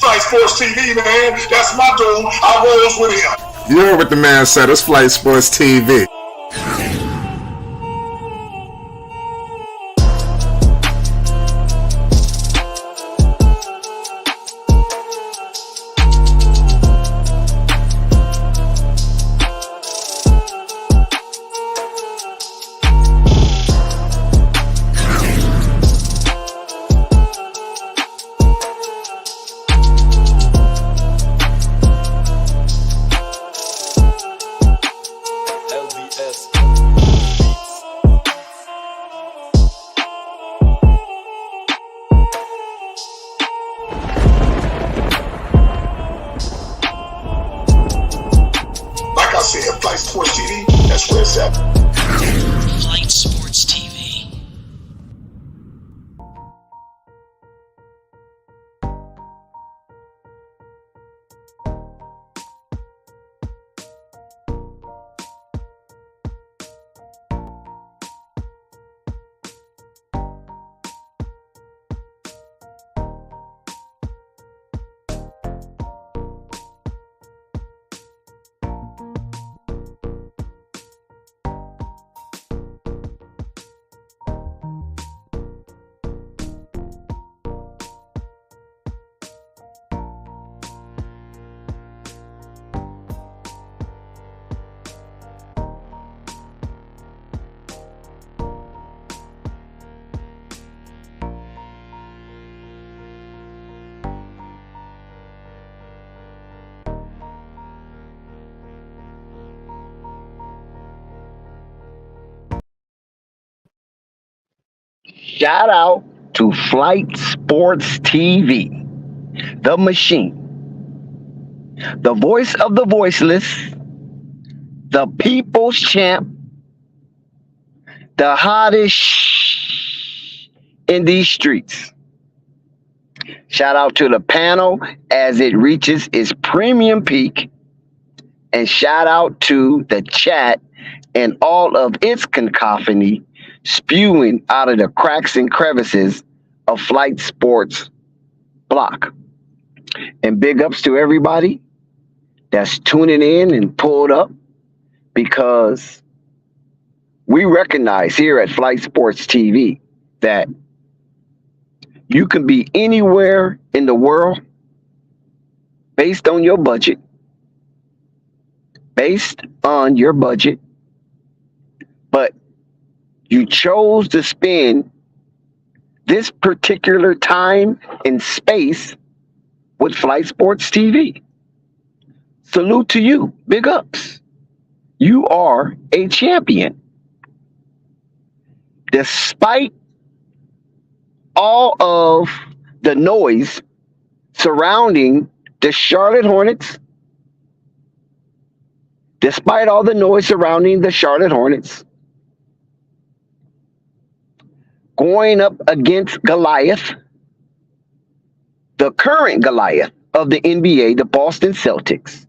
Flight Sports TV, man. That's my dude. I rolls with him. You heard what the man said. It's Flight Sports TV. Like I said, Flight Sports TV, that's where it's at. Flight Sports TV. Shout out to Flight Sports TV, the machine, the voice of the voiceless, the people's champ, the hottest in these streets. Shout out to the panel as it reaches its premium peak, and shout out to the chat and all of its cacophony spewing out of the cracks and crevices of Flight Sports block. And big ups to everybody that's tuning in and pulled up, because we recognize here at Flight Sports TV that you can be anywhere in the world based on your budget, but you chose to spend this particular time and space with Flight Sports TV. Salute to you. Big ups. You are a champion. Despite all of the noise surrounding the Charlotte Hornets, going up against Goliath, the current Goliath of the NBA, the Boston Celtics,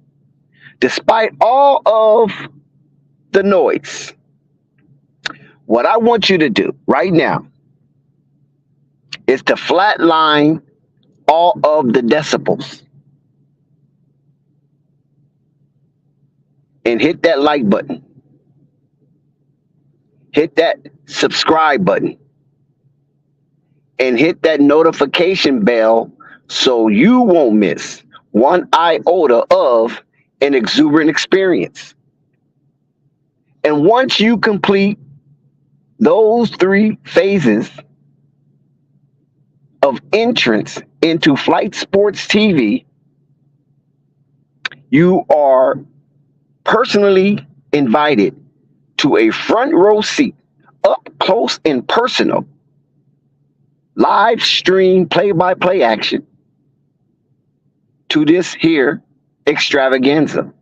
despite all of the noise, what I want you to do right now is to flatline all of the decibels and hit that like button. Hit that subscribe button. And hit that notification bell so you won't miss one iota of an exuberant experience. And once you complete those 3 phases of entrance into Flight Sports TV, you are personally invited to a front row seat, up close and personal, live stream play-by-play action to this here extravaganza.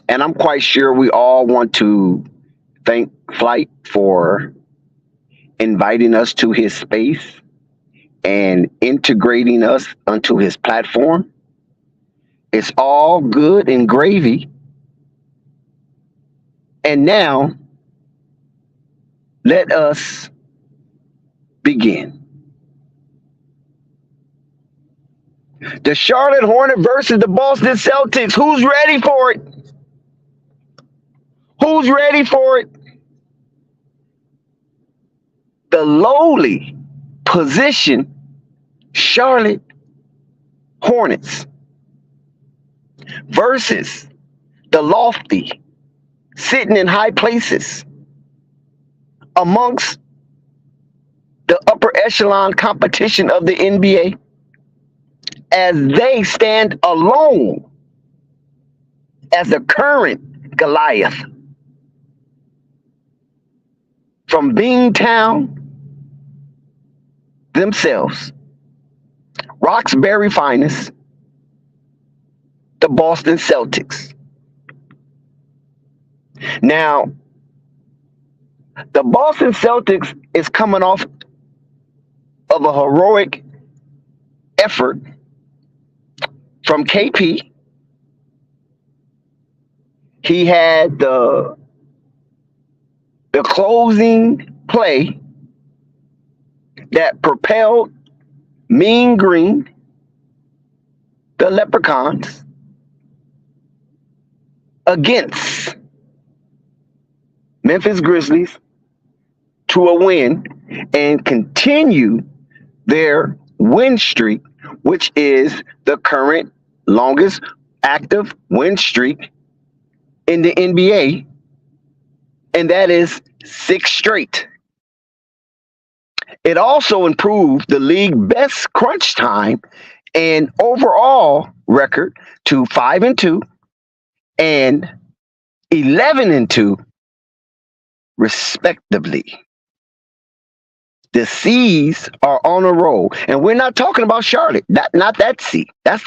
And I'm quite sure we all want to thank Flight for inviting us to his space and integrating us onto his platform. It's all good and gravy. And now, let us begin. The Charlotte Hornets versus the Boston Celtics. Who's ready for it? Who's ready for it? The lowly position Charlotte Hornets versus the lofty, sitting in high places amongst the upper echelon competition of the NBA, as they stand alone as the current Goliath from Beantown themselves, Roxbury finest, the Boston Celtics. Now, the Boston Celtics is coming off of a heroic effort from KP. He had the closing play that propelled Mean Green, the Leprechauns, against Memphis Grizzlies to a win and continue their win streak, which is the current longest active win streak in the NBA, and that is 6 straight. It also improved the league best crunch time and overall record to 5-2 and 11-2, respectively. The C's are on a roll, and we're not talking about Charlotte. Not that C. That's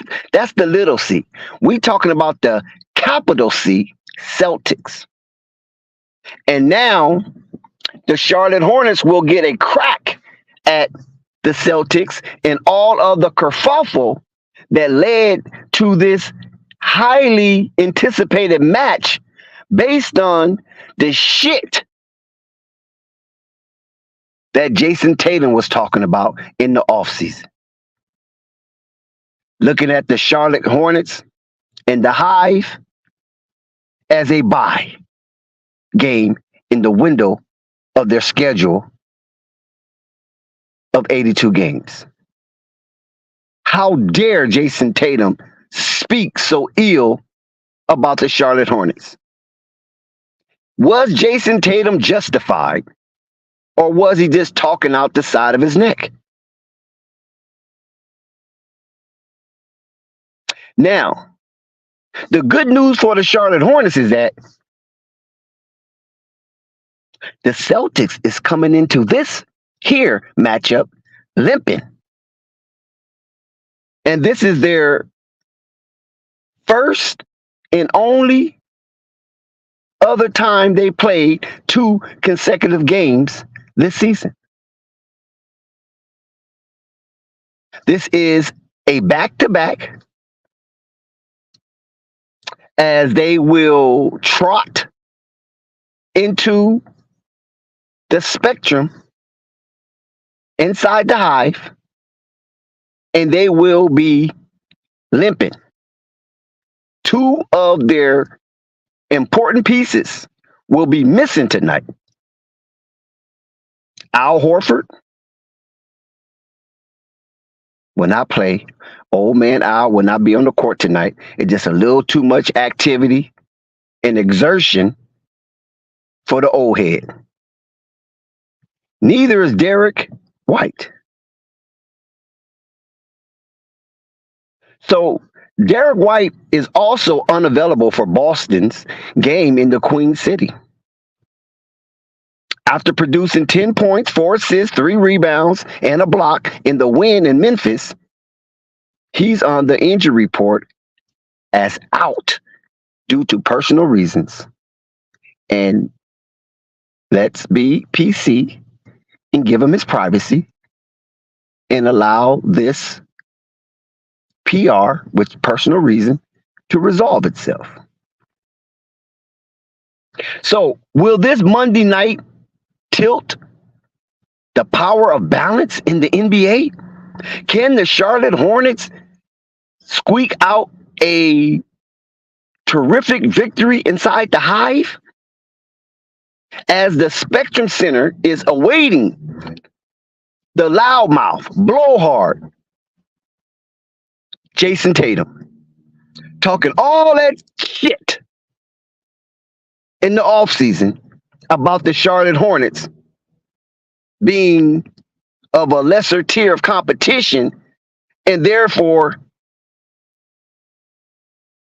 the little C. We're talking about the capital C, Celtics. And now the Charlotte Hornets will get a crack at the Celtics and all of the kerfuffle that led to this highly anticipated match based on the shit that Jason Tatum was talking about in the offseason. Looking at the Charlotte Hornets and the Hive as a bye game in the window of their schedule of 82 games. How dare Jason Tatum speak so ill about the Charlotte Hornets? Was Jason Tatum justified, or was he just talking out the side of his neck? Now, the good news for the Charlotte Hornets is that the Celtics is coming into this here matchup limping. And this is their first and only other time they played 2 consecutive games this season. This is a back-to-back, as they will trot into the Spectrum inside the Hive, and they will be limping. 2 of their important pieces will be missing tonight. Al Horford will not play. Old man Al will not be on the court tonight. It's just a little too much activity and exertion for the old head. Neither is Derek White. So Derek White is also unavailable for Boston's game in the Queen City. After producing 10 points, 4 assists, 3 rebounds, and a block in the win in Memphis, he's on the injury report as out due to personal reasons. And let's be PC and give him his privacy and allow this PR, with personal reason, to resolve itself. So will this Monday night tilt the power of balance in the NBA? Can the Charlotte Hornets squeak out a terrific victory inside the Hive as the Spectrum Center is awaiting the loudmouth, blowhard Jason Tatum talking all that shit in the offseason about the Charlotte Hornets being of a lesser tier of competition, and therefore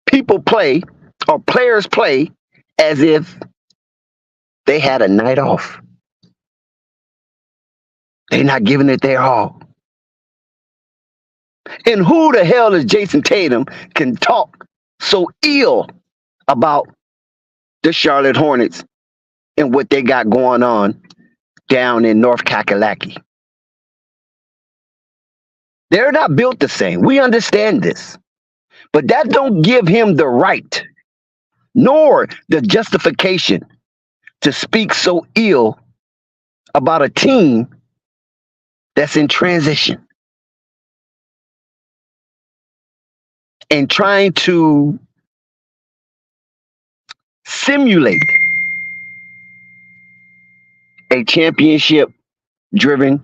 people play or players play as if they had a night off. They're not giving it their all. And who the hell is Jason Tatum can talk so ill about the Charlotte Hornets and what they got going on down in North Kakalaki? They're not built the same. We understand this. But that don't give him the right, nor the justification to speak so ill about a team that's in transition and trying to simulate a championship-driven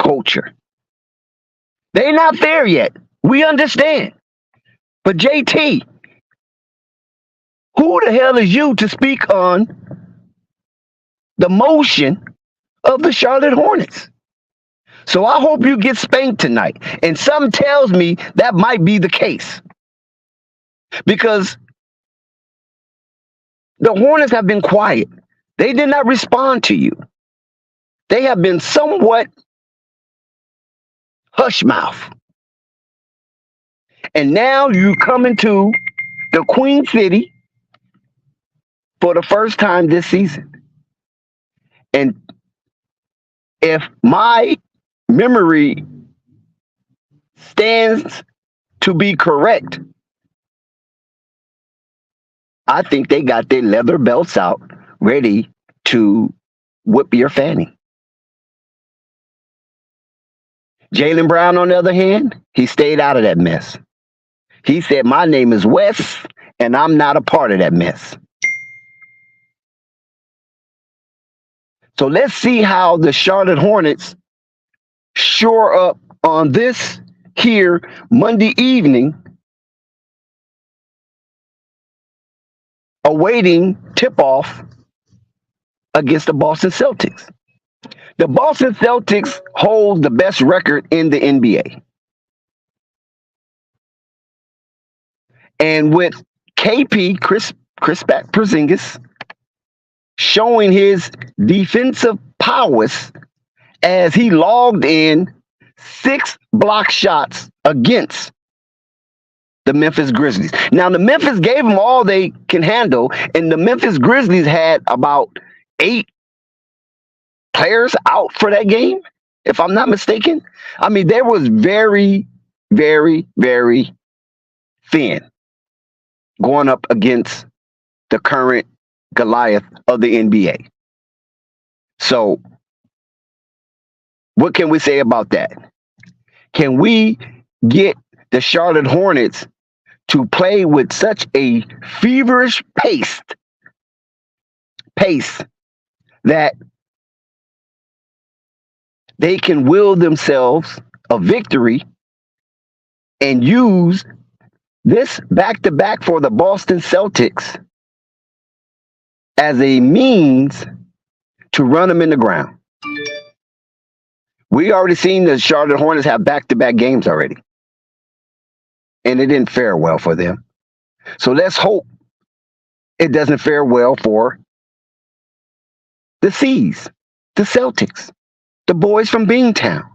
culture. They're not there yet. We understand. But JT, who the hell is you to speak on the motion of the Charlotte Hornets? So I hope you get spanked tonight. And something tells me that might be the case. Because the Hornets have been quiet. They did not respond to you. They have been somewhat hush mouth. And now you come into the Queen City for the first time this season. And if my memory stands to be correct, I think they got their leather belts out ready to whip your fanny. Jaylen Brown, on the other hand, he stayed out of that mess. He said, my name is Wes, and I'm not a part of that mess. So let's see how the Charlotte Hornets shore up on this here Monday evening, awaiting tip-off against the Boston Celtics. The Boston Celtics hold the best record in the NBA. And with KP, Chris Porzingis, showing his defensive prowess as he logged in 6 block shots against the Memphis Grizzlies. Now, the Memphis gave them all they can handle, and the Memphis Grizzlies had about 8 players out for that game, if I'm not mistaken. I mean, they was very, very, very thin going up against the current Goliath of the NBA. So, what can we say about that? Can we get the Charlotte Hornets to play with such a feverish pace that they can will themselves a victory and use this back-to-back for the Boston Celtics as a means to run them in the ground? We already seen the Charlotte Hornets have back-to-back games already, and it didn't fare well for them. So let's hope it doesn't fare well for the C's, the Celtics, the boys from Beantown.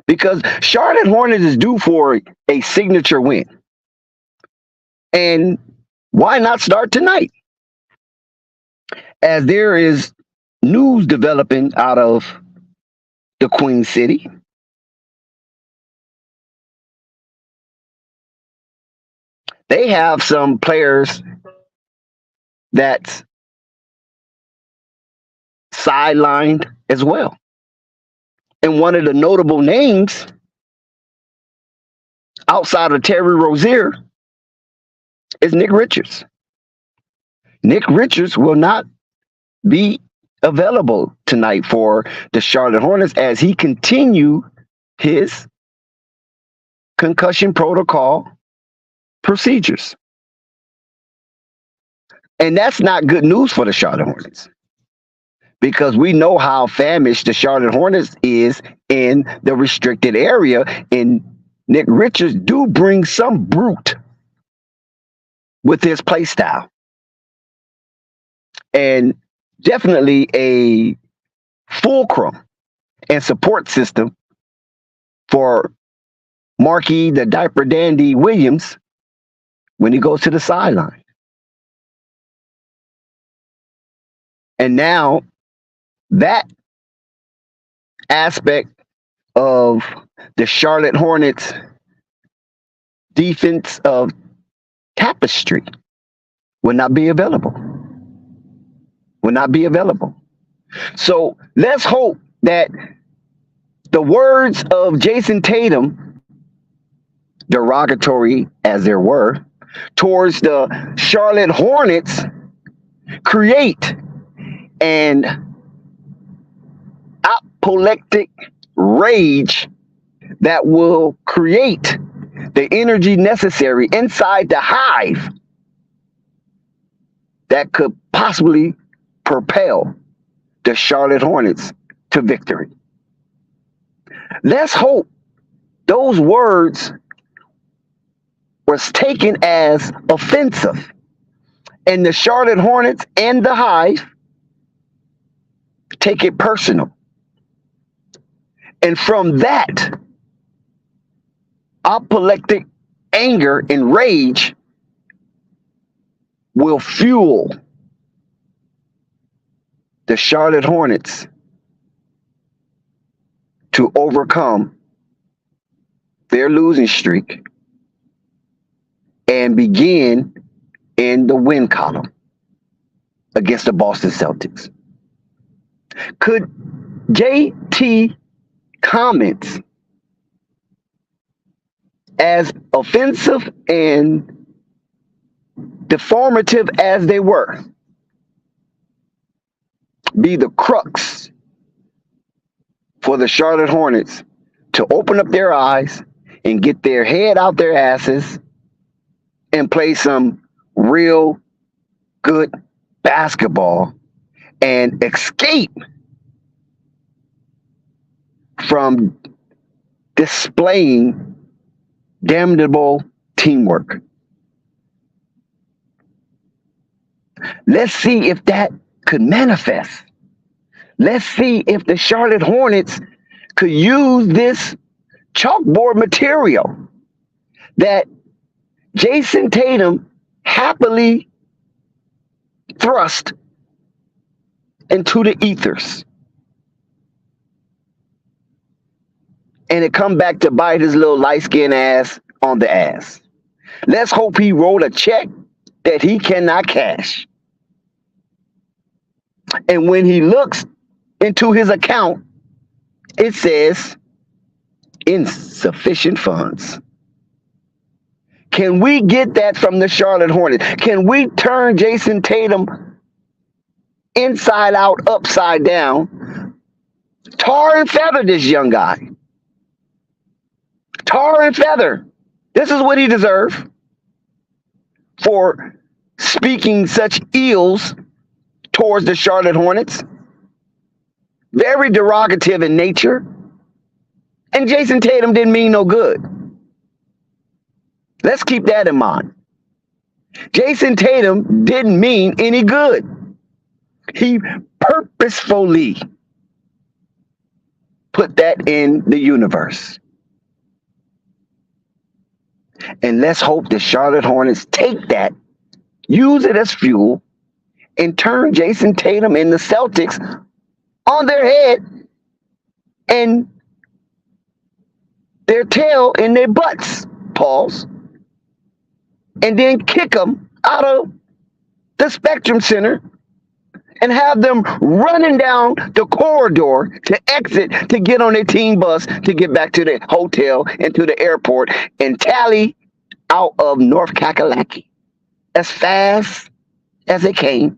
Because Charlotte Hornets is due for a signature win. And why not start tonight? As there is news developing out of the Queen City. They have some players that's sidelined as well. And one of the notable names outside of Terry Rozier is Nick Richards. Nick Richards will not be available tonight for the Charlotte Hornets as he continue his concussion protocol procedures. And that's not good news for the Charlotte Hornets because we know how famished the Charlotte Hornets is in the restricted area. And Nick Richards do bring some brute with his play style. And definitely a fulcrum and support system for Marquis the Diaper Dandy Williams when he goes to the sideline. And now that aspect of the Charlotte Hornets defense of tapestry will not be available. Will not be available. So let's hope that the words of Jason Tatum, derogatory as there were, towards the Charlotte Hornets create an apoplectic rage that will create the energy necessary inside the hive that could possibly propel the Charlotte Hornets to victory. Let's hope those words was taken as offensive and the Charlotte Hornets and the hive take it personal. And from that apoplectic anger and rage will fuel the Charlotte Hornets to overcome their losing streak and begin in the win column against the Boston Celtics. Could JT comments, as offensive and deformative as they were, be the crux for the Charlotte Hornets to open up their eyes and get their head out their asses and play some real good basketball and escape from displaying damnable teamwork. Let's see if that could manifest. Let's see if the Charlotte Hornets could use this chalkboard material that Jason Tatum happily thrust into the ethers. And it come back to bite his little light-skinned ass on the ass. Let's hope he wrote a check that he cannot cash. And when he looks into his account, it says insufficient funds. Can we get that from the Charlotte Hornets? Can we turn Jason Tatum inside out, upside down, tar and feather this young guy? Tar and feather. This is what he deserves for speaking such ills towards the Charlotte Hornets. Very derogative in nature. And Jason Tatum didn't mean no good. Let's keep that in mind. Jason Tatum didn't mean any good. He purposefully put that in the universe. And let's hope the Charlotte Hornets take that, use it as fuel, and turn Jason Tatum and the Celtics on their head and their tail in their butts, pause, and then kick them out of the Spectrum Center and have them running down the corridor to exit to get on their team bus to get back to the hotel and to the airport and tally out of North Kakalaki as fast as they came.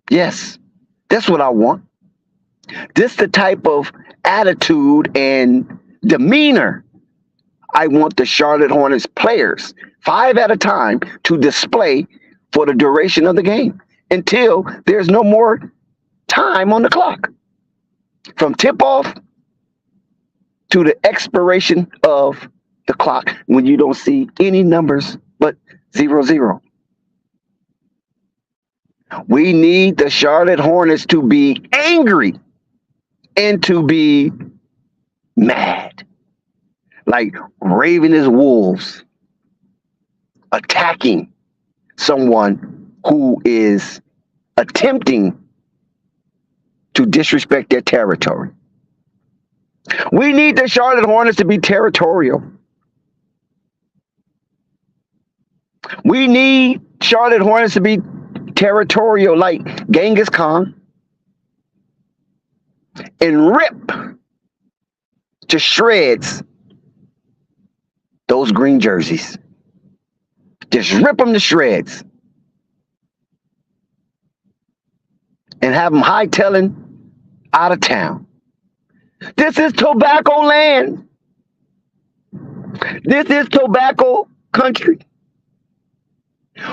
Yes, that's what I want. This the type of attitude and demeanor I want the Charlotte Hornets players, 5 at a time, to display for the duration of the game until there's no more time on the clock. From tip-off to the expiration of the clock when you don't see any numbers but 0-0. We need the Charlotte Hornets to be angry and to be mad, like ravenous wolves attacking someone who is attempting to disrespect their territory. We need the Charlotte Hornets to be territorial. We need Charlotte Hornets to be territorial like Genghis Khan and rip to shreds those green jerseys. Just rip them to shreds and have them hightailing out of town. This is tobacco land. This is tobacco country.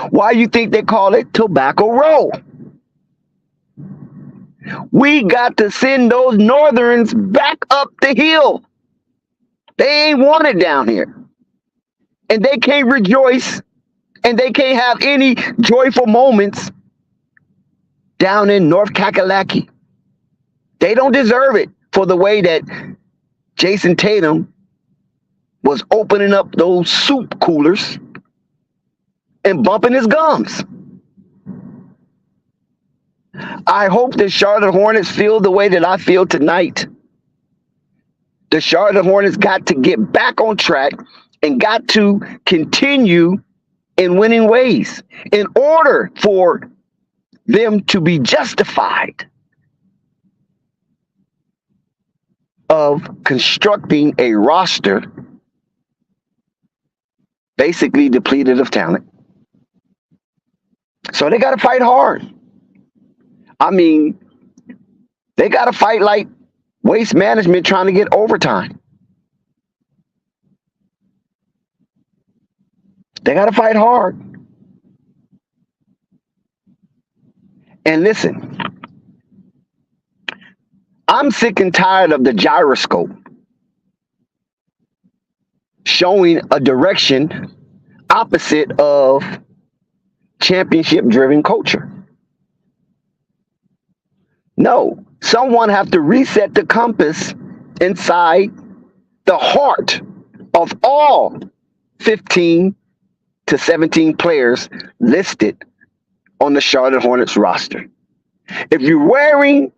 Why you think they call it Tobacco Row? We got to send those Northerns back up the hill. They ain't wanted down here. And they can't rejoice and they can't have any joyful moments down in North Kakalaki. They don't deserve it for the way that Jason Tatum was opening up those soup coolers and bumping his gums. I hope the Charlotte Hornets feel the way that I feel tonight. The Charlotte Hornets got to get back on track and got to continue in winning ways in order for them to be justified of constructing a roster basically depleted of talent. So they got to fight hard. I mean, they got to fight like Waste Management trying to get overtime. They got to fight hard. And listen, I'm sick and tired of the gyroscope showing a direction opposite of championship-driven culture. No, someone have to reset the compass inside the heart of all 15 to 17 players listed on the Charlotte Hornets roster. If you're wearing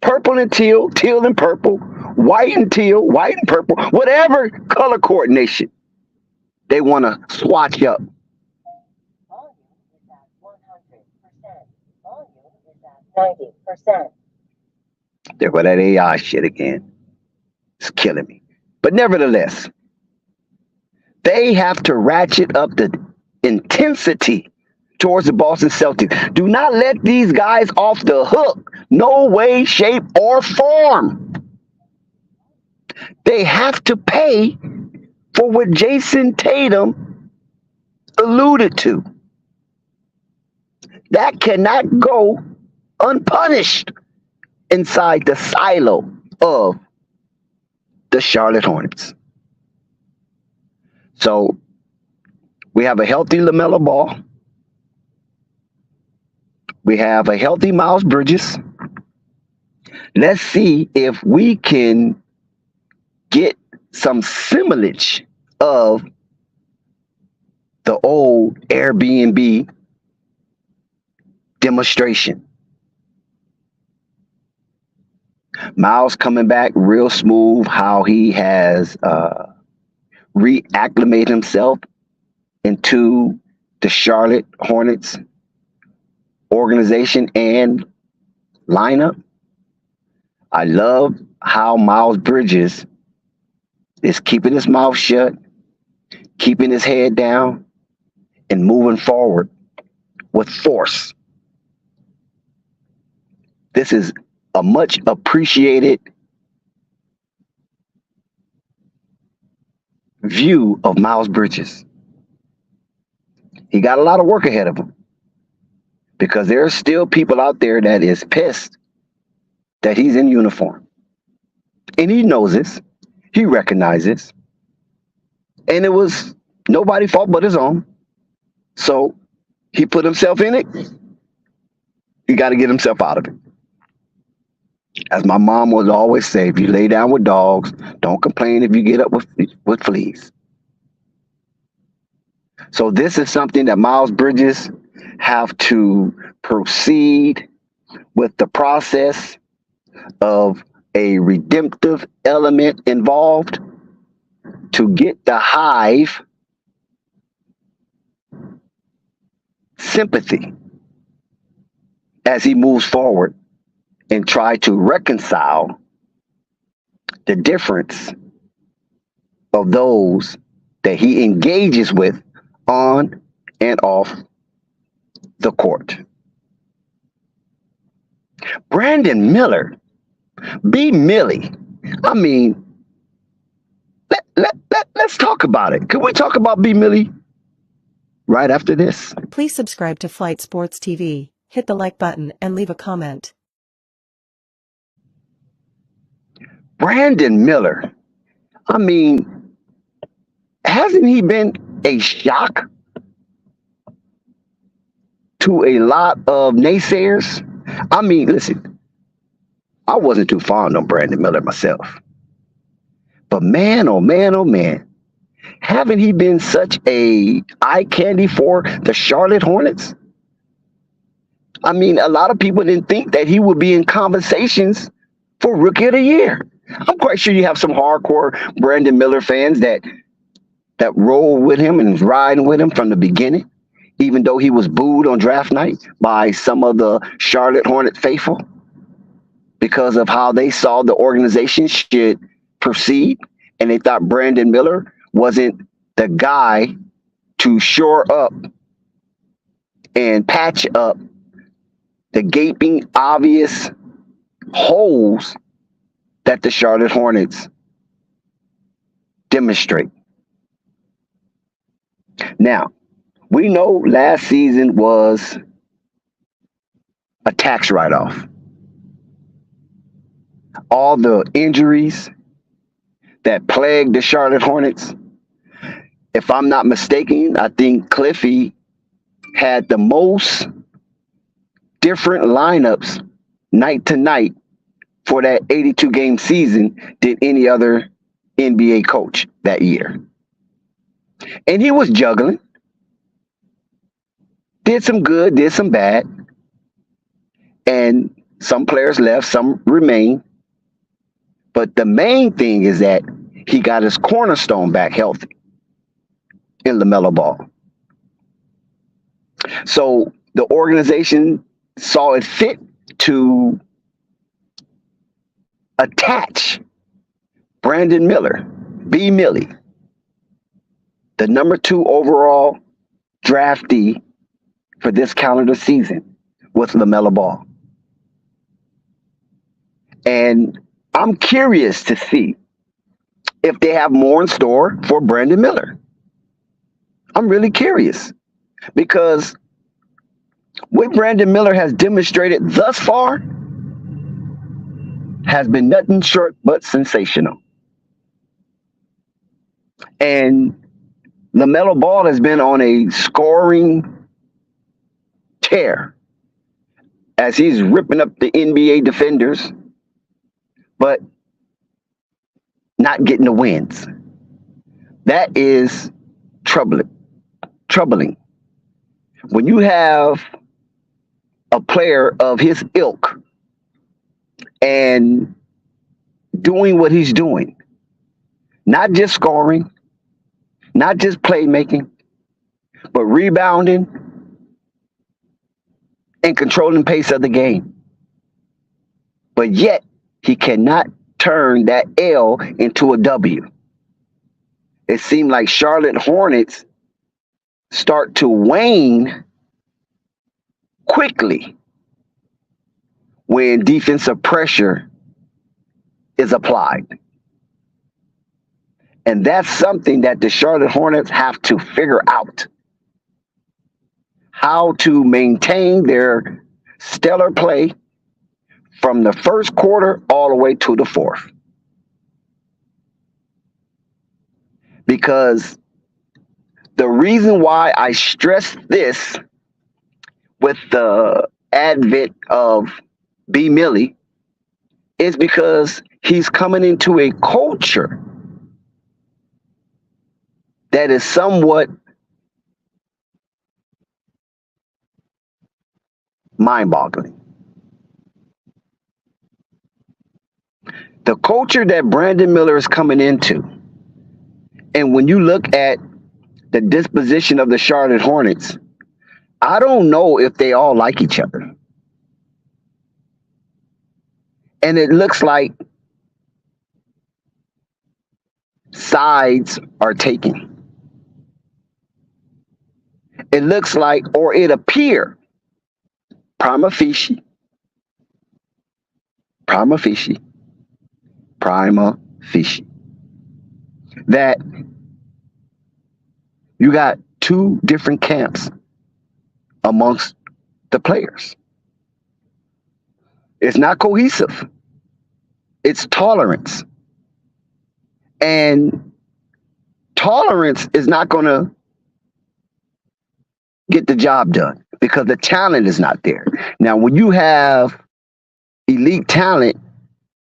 purple and teal, teal and purple, white and teal, white and purple, whatever color coordination they want to swatch up. Volume is at 100%. Volume is at 90%. There go that AI shit again. It's killing me. But nevertheless, they have to ratchet up the intensity towards the Boston Celtics. Do not let these guys off the hook. No way, shape, or form. They have to pay for what Jason Tatum alluded to. That cannot go unpunished inside the silo of the Charlotte Hornets. So we have a healthy Lamelo Ball. We have a healthy Miles Bridges. Let's see if we can get some semblance of the old Airbnb demonstration. Miles coming back real smooth, how he has reacclimated himself into the Charlotte Hornets organization and lineup. I love how Miles Bridges is keeping his mouth shut, keeping his head down, and moving forward with force. This is a much appreciated view of Miles Bridges. He got a lot of work ahead of him because there are still people out there that is pissed that he's in uniform. And he knows this. He recognizes. And it was nobody's fault but his own. So he put himself in it. He got to get himself out of it. As my mom would always say, if you lay down with dogs, don't complain if you get up with fleas. So this is something that Miles Bridges have to proceed with the process of a redemptive element involved to get the hive sympathy as he moves forward and try to reconcile the difference of those that he engages with on and off the court. Brandon Miller, B. Millie. I mean, let's talk about it. Can we talk about B. Millie right after this? Please subscribe to Flight Sports TV, hit the like button, and leave a comment. Brandon Miller, I mean, hasn't he been a shock to a lot of naysayers? I mean, listen, I wasn't too fond of Brandon Miller myself. But man, oh man, oh man, haven't he been such a eye candy for the Charlotte Hornets? I mean, a lot of people didn't think that he would be in conversations for Rookie of the Year. I'm quite sure you have some hardcore Brandon Miller fans that roll with him and is riding with him from the beginning, even though he was booed on draft night by some of the Charlotte Hornet faithful because of how they saw the organization should proceed, and they thought Brandon Miller wasn't the guy to shore up and patch up the gaping, obvious holes that the Charlotte Hornets demonstrate. Now, we know last season was a tax write-off. All the injuries that plagued the Charlotte Hornets, if I'm not mistaken, I think Cliffy had the most different lineups night to night for that 82-game season than any other NBA coach that year. And he was juggling. Did some good, did some bad. And some players left, some remained. But the main thing is that he got his cornerstone back healthy in Lamelo Ball. So the organization saw it fit to attach Brandon Miller, B. Millie, the number 2 overall draftee for this calendar season with Lamelo Ball. And I'm curious to see if they have more in store for Brandon Miller. I'm really curious because what Brandon Miller has demonstrated thus far has been nothing short but sensational. And LaMelo Ball has been on a scoring tear as he's ripping up the NBA defenders, but not getting the wins. That is troubling. When you have a player of his ilk and doing what he's doing, not just scoring, not just playmaking, but rebounding and controlling pace of the game. But yet, he cannot turn that L into a W. It seemed like Charlotte Hornets start to wane quickly when defensive pressure is applied. And that's something that the Charlotte Hornets have to figure out. How to maintain their stellar play from the first quarter all the way to the fourth. Because the reason why I stress this with the advent of B. Millie is because he's coming into a culture that is somewhat mind-boggling. The culture that Brandon Miller is coming into, and when you look at the disposition of the Charlotte Hornets, I don't know if they all like each other. And it looks like sides are taken. It looks like, or it appears, prima facie, that you got two different camps amongst the players. It's not cohesive. It's tolerance. And tolerance is not going to get the job done because the talent is not there. Now, when you have elite talent,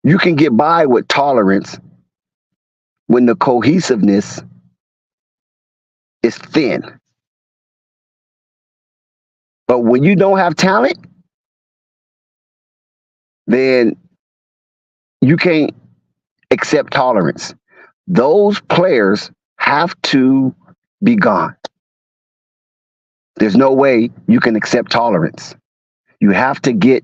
you can get by with tolerance when the cohesiveness is thin. But when you don't have talent, then you can't accept tolerance. Those players have to be gone. There's no way you can accept tolerance. You have to get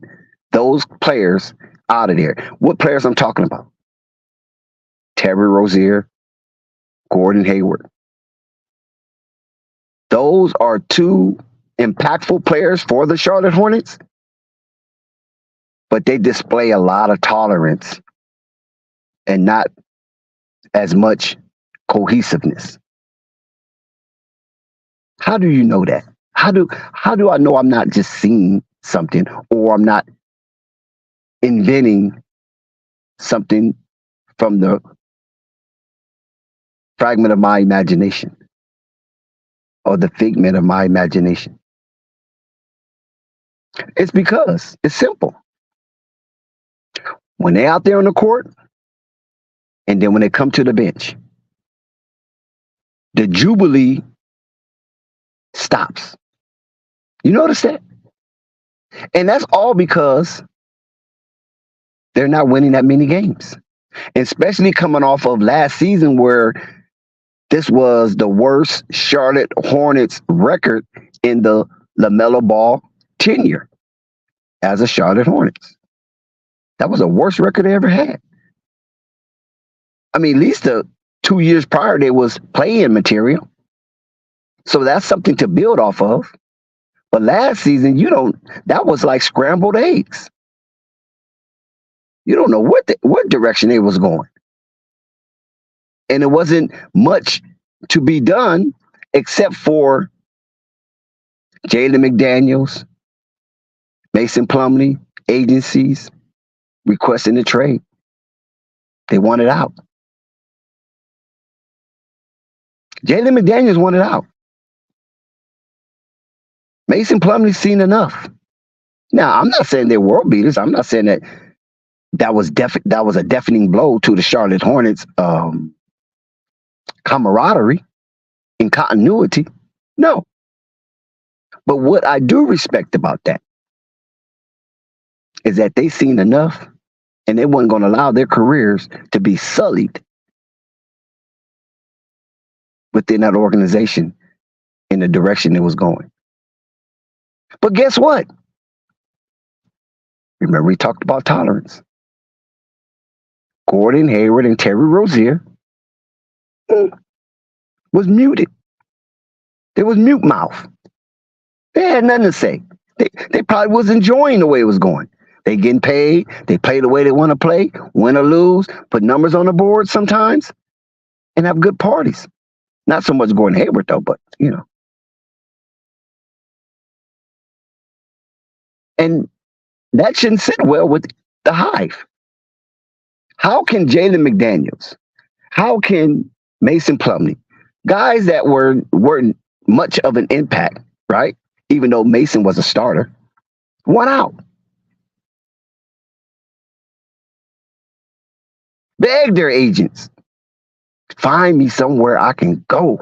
those players out of there. What players I'm talking about? Terry Rozier, Gordon Hayward. Those are two impactful players for the Charlotte Hornets, but they display a lot of tolerance and not as much cohesiveness. How do you know that? How do I know I'm not just seeing something or I'm not inventing something from the fragment of my imagination or the figment of my imagination? It's because it's simple. When they're out there on the court and then when they come to the bench, the jubilee stops. You notice that? And that's all because they're not winning that many games. Especially coming off of last season where this was the worst Charlotte Hornets record in the Lamelo Ball tenure as a Charlotte Hornets. That was the worst record they ever had. I mean, at least the 2 years prior, there was play-in material. So that's something to build off of. But last season, that was like scrambled eggs. You don't know what direction they was going. And it wasn't much to be done except for Jalen McDaniels, Mason Plumlee, agencies requesting the trade. They wanted out. Jalen McDaniels wanted out. Mason Plumlee's seen enough. Now, I'm not saying they're world beaters. I'm not saying that was a deafening blow to the Charlotte Hornets camaraderie and continuity. No. But what I do respect about that is that they seen enough and they weren't going to allow their careers to be sullied within that organization in the direction it was going. But guess what? Remember, we talked about tolerance. Gordon Hayward and Terry Rozier was muted. They was mute mouth. They had nothing to say. They probably was enjoying the way it was going. They getting paid. They play the way they want to play, win or lose, put numbers on the board sometimes, and have good parties. Not so much Gordon Hayward though, but and that shouldn't sit well with the Hive. How can Jalen McDaniels? How can Mason Plumlee, guys that weren't much of an impact, right? Even though Mason was a starter, one out. Beg their agents, find me somewhere I can go.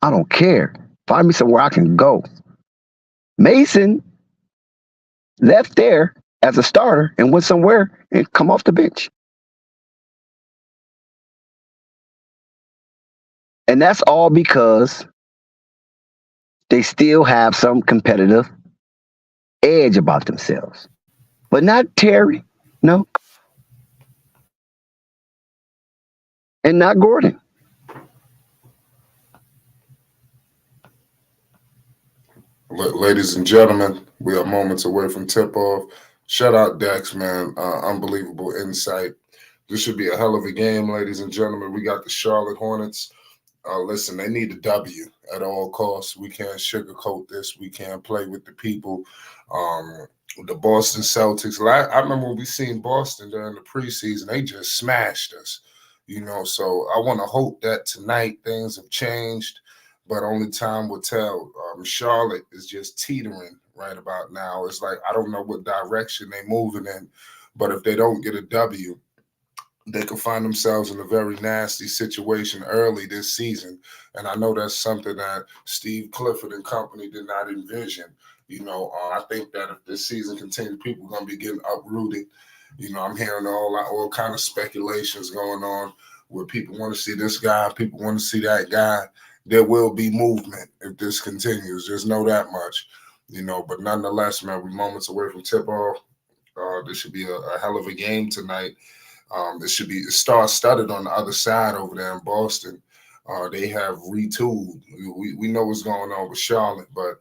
I don't care. Find me somewhere I can go. Mason left there as a starter and went somewhere and come off the bench. And that's all because they still have some competitive edge about themselves. But not Terry, no. And not Gordon. Ladies and gentlemen, we are moments away from tip-off. Shout out Dex, man. Unbelievable insight. This should be a hell of a game, ladies and gentlemen. We got the Charlotte Hornets. Listen, they need a W at all costs. We can't sugarcoat this. We can't play with the people. The Boston Celtics. I remember when we seen Boston during the preseason, they just smashed us. So I want to hope that tonight things have changed, but only time will tell. Charlotte is just teetering right about now. It's like I don't know what direction they're moving in, but if they don't get a W, they could find themselves in a very nasty situation early this season. And I know that's something that Steve Clifford and company did not envision. I think that if this season continues, people are going to be getting uprooted. I'm hearing all kind of speculations going on where people want to see this guy, people want to see that guy. There will be movement if this continues. There's no that much, but nonetheless, man, we're moments away from tip-off. This should be a hell of a game tonight. This should be star-studded on the other side over there in Boston. They have retooled. We know what's going on with Charlotte, but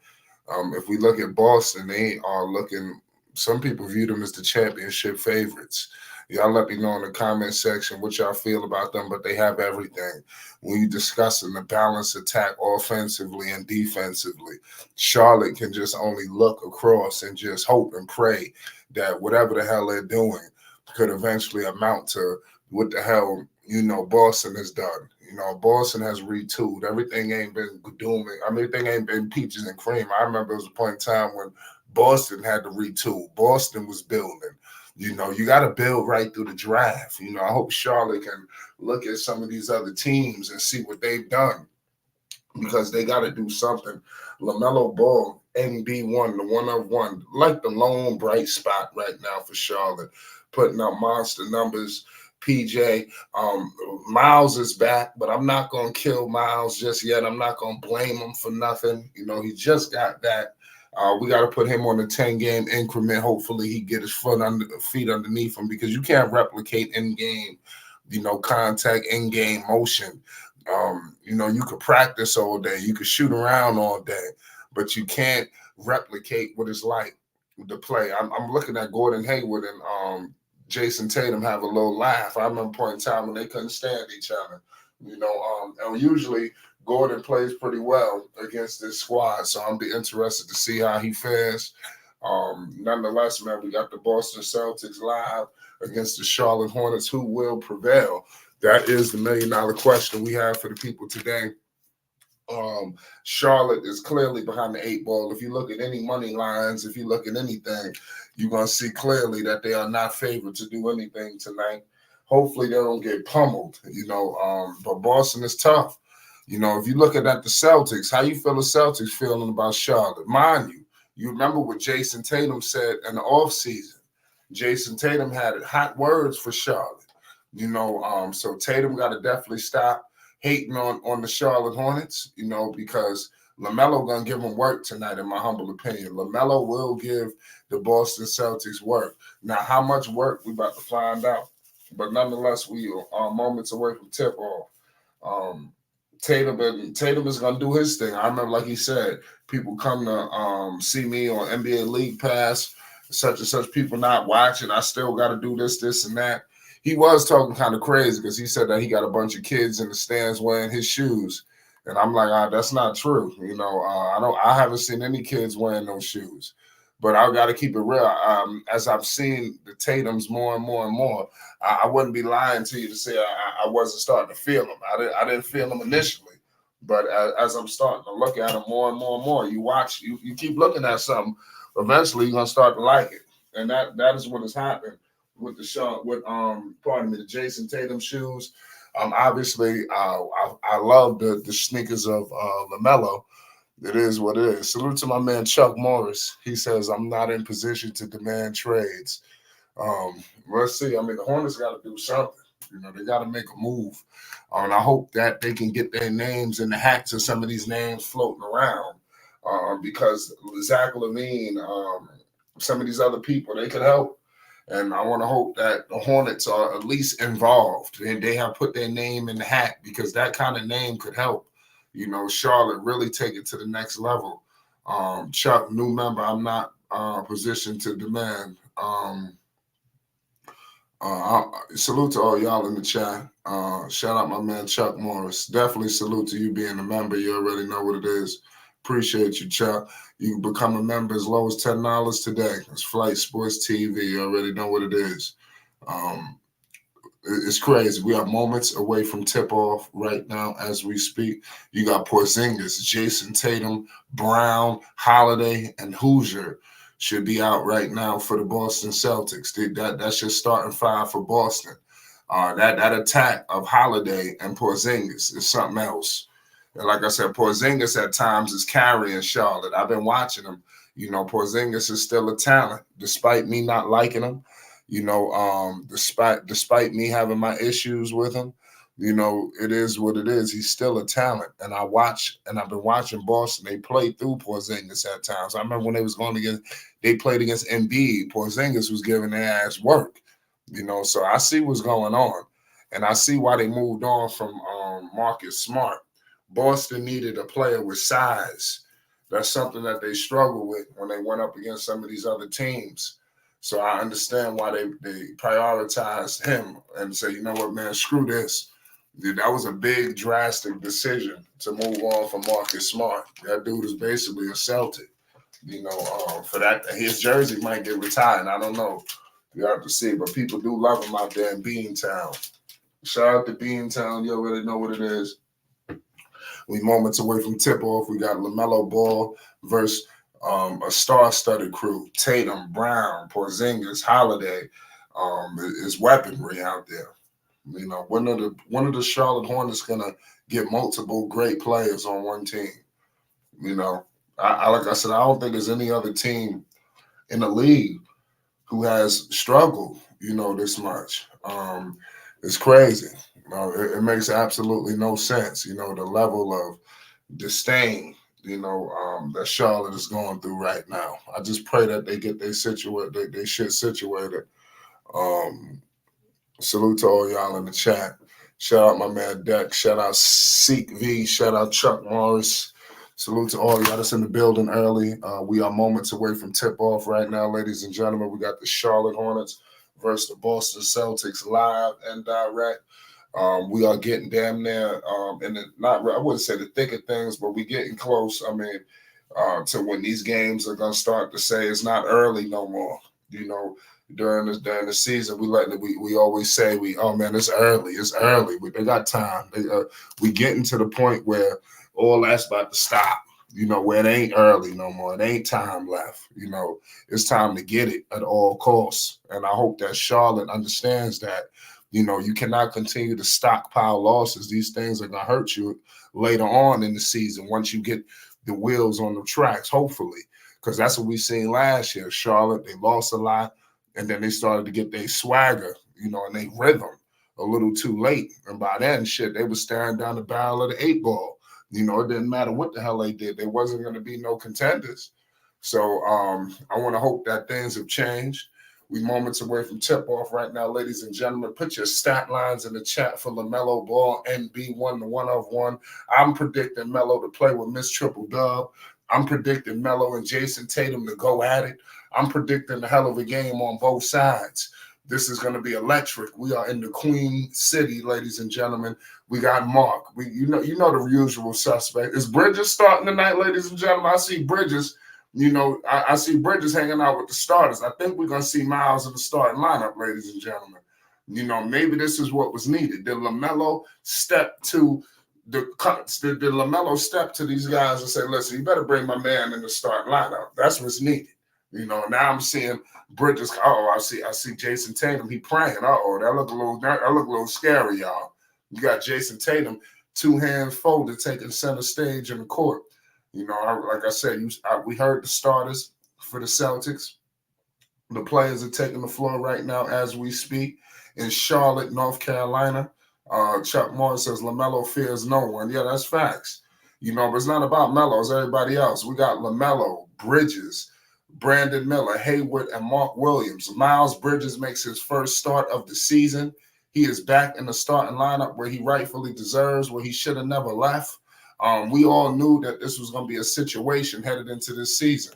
if we look at Boston, they are looking – some people view them as the championship favorites. Y'all let me know in the comment section what y'all feel about them, but they have everything. When you discussing the balanced attack offensively and defensively, Charlotte can just only look across and just hope and pray that whatever the hell they're doing could eventually amount to what the hell, Boston has done. Boston has retooled. Everything ain't been dooming. Everything ain't been peaches and cream. I remember there was a point in time when Boston had to retool. Boston was building. You got to build right through the draft. I hope Charlotte can look at some of these other teams and see what they've done because they got to do something. Lamelo Ball, NB1, the one of one, like the lone bright spot right now for Charlotte, putting up monster numbers. PJ, Miles is back, but I'm not going to kill Miles just yet. I'm not going to blame him for nothing. He just got that. We got to put him on a 10-game increment. Hopefully he get his feet underneath him because you can't replicate in-game, contact, in-game motion. You could practice all day. You could shoot around all day, but you can't replicate what it's like to play. I'm looking at Gordon Hayward and Jason Tatum have a little laugh. I remember a point in time when they couldn't stand each other. And usually Gordon plays pretty well against this squad, so I'm be interested to see how he fares. Nonetheless, man, we got the Boston Celtics live against the Charlotte Hornets. Who will prevail? That is the million-dollar question we have for the people today. Charlotte is clearly behind the 8 ball. If you look at any money lines, if you look at anything, you're going to see clearly that they are not favored to do anything tonight. Hopefully they don't get pummeled, but Boston is tough. If you look at the Celtics, how you feel the Celtics feeling about Charlotte? Mind you remember what Jason Tatum said in the offseason. Jason Tatum had hot words for Charlotte. So Tatum got to definitely stop hating on the Charlotte Hornets, because Lamelo gonna give him work tonight, in my humble opinion. Lamelo will give the Boston Celtics work. Now, how much work we about to find out. But nonetheless, we are moments away from tip off. Tatum is gonna do his thing. I remember, like he said, people come to see me on NBA League Pass, such and such people not watching. I still got to do this, and that. He was talking kind of crazy because he said that he got a bunch of kids in the stands wearing his shoes, and I'm like, that's not true. I haven't seen any kids wearing those shoes. But I got to keep it real. As I've seen the Tatums more and more and more, I wouldn't be lying to you to say I wasn't starting to feel them. I didn't feel them initially, but as I'm starting to look at them more and more and more, you watch, you keep looking at something. Eventually, you're gonna start to like it, and that is what has happened with the Jason Tatum shoes. Obviously, I love the sneakers of Lamelo. It is what it is. Salute to my man Chuck Morris. He says, I'm not in position to demand trades. Let's see. I mean, the Hornets got to do something. They got to make a move. And I hope that they can get their names in the hats of some of these names floating around. Because Zach LaVine, some of these other people, they could help. And I want to hope that the Hornets are at least involved and they have put their name in the hat, because that kind of name could help. Charlotte really take it to the next level. Chuck, new member, I'm not positioned to demand. Salute to all y'all in the chat. Shout out my man Chuck Morris. Definitely salute to you being a member. You already know what it is. Appreciate you, Chuck. You can become a member as low as $10 today. It's Flight Sports TV. You already know what it is. It's crazy. We are moments away from tip-off right now as we speak. You got Porzingis, Jason Tatum, Brown, Holiday, and Hoosier should be out right now for the Boston Celtics. That's your starting five for Boston. That attack of Holiday and Porzingis is something else. And like I said, Porzingis at times is carrying Charlotte. I've been watching him. Porzingis is still a talent, despite me not liking him. Despite me having my issues with him, it is what it is. He's still a talent. And I've been watching Boston. They played through Porzingis at times. I remember when they played against Embiid. Porzingis was giving their ass work, so I see what's going on. And I see why they moved on from Marcus Smart. Boston needed a player with size. That's something that they struggled with when they went up against some of these other teams. So I understand why they prioritized him and say, you know what, man, screw this. That was a big, drastic decision to move on from Marcus Smart. That dude is basically a Celtic. For that, his jersey might get retired. I don't know. You have to see. But people do love him out there in Beantown. Shout out to Beantown. You already know what it is. We moments away from tip-off. We got LaMelo Ball versus a star-studded crew. Tatum, Brown, Porzingis, Holiday. Is weaponry out there. One of the Charlotte Hornets gonna get multiple great players on one team. Like I said, I don't think there's any other team in the league who has struggled, this much. It's crazy. It makes absolutely no sense. The level of disdain, that Charlotte is going through right now. I just pray that they get their shit situated. Salute to all y'all in the chat. Shout out my man Deck. Shout out Seek V. Shout out Chuck Morris. Salute to all y'all that's in the building early. We are moments away from tip-off right now, ladies and gentlemen. We got the Charlotte Hornets versus the Boston Celtics live and direct. We are getting damn near I wouldn't say the thick of things, but we're getting close. I mean, to when these games are gonna start to say it's not early no more. During the season, we always say it's early. It's early. They got time. We getting to the point where all that's about to stop. Where it ain't early no more. It ain't time left. It's time to get it at all costs. And I hope that Charlotte understands that. You cannot continue to stockpile losses. These things are going to hurt you later on in the season once you get the wheels on the tracks, hopefully. Because that's what we seen last year. Charlotte, they lost a lot, and then they started to get their swagger, and they rhythm a little too late. And by then, they was staring down the barrel of the 8 ball. You know, it didn't matter what the hell they did. There wasn't going to be no contenders. So I want to hope that things have changed. We moments away from tip-off right now, ladies and gentlemen. Put your stat lines in the chat for LaMelo Ball, NB1 to 1 of 1. I'm predicting Melo to play with Miss Triple Dub. I'm predicting Melo and Jason Tatum to go at it. I'm predicting a hell of a game on both sides. This is going to be electric. We are in the Queen City, ladies and gentlemen. We got Mark. You know the usual suspect. Is Bridges starting tonight, ladies and gentlemen? I see Bridges. You know, I see Bridges hanging out with the starters. I think we're going to see Miles in the starting lineup, ladies and gentlemen. You know, maybe this is what was needed. Did LaMelo step to these guys and say, listen, you better bring my man in the starting lineup? That's what's needed. You know, now I'm seeing Bridges. I see Jason Tatum. He praying. That look a little scary, y'all. You got Jason Tatum, 2 hands folded, taking center stage in the court. You know, like I said, we heard the starters for the Celtics. The players are taking the floor right now as we speak in Charlotte, North Carolina. Chuck Morris says LaMelo fears no one. Yeah, that's facts. You know, but it's not about Melo. It's everybody else. We got LaMelo, Bridges, Brandon Miller, Hayward, and Mark Williams. Miles Bridges makes his first start of the season. He is back in the starting lineup where he rightfully deserves, where he should have never left. We all knew that this was going to be a situation headed into this season.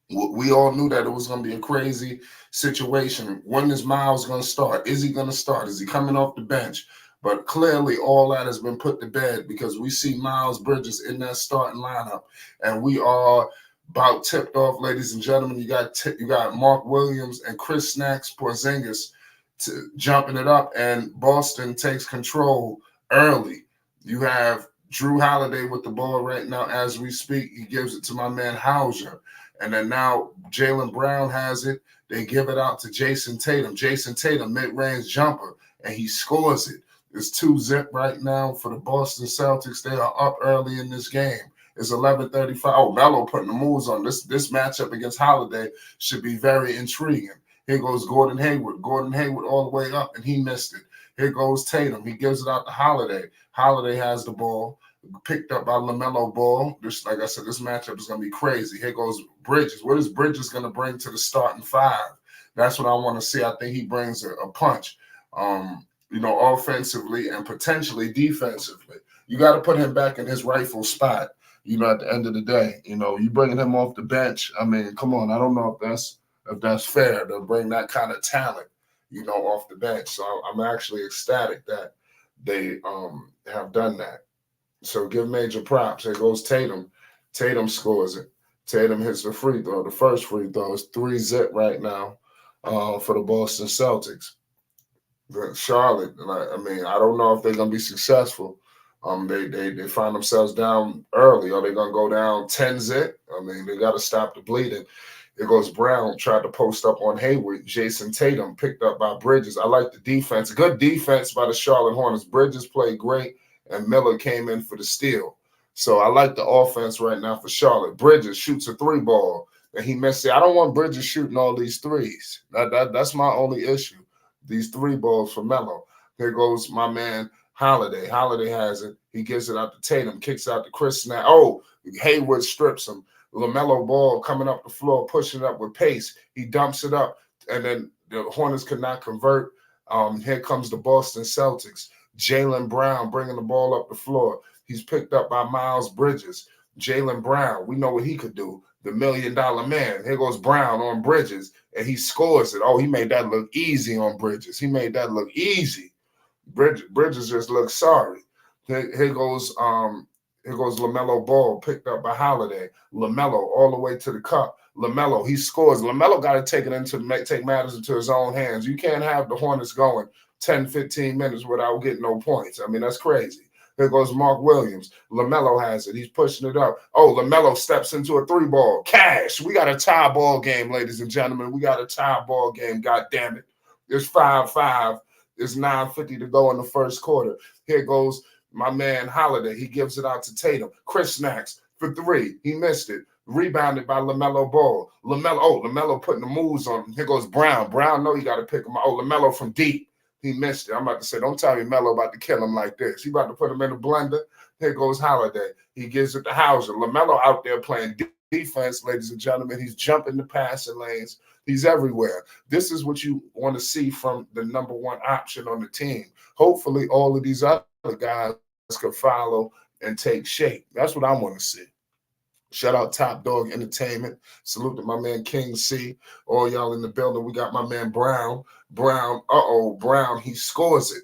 We all knew that it was going to be a crazy situation. When is Miles going to start? Is he going to start? Is he coming off the bench? But clearly all that has been put to bed because we see Miles Bridges in that starting lineup. And we are about tipped off, ladies and gentlemen. You got Mark Williams and Chris Snacks Porzingis jumping it up, and Boston takes control early. You have Drew Holiday with the ball right now as we speak. He gives it to my man Hauser. And then now Jaylen Brown has it. They give it out to Jason Tatum. Jason Tatum, mid-range jumper, and he scores it. It's 2-0 right now for the Boston Celtics. They are up early in this game. It's 11:35. Oh, Melo putting the moves on. This matchup against Holiday should be very intriguing. Here goes Gordon Hayward. Gordon Hayward all the way up, and he missed it. Here goes Tatum. He gives it out to Holiday. Holiday has the ball, picked up by LaMelo Ball. Like I said, this matchup is going to be crazy. Here goes Bridges. What is Bridges going to bring to the starting 5? That's what I want to see. I think he brings a punch, you know, offensively and potentially defensively. You got to put him back in his rightful spot, you know, at the end of the day. You know, you bringing him off the bench. I mean, come on. I don't know if that's fair to bring that kind of talent, you know, off the bench. So I'm actually ecstatic that they have done that. So give major props. Here goes Tatum. Tatum scores it. Tatum hits the free throw. The first free throw is 3-0 right now for the Boston Celtics. But Charlotte, I mean, I don't know if they're going to be successful. They find themselves down early. Are they going to go down 10-0? I mean, they got to stop the bleeding. It goes Brown, tried to post up on Hayward. Jason Tatum picked up by Bridges. I like the defense. Good defense by the Charlotte Hornets. Bridges played great, and Miller came in for the steal. So I like the offense right now for Charlotte. Bridges shoots a 3-ball, and he missed it. I don't want Bridges shooting all these threes. That's my only issue, these 3 balls for Melo. Here goes my man Holiday. Holiday has it. He gives it out to Tatum, kicks out to Chris Snap. Oh, Hayward strips him. LaMelo Ball coming up the floor, pushing it up with pace. He dumps it up, and then the Hornets could not convert. Here comes the Boston Celtics. Jaylen Brown bringing the ball up the floor. He's picked up by Miles Bridges. Jaylen Brown, we know what he could do. The $1 million man. Here goes Brown on Bridges, and he scores it. Oh, he made that look easy on Bridges. He made that look easy. Bridges just looks sorry. Here goes LaMelo Ball, picked up by Holiday. LaMelo all the way to the cup. LaMelo, he scores. LaMelo got to take matters into his own hands. You can't have the Hornets going 10, 15 minutes without getting no points. I mean, that's crazy. Here goes Mark Williams. LaMelo has it. He's pushing it up. Oh, LaMelo steps into a 3-ball. Cash. We got a tie ball game, ladies and gentlemen. We got a tie ball game. God damn it. It's 5-5. It's 9:50 to go in the first quarter. Here goes my man Holiday. He gives it out to Tatum. Chris Snacks for 3. He missed it. Rebounded by LaMelo Ball. LaMelo putting the moves on him. Here goes Brown. Brown, no, you got to pick him up. Oh, LaMelo from deep. He missed it. I'm about to say, don't tell me Melo about to kill him like this. He about to put him in the blender. Here goes Holiday. He gives it to Hauser. Lamelo out there playing defense, ladies and gentlemen. He's jumping the passing lanes. He's everywhere. This is what you want to see from the number one option on the team. Hopefully, all of these other guys can follow and take shape. That's what I want to see. Shout out Top Dog Entertainment. Salute to my man King C. All y'all in the building. We got my man Brown. Brown, Brown, he scores it.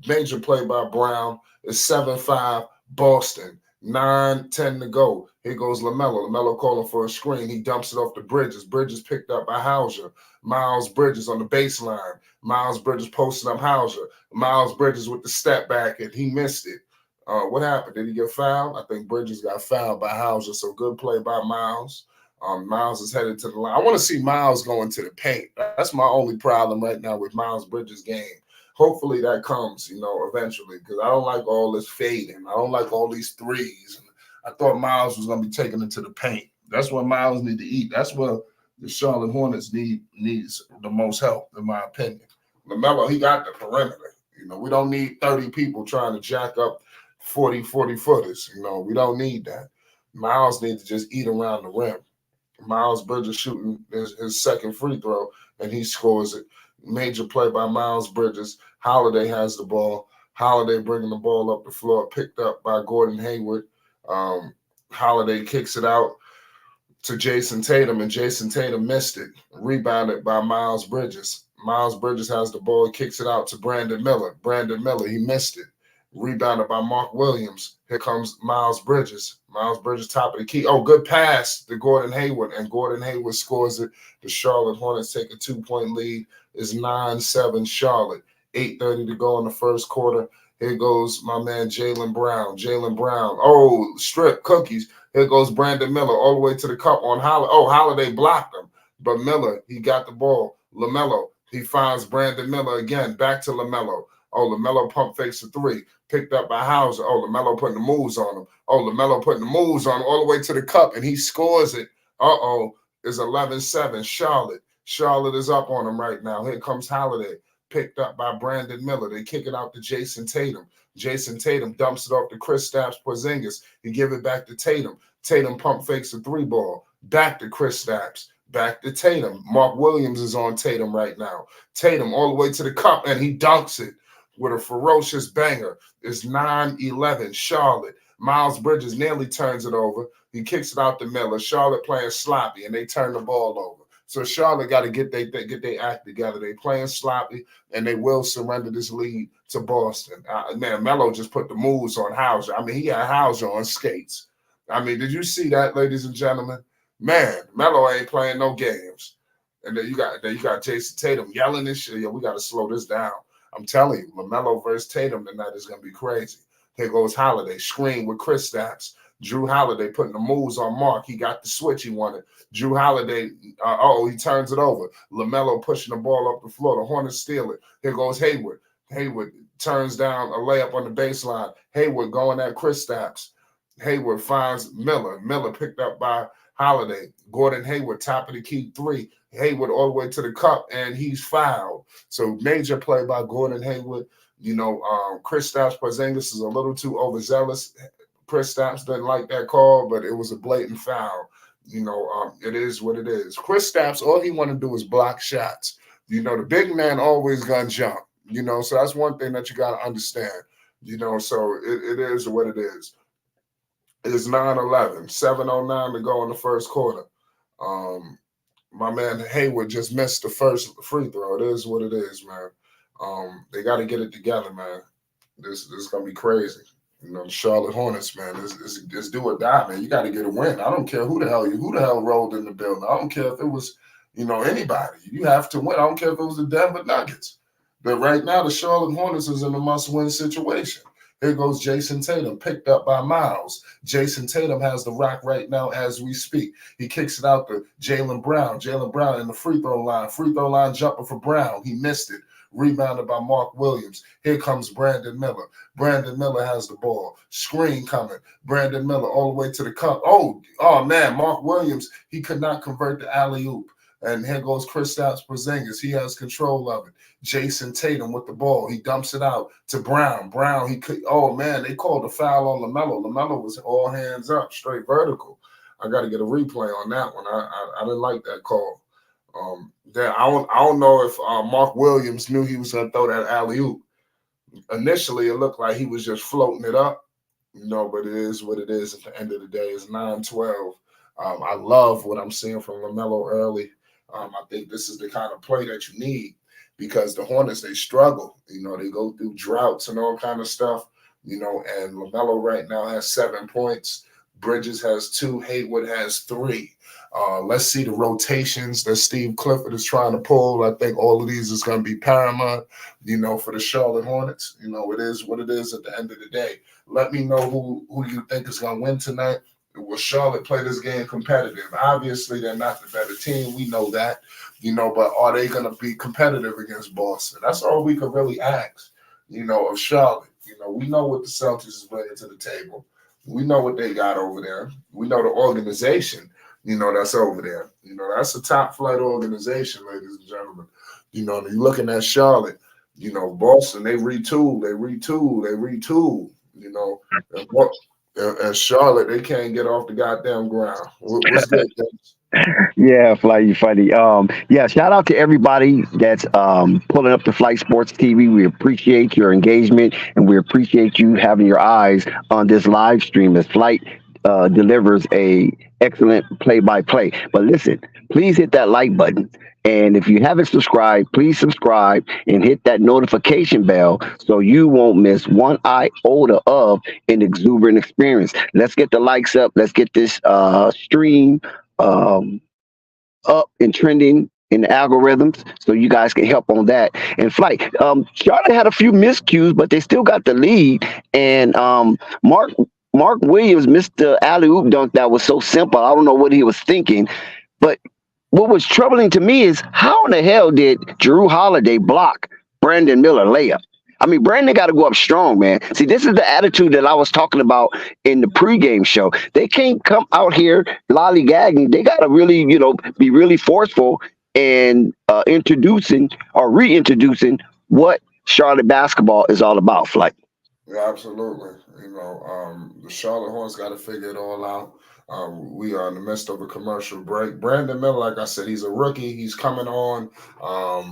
Major play by Brown. It's 7-5 Boston. 9-10 to go. Here goes Lamelo. Lamelo calling for a screen. He dumps it off to Bridges. Bridges picked up by Hauser. Miles Bridges on the baseline. Miles Bridges posting up Hauser. Miles Bridges with the step back, and he missed it. What happened? Did he get fouled? I think Bridges got fouled by Hauser, so good play by Miles. Miles is headed to the line. I want to see Miles going to the paint. That's my only problem right now with Miles Bridges' game. Hopefully that comes, eventually, because I don't like all this fading. I don't like all these threes. I thought Miles was going to be taken into the paint. That's what Miles need to eat. That's what the Charlotte Hornets needs the most help, in my opinion. LaMelo, he got the perimeter. We don't need 30 people trying to jack up 40 footers. We don't need that. Miles needs to just eat around the rim. Miles Bridges shooting his second free throw, and he scores it. Major play by Miles Bridges. Holiday has the ball. Holiday bringing the ball up the floor, picked up by Gordon Hayward. Holiday kicks it out to Jason Tatum, and Jason Tatum missed it. Rebounded by Miles Bridges. Miles Bridges has the ball, kicks it out to Brandon Miller. Brandon Miller, he missed it. Rebounded by Mark Williams. Here comes Miles Bridges. Miles Bridges, top of the key. Oh, good pass to Gordon Hayward, and Gordon Hayward scores it. The Charlotte Hornets take a 2-point lead. It's 9-7 Charlotte. 8:30 to go in the first quarter. Here goes my man Jaylen Brown. Jaylen Brown. Oh, strip cookies. Here goes Brandon Miller all the way to the cup on Holiday. Oh, Holiday blocked him. But Miller, he got the ball. LaMelo, he finds Brandon Miller again. Back to LaMelo. Oh, LaMelo pump fakes a three. Picked up by Hauser. Oh, LaMelo putting the moves on him. Oh, LaMelo putting the moves on him all the way to the cup, and he scores it. It's 11-7 Charlotte. Charlotte is up on him right now. Here comes Holiday. Picked up by Brandon Miller. They kick it out to Jason Tatum. Jason Tatum dumps it off to Kristaps Porzingis. He give it back to Tatum. Tatum pump fakes a three ball. Back to Kristaps. Back to Tatum. Mark Williams is on Tatum right now. Tatum all the way to the cup, and he dunks it with a ferocious banger. It's 9-11 Charlotte. Miles Bridges nearly turns it over. He kicks it out to Miller. Charlotte playing sloppy, and they turn the ball over. So Charlotte got to get their act together. They playing sloppy, and they will surrender this lead to Boston. Man, Melo just put the moves on Hauser. I mean, he had Hauser on skates. I mean, did you see that, ladies and gentlemen? Man, Melo ain't playing no games. And then you got Jason Tatum yelling this shit. We got to slow this down. I'm telling you, LaMelo versus Tatum tonight is going to be crazy. Here goes Holiday, screen with Kristaps. Drew Holiday putting the moves on Mark. He got the switch he wanted. Drew Holiday, he turns it over. LaMelo pushing the ball up the floor. The Hornets steal it. Here goes Hayward. Hayward turns down a layup on the baseline. Hayward going at Kristaps. Hayward finds Miller. Miller picked up by Holiday. Gordon Hayward, top of the key three. Hayward all the way to the cup, and he's fouled. So major play by Gordon Hayward. Kristaps Porzingis is a little too overzealous. Kristaps didn't like that call, but it was a blatant foul. It is what it is. Kristaps, all he want to do is block shots. The big man always gonna jump. So that's one thing that you got to understand. So it is what it is. It's 9-11, 7:09 to go in the first quarter. My man Hayward just missed the first free throw. It is what it is, man. They got to get it together, man. This is gonna be crazy. The Charlotte Hornets, man, it's do or die, man. You got to get a win. I don't care who the hell rolled in the building. I don't care if it was, anybody. You have to win. I don't care if it was the Denver Nuggets. But right now, the Charlotte Hornets is in a must-win situation. Here goes Jason Tatum, picked up by Miles. Jason Tatum has the rock right now as we speak. He kicks it out to Jaylen Brown. Jaylen Brown in the free throw line. Free throw line jumper for Brown. He missed it. Rebounded by Mark Williams. Here comes Brandon Miller. Brandon Miller has the ball. Screen coming. Brandon Miller all the way to the cup. Oh man, Mark Williams, he could not convert the alley-oop. And here goes Kristaps Porzingis. He has control of it. Jason Tatum with the ball. He dumps it out to Brown. Brown, he could, oh man, they called a foul on Lamelo. Lamelo was all hands up, straight vertical. I got to get a replay on that one. I didn't like that call. I don't know if Mark Williams knew he was going to throw that alley-oop. Initially, it looked like he was just floating it up, but it is what it is at the end of the day. It's 9-12. I love what I'm seeing from Lamelo early. I think this is the kind of play that you need because the Hornets, they struggle. They go through droughts and all kind of stuff, and Lamelo right now has 7 points. Bridges has 2. Hayward has 3. Let's see the rotations that Steve Clifford is trying to pull. I think all of these is going to be paramount, for the Charlotte Hornets. It is what it is at the end of the day. Let me know who you think is going to win tonight. Will Charlotte play this game competitive? Obviously, they're not the better team. We know that, but are they going to be competitive against Boston? That's all we could really ask, of Charlotte. We know what the Celtics is bringing to the table. We know what they got over there. We know the organization, that's over there. That's a top flight organization, ladies and gentlemen. You're looking at Charlotte, Boston, they retool. And Charlotte, they can't get off the goddamn ground. What's good, James? Yeah, Flight, you funny. Yeah, shout out to everybody that's pulling up the Flight Sports TV. We appreciate your engagement and we appreciate you having your eyes on this live stream as Flight delivers a excellent play-by-play. But listen, please hit that like button. And if you haven't subscribed, please subscribe and hit that notification bell so you won't miss one iota of an exuberant experience. Let's get the likes up. Let's get this stream up and trending in the algorithms so you guys can help on that. And Flight, Charlotte had a few miscues, but they still got the lead. And Mark Williams missed the alley-oop dunk that was so simple. I don't know what he was thinking. But what was troubling to me is how in the hell did Jrue Holiday block Brandon Miller layup? I mean, Brandon got to go up strong, man. See, this is the attitude that I was talking about in the pregame show. They can't come out here lollygagging. They got to really, be really forceful and introducing or reintroducing what Charlotte basketball is all about, Flight. Yeah, absolutely. The Charlotte Hornets got to figure it all out. We are in the midst of a commercial break. Brandon Miller, like I said, he's a rookie. He's coming on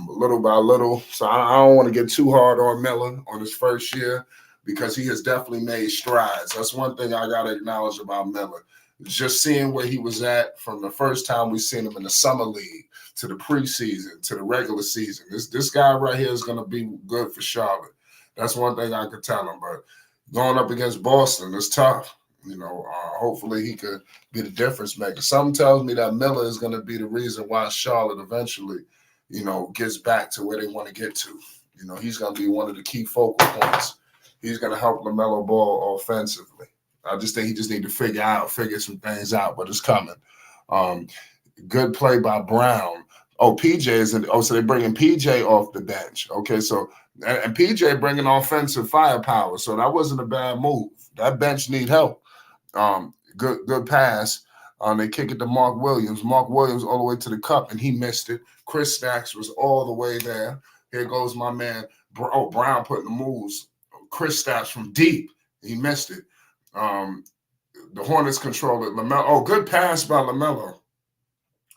little by little. So I don't want to get too hard on Miller on his first year because he has definitely made strides. That's one thing I got to acknowledge about Miller. Just seeing where he was at from the first time we seen him in the summer league to the preseason to the regular season. This guy right here is going to be good for Charlotte. That's one thing I could tell him. But going up against Boston, it's tough. Hopefully he could be the difference maker. Something tells me that Miller is going to be the reason why Charlotte eventually, gets back to where they want to get to. He's going to be one of the key focal points. He's going to help LaMelo Ball offensively. I just think he just need to figure some things out, but it's coming. Good play by Brown. Oh, PJ is so they're bringing PJ off the bench. Okay, so and PJ bringing offensive firepower, so that wasn't a bad move. That bench need help. Good pass. They kick it to Mark Williams. Mark Williams all the way to the cup, and he missed it. Chris Stacks was all the way there. Here goes my man. Brown putting the moves. Chris Stacks from deep. He missed it. The Hornets control it. LaMelo. Good pass by LaMelo.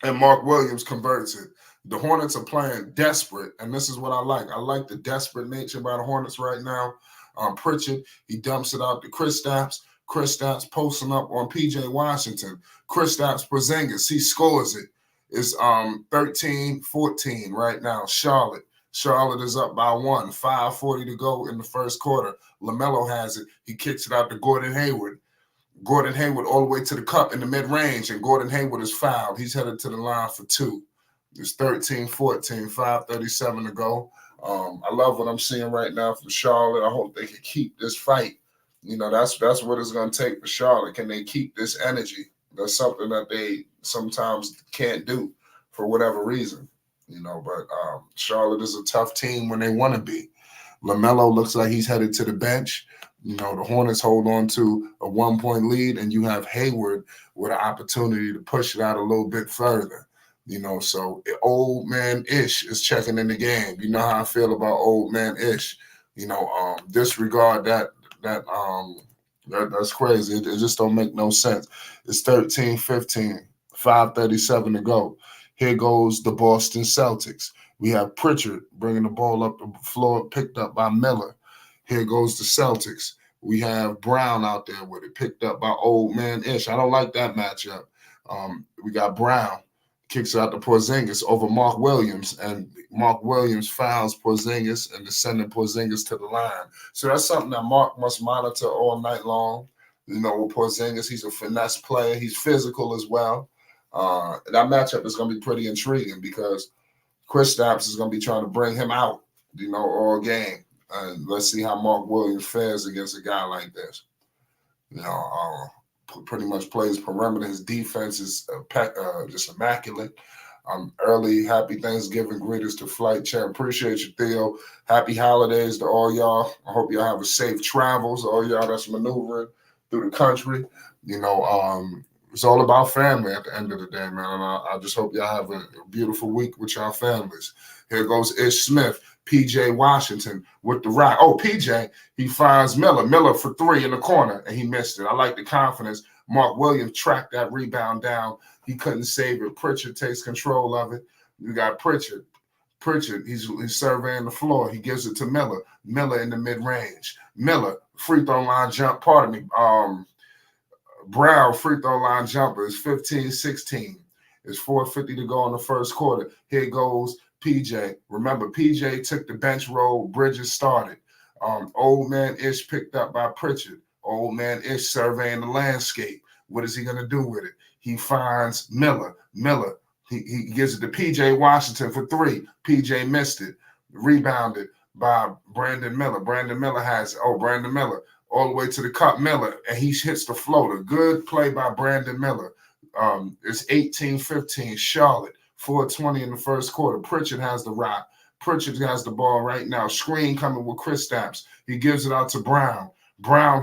And Mark Williams converts it. The Hornets are playing desperate, and this is what I like. I like the desperate nature by the Hornets right now. Pritchard, he dumps it out to Kristaps. Kristaps posting up on P.J. Washington. Kristaps Porzingis, he scores it. It's 13-14 right now. Charlotte is up by 1. 5:40 to go in the first quarter. LaMelo has it. He kicks it out to Gordon Hayward. Gordon Hayward all the way to the cup in the mid-range, and Gordon Hayward is fouled. He's headed to the line for 2. It's 13-14, 5:37 to go. I love what I'm seeing right now from Charlotte. I hope they can keep this fight. That's what it's going to take for Charlotte. Can they keep this energy? That's something that they sometimes can't do for whatever reason. But Charlotte is a tough team when they want to be. LaMelo looks like he's headed to the bench. The Hornets hold on to a 1-point lead, and you have Hayward with an opportunity to push it out a little bit further. So old man Ish is checking in the game. You know how I feel about old man Ish. Disregard that's crazy. It just don't make no sense. It's 13-15, 5:37 to go. Here goes the Boston Celtics. We have Pritchard bringing the ball up the floor, picked up by Miller. Here goes the Celtics. We have Brown out there with it, picked up by old man Ish. I don't like that matchup. We got Brown. Kicks it out to Porzingis over Mark Williams, and Mark Williams fouls Porzingis and is sending Porzingis to the line. So that's something that Mark must monitor all night long. With Porzingis, he's a finesse player. He's physical as well. That matchup is going to be pretty intriguing because Kristaps is going to be trying to bring him out, all game. And let's see how Mark Williams fares against a guy like this. Pretty much plays perimeter. His defense is just immaculate. Early happy Thanksgiving greetings to Flight Chat. Appreciate you, Theo. Happy holidays to all y'all. I hope y'all have a safe travels. All y'all that's maneuvering through the country. It's all about family at the end of the day, man. And I just hope y'all have a beautiful week with y'all families. Here goes Ish Smith. PJ Washington with the rock. Oh, PJ, he finds Miller. Miller for three in the corner, and he missed it. I like the confidence. Mark Williams tracked that rebound down. He couldn't save it. Pritchard takes control of it. You got Pritchard. He's surveying the floor. He gives it to Miller. Miller in the mid-range. Miller, free throw line jump. Pardon me. Brown, free throw line jumper is 15-16. It's 4:50 to go in the first quarter. Here goes PJ. Remember, PJ took the bench role. Bridges started. Old man Ish picked up by Pritchard. Old man Ish surveying the landscape. What is he going to do with it? He finds Miller. He gives it to PJ Washington for three. PJ missed it. Rebounded by Brandon Miller. Brandon Miller has it. Brandon Miller all the way to the cup. Miller, and he hits the floater. Good play by Brandon Miller. It's 18-15. Charlotte. 4:20 in the first quarter. Pritchard has the rock. Pritchard has the ball right now. Screen coming with Kristaps. He gives it out to Brown. Brown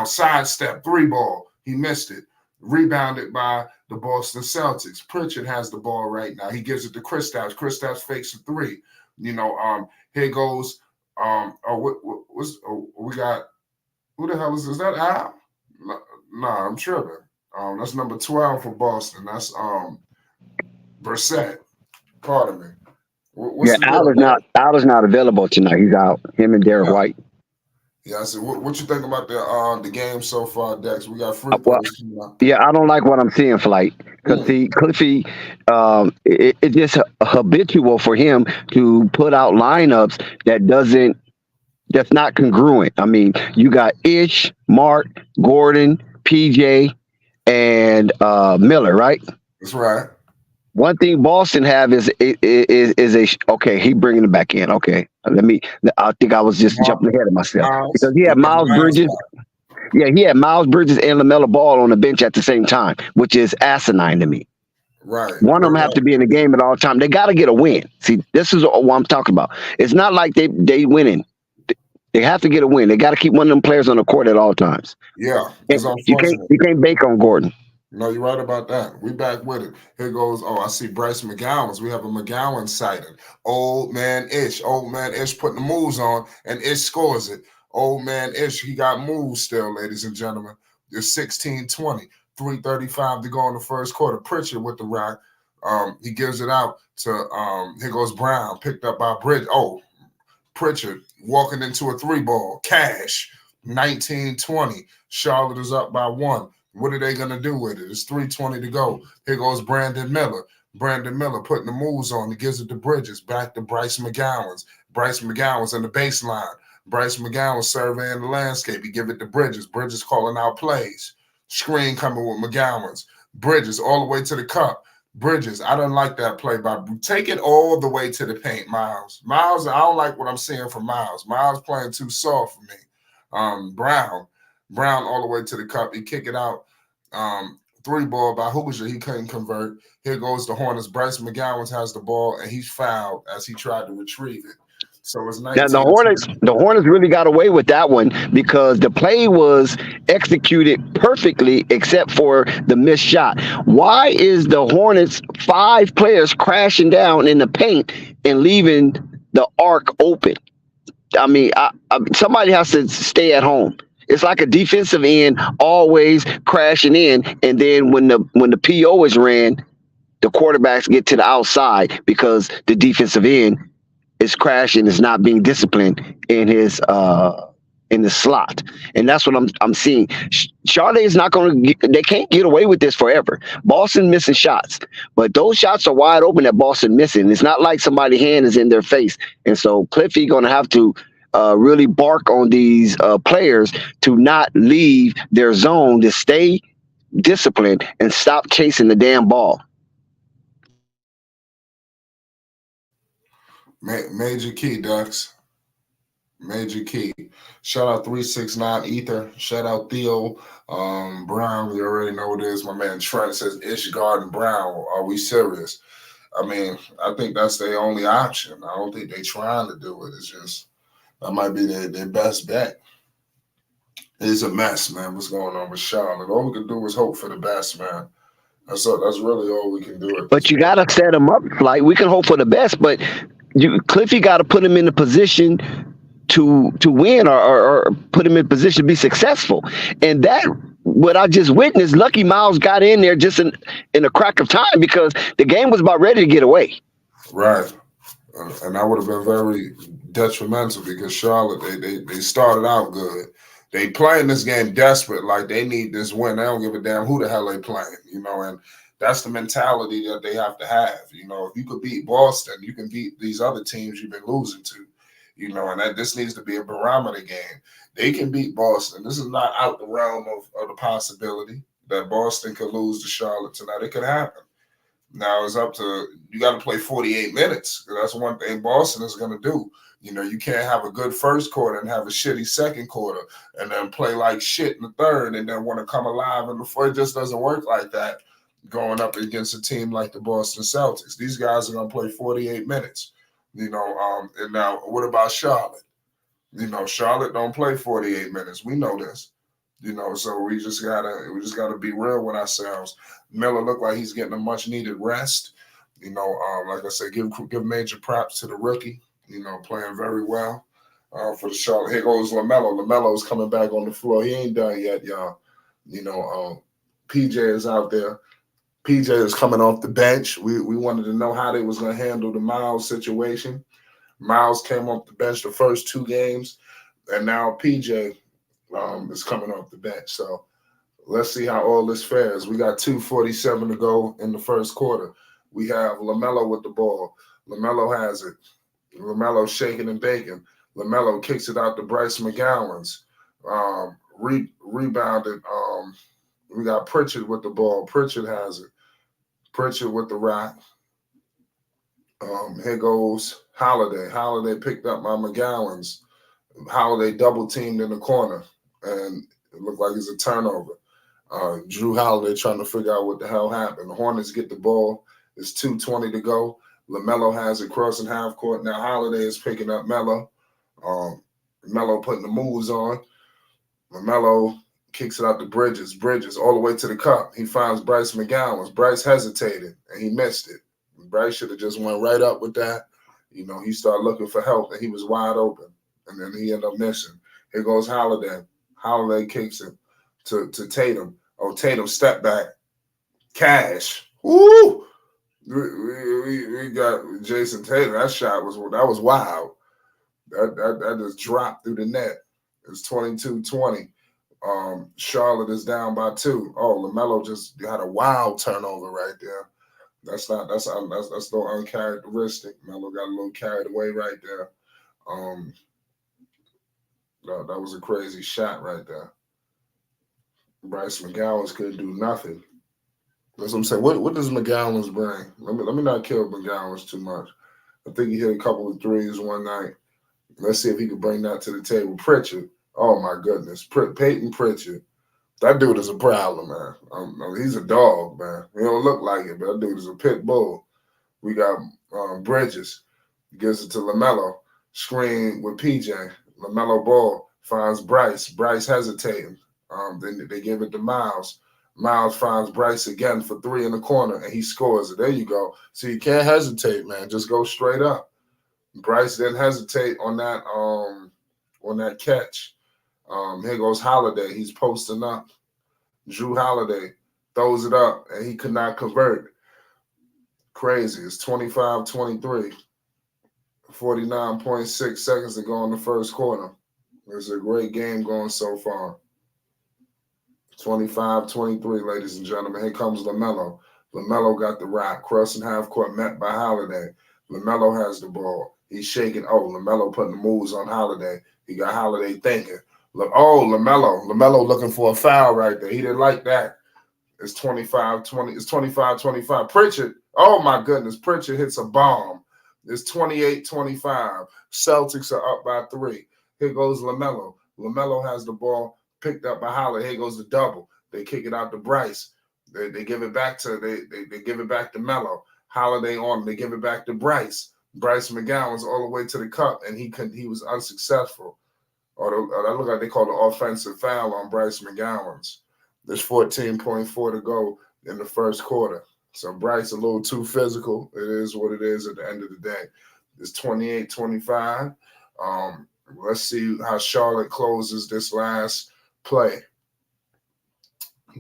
sidestep, three ball. He missed it. Rebounded by the Boston Celtics. Pritchard has the ball right now. He gives it to Kristaps. Kristaps fakes a three. Here goes. We got. Who the hell is that? Al? Nah, I'm tripping. That's number 12 for Boston. That's Brissett. Pardon me. Al is not available tonight. He's out. Him and Derek White. Yeah, I said, what you think about the game so far, Dex? We got free throws coming up. Yeah, I don't like what I'm seeing, Flight, because Cliffy, it's just habitual for him to put out lineups that's not congruent. I mean, you got Ish, Mark, Gordon, PJ, and Miller, right? That's right. One thing Boston have is okay. He bringing it back in. Okay, I think I was just jumping ahead of myself because he had Miles Bridges. Yeah, he had Miles Bridges and Lamelo Ball on the bench at the same time, which is asinine to me. Right. One of them have to be in the game at all time. They got to get a win. See, this is what I'm talking about. It's not like they winning. They have to get a win. They got to keep one of them players on the court at all times. Yeah, you can't bake on Gordon. No, you're right about that. We back with it. Here goes, I see Bryce McGowan's. We have a McGowan sighting. Old man Ish putting the moves on, and Ish scores it. Old man Ish, he got moves still, ladies and gentlemen. It's 16-20, 3:35 to go in the first quarter. Pritchard with the rock. He gives it out to, here goes Brown, picked up by Bridge. Pritchard walking into a three ball. Cash, 19-20. Charlotte is up by one. What are they going to do with it? It's 3:20 to go. Here goes Brandon Miller. Brandon Miller putting the moves on. He gives it to Bridges. Back to Bryce McGowan's. Bryce McGowan's in the baseline. Bryce McGowan surveying the landscape. He give it to Bridges. Bridges calling out plays. Screen coming with McGowan's. Bridges all the way to the cup. Bridges, I don't like that play. Take it all the way to the paint, Miles. Miles, I don't like what I'm seeing from Miles. Miles playing too soft for me. Brown all the way to the cup. He kick it out. Three ball by Hoosier. He couldn't convert. Here goes the Hornets. Bryce McGowan has the ball, and he's fouled as he tried to retrieve it. So it's Now 19-10. The Hornets really got away with that one because the play was executed perfectly except for the missed shot. Why is the Hornets 5 players crashing down in the paint and leaving the arc open? I mean, somebody has to stay at home. It's like a defensive end always crashing in, and then when the PO is ran, the quarterbacks get to the outside because the defensive end is crashing, is not being disciplined in the slot, and that's what I'm seeing. Charlotte is not going to. They can't get away with this forever. Boston missing shots, but those shots are wide open that Boston missing. It's not like somebody's hand is in their face, and so Cliffy going to have to really bark on these players to not leave their zone, to stay disciplined and stop chasing the damn ball. Major key, Ducks. Major key. Shout out 369 Ether. Shout out Theo Brown. You already know what it is. My man Trent says Ish Garden Brown. Are we serious? I mean, I think that's their only option. I don't think they're trying to do it. It's just that might be their best bet. It's a mess, man. What's going on with Charlotte? All we can do is hope for the best, man. That's really all we can do. But you got to set them up. Like, we can hope for the best, but Cliffy got to put him in a position to win or put him in position to be successful. And that, what I just witnessed, Lucky Miles got in there just in a crack of time because the game was about ready to get away. Right. And that would have been very detrimental because Charlotte, they started out good. They playing this game desperate, like they need this win. They don't give a damn who the hell they playing, and that's the mentality that they have to have. If you could beat Boston, you can beat these other teams you've been losing to, and that this needs to be a barometer game. They can beat Boston. This is not out the realm of the possibility that Boston could lose to Charlotte tonight. It could happen. Now it's up to, you got to play 48 minutes. That's one thing Boston is going to do. You can't have a good first quarter and have a shitty second quarter and then play like shit in the third and then want to come alive in the fourth. It just doesn't work like that going up against a team like the Boston Celtics. These guys are going to play 48 minutes, and now what about Charlotte? Charlotte don't play 48 minutes. We know this, so we just gotta be real with ourselves. Miller looked like he's getting a much needed rest. Like I said, give major props to the rookie. Playing very well for the Charlotte. Here goes Lamelo. Lamelo's coming back on the floor. He ain't done yet, y'all. PJ is out there. PJ is coming off the bench. We wanted to know how they was going to handle the Miles situation. Miles came off the bench the first 2 games, and now PJ is coming off the bench. So let's see how all this fares. We got 2:47 to go in the first quarter. We have Lamelo with the ball. Lamelo has it. Lamelo shaking and baking. Lamelo kicks it out to Bryce McGowan's. Rebounded. We got Pritchard with the ball. Pritchard has it. Pritchard with the rock. Here goes Holiday. Holiday picked up by McGowan's. Holiday double teamed in the corner, and it looked like it's a turnover. Drew Holiday trying to figure out what the hell happened. The Hornets get the ball. It's 2:20 to go. LaMelo has it crossing half court. Now Holiday is picking up Melo. Melo putting the moves on. LaMelo kicks it out to Bridges. Bridges all the way to the cup. He finds Bryce McGowan. Bryce hesitated, and he missed it. Bryce should have just went right up with that. He started looking for help, and he was wide open. And then he ended up missing. Here goes Holiday. Holiday kicks it to Tatum. Oh, Tatum step back. Cash. Woo! We got Jason Tatum. That shot was wild. That just dropped through the net. It's 22-20. Charlotte is down by 2. Oh, LaMelo just had a wild turnover right there. That's no uncharacteristic. Melo got a little carried away right there. That was a crazy shot right there. Bryce McGowan couldn't do nothing. That's what I'm saying. What does McGowan's bring? Let me not kill McGowan's too much. I think he hit a couple of threes one night. Let's see if he can bring that to the table. Pritchard. Oh my goodness. Peyton Pritchard. That dude is a problem, man. He's a dog, man. He don't look like it, but that dude is a pit bull. We got Bridges. Gives it to LaMelo. Screen with PJ. LaMelo Ball finds Bryce. Bryce hesitating. Then they give it to Miles. Miles finds Bryce again for 3 in the corner, and he scores it. There you go. So you can't hesitate, man. Just go straight up. Bryce didn't hesitate on that catch. Here goes Holiday. He's posting up. Drew Holiday throws it up, and he could not convert. Crazy. It's 25-23. 49.6 seconds to go in the first quarter. It's a great game going so far. 25-23, ladies and gentlemen. Here comes LaMelo. LaMelo got the rock. Crossing half court, met by Holiday. LaMelo has the ball. He's shaking. Oh, LaMelo putting the moves on Holiday. He got Holiday thinking. LaMelo. LaMelo looking for a foul right there. He didn't like that. It's 25-20. It's 25-25. Pritchard. Oh, my goodness. Pritchard hits a bomb. It's 28-25. Celtics are up by 3. Here goes LaMelo. LaMelo has the ball picked up by Holiday. Here goes the double. They kick it out to Bryce. They give it back to they give it back to Melo. Holiday on. They give it back to Bryce. Bryce McGowan's all the way to the cup, and he was unsuccessful. Or that look like they called an offensive foul on Bryce McGowan's. There's 14.4 to go in the first quarter. So Bryce a little too physical. It is what it is at the end of the day. It's 28-25. Let's see how Charlotte closes this last play.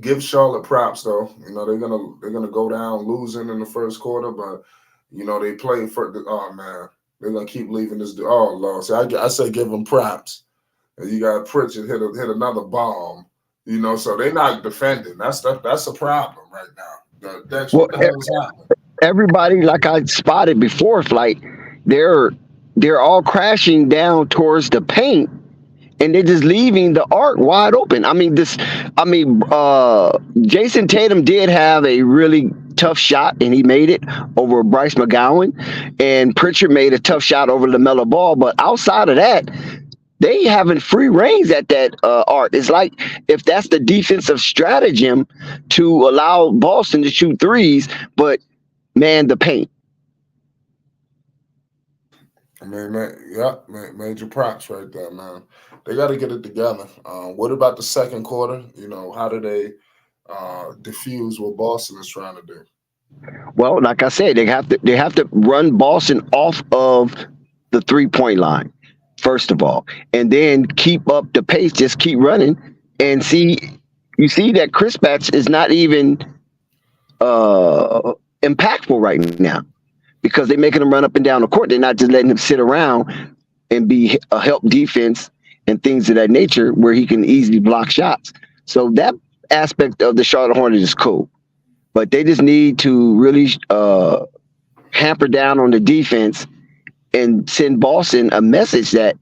Give Charlotte props though. You know, they're gonna go down losing in the first quarter, but you know they play for the they're gonna keep leaving this. Oh Lord, so I say give them props. And you got Pritchard hit another bomb. You know, so they're not defending. That's a problem right now. Dex, what the hell is happening? Everybody, like I spotted before, like they're all crashing down towards the paint, and they're just leaving the arc wide open. Jason Tatum did have a really tough shot, and he made it over Bryce McGowan, and Pritchard made a tough shot over LaMelo Ball. But outside of that, they having free reins at that arc. It's like if that's the defensive stratagem to allow Boston to shoot threes, but man, the paint. I mean, major props right there, man. They got to get it together. What about the second quarter? You know, how do they diffuse what Boston is trying to do? Well, like I said, they have to run Boston off of the 3-point line, first of all, and then keep up the pace. Just keep running and see. You see that Chris Batch is not even impactful right now, because they're making him run up and down the court. They're not just letting him sit around and be a help defense and things of that nature where he can easily block shots. So that aspect of the Charlotte Hornets is cool. But they just need to really hamper down on the defense and send Boston a message that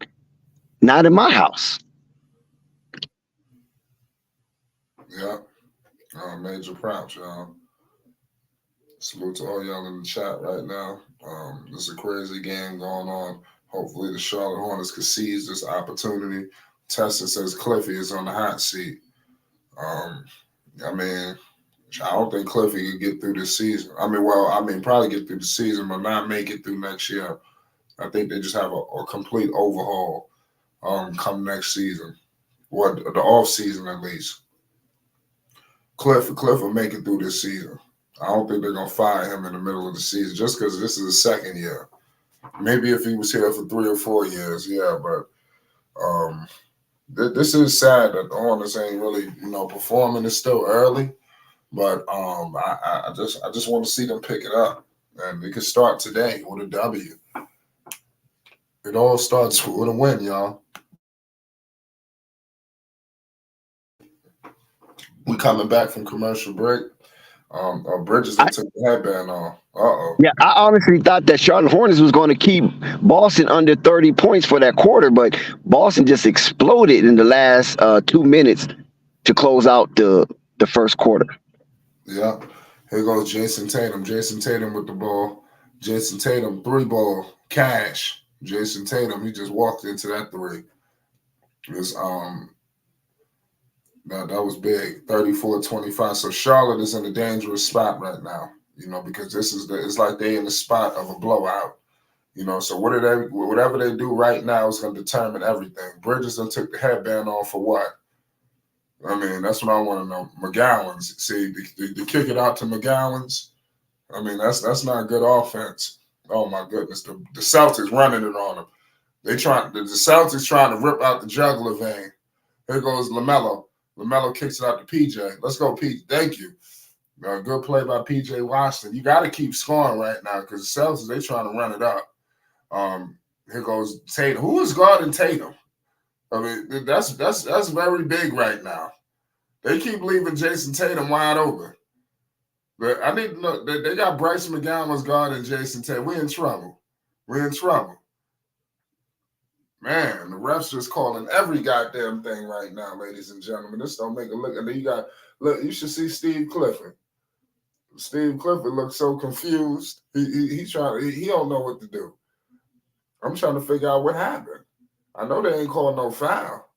not in my house. Yeah. Major props, y'all. Salute to all y'all in the chat right now. This is a crazy game going on. Hopefully the Charlotte Hornets can seize this opportunity. Tessa says Cliffy is on the hot seat. I don't think Cliffy could get through this season. Probably get through the season, but not make it through next year. I think they just have a complete overhaul come next season. Or the off season at least. Cliff will make it through this season. I don't think they're going to fire him in the middle of the season just because this is his second year. Maybe if he was here for 3 or 4 years, yeah, but this is sad that the Hornets ain't really, performing. It's still early, but I just want to see them pick it up, and it could start today with a W. It all starts with a win, y'all. We coming back from commercial break. Bridges took the headband off. Yeah, I honestly thought that Charlotte Hornets was going to keep Boston under 30 points for that quarter, but Boston just exploded in the last 2 minutes to close out the first quarter. Yeah. Here goes Jason Tatum. Jason Tatum with the ball. Jason Tatum, 3-ball, cash. Jason Tatum, he just walked into that 3. That was big, 34-25. So Charlotte is in a dangerous spot right now, because it's like they in the spot of a blowout. So whatever they do right now is going to determine everything. Bridges done took the headband off for what? I mean, that's what I want to know. McGowan's, see, to kick it out to McGowan's, I mean, that's not good offense. Oh my goodness, the Celtics running it on them. The Celtics trying to rip out the jugular vein. Here goes Lamelo. Lamelo kicks it out to PJ. Let's go, PJ. Thank you. Good play by PJ Washington. You got to keep scoring right now because the Celtics, they trying to run it up. Here goes Tatum. Who is guarding Tatum? I mean, that's very big right now. They keep leaving Jason Tatum wide open. But I need to know that they got Bryce McGowan was guarding Jason Tatum. We're in trouble. Man, the refs just calling every goddamn thing right now, ladies and gentlemen. This don't make a look. And then you should see Steve Clifford. Steve Clifford looks so confused. He don't know what to do. I'm trying to figure out what happened. I know they ain't called no foul.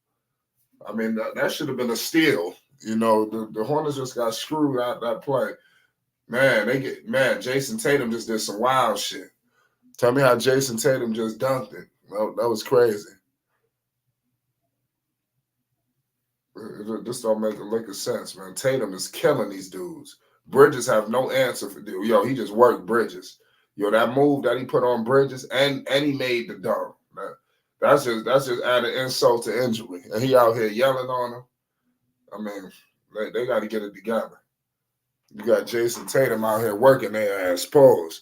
I mean, that should have been a steal. The Hornets just got screwed out that play. Man, Jason Tatum just did some wild shit. Tell me how Jason Tatum just dunked it. That was crazy. This don't make a lick of sense, man. Tatum is killing these dudes. Bridges have no answer for dude. He just worked Bridges. That move that he put on Bridges and he made the dunk. That's just added insult to injury. And he out here yelling on him. I mean, they got to get it together. You got Jason Tatum out here working their ass pose.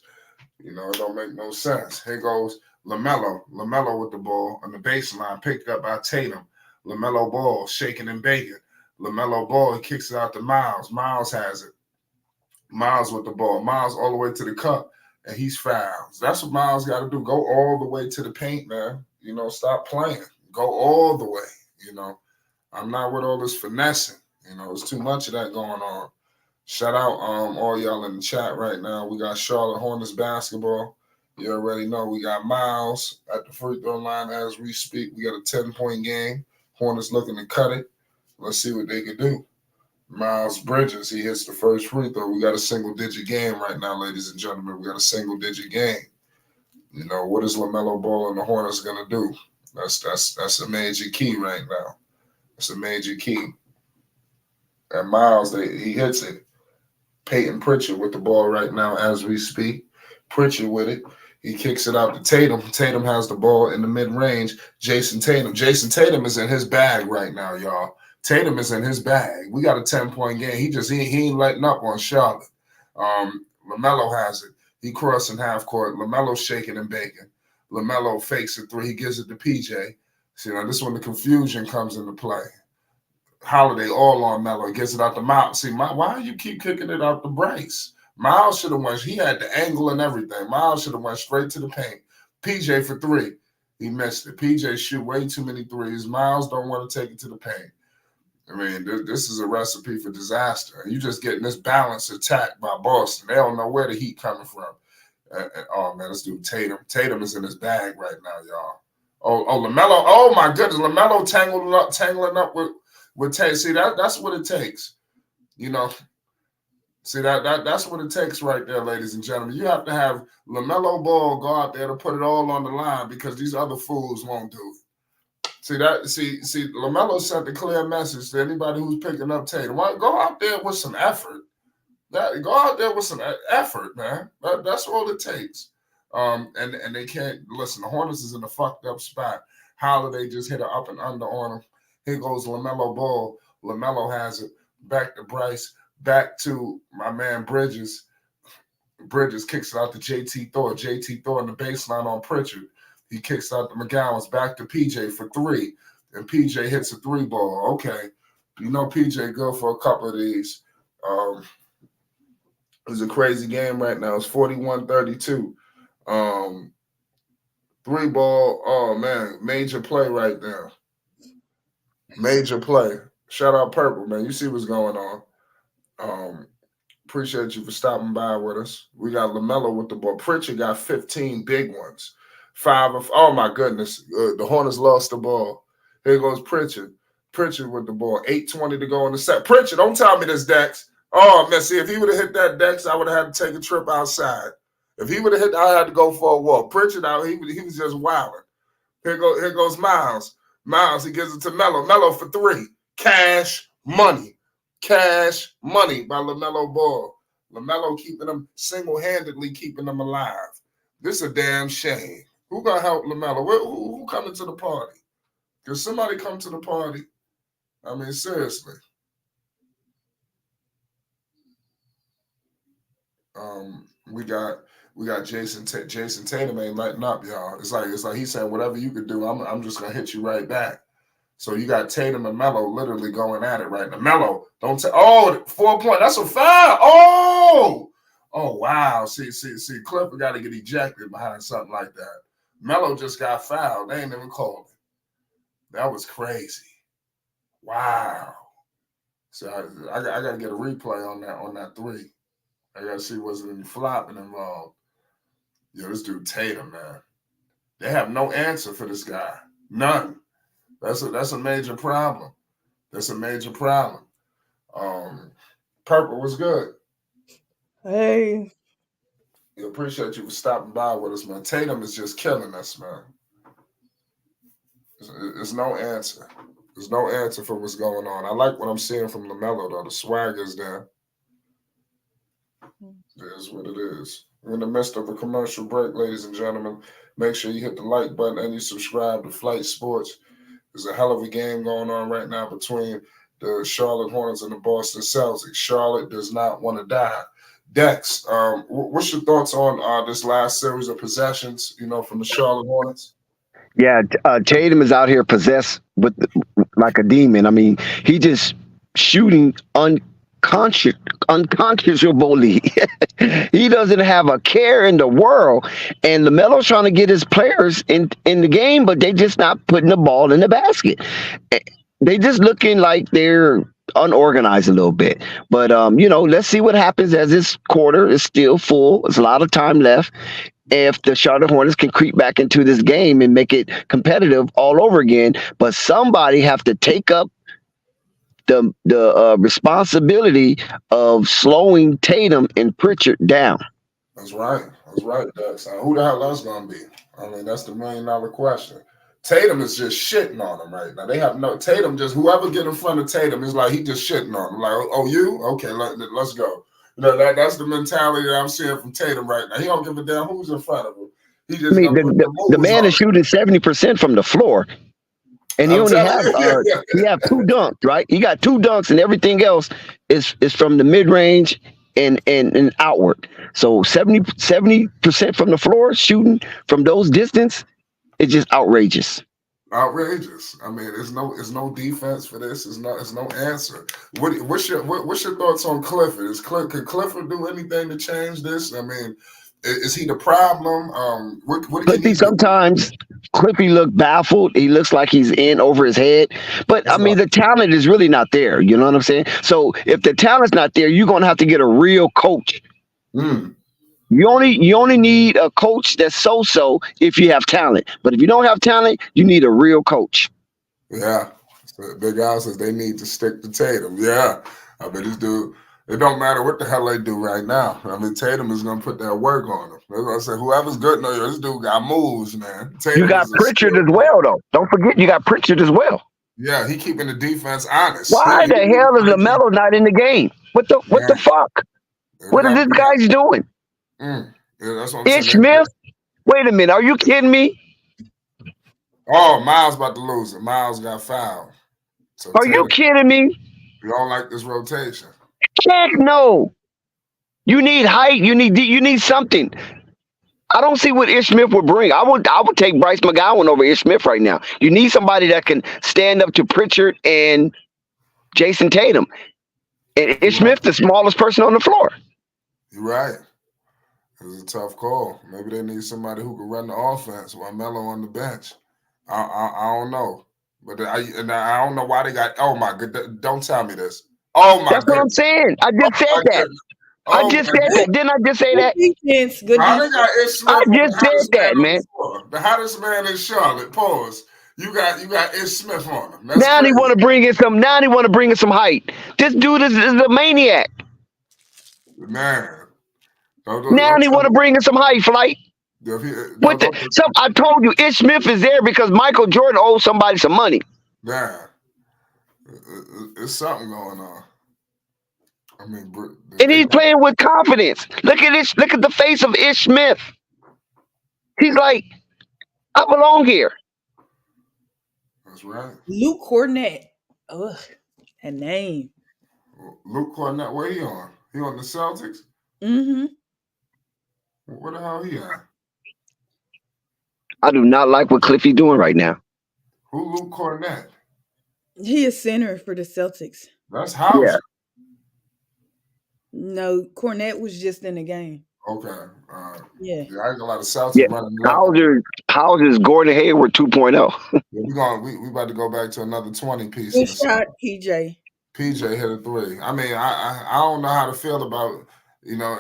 It don't make no sense. Here goes Lamelo. Lamelo with the ball on the baseline, picked up by Tatum. Lamelo ball, shaking and baking. Lamelo ball, he kicks it out to Miles. Miles has it. Miles with the ball. Miles all the way to the cup, and he's fouled. That's what Miles got to do. Go all the way to the paint, man. Stop playing. Go all the way. I'm not with all this finessing. There's too much of that going on. Shout out all y'all in the chat right now. We got Charlotte Hornets basketball. You already know we got Miles at the free throw line as we speak. We got a 10-point game. Hornets looking to cut it. Let's see what they can do. Miles Bridges, he hits the first free throw. We got a single-digit game right now, ladies and gentlemen. We got a single-digit game. What is LaMelo Ball and the Hornets going to do? That's a major key right now. It's a major key. And Miles, he hits it. Peyton Pritchard with the ball right now as we speak. Pritchard with it. He kicks it out to Tatum. Tatum has the ball in the mid-range. Jason Tatum is in his bag right now, y'all. Tatum is in his bag. We got a 10-point game. He ain't letting up on Charlotte. LaMelo has it. He crossing half court. LaMelo's shaking and baking. LaMelo fakes a three. He gives it to PJ. See, now this is when the confusion comes into play. Holiday all on Melo. Gets it out the mouth. See, why you keep kicking it out the Bryce? Miles should have went. He had the angle and everything. Miles should have went straight to the paint. PJ for three. He missed it. PJ shoot way too many threes. Miles don't want to take it to the paint. I mean, this is a recipe for disaster. You just getting this balanced attack by Boston. They don't know where the heat coming from. Oh, man, let's do Tatum. Tatum is in his bag right now, y'all. Oh, LaMelo. Oh, my goodness. LaMelo tangling up with Tatum. See, that's what it takes. See, that's what it takes right there, ladies and gentlemen. You have to have LaMelo Ball go out there to put it all on the line because these other fools won't do it. See, LaMelo sent a clear message to anybody who's picking up Tatum. Why go out there with some effort? Go out there with some effort, man. That's all it takes. And they can't listen. The Hornets is in a fucked up spot. Holiday just hit an up and under on him. Here goes LaMelo Ball. LaMelo has it. Back to Bryce. Back to my man Bridges. Bridges kicks it out to JT Thor. JT Thor in the baseline on Pritchard. He kicks out to McGowan's. Back to PJ for three. And PJ hits a three ball. Okay. PJ good for a couple of these. It's a crazy game right now. It's 41-32. Three ball. Oh, man. Major play right now. Major play. Shout out Purple, man. You see what's going on. Appreciate you for stopping by with us. We got LaMelo with the ball. Pritchard got 15 big ones. Oh, my goodness. The Hornets lost the ball. Here goes Pritchard. Pritchard with the ball. 8:20 to go in the set. Pritchard, don't tell me this, Dex. Oh, man, see, if he would have hit that Dex, I would have had to take a trip outside. If he would have hit, I had to go for a walk. Pritchard out, he was just wilding. Here goes Miles. Miles, he gives it to Melo. Melo for 3. Cash money. Cash money by LaMelo Ball. LaMelo keeping them single-handedly keeping them alive. This is a damn shame. Who gonna help LaMelo? Who coming to the party? Can somebody come to the party? I mean, seriously. We got Jason Tatum ain't letting up, y'all. It's like he's saying whatever you could do, I'm just gonna hit you right back. So you got Tatum and Melo literally going at it right now. Melo, don't take 4 point. That's a foul. Oh wow. See, Clifford got to get ejected behind something like that. Melo just got fouled. They ain't even called it. That was crazy. Wow. So I got to get a replay on that 3. I got to see was any flopping involved. Yo, this dude Tatum, man. They have no answer for this guy. None. That's a major problem. That's a major problem. Purple was good. Hey. We appreciate you for stopping by with us, man. Tatum is just killing us, man. There's no answer. There's no answer for what's going on. I like what I'm seeing from LaMelo, though. The swag is there. It is what it is. We're in the midst of a commercial break, ladies and gentlemen. Make sure you hit the like button and you subscribe to Flight Sports. There's a hell of a game going on right now between the Charlotte Hornets and the Boston Celtics. Charlotte does not want to die. Dex, what's your thoughts on this last series of possessions, from the Charlotte Hornets? Yeah, Tatum is out here possessed like a demon. I mean, he just shooting unconscionably. He doesn't have a care in the world. And LaMelo's trying to get his players in the game, but they just not putting the ball in the basket. They just looking like they're unorganized a little bit. But, let's see what happens as this quarter is still full. There's a lot of time left. If the Charlotte Hornets can creep back into this game and make it competitive all over again, but somebody have to take up the responsibility of slowing Tatum and Pritchard down. That's right, Dex. Who the hell that's going to be? I mean, that's the $1 million question. Tatum is just shitting on him right now. They have no Tatum. Just whoever get in front of Tatum is like he just shitting on him. Like, oh, you? Okay, let's go. That's the mentality that I'm seeing from Tatum right now. He don't give a damn who's in front of him. He just the man is shooting 70% from the floor. And he only have he have 2 dunks, right? He got 2 dunks, and everything else is from the mid range and outward. So 70% from the floor shooting from those distance is just outrageous. Outrageous. I mean, there's no defense for this. There's no answer. What's your thoughts on Clifford? Can Clifford do anything to change this? I mean, is he the problem? Cliffy sometimes Cliffy look baffled. He looks like he's in over his head. But I mean, the talent is really not there. You know what I'm saying? So if the talent's not there, you're gonna have to get a real coach. You only need a coach that's so if you have talent. But if you don't have talent, you need a real coach. Yeah. So Big Al says they need to stick to Tatum. Yeah. I mean, this dude. It don't matter what the hell they do right now. I mean, Tatum is going to put that work on him. That's what I said. Whoever's good, this dude got moves, man. Tatum you got Pritchard as well, though. Don't forget you got Pritchard as well. Yeah, he keeping the defense honest. Why the hell is LaMelo not in the game? What the fuck? What are these guys doing? Yeah, that's what I'm Ish Smith? Wait a minute. Are you kidding me? Oh, Miles about to lose it. Miles got fouled. So are you kidding me? You don't like this rotation. Heck no. You need height. You need something. I don't see what Ish Smith would bring. I would take Bryce McGowan over Ish Smith right now. You need somebody that can stand up to Pritchard and Jason Tatum. And Ish Smith, the smallest person on the floor. You're right. It was a tough call. Maybe they need somebody who can run the offense while Melo on the bench. I don't know. But I don't know why they got. Oh my god! Don't tell me this. Oh my! That's what I'm saying. I just said that. I just said that. Didn't I just say that? Defense, good defense. I just said that, man. The hottest man in Charlotte. Pause. You got Ish Smith on him. Now they want to bring in some. Now they want to bring in some height. This dude is a maniac. Man, Now they want to bring in some high flight. I told you, Ish Smith is there because Michael Jordan owes somebody some money. Yeah, there's something going on. I mean, and he's playing with confidence. Look at this. Look at the face of Ish Smith. He's like, I belong here. That's right. Luke Hornet. Ugh, that name. Luke Hornet, where he on? He on the Celtics? Mm-hmm. Where the hell he at? I do not like what Cliffy doing right now. Who Luke Hornet? He is center for the Celtics. That's Hauser. Yeah. No, Cornette was just in the game. Okay. Yeah. I ain't got a lot of Celtics running. Hauser's Gordon Hayward 2.0. We about to go back to another 20 piece. Good shot, PJ. PJ hit a 3. I mean, I don't know how to feel about,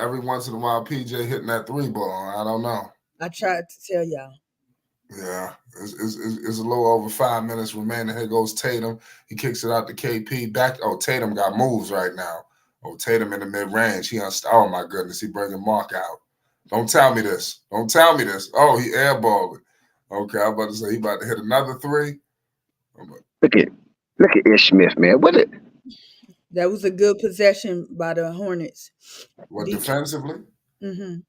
every once in a while PJ hitting that 3 ball. I don't know. I tried to tell y'all. Yeah, it's a little over 5 minutes remaining. Here goes Tatum. He kicks it out to KP. Tatum got moves right now. Tatum in the mid-range. Oh, my goodness. He bringing Mark out. Don't tell me this. Oh, he airballed it. Okay, I'm about to say he about to hit another 3. Look at Ish Smith, man. What it? That was a good possession by the Hornets. What, defensively? Mm-hmm.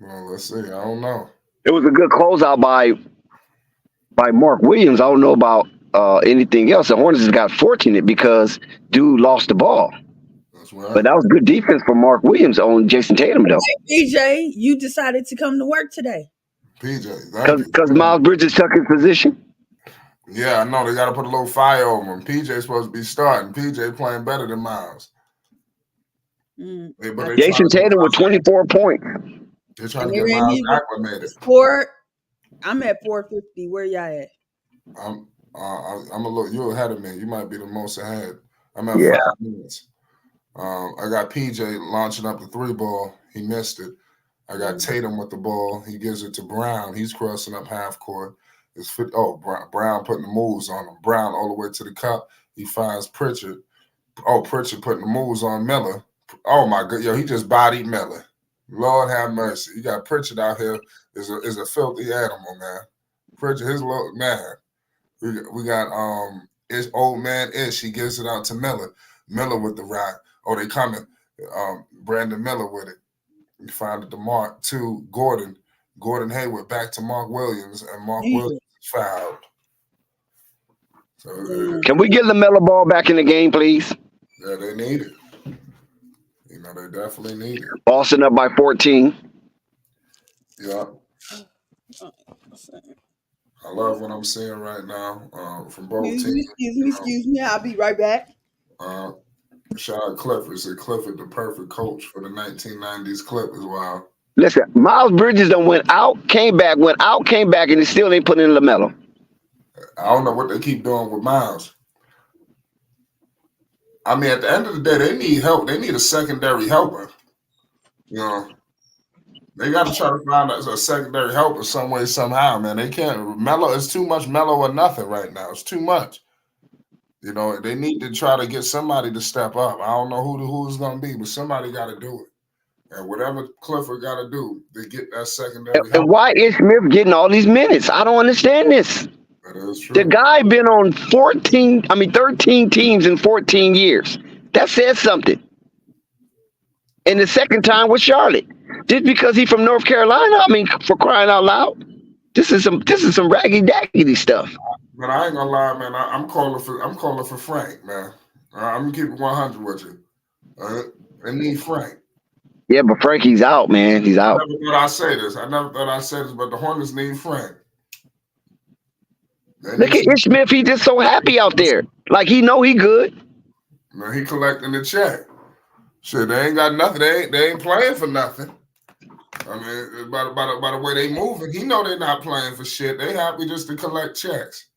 Well, let's see. I don't know. It was a good closeout by Mark Williams. I don't know about anything else. The Hornets got fortunate because dude lost the ball. Right. But that was good defense for Mark Williams on Jason Tatum, though. Hey, PJ, you decided to come to work today. PJ, because Miles Bridges took his position. Yeah, I know. They got to put a little fire over him. PJ's supposed to be starting. PJ playing better than Miles. Jason Tatum with 24 points. They're trying to get Miles acclimated. I'm at 450. Where y'all at? I'm a little. You're ahead of me. You might be the most ahead. I'm at 5 minutes. I got PJ launching up the 3 ball. He missed it. I got Tatum with the ball. He gives it to Brown. He's crossing up half court. Brown putting the moves on him. Brown all the way to the cup. He finds Pritchard. Pritchard putting the moves on Miller. Oh my God, he just bodied Miller. Lord have mercy. You got Pritchard out here is a filthy animal, man. Pritchard, his little man. We got old man Ish. He gives it out to Miller. Miller with the rock. Oh, they coming. Brandon Miller with it. We find it to Mark to Gordon. Gordon Hayward back to Mark Williams, and Mark Williams fouled. So, can we get Lamelo ball back in the game, please? Yeah, they need it. They definitely need it. Boston up by 14. Yeah. I love what I'm seeing right now from both teams. Excuse me. I'll be right back. Shout out Clifford. Said Clifford, the perfect coach for the 1990s Clip as well. Listen, Miles Bridges done went out, came back, and they still ain't putting in LaMelo. I don't know what they keep doing with Miles. I mean, at the end of the day, they need help. They need a secondary helper. They got to try to find a secondary helper some way, somehow, man. They can't. Melo is too much Melo or nothing right now. It's too much. They need to try to get somebody to step up. I don't know who it's going to be, but somebody got to do it. And whatever Clifford got to do to get that secondary help. And why is Smith getting all these minutes? I don't understand this. That is true. The guy been on 13 teams in 14 years. That says something. And the second time was Charlotte. Just because he's from North Carolina, I mean, for crying out loud. This is some raggy-daggedy stuff. But I ain't gonna lie, man. I'm calling for Frank, man. I'm gonna keep it 100 with you. They need Frank. Yeah, but Frankie's out, man. He's out. I never thought I'd say this, but the Hornets need Frank. Look at Ish Smith. He's just so happy out there. Like he know he good. Man, he collecting the check. Shit, they ain't got nothing. They ain't playing for nothing. I mean, by the way they moving, he know they're not playing for shit. They happy just to collect checks.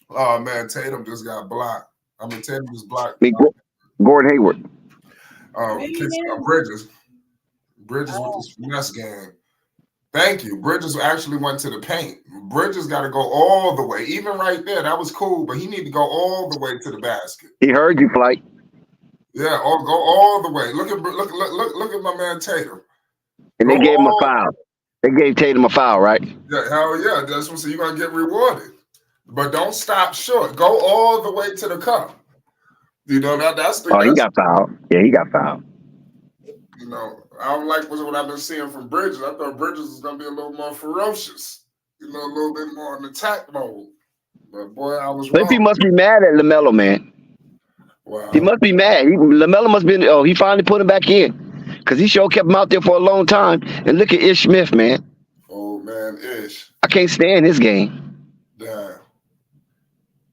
Oh man, Tatum just got blocked. Tatum just blocked. Gordon Hayward. Bridges. Bridges with this finesse game. Thank you. Bridges actually went to the paint. Bridges got to go all the way. Even right there, that was cool, but he need to go all the way to the basket. He heard you, Flight. Yeah, go all the way. Look at my man Tatum. And Go they gave him a all. foul. They gave Tatum a foul, right? Yeah, hell yeah. That's what you're gonna get rewarded. But don't stop short. Go all the way to the cup. You know that's Oh, he that's got fouled. Yeah, he got fouled. you know I don't like what I've been seeing from Bridges. I thought Bridges was gonna be a little more ferocious. You know, a little bit more in attack mode. But boy, I was But he wrong. must be mad at Lamelo, man. He Wow. must be mad. Lamelo must be. Oh, he finally put him back in because he sure kept him out there for a long time. And look at Ish Smith, man. Oh man, Ish. I can't stand his game. Damn.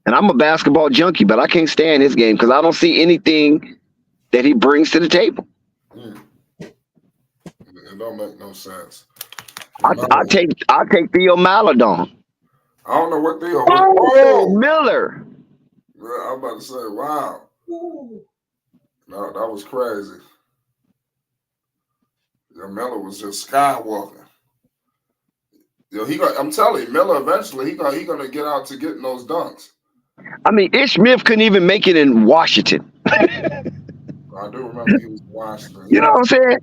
And I'm a basketball junkie, but I can't stand his game because I don't see anything that he brings to the table. It don't make no sense. I take Theo Maladon. I don't know what they are. Oh, Miller. Yeah, I'm about to say, wow. No, that was crazy. Yeah, Miller was just skywalking. Yo, I'm telling you, Miller eventually he gonna get out to getting those dunks. I mean, Ish Smith couldn't even make it in Washington. I do remember he was in Washington. You know what I'm saying?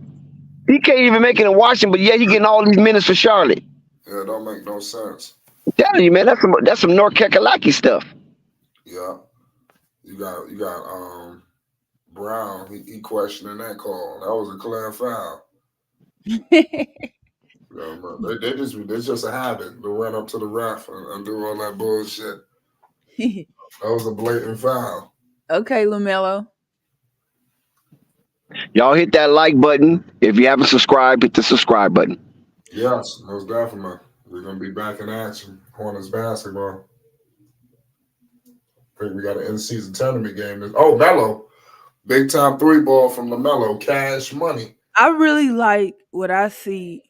He can't even make it in Washington, but yeah, he getting all these minutes for Charlotte. Yeah, it don't make no sense. I'm telling you, man, that's some North Kakalaki stuff. Yeah. You got Brown, he questioning that call. That was a clear foul. They just a habit to run up to the ref and do all that bullshit. That was a blatant foul. Okay, Lamelo. Y'all hit that like button. If you haven't subscribed, hit the subscribe button. Yes, most definitely. We're gonna be back in action. Hornets basketball. I think we got an in-season tournament game. Oh, Melo. Big time 3-ball from Lamelo. Cash money. I really like what I see.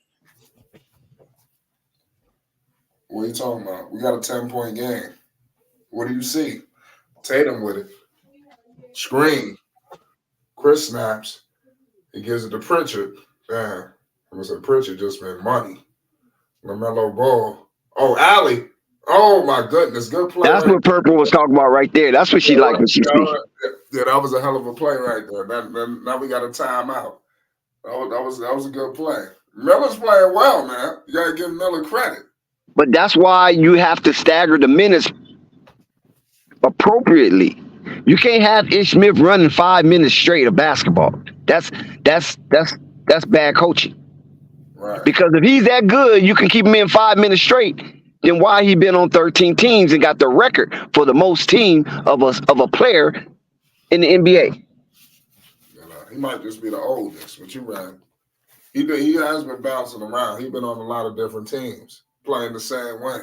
What are you talking about? We got a 10-point game. What do you see? Tatum with it. Screen. Chris snaps. He gives it to Pritchard. Damn. I was like, Pritchard just meant money. Lamelo ball. Oh, Allie. Oh, my goodness. Good play. That's what Purple was talking about right there. That's what she liked when she speaks. Yeah, that was a hell of a play right there. Now we got a timeout. That was a good play. Miller's playing well, man. You got to give Miller credit. But that's why you have to stagger the minutes appropriately. You can't have Ish Smith running 5 minutes straight of basketball. That's bad coaching. Right. Because if he's that good, you can keep him in 5 minutes straight. Then why he been on 13 teams and got the record for the most team of a player in the NBA? He might just be the oldest, but you're right. He has been bouncing around. He's been on a lot of different teams, playing the same way.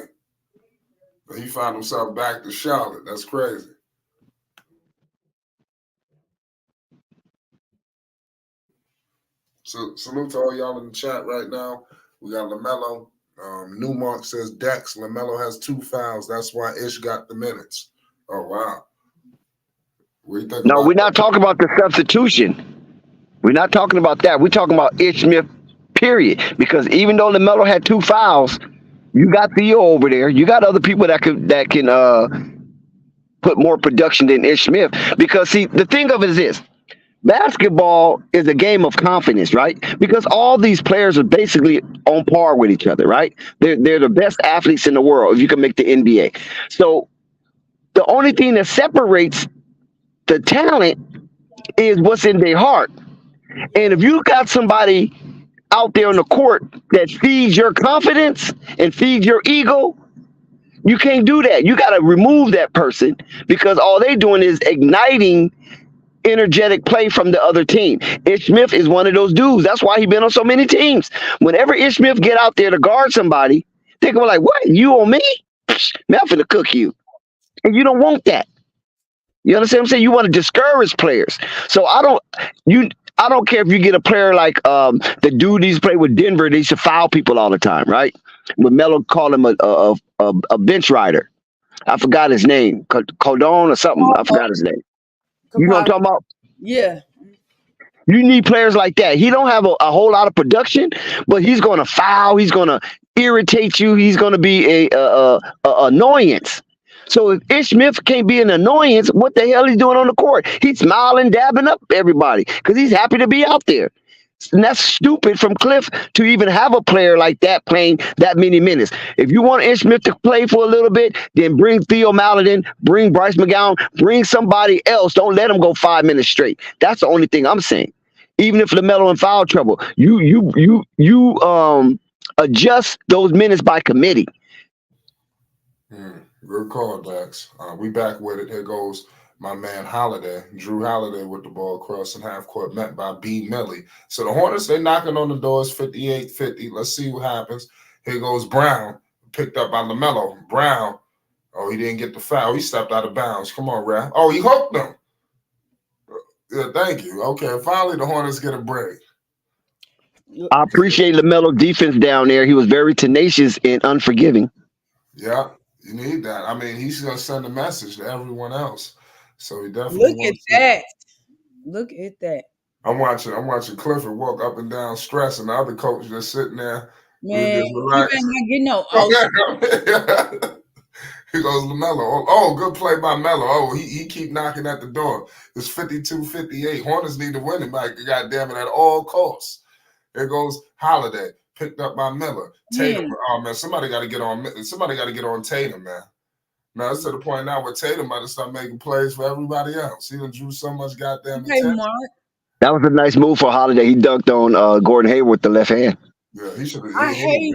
But he found himself back to Charlotte. That's crazy. So salute to all y'all in the chat right now. We got Lamelo. Newmark says Dex. Lamelo has 2 fouls. That's why Ish got the minutes. Oh wow. What do you think? No, we're not talking about the substitution. We're not talking about that. We're talking about Ish Smith, period. Because even though Lamelo had 2 fouls, you got Theo over there. You got other people that can put more production than Ish Smith. Because see, the thing of it is this. Basketball is a game of confidence, right? Because all these players are basically on par with each other, right? They're the best athletes in the world if you can make the NBA. So the only thing that separates the talent is what's in their heart. And if you got somebody out there on the court that feeds your confidence and feeds your ego, you can't do that. You got to remove that person because all they doing is igniting energetic play from the other team. Ish Smith is one of those dudes. That's why he been on so many teams. Whenever Ish Smith get out there to guard somebody, they go like, what? You on me? Man, I'm finna cook you. And you don't want that. You understand what I'm saying? You want to discourage players. So I don't care if you get a player like the dude he's played with Denver, they used to foul people all the time, right? But Melo called him a bench rider. I forgot his name. Codone or something. I forgot his name. You know what I'm talking about? Yeah. You need players like that. He don't have a whole lot of production, but he's going to foul. He's going to irritate you. He's going to be a annoyance. So if Ish Smith can't be an annoyance, what the hell he's doing on the court? He's smiling, dabbing up everybody because he's happy to be out there. And that's stupid from Cliff to even have a player like that playing that many minutes. If you want Ish Smith to play for a little bit, then bring Theo Maladin, bring Bryce McGowan, bring somebody else. Don't let him go 5 minutes straight. That's the only thing I'm saying. Even if LaMelo in foul trouble, you adjust those minutes by committee. Good call, Dax. We back with it. Here goes my man Holiday, Drew Holiday with the ball crossing half court, met by B. Millie. So the Hornets, they knocking on the doors 58-50. Let's see what happens. Here goes Brown, picked up by LaMelo. Brown, oh, he didn't get the foul. He stepped out of bounds. Come on, Rap. Oh, he hooked him. Yeah, thank you. Okay, finally the Hornets get a break. I appreciate LaMelo's defense down there. He was very tenacious and unforgiving. Yeah, you need that. I mean, he's going to send a message to everyone else. So he definitely Look at wants that. Look at that. I'm watching Clifford walk up and down stressing. The other coach just sitting there. Man, Just you relaxed. better not get no oh, He goes, LaMelo. Oh, good play by Melo. Oh, he keep knocking at the door. It's 52-58. Hornets need to win it, Mike. God damn it, at all costs. There goes Holiday, picked up by Miller. Tatum. Man. Oh man, somebody got to get on. Somebody got to get on Tatum, man. Now it's to the point now where Tatum might have started making plays for everybody else. He done drew so much goddamn Okay, attention. Mark. That was a nice move for Holiday. He dunked on Gordon Hayward with the left hand. Yeah, he should have. I hate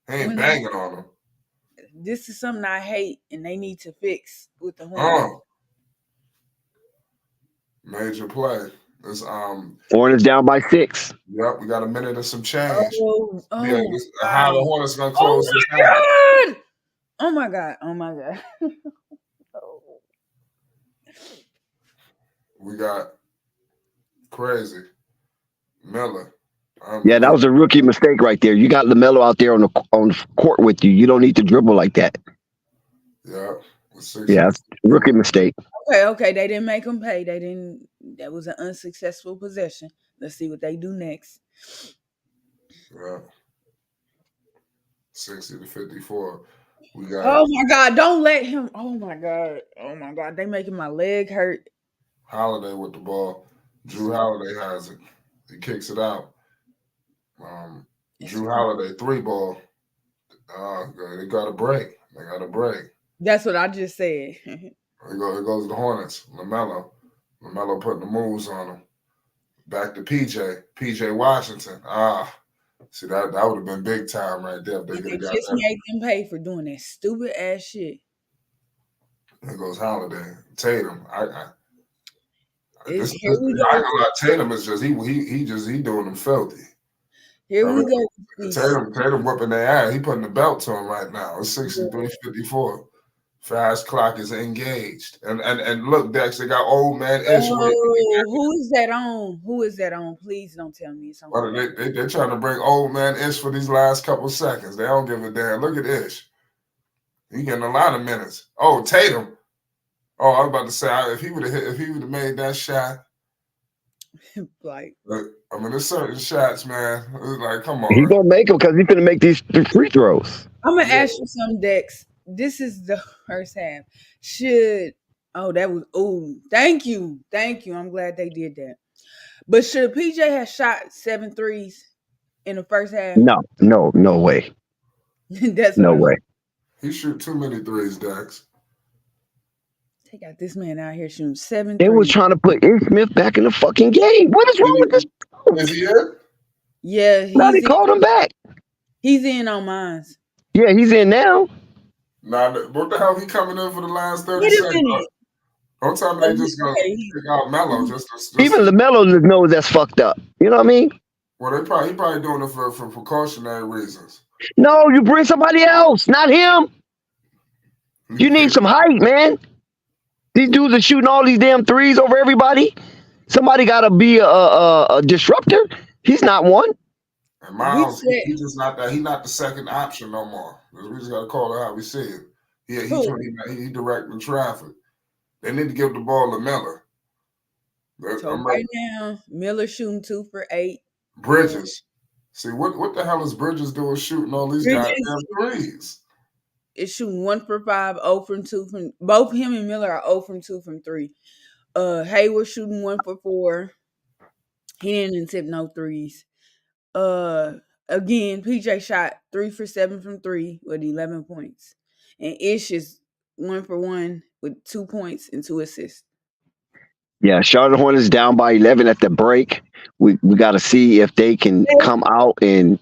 He ain't when banging on him. this is something I hate and they need to fix with the Hornets. Oh, major play. It's Hornets down by 6. Yep, we got a minute and some change. Oh, Yeah, how the Hornets gonna oh close my this half? god! Oh my god! Oh my god! Oh. We got crazy Miller. Yeah, that was a rookie mistake right there. You got LaMelo out there on the court with you. You don't need to dribble like that. Yeah, Yeah, rookie mistake. Okay. They didn't make them pay. They didn't. That was an unsuccessful possession. Let's see what they do next. Yeah, 60-54. We got. Oh my god! Don't let him. Oh my god! They making my leg hurt. Holiday with the ball. Drew Holiday has it. He kicks it out. Drew Holiday 3-ball. They got a break. They got a break. That's what I just said. Here goes the Hornets. LaMelo putting the moves on him. Back to PJ Washington. See that would have been big time right there. If they They could have got just that. made them pay for doing that stupid ass shit. Here goes Holiday. Tatum. Here we go. I ain't gonna lie, Tatum is just he doing them filthy. Here we go. Tatum whipping their ass. He putting the belt to him right now. It's 63-54. Fast clock is engaged. And look, Dex, they got old man Ish. Who is that on? Who is that on? Please don't tell me it's on. Well, they're trying to bring old man Ish for these last couple seconds. They don't give a damn. Look at Ish. He getting a lot of minutes. Oh, Tatum. Oh, I was about to say if he would have made that shot. Like, I mean, there's certain shots, man. It's like, come on. He's gonna make them because he's gonna make these free throws. I'm gonna ask you some, Dex. This is the first half. Thank you. I'm glad they did that. But should PJ have shot 7 threes in the first half? No way. That's no way. He shoot too many threes, Dax. They got this man out here shooting 7 They threes. was trying to put Ish Smith back in the fucking game. What is wrong with this? Is he in? Yeah, Now they called him back. He's in on mine. Yeah, he's in now. Nah, what the hell? He coming in for the last 30 Wait a seconds? minute. Don't tell me they just gonna pick out Melo. Even LaMelo knows that's fucked up. You know what I mean? Well, he probably doing it for precautionary reasons. No, you bring somebody else, not him. You need some height, man. These dudes are shooting all these damn threes over everybody. Somebody got to be a disruptor. He's not one. And Miles, he's just not that. He's not the second option no more. We just got to call it how we see it. He directing traffic. They need to give the ball to Miller. So right now, Miller shooting 2 for 8. Bridges. See, what the hell is Bridges doing shooting all these goddamn threes? It's shooting 1 for 5, 0 from 2 from both him and Miller are 0 from 2 from 3. Hayward shooting 1 for 4. He didn't attempt no threes. Again, PJ shot 3 for 7 from 3 with 11 points. And Ish is 1 for 1 with 2 points and 2 assists. Yeah, Charlotte Hornets down by 11 at the break. We got to see if they can come out and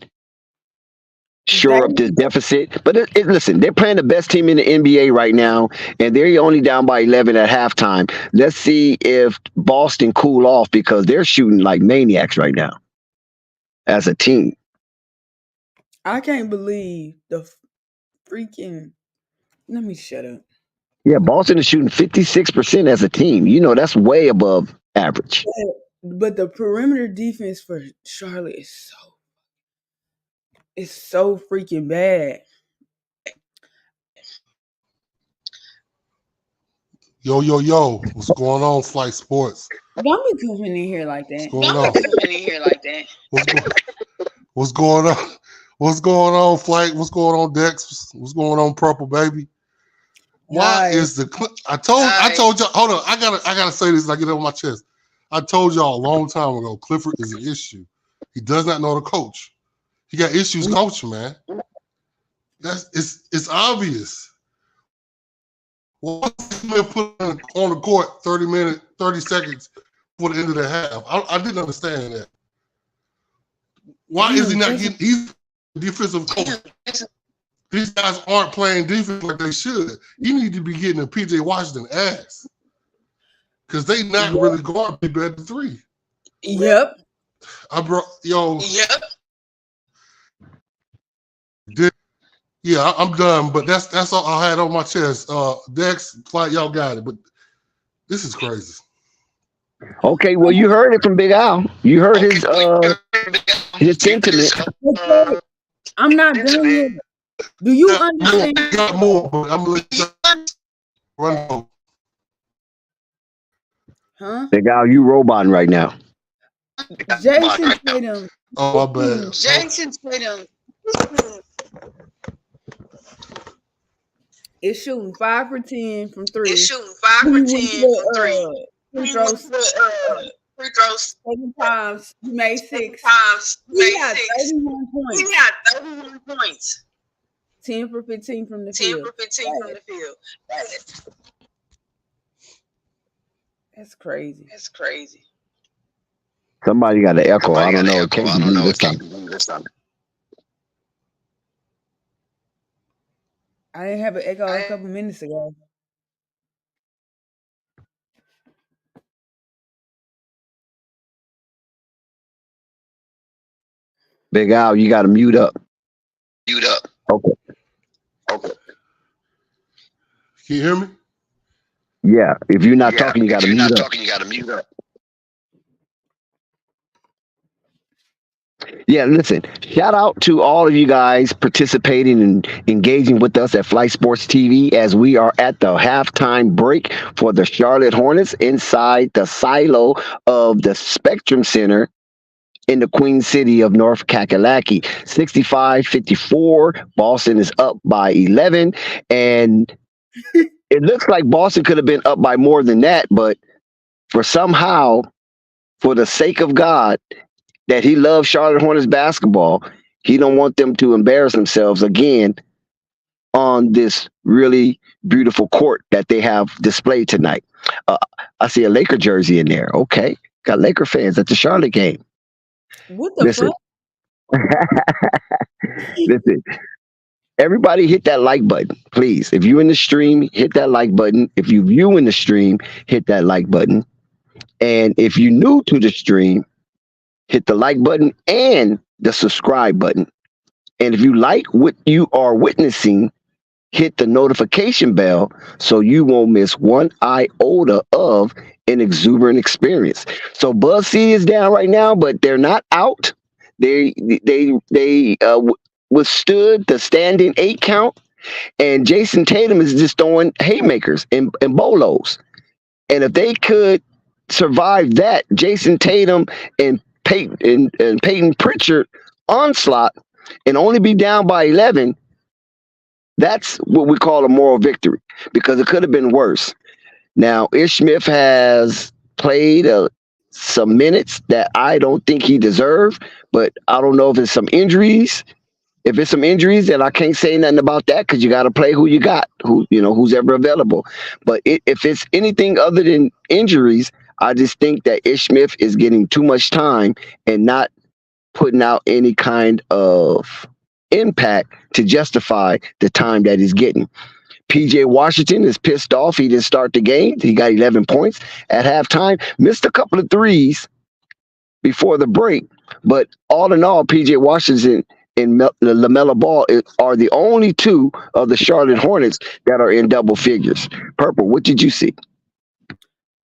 shore up this deficit. But listen, they're playing the best team in the NBA right now, and they're only down by 11 at halftime. Let's see if Boston cool off because they're shooting like maniacs right now as a team. I can't believe the freaking. Let me shut up. Yeah, Boston is shooting 56% as a team. You know, that's way above average. But the perimeter defense for Charlotte is so freaking bad. Yo, what's going on, Flight Sports? Don't be coming in here like that. What's going on? What's going on, Flight? What's going on, Dex? What's going on, Purple Baby? Why is the I told y'all, hold on, I gotta say this and I get it on my chest. I told y'all a long time ago, Clifford is an issue. He does not know the coach. He got issues coaching, man. It's obvious. What's he put on the court 30 seconds before the end of the half? I didn't understand that. Why is he not getting? He's a defensive coach. These guys aren't playing defense like they should. You need to be getting a PJ Washington ass because they not really guard people at the three. Yep. Yeah, I'm done. But that's all I had on my chest. Dex, Flight, y'all got it. But this is crazy. Okay, well, you heard it from Big Al. You heard his sentiment. I'm not done yet. Do you understand? Got more, but I'm gonna let you run. Huh? Big Al, you roboting right now. Jason Tatum. Oh, my bad. Jason Tatum is shooting 5 for 10 from 3. Free throws. 7 times. He made 6. He got 31 points. 10 for 15 from the field. That's crazy. Somebody got an echo. I don't know. It can't be this time. I didn't have an echo a couple minutes ago. Big Al, you got to mute up. Okay. Can you hear me? Yeah. If you're not talking, you got to mute up. Yeah, listen, shout out to all of you guys participating and engaging with us at Flight Sports TV as we are at the halftime break for the Charlotte Hornets inside the silo of the Spectrum Center in the Queen City of North Kakalaki. 65-54. Boston is up by 11. And it looks like Boston could have been up by more than that, but for the sake of God, that he loves Charlotte Hornets basketball, he don't want them to embarrass themselves again on this really beautiful court that they have displayed tonight. I see a Laker jersey in there. Okay. Got Laker fans at the Charlotte game. What the fuck? Listen, everybody hit that like button, please. If you're in the stream, hit that like button. If you view in the stream, hit that like button. And if you're new to the stream, hit the like button and the subscribe button. And if you like what you are witnessing, hit the notification bell so you won't miss one iota of an exuberant experience. So BuzzFeed is down right now, but they're not out. They withstood the standing 8 count, and Jason Tatum is just throwing haymakers and bolos. And if they could survive that, Jason Tatum and Peyton Pritchard onslaught and only be down by 11, that's what we call a moral victory, because it could have been worse. Now, Ish Smith has played some minutes that I don't think he deserved, but I don't know if it's some injuries. If it's some injuries, then I can't say nothing about that because you got to play who you got, who's ever available. But if it's anything other than injuries, I just think that Ish Smith is getting too much time and not putting out any kind of impact to justify the time that he's getting. PJ Washington is pissed off. He didn't start the game. He got 11 points at halftime, missed a couple of threes before the break. But all in all, PJ Washington and Lamelo Ball are the only two of the Charlotte Hornets that are in double figures. Purple, what did you see?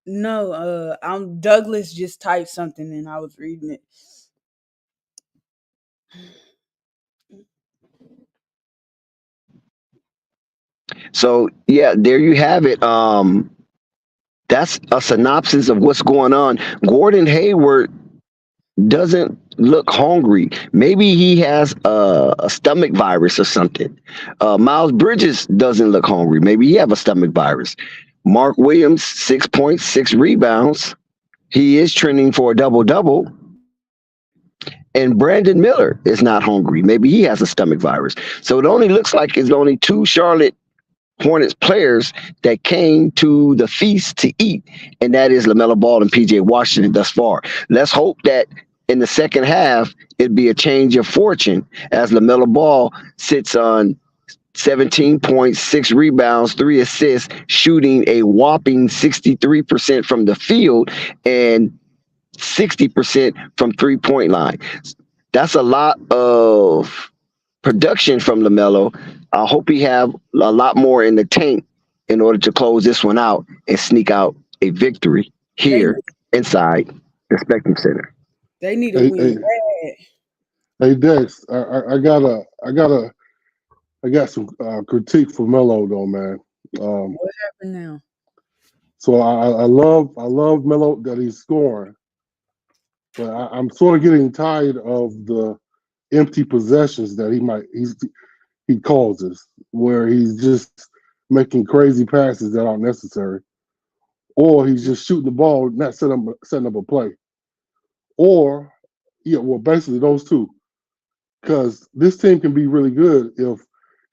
No, Douglas just typed something and I was reading it. So yeah, there you have it. That's a synopsis of what's going on. Gordon Hayward doesn't look hungry. Maybe he has a stomach virus or something. Miles Bridges doesn't look hungry. Maybe he have a stomach virus. Mark Williams, 6 points, 6 rebounds. He is trending for a double-double. And Brandon Miller is not hungry. Maybe he has a stomach virus. So it only looks like it's only 2 Charlotte Hornets players that came to the feast to eat, and that is LaMelo Ball and PJ Washington thus far. Let's hope that in the second half, it'd be a change of fortune as LaMelo Ball sits on 17 points, 6 rebounds, 3 assists, shooting a whopping 63% from the field and 60% from three-point line. That's a lot of production from LaMelo. I hope he have a lot more in the tank in order to close this one out and sneak out a victory here inside the Spectrum Center. They need to win bad. Hey Dex, I got some critique for Melo though, man. What happened now? So I love Melo that he's scoring, but I'm sort of getting tired of the empty possessions that he causes, where he's just making crazy passes that aren't necessary, or he's just shooting the ball, not setting up a play, or basically those two. Because this team can be really good if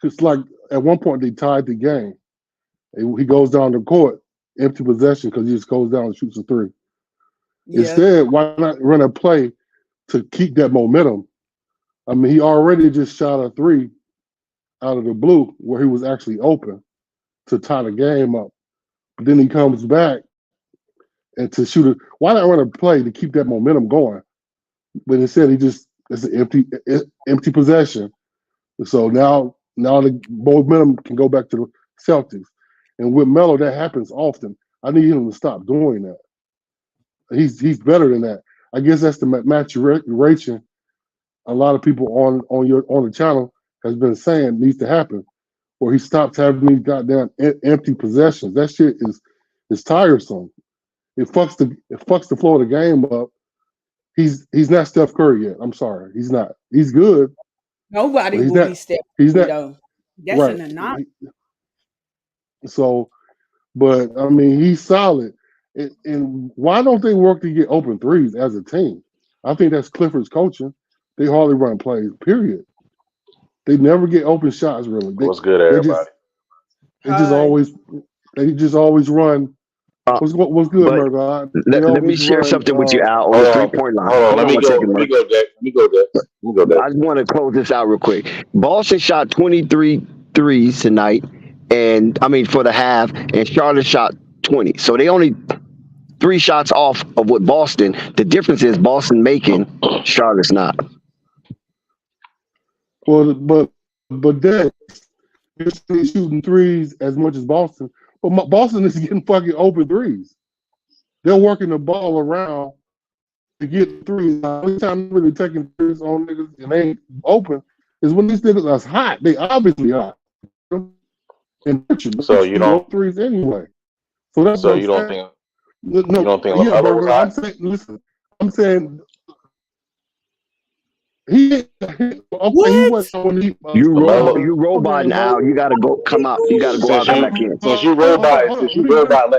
it's like at one point they tied the game. He goes down the court, empty possession, because he just goes down and shoots a three. Yeah. Instead, why not run a play to keep that momentum? I mean, he already just shot a three out of the blue where he was actually open to tie the game up. But then he comes back and to shoot it. Why not run a play to keep that momentum going? But instead, it's an empty possession. So now the momentum can go back to the Celtics. And with Melo, that happens often. I need him to stop doing that. He's better than that. I guess that's the maturation a lot of people on the channel has been saying needs to happen, where he stops having these goddamn empty possessions. That shit is tiresome. It fucks the flow of the game up. He's not Steph Curry yet. I'm sorry, he's not. He's good. Nobody will be Steph Curry though. That's right. An anomaly. So, but I mean, he's solid. And why don't they work to get open threes as a team? I think that's Clifford's coaching. They hardly run plays, period. They never get open shots, really. What's good, everybody? They just always run. What's good, Murdoch? Let me share something with you, Al, on the three-point line. Hold on, let me go, Dave. I just want to close this out real quick. Boston shot 23 threes tonight, for the half, and Charlotte shot 20. So they only 3 shots off of what Boston. The difference is Boston making, Charlotte's not. Well, but that you're shooting threes as much as Boston. But Boston is getting fucking open threes. They're working the ball around to get threes. The only time they're really taking threes on niggas and they ain't open is when these niggas are hot. They obviously hot. And so you don't threes anyway. So that's so you don't think you don't think LaMelo was hot? I'm saying he you robot now. You gotta go come out. You gotta go out back in. Since you robot, let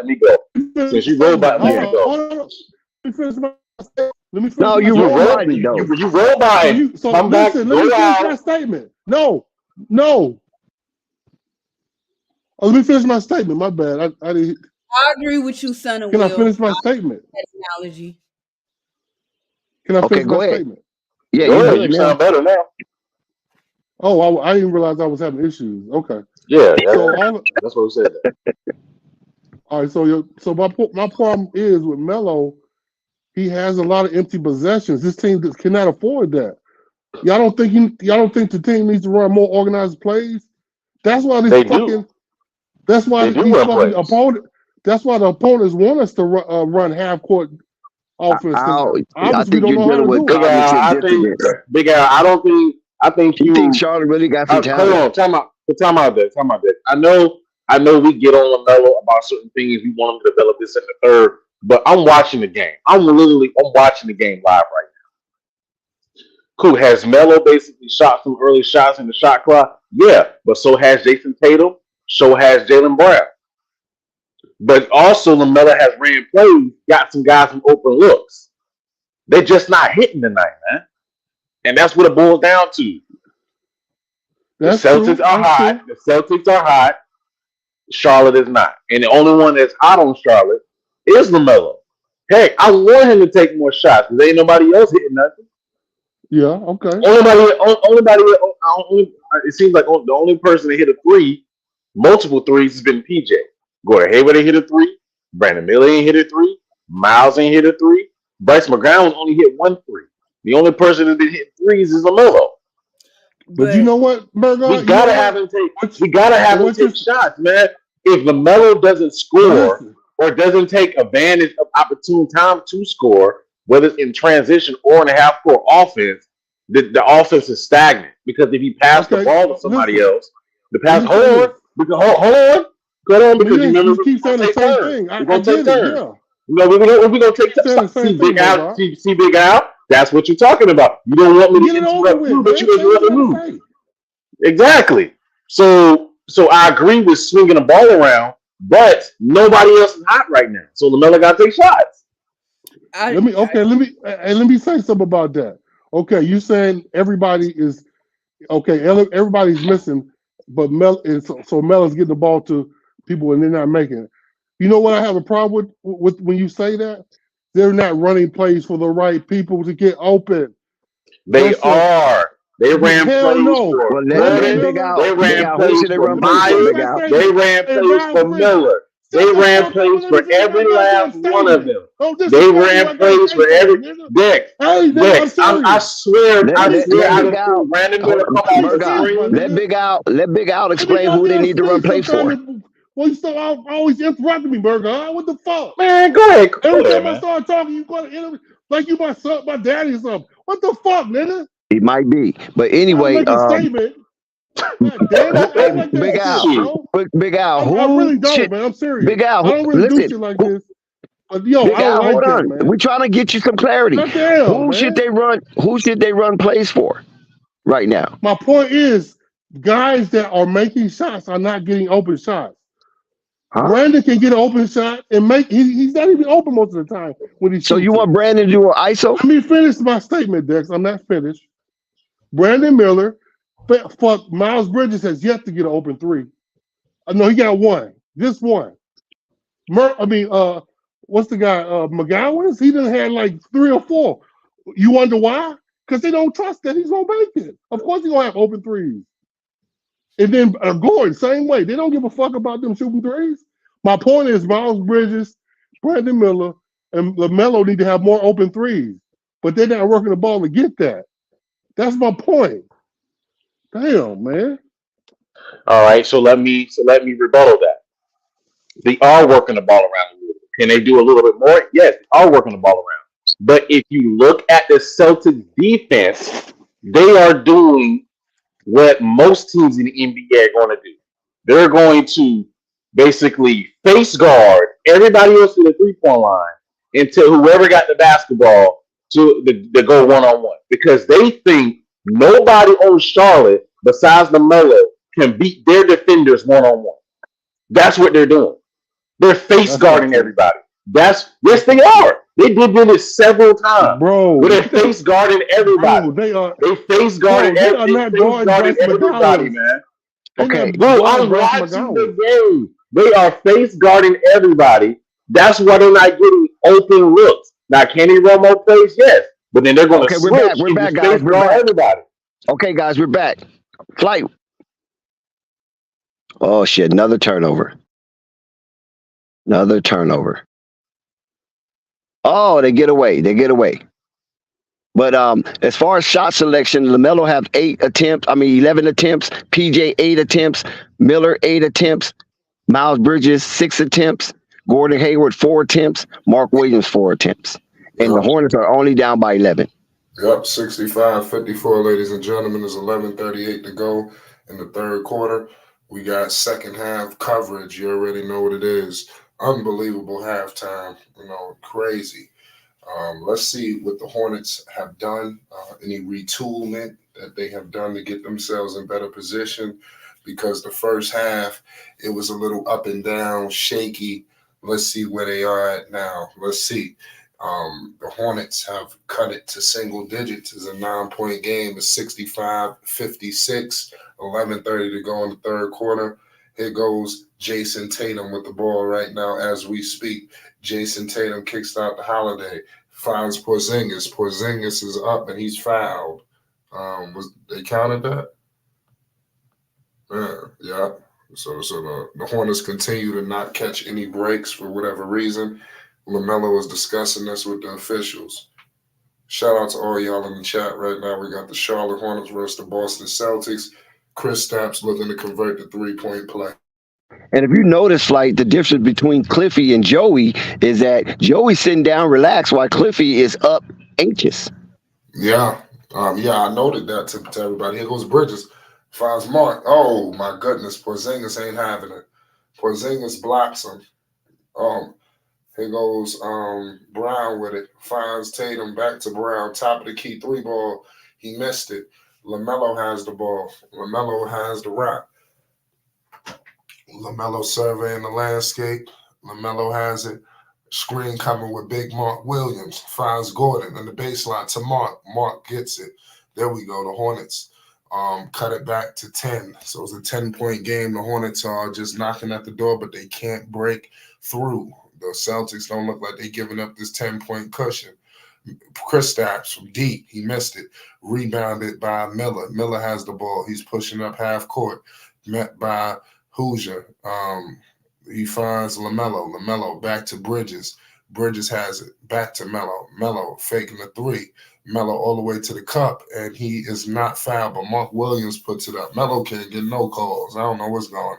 me go. Since you robot, let me go. me finish my statement. Let me finish No, my you You statement. roll roll, by me though. you roll by it. So Come back, listen, let me go finish my out. statement. No. Oh, let me finish my statement. My bad. I didn't. I agree with you, son of Can I Will. finish my statement? That analogy. Can I Okay, finish my go ahead. statement? Yeah, Go you ahead. good You now. sound better now. Oh, I didn't realize I was having issues. Okay. Yeah, So all that's what we said. right. So my problem is with Melo. He has a lot of empty possessions. This team cannot afford that. Y'all don't think the team needs to run more organized plays? That's why They do. That's why They do these run fucking plays. opponent. That's why the opponents want us to run half court offense because I obviously we think don't you're know how dealing to with do it. Big Al, cognitive I think dissonance. Big Al. I think You think you. Charlotte really got some Hold talent? on. Time out there. I know. We get on Lamelo about certain things. We want him to develop this in the third. But I'm watching the game. I'm watching the game live right now. Cool. Has Melo basically shot some early shots in the shot clock? Yeah. But so has Jason Tatum. So has Jaylen Brown. But also Lamelo has ran plays, got some guys some open looks. They're just not hitting tonight, man. And that's what it boils down to. The That's Celtics true. are That's hot. true. The Celtics are hot. Charlotte is not. And the only one that's hot on Charlotte is LaMelo. Heck, I want him to take more shots because ain't nobody else hitting nothing. Yeah. Okay. It seems like the only person that hit a three, multiple threes, has been PJ. Gordon Hayward ain't hit a three. Brandon Miller ain't hit a three. Miles ain't hit a three. Bryce McGowan only hit 1 3. The only person that's been hitting threes is LaMelo. But you But know what, We Bergon? You know gotta what? have him take. What? We gotta have him What you? take shots, man. If LaMelo doesn't But score listen. or doesn't take advantage of opportune time to score, whether it's in transition or in a half court offense, the offense is stagnant. Because if he passed the Okay. ball to somebody Listen. else, the Let pass. me say this. Hold on, But because you remember you keep we're saying gonna the take same turns. thing. We're I gonna take get it. turns. Yeah. You know, we're gonna take Keep saying the see same thing, Big Al. Bergon. See Big Al. That's what you're talking about. You don't want me Get to it over interrupt with, you, but man. you Say what you interrupt gotta me. say. Exactly. So I agree with swinging the ball around, but nobody else is hot right now. So LaMelo got to take shots. Let me say something about that. Okay, you saying everybody is okay. Everybody's missing, but Mel is getting the ball to people and they're not making it. You know what I have a problem with when you say that? They're not running plays for the right people to get open. They are. They ran Hell plays no. for Well, Brandon Gordon. Big Miller. Al, They Big ran Al, who plays should they for run Let me plays for, finish Myers. Big my Al? They statement. ran And plays Miles for Bridges. Miller. Shut They the ran fuck up and plays let me for finish my every goddamn last one of statement. them. Don't They disrespect me when ran I gotta plays say for every something, nigga. Dex. Hey, nigga, I'm Dex. telling I you. swear, Let, Let me let, let I Big done finish. Al, seen Brandon hold Miller on, come off Let me the Bergon. finish, my screen. Let nigga. Big Al, let Big Al Let me explain who they goddamn need to run speak. plays for. Well, you still always interrupting me, Burger. What the fuck? Man, go ahead. Go Every ahead, time I man. start talking, you got to interrupt like you my son, my daddy or something. What the fuck, nigga? It might be, but I'll anyway, make a statement. God damn it. I hey, don't like that Big Al, shit, Shoot. bro. Big Al, I who really don't, should man. I'm serious. Big Al? I don't really do Listen, shit like this. But yo, Big I don't Al, hold like that, on. man. We're trying to get you some clarity. God damn, Who should man. they run? Who should they run plays for right now? My point is, guys that are making shots are not getting open shots. Huh? Brandon can get an open shot and he's not even open most of the time when he So you shoots it. want Brandon to do an ISO? Let me finish my statement, Dex. I'm not finished. Brandon Miller, fuck, Miles Bridges has yet to get an open three. No, he got one. Just one. What's the guy? McGowan's? He done had like 3 or 4. You wonder why? Because they don't trust that he's gonna make it. Of course he's gonna have open threes. And then Gordon, same way. They don't give a fuck about them shooting threes. My point is Miles Bridges, Brandon Miller, and LaMelo need to have more open threes. But they're not working the ball to get that. That's my point. Damn, man. All right, so let me rebuttal that. They are working the ball around a little bit. Can they do a little bit more? Yes, they are working the ball around. But if you look at the Celtics defense, they are doing what most teams in the NBA are going to do. They're going to basically face guard everybody else to the 3-point line until whoever got the basketball to go one-on-one. Because they think nobody on Charlotte besides LaMelo can beat their defenders one-on-one. That's what they're doing. They're face That's not guarding true. everybody. Yes, they are. They did this several times bro. where they face guarding everybody. Bro, they are, They face bro. guarding. They are They not face guarding guarding Bryce everybody, McGowan. man. They Okay. not Bro, guarding I'm Bryce watching the McGowan. game. They are face guarding everybody. That's why they're not getting open looks. Now, Kenny Romo plays, yes, but then they're going to Okay, we're back. switch We're and back, just guys. face We're guard back. everybody. Okay, guys, we're back. Flight. Oh shit! Another turnover. Another turnover. Oh, they get away. They get away. But as far as shot selection, Lamelo have 11 attempts. PJ 8 attempts. Miller 8 attempts. Miles Bridges 6 attempts. Gordon Hayward 4 attempts. Mark Williams 4 attempts. And the Yep. Hornets are only down by 11. Yep, 65-54, ladies and gentlemen. There's 11:38 to go in the third quarter. We got second half coverage. You already know what it is. Unbelievable halftime. Crazy. Let's see what the Hornets have done. Any retooling that they have done to get themselves in better position. Because the first half, it was a little up and down, shaky. Let's see where they are at now. Let's see. The Hornets have cut it to single digits. It's a 9-point game. It's 65-56, 11:30 to go in the third quarter. Here goes Jason Tatum with the ball right now as we speak. Jason Tatum kicks out the Holiday, finds Porzingis. Porzingis is up and he's fouled. They counted that? Yeah. So the Hornets continue to not catch any breaks for whatever reason. Lamelo was discussing this with the officials. Shout out to all y'all in the chat right now. We got the Charlotte Hornets versus the Boston Celtics. Chris Stapps looking to convert the three-point play. And if you notice, like, the difference between Cliffy and Joey is that Joey's sitting down relaxed while Cliffy is up anxious. Yeah. I noted that to everybody. Here goes Bridges. Finds Mark. Oh, my goodness. Porzingis ain't having it. Porzingis blocks him. Here goes Brown with it. Finds Tatum, back to Brown. Top of the key, 3-ball. He missed it. Lamelo has the ball. Lamelo has the rock. Lamelo surveying the landscape. Lamelo has it. Screen coming with big Mark Williams. Finds Gordon in the baseline to Mark. Mark gets it. There we go. The Hornets cut it back to 10. So it's a 10-point game. The Hornets are just knocking at the door, but they can't break through. The Celtics don't look like they're giving up this 10-point cushion. Chris Stapps from deep. He missed it. Rebounded by Miller. Miller has the ball. He's pushing up half court. Met by Hoosier. He finds Lamelo. Lamelo back to Bridges. Bridges has it. Back to Melo. Melo faking the 3. Melo all the way to the cup, and he is not fouled, but Mark Williams puts it up. Melo can't get no calls. I don't know what's going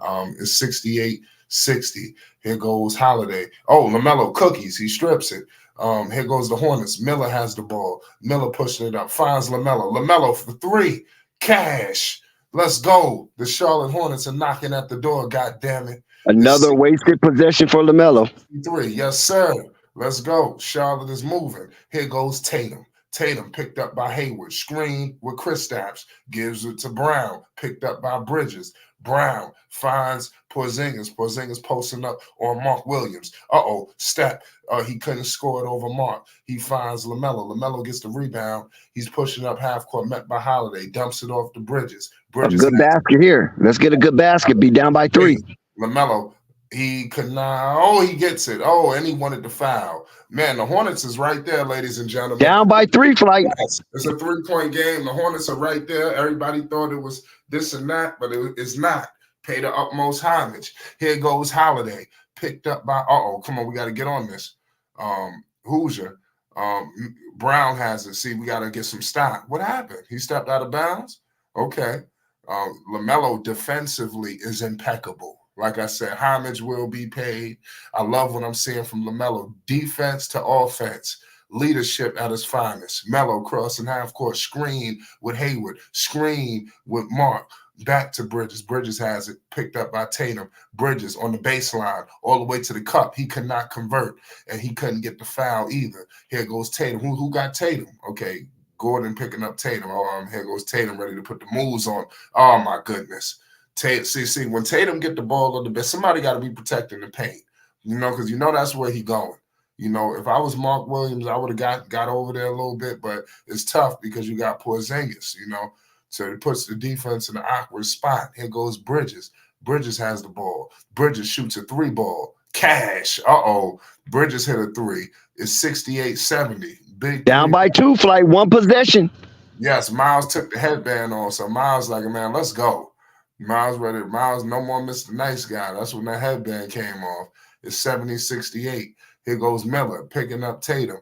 on. It's 68-60. Here goes Holiday. Oh, Lamelo cookies. He strips it. Here goes the Hornets. Miller has the ball. Miller pushing it up. Finds Lamelo. Lamelo for 3. Cash. Let's go. The Charlotte Hornets are knocking at the door, God damn it. Another wasted possession for Lamelo. 3. Yes, sir. Let's go. Charlotte is moving. Here goes Tatum. Tatum picked up by Hayward. Screen with Chris Stapps. Gives it to Brown. Picked up by Bridges. Brown finds Porzingis. Porzingis posting up on Mark Williams. Step. He couldn't score it over Mark. He finds Lamelo. Lamelo gets the rebound. He's pushing up half court, met by Holiday. Dumps it off to Bridges. A good basket here. Let's get a good basket. Be down by 3. Lamelo. He could not. He gets it. And he wanted the foul. Man, the Hornets is right there, ladies and gentlemen. Down by 3, Flight. Yes, it's a 3-point game. The Hornets are right there. Everybody thought it was this and that, but it's not. Pay the utmost homage. Here goes Holiday. Picked up by, come on, we got to get on this. Hoosier. Brown has it. See, we got to get some stock. What happened? He stepped out of bounds? Okay. Lamelo defensively is impeccable. Like I said, homage will be paid. I love what I'm seeing from Lamelo. Defense to offense. Leadership at its finest. Melo crossing half court. Screen with Hayward. Screen with Mark. Back to Bridges. Bridges has it. Picked up by Tatum. Bridges on the baseline. All the way to the cup. He could not convert. And he couldn't get the foul either. Here goes Tatum. Who got Tatum? Okay. Gordon picking up Tatum. Here goes Tatum ready to put the moves on. Oh, my goodness. See, when Tatum get the ball on the bench, somebody got to be protecting the paint, because that's where he going. You know, if I was Mark Williams, I would have got over there a little bit, but it's tough because you got Porzingis, you know. So it puts the defense in an awkward spot. Here goes Bridges. Bridges has the ball. Bridges shoots a 3-ball. Cash. Uh-oh. Bridges hit a 3. It's 68-70. Big Down 3. by 2 for like 1 possession. Yes, Miles took the headband on. So Miles like, man, let's go. Miles ready. Miles, no more Mr. Nice Guy. That's when that headband came off. It's 70-68. Here goes Miller picking up Tatum.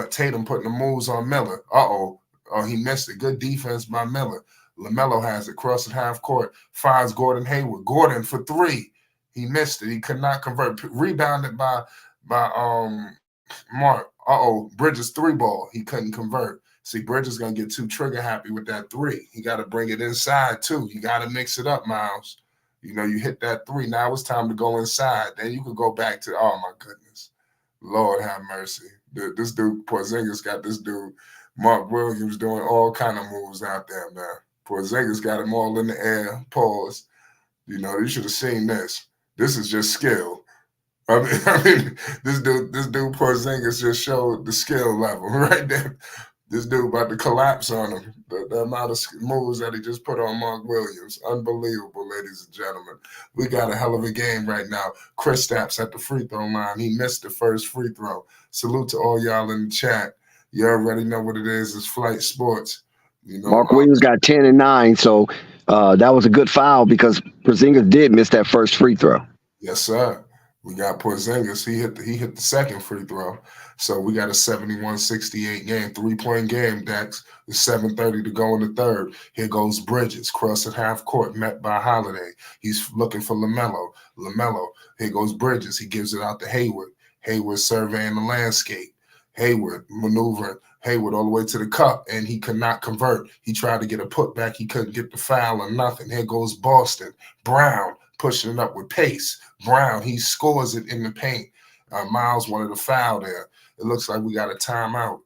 Tatum putting the moves on Miller. Uh-oh. Oh, he missed it. Good defense by Miller. Lamelo has it. Crossing half court. Finds Gordon Hayward. Gordon for 3. He missed it. He could not convert. Rebounded by Mark. Uh-oh. Bridges 3-ball. He couldn't convert. See, Bridges going to get too trigger happy with that 3. He got to bring it inside, too. You got to mix it up, Miles. You know, you hit that 3. Now it's time to go inside. Then you could go back to, oh, my goodness. Lord have mercy. This dude, Porzingis, got this dude, Mark Williams, doing all kind of moves out there, man. Porzingis got him all in the air. Pause. You know, you should have seen this. This is just skill. I mean, this dude Porzingis just showed the skill level right there. This dude about to collapse on him. The amount of moves that he just put on Mark Williams. Unbelievable, ladies and gentlemen. We got a hell of a game right now. Kristaps at the free throw line. He missed the first free throw. Salute to all y'all in the chat. You already know what it is. It's Flight Sports. You know, Mark Williams got 10 and 9, so that was a good foul because Porzingis did miss that first free throw. Yes, sir. We got Porzingis. He hit the second free throw. So we got a 71-68 game, 3-point game, Dex. It's 7:30 to go in the third. Here goes Bridges, crossing half court, met by Holiday. He's looking for Lamelo. Here goes Bridges. He gives it out to Hayward. Hayward surveying the landscape. Hayward maneuvering. Hayward all the way to the cup, and he could not convert. He tried to get a putback. He couldn't get the foul or nothing. Here goes Boston. Brown pushing it up with pace. Brown, he scores it in the paint. Miles wanted a foul there. It looks like we got a timeout.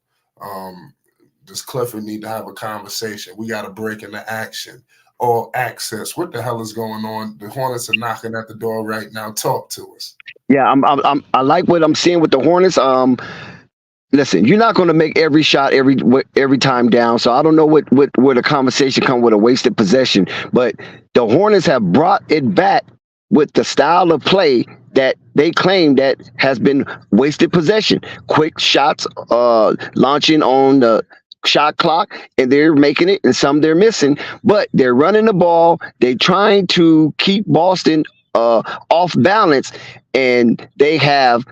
Does Clifford need to have a conversation? We got to break into action. All access. What the hell is going on? The Hornets are knocking at the door right now. Talk to us. Yeah, I like what I'm seeing with the Hornets. Listen, you're not going to make every shot every time down. So I don't know what the conversation come with a wasted possession. But the Hornets have brought it back with the style of play that they claim that has been wasted possession. Quick shots, launching on the shot clock, and they're making it, and some they're missing. But they're running the ball. They're trying to keep Boston off balance, and they have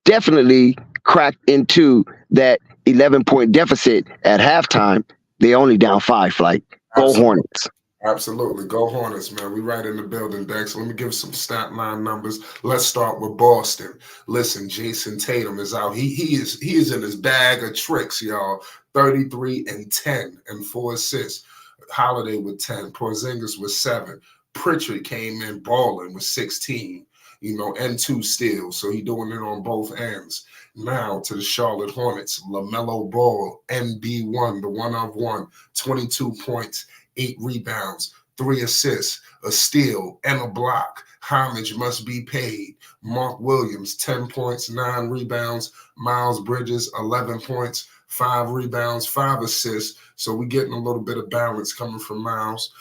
definitely cracked into that 11-point deficit at halftime. They only down 5. Flight. Go Hornets. Absolutely. Go Hornets, man. We right in the building, Dex. Let me give some stat line numbers. Let's start with Boston. Listen, Jason Tatum is out. He is in his bag of tricks, y'all. 33 and 10 and 4 assists. Holiday with 10. Porzingis with 7. Pritchard came in balling with 16. And 2 steals. So he doing it on both ends. Now to the Charlotte Hornets. LaMelo Ball, NB1, the 1-of-1, 22 points, 8 rebounds, 3 assists, a steal, and a block. Homage must be paid. Mark Williams, 10 points, 9 rebounds. Miles Bridges, 11 points, 5 rebounds, 5 assists. So we're getting a little bit of balance coming from Miles.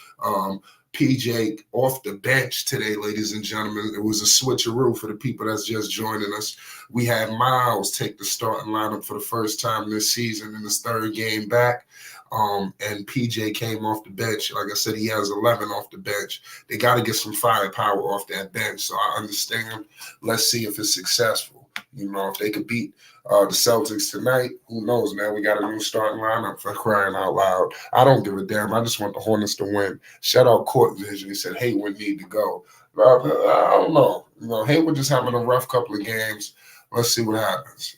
PJ off the bench today, ladies and gentlemen. It was a switcheroo for the people that's just joining us. We had Miles take the starting lineup for the first time this season in his 3rd game back. And PJ came off the bench. Like I said, he has 11 off the bench. They got to get some firepower off that bench. So I understand. Let's see if it's successful. If they could beat the Celtics tonight, who knows, man? We got a new starting lineup, for crying out loud. I don't give a damn. I just want the Hornets to win. Shout out Court Vision. He said Hayward need to go. I don't know. Hayward just having a rough couple of games. Let's see what happens.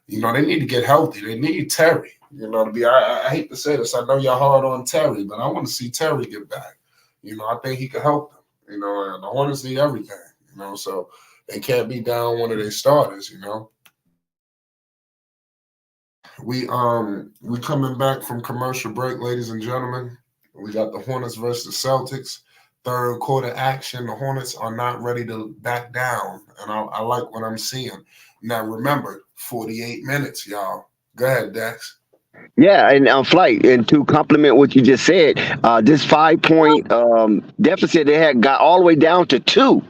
They need to get healthy. They need Terry. I hate to say this. I know y'all hard on Terry, but I want to see Terry get back. I think he could help them. And the Hornets need everything. So they can't be down one of their starters. We coming back from commercial break, ladies and gentlemen. We got the Hornets versus the Celtics. third quarter action. The Hornets are not ready to back down, and I like what I'm seeing. Now remember, 48 minutes, y'all. Go ahead, Dex. Yeah, and Flight, and to complement what you just said, this 5 point deficit they had got all the way down to two,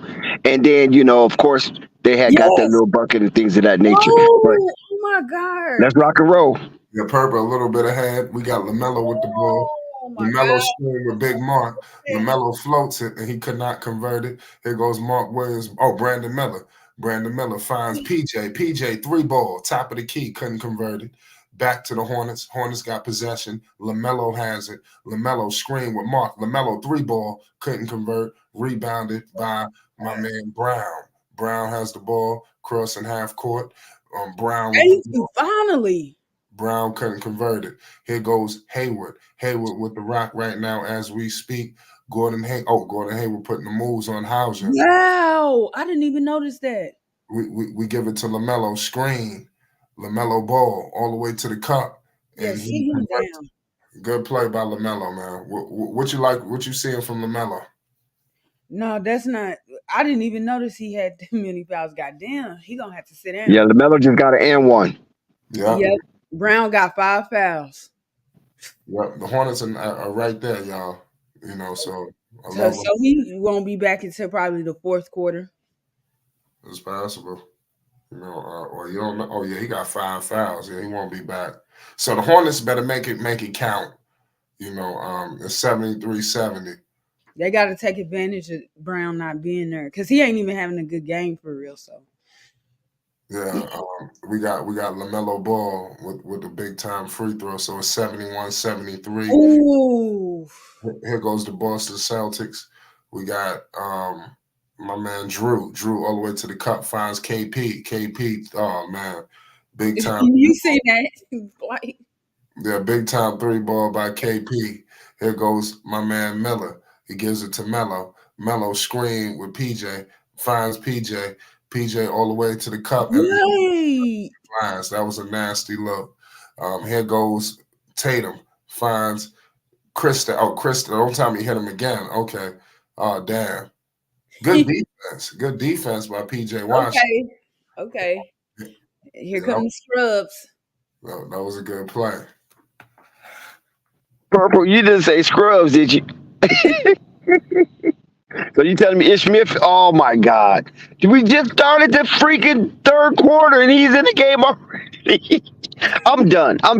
and then of course they had got that Yes. little bucket and things of that nature. But Oh my God. let's rock and roll. Yeah, Purple a little bit ahead. We got Lamelo with the ball. Oh my Lamelo God. screen with Big Mark. Lamelo floats it, and he could not convert it. Here goes Mark Williams. Oh, Brandon Miller. Brandon Miller finds PJ. PJ, three ball, top of the key, couldn't convert it. Back to the Hornets. Hornets got possession. Lamelo has it. Lamelo screen with Mark. Lamelo, three ball, couldn't convert. Rebounded by my man Brown. Brown has the ball, crossing half court. Brown with Thank the you. Finally. Brown couldn't convert it. Here goes Hayward. Hayward with the rock right now as we speak. Gordon Hayward putting the moves on Hauser. Wow. I didn't even notice that. We give it to LaMelo. Screen. LaMelo ball all the way to the cup. Yeah, And sit he him converts. down. Good play by LaMelo, man. What you like? What you seeing from LaMelo? No, that's not. I didn't even notice he had that many fouls. Goddamn, he gonna have to sit down. Yeah, LaMelo just got an and one. Yeah. Yep. Brown got 5 fouls. Yeah. The Hornets are right there, y'all. So I So, love so he won't be back until probably the fourth quarter. it's possible. Or you don't know. Oh yeah, he got 5 fouls. Yeah, he won't be back. So the Hornets better make it count. It's 73-70. They got to take advantage of Brown not being there because he ain't even having a good game for real. So Yeah, we got LaMelo Ball with the big time free throw. So it's 71-73. ooh, Here goes the Boston Celtics. We got my man Drew. Drew all the way to the cup finds KP. KP, oh man, big time. you seen that? Like, Yeah, big time three ball by KP. Here goes my man Miller. He gives it to Melo. Melo screen with PJ. Finds PJ. PJ all the way to the cup. And right. that was a nasty look. Here goes Tatum. Finds Krista. Oh, Krista. Don't tell me he hit him again. Okay. Oh, damn. Good defense. Good defense by PJ Washington. Okay. Here Yeah, come the scrubs. that was a good play. Purple, you didn't say scrubs, did you? So you telling me Ish Smith? Oh my God! We just started the freaking third quarter and he's in the game already. I'm done. I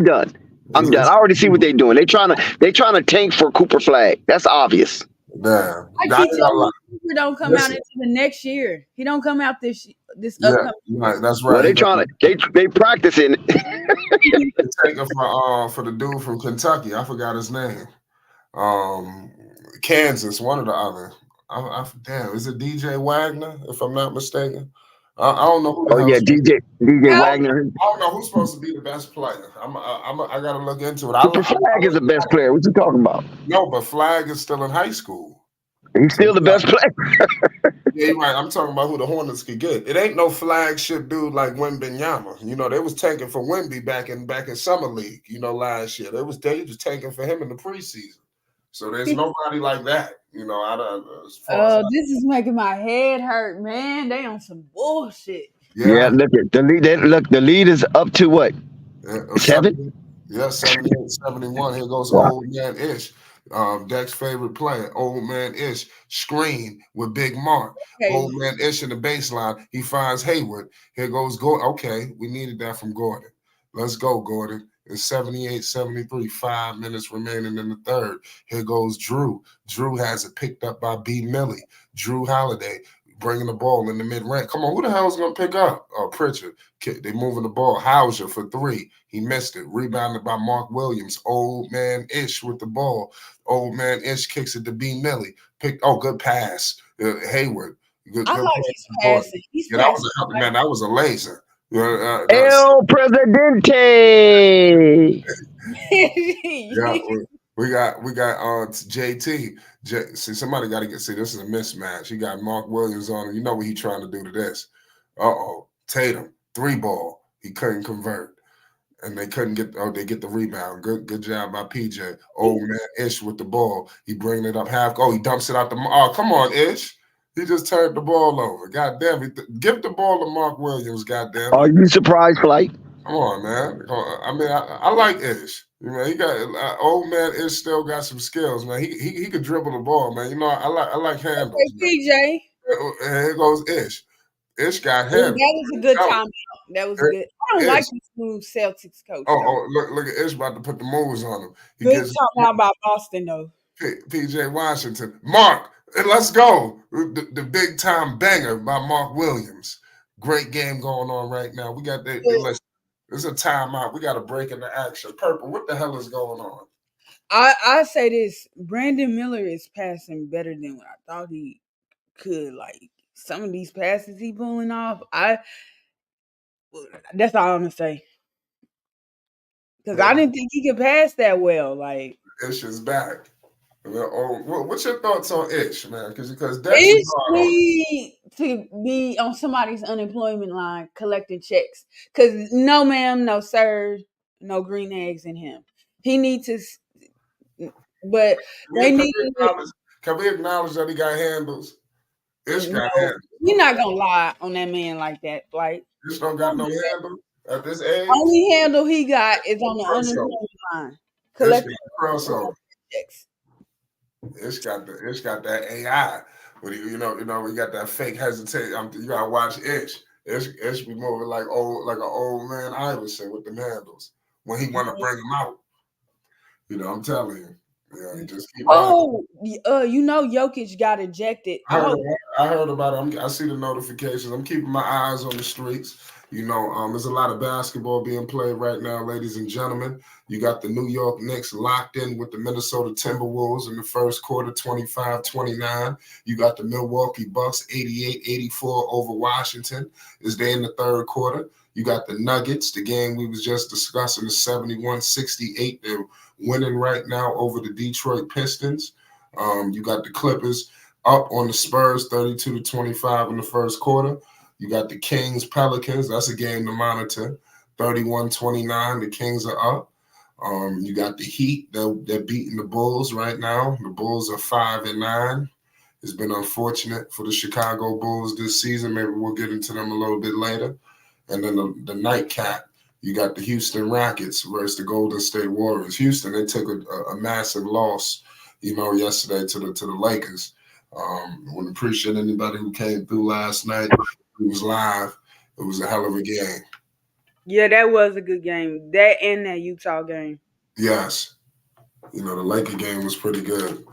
already see what they're doing. They trying to tank for Cooper Flag. That's obvious. Damn. I keep telling you, Cooper don't come out until the next year. He don't come out this upcoming. Right, that's right. Well, they practicing. Taking for the dude from Kentucky. I forgot his name. Kansas, one or the other. Damn, is it DJ Wagner? If I'm not mistaken, I don't know who. Oh yeah, DJ Wagner. I don't know who's supposed to be the best player. I got to look into it. Cooper Flag is the best player. What you talking about? No, but Flag is still in high school. He's still the best player. Yeah, you're right. I'm talking about who the Hornets could get. It ain't no flagship dude like Wembanyama. They was tanking for Wemby back in summer league. Last year they was tanking for him in the preseason. So there's nobody like that. This is making my head hurt, man. They on some bullshit. Yeah, look at the lead. The lead is up to what? 7? Yeah, 78-71. Here goes old man Ish. Deck's favorite player, old man Ish. Screen with Big Mark. Okay. Old man Ish in the baseline. He finds Hayward. Here goes Gordon. Okay, we needed that from Gordon. Let's go, Gordon. It's 78-73, 5 minutes remaining in the third. Here goes Drew. Drew has it picked up by B. Millie. Drew Holiday bringing the ball in the mid-range. Come on, who the hell is going to pick up? Oh, Pritchard. They moving the ball. Hauser for 3. He missed it. Rebounded by Mark Williams. Old man Ish with the ball. Old man Ish kicks it to B. Millie. Good pass. Hayward. Good I like his passing. That was a laser. El Presidente. Yeah, we got JT. See, somebody got to this is a mismatch. He got Mark Williams on him. You know what he's trying to do to this. Tatum, 3 ball. He couldn't convert. and they couldn't get. Oh, they get the rebound. Good job by PJ. Old man Ish with the ball. He bringing it up half. Oh, he dumps it out the. Oh, come on, Ish. He just turned the ball over. God damn it! Give the ball to Mark Williams. God damn Are it! you surprised, Flight? Come on, man. I mean, I like Ish. You know, he got old man Ish still got some skills, man. He could dribble the ball, man. You know, I like handles. Hey, PJ. And here goes Ish. Ish got That handles. was a good Tell him. timeout. That was a good. I don't Ish. like this new Celtics coach. Oh, look at Ish about to put the moves on him. He Good gives timeout by Boston though. PJ Washington. Mark, and let's go. The big time banger by Mark Williams. Great game going on right now. We got the it's a timeout. We got a break in the action. Purple, what the hell is going on? I say this: Brandon Miller is passing better than what I thought he could. Like some of these passes he pulling off, that's all I'm gonna say. Because I didn't think he could pass that well. Like Ish is back. What's your thoughts on Ish, man? Because Dex Ish is hard on him. need to be on somebody's unemployment line collecting checks. Because no, ma'am, no, sir, no green eggs in him. He needs to, but they need to. Can we acknowledge that he got handles? Ish got No, handles. you're not gonna lie on that man like that. Like Ish don't got no handle at this age. only handle he got is on the unemployment line collecting crossover. checks. Ish got that AI. But you know, we got that fake hesitate. You gotta watch Ish. Ish be moving like an old man Iverson with the handles when he want to bring him out. You know, I'm telling you. Yeah, just keep Jokic got ejected. I heard about it. I see the notifications. I'm keeping my eyes on the streets. You know, there's a lot of basketball being played right now, ladies and gentlemen. You got the New York Knicks locked in with the Minnesota Timberwolves in the first quarter, 25-29. You got the Milwaukee Bucks, 88-84 over Washington. Is they in the third quarter? You got the Nuggets, the game we was just discussing, the 71-68. They're winning right now over the Detroit Pistons. You got the Clippers up on the Spurs, 32-25 in the first quarter. You got the Kings, Pelicans. That's a game to monitor. 31-29. The Kings are up. You got the Heat. They're beating the Bulls right now. The Bulls are 5-9. It's been unfortunate for the Chicago Bulls this season. Maybe we'll get into them a little bit later. And then the nightcap, you got the Houston Rockets versus the Golden State Warriors. Houston, they took a massive loss, yesterday to the Lakers. Want to appreciate anybody who came through last night. It was live. It was a hell of a game. Yeah, that was a good game. That and that Utah game. Yes. The Laker game was pretty good.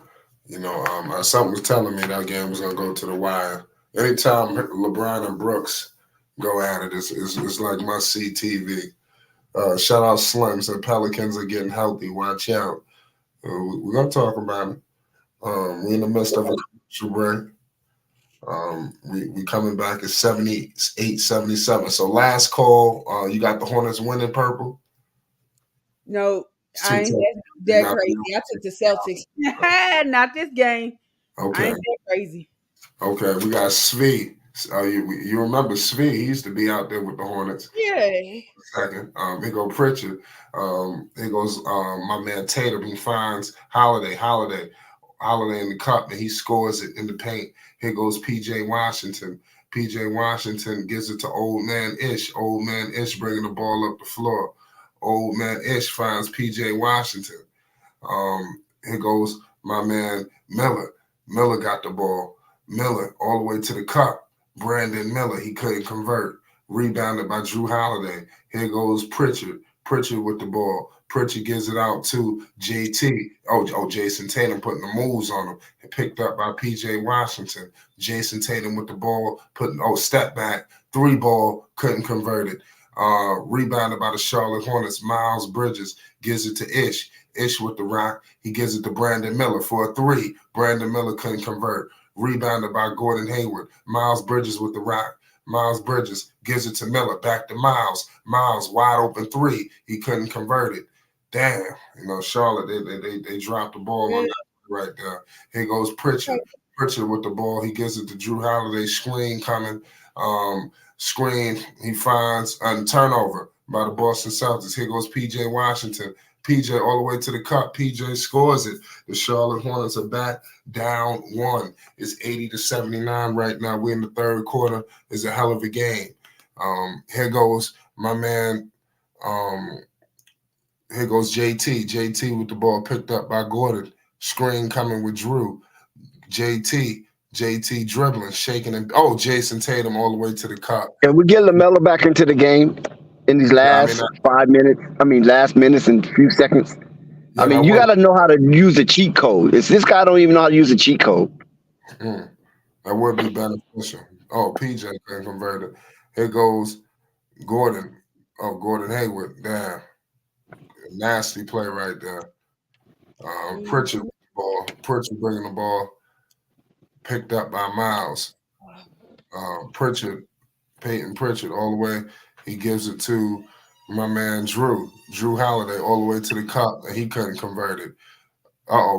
Something was telling me that game was going to go to the wire. Anytime LeBron and Brooks go at it, it's like must-see TV. Shout out Slim. Said Pelicans are getting healthy. Watch out. We're going to talk about it. We're in the midst of a commercial break. We coming back at 78-77. So last call, you got the Hornets winning, Purple? No, I ain't that crazy. I took the Celtics. Not this game. Okay. I ain't that crazy. Okay, we got Svi. You remember Svi? He used to be out there with the Hornets. Yeah. Second. Here go Pritchard. Here goes my man Tatum. He finds Holiday in the cup, and he scores it in the paint. Here goes PJ Washington. PJ Washington gives it to old man Ish. Old man Ish bringing the ball up the floor. Old man Ish finds PJ Washington. Here goes my man Miller. Miller got the ball. Miller all the way to the cup. Brandon Miller, he couldn't convert. Rebounded by Drew Holiday. Here goes Pritchard. Pritchard with the ball. Pritchard gives it out to JT. Oh, Jason Tatum putting the moves on him. Picked up by PJ Washington. Jason Tatum with the ball, step back. 3-ball, couldn't convert it. Rebounded by the Charlotte Hornets. Miles Bridges gives it to Ish. Ish with the rock. He gives it to Brandon Miller for a 3. Brandon Miller couldn't convert. Rebounded by Gordon Hayward. Miles Bridges with the rock. Miles Bridges gives it to Miller. Back to Miles. Miles wide open 3. He couldn't convert it. Damn, Charlotte, they dropped the ball on that right there. Here goes Pritchard. Pritchard with the ball. He gives it to Drew Holiday. Screen coming. Screen. He finds a turnover. by the Boston Celtics. Here goes P.J. Washington. PJ all the way to the cup. PJ scores it. The Charlotte Hornets are back down 1. It's 80-79 right now. We're in the third quarter. It's a hell of a game. Here goes my man. Here goes JT. JT with the ball picked up by Gordon. Screen coming with Drew. JT dribbling, shaking, and Jason Tatum all the way to the cup. Can we get Lamelo back into the game in these last 5 minutes? Last minutes and few seconds. Yeah, you got to know how to use a cheat code. This guy don't even know how to use a cheat code. That would be beneficial. PJ can convert it. Here goes Gordon. Gordon Hayward. Damn. Nasty play right there. Pritchard with the ball. Pritchard bringing the ball. Picked up by Miles. Peyton Pritchard all the way. He gives it to my man Drew Holiday all the way to the cup, and he couldn't convert it.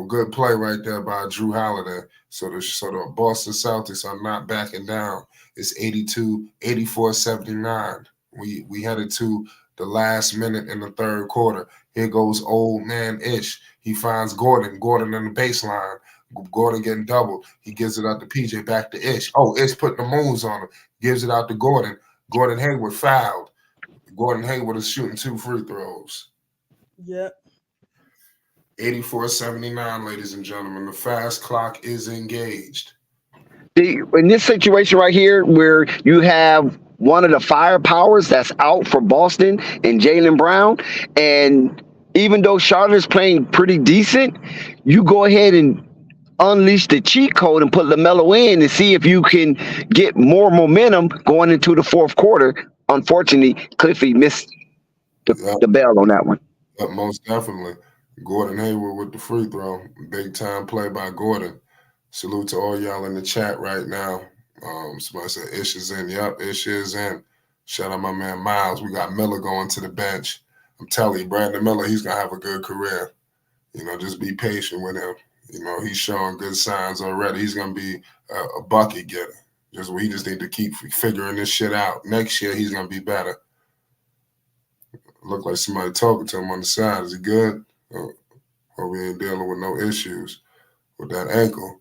Good play right there by Drew Holiday. So the Boston Celtics are not backing down. It's 84-79. We headed to the last minute in the third quarter. Here goes old man Ish. He finds Gordon in the baseline. Gordon getting doubled. He gives it out to PJ, back to Ish. Ish putting the moves on him. Gives it out to Gordon. Gordon Hayward fouled. Gordon Hayward is shooting 2 free throws. Yep. 84-79, ladies and gentlemen. The fast clock is engaged. In this situation right here, where you have one of the firepowers that's out for Boston and Jaylen Brown, and even though Charlotte's playing pretty decent, you go ahead and unleash the cheat code and put Lamelo in and see if you can get more momentum going into the fourth quarter. Unfortunately, Cliffy missed the bell on that one. Most definitely. Gordon Hayward with the free throw. Big time play by Gordon. Salute to all y'all in the chat right now. Somebody said Ish is in. Yep, Ish is in. Shout out my man Miles. We got Miller going to the bench. I'm telling you, Brandon Miller, he's going to have a good career. Just be patient with him. He's showing good signs already. He's going to be a bucket getter. We just need to keep figuring this shit out. Next year, he's going to be better. Look like somebody talking to him on the side. Is he good? Or we ain't dealing with no issues with that ankle.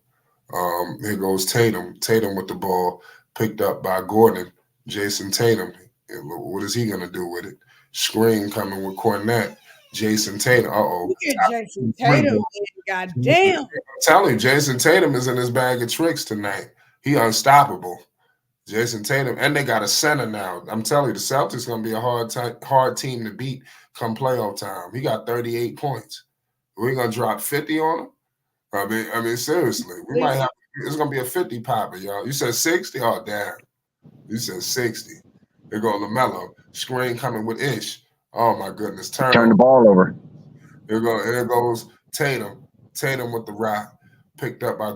Here goes Tatum. Tatum with the ball picked up by Gordon. Jason Tatum. What is he going to do with it? Screen coming with Cornette. Jason Tatum. Look at Jason Tatum. Goddamn. I'm telling you, Jason Tatum is in his bag of tricks tonight. He unstoppable. Jason Tatum. And they got a center now. I'm telling you, the Celtics going to be a hard team to beat come playoff time. He got 38 points. We're going to drop 50 on him? I mean, seriously. We might have – it's going to be a 50 popper, y'all. You said 60? Oh, damn. You said 60. Here go Lamelo. Screen coming with Ish. Oh, my goodness. Turn the ball over. Here goes Tatum. Tatum with the rock. Picked up by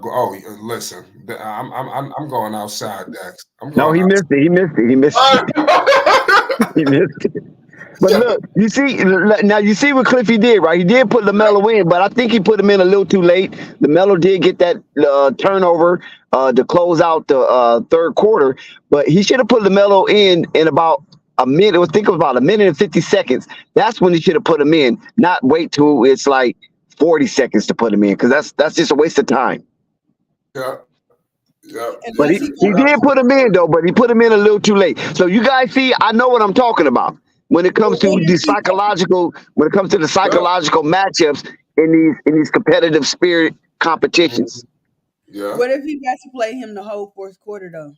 listen. I'm going outside, Dax. He missed it. He missed it. But look, you see what Cliffy did, right? He did put LaMelo in, but I think he put him in a little too late. LaMelo did get that turnover to close out the third quarter, but he should have put LaMelo in about a minute. I think it was about a minute and 50 seconds. That's when he should have put him in, not wait till it's like 40 seconds to put him in, because that's just a waste of time. Yeah. But he did put him in, though, but he put him in a little too late. So you guys see, I know what I'm talking about when it comes to the psychological matchups in these competitive spirit competitions. Yeah. What if you got to play him the whole fourth quarter, though?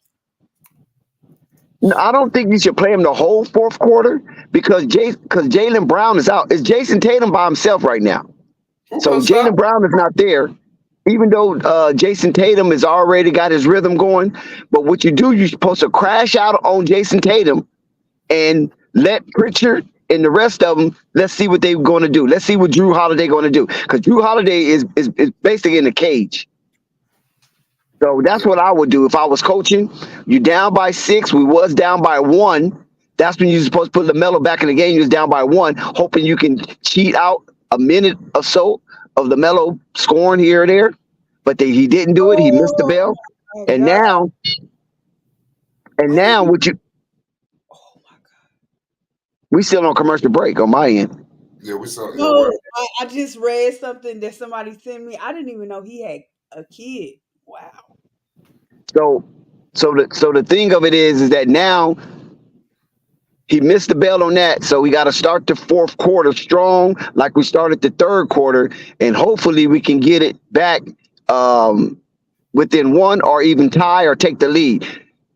No, I don't think you should play him the whole fourth quarter because Jaylen Brown is out. It's Jason Tatum by himself right now. So Jaylen Brown is not there, even though Jason Tatum has already got his rhythm going. But what you do, you're supposed to crash out on Jason Tatum and let Pritchard and the rest of them, let's see what they're going to do. Let's see what Drew Holiday going to do, because Drew Holiday is basically in the cage. So that's what I would do if I was coaching. You down by 6. We was down by 1. That's when you're supposed to put LaMelo back in the game. You was down by 1, hoping you can cheat out a minute or so of LaMelo scoring here or there. But he didn't do it. He missed the bell. And now what you We still on commercial break on my end. Yeah, we saw. Yeah, No, well, I just read something that somebody sent me. I didn't even know he had a kid. Wow. So the thing of it is that now he missed the bell on that. So we got to start the fourth quarter strong, like we started the third quarter, and hopefully we can get it back within one or even tie or take the lead.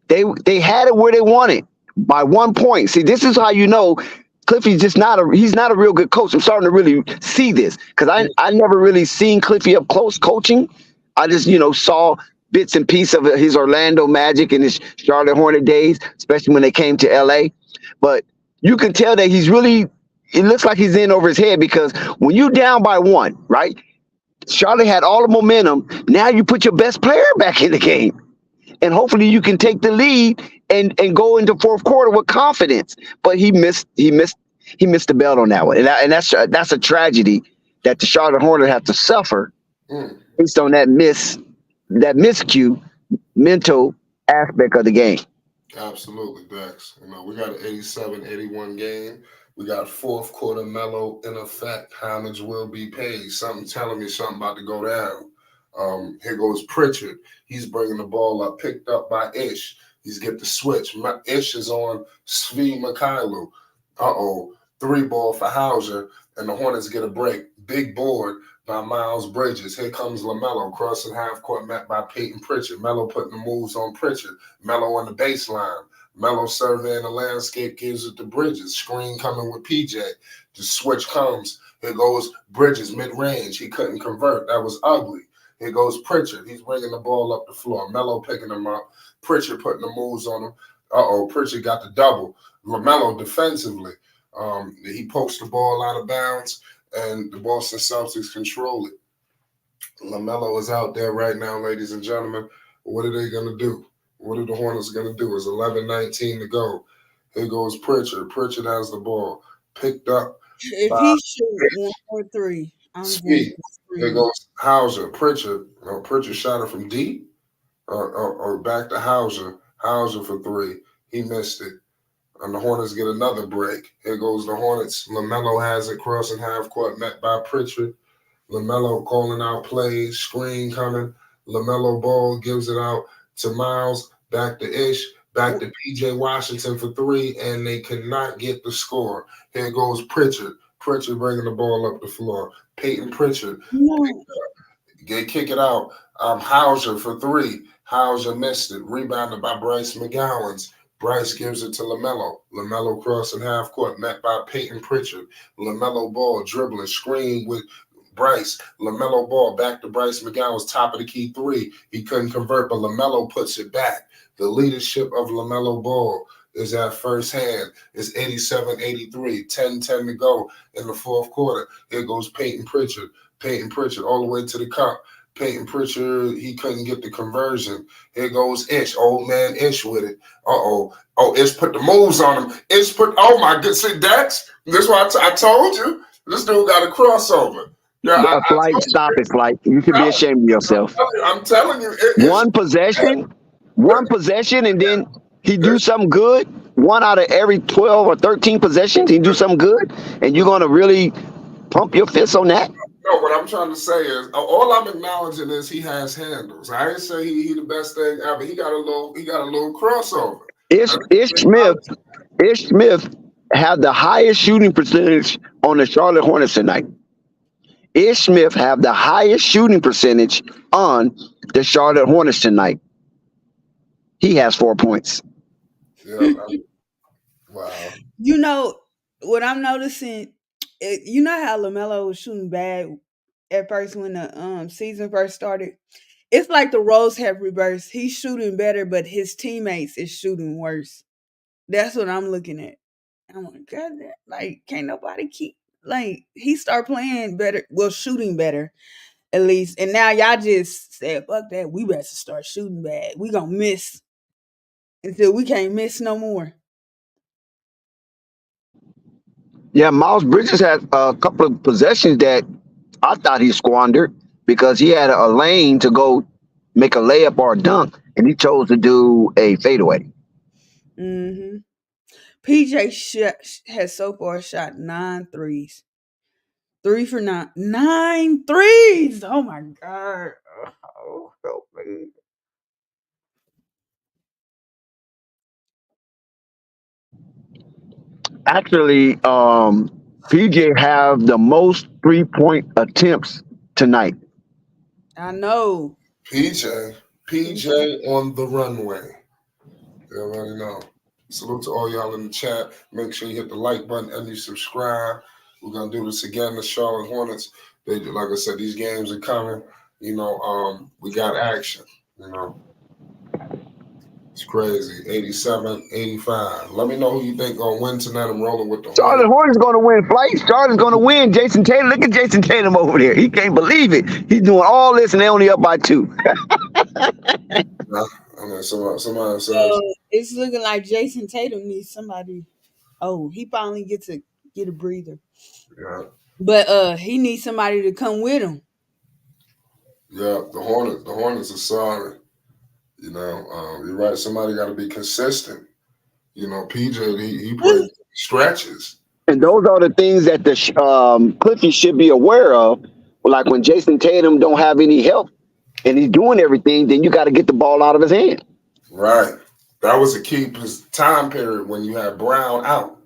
They had it where they wanted by 1 point. See, this is how you know Cliffy's just he's not a real good coach. I'm starting to really see this because I never really seen Cliffy up close coaching. I just saw bits and pieces of his Orlando Magic and his Charlotte Hornet days, especially when they came to LA. But you can tell that he's really. It looks like he's in over his head because when you down by one, right? Charlotte had all the momentum. Now you put your best player back in the game, and hopefully you can take the lead and go into fourth quarter with confidence. But he missed the belt on that one, and that's a tragedy that the Charlotte Hornets have to suffer based on that miscue mental aspect of the game. absolutely, Dex. We got an 87-81 game. We got fourth quarter Melo in effect. Homage will be paid. Something telling me something about to go down. Here goes Pritchard. He's bringing the ball up, picked up by Ish. He's get the switch. Ish is on Svi Mikhailu. Uh-oh. 3-ball for Hauser, and the Hornets get a break. Big board by Miles Bridges. Here comes Lamelo crossing half court, met by Peyton Pritchard. Melo putting the moves on Pritchard. Melo on the baseline. Melo surveying the landscape, gives it to Bridges. Screen coming with PJ. The switch comes. Here goes Bridges mid-range. He couldn't convert. That was ugly. Here goes Pritchard. He's bringing the ball up the floor. Melo picking him up. Pritchard putting the moves on him. Uh-oh, Pritchard got the double. Lamelo defensively. He pokes the ball out of bounds, and the Boston Celtics control it. Lamelo is out there right now, ladies and gentlemen. What are they going to do? What are the Hornets going to do? It's 11:19 to go. Here goes Pritchard. Pritchard has the ball. Picked up. If he shoots 1 or 3, I'm Speed. going Here goes Hauser. Pritchard. Pritchard shot it from deep or back to Hauser. Hauser for 3. He missed it. And the Hornets get another break. Here goes the Hornets. Lamelo has it crossing half court, met by Pritchard. Lamelo calling out plays, screen coming. Lamelo ball gives it out to Miles, back to Ish, back to PJ Washington for 3, and they cannot get the score. Here goes Pritchard. Pritchard bringing the ball up the floor. Peyton Pritchard. They kick it out. Hauser for 3. Hauser missed it. Rebounded by Bryce McGowans. Bryce gives it to Lamelo. Lamelo crossing half court, met by Peyton Pritchard. Lamelo ball dribbling, screen with Bryce. Lamelo ball back to Bryce McGowans, top of the key 3. He couldn't convert, but Lamelo puts it back. The leadership of Lamelo ball is at first hand. It's 87-83, 10-10 to go in the fourth quarter. Here goes Peyton Pritchard. Peyton Pritchard all the way to the cup. Peyton Pritchard, he couldn't get the conversion. Here goes Ish, old man Ish with it. Uh-oh. Oh, Ish put the moves on him. Oh my goodness, see, Dex, this is why I told you. This dude got a crossover. Yeah, Stop it, Flight. You should be ashamed of yourself. I'm telling you. One possession, and then he do something good. 1 out of every 12 or 13 possessions, he do something good, and you're going to really pump your fist on that? No, what I'm trying to say is, all I'm acknowledging is he has handles. I didn't say he the best thing ever. He got a little crossover. Ish Smith had the highest shooting percentage on the Charlotte Hornets tonight. Ish Smith have the highest shooting percentage on the Charlotte Hornets tonight. He has 4 points. Yeah, wow. You know what I'm noticing? You know how Lamelo was shooting bad at first when the season first started? It's like the roles have reversed. He's shooting better, but his teammates is shooting worse. That's what I'm looking at. I'm like, God, like, can't nobody keep, like, he start playing better, well, shooting better, at least. And now y'all just said, fuck that, we better start shooting bad. We gonna miss until we can't miss no more. Yeah, Miles Bridges had a couple of possessions that I thought he squandered because he had a lane to go make a layup or a dunk, and he chose to do a fadeaway. Mm-hmm. PJ has so far shot 9 threes. 3 for 9. 9 threes! Oh my God. Oh, help me. Actually, PJ have the most 3-point attempts tonight. I know. PJ on the runway. You already know. Salute to all y'all in the chat. Make sure you hit the like button and you subscribe. We're gonna do this again. The Charlotte Hornets. They, like I said, these games are coming. You know, we got action. You know, it's crazy. 87, 85. Let me know who you think gonna win tonight. I'm rolling with the Charlotte Hornets. Hornets going to win, Flight. Charlotte's going to win. Jason Tatum. Look at Jason Tatum over there. He can't believe it. He's doing all this and they only up by 2. I mean, somebody says, It's looking like Jason Tatum needs somebody. Oh, he finally gets to get a breather. yeah, But he needs somebody to come with him. yeah. The Hornets are sorry. You know, you're right. Somebody got to be consistent. You know, PJ, he plays stretches. And those are the things that the Cliffy should be aware of. Like when Jason Tatum don't have any help and he's doing everything, then you got to get the ball out of his hand. Right. That was a key time period when you had Brown out.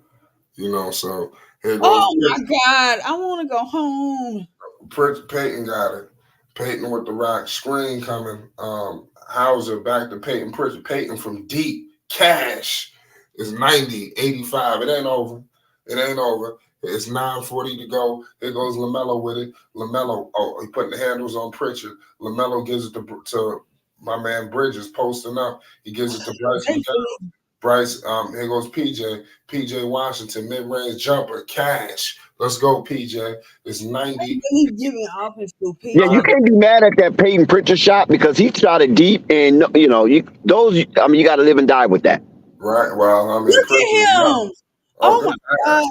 You know, so here goes. Oh my God. I want to go home. Peyton got it. Peyton with the rock screen coming. Hauser back to Peyton. Peyton from deep. Cash is 90, 85. It ain't over. It ain't over. It's 9:40 to go. Here goes Lamelo with it. Lamelo, he putting the handles on Pritchard. Lamelo gives it to my man Bridges posting up. He gives it to Bryce. Bryce, here goes PJ. PJ Washington, mid-range jumper. Cash. Let's go, PJ. It's 90. He's giving offense to PJ. Yeah, you can't be mad at that Peyton Pritchard shot because he shot it deep, and you know, you got to live and die with that. Right. Well, I mean, look at him. Oh my God.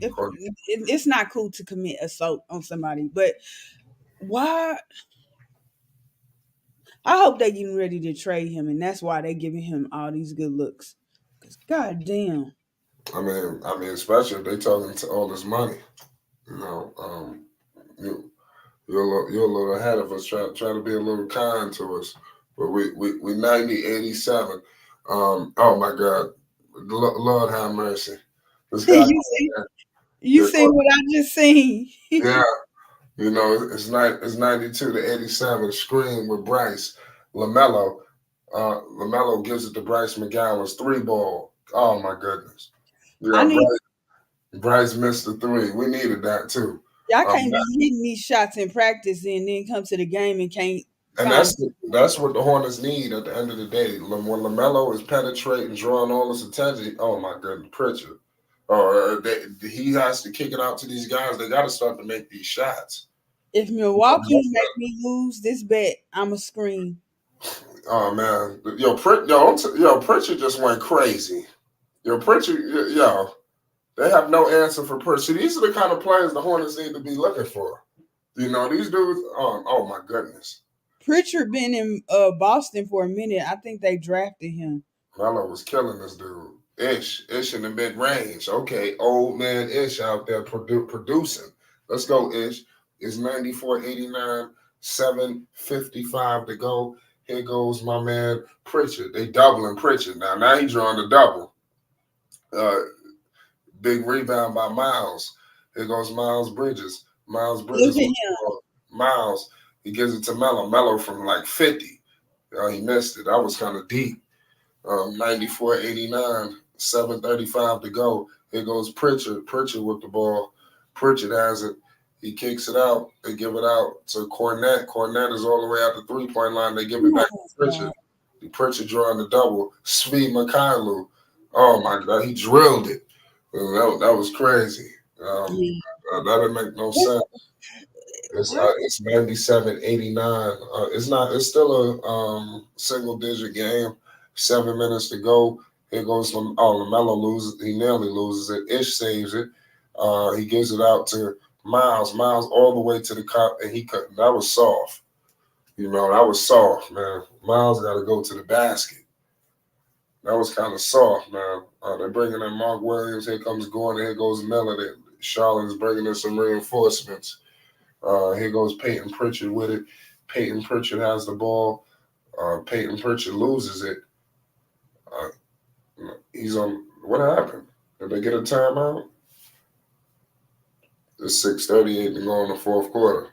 It's not cool to commit assault on somebody, but why? I hope they getting ready to trade him, and that's why they giving him all these good looks. Cause goddamn. I mean, especially if they talking to all this money. You know, you're a little ahead of us. Try to be a little kind to us. But we 90, 87. Oh my God, Lord have mercy. This guy. You seen what I just seen? Yeah. You know, it's 92 to 87. Screen with Bryce. Lamelo. Lamelo gives it to Bryce McGowan's 3-ball. Oh my goodness. Yeah, Bryce missed the 3. We needed that too. Y'all can't be hitting these shots in practice and then come to the game and can't. And that's what the Hornets need at the end of the day. When Lamelo is penetrating, drawing all this attention, oh my goodness, Pritchard. He has to kick it out to these guys. They got to start to make these shots. If Milwaukee make me lose this bet, I'm a scream. Oh man, Pritchard just went crazy. Pritchard, they have no answer for Pritchard. These are the kind of players the Hornets need to be looking for. You know, these dudes. Oh my goodness. Pritchard been in Boston for a minute. I think they drafted him. Melo was killing this dude. Ish in the mid range. Okay, old man Ish out there producing. Let's go, Ish. It's 94-89, 7:55 to go. Here goes my man Pritchard. They doubling Pritchard now. Now he's drawing the double. Big rebound by Miles. Here goes Miles Bridges. Miles, he gives it to Melo. Melo from like 50. He missed it. That was kind of deep. 94-89, 7:35 to go. Here goes Pritchard. Pritchard with the ball. Pritchard has it. He kicks it out. They give it out to Cornette. Cornette is all the way out the 3-point line. They give it back to Pritchard. Pritchard drawing the double. Svi Mikhailou. Oh my God, he drilled it. That was crazy. That didn't make no sense. It's 97-89. It's still a single digit game. 7 minutes to go. Here goes Lamelo loses. He nearly loses it. Ish saves it. He gives it out to Miles. Miles all the way to the cup, and he couldn't. That was soft. You know, that was soft, man. Miles got to go to the basket. That was kind of soft, man. They're bringing in Mark Williams. Here comes Gordon. Here goes Miller. Charlotte's bringing in some reinforcements. Here goes Peyton Pritchard with it. Peyton Pritchard has the ball. Peyton Pritchard loses it. He's on. What happened? Did they get a timeout? It's 6:38 to go in the fourth quarter.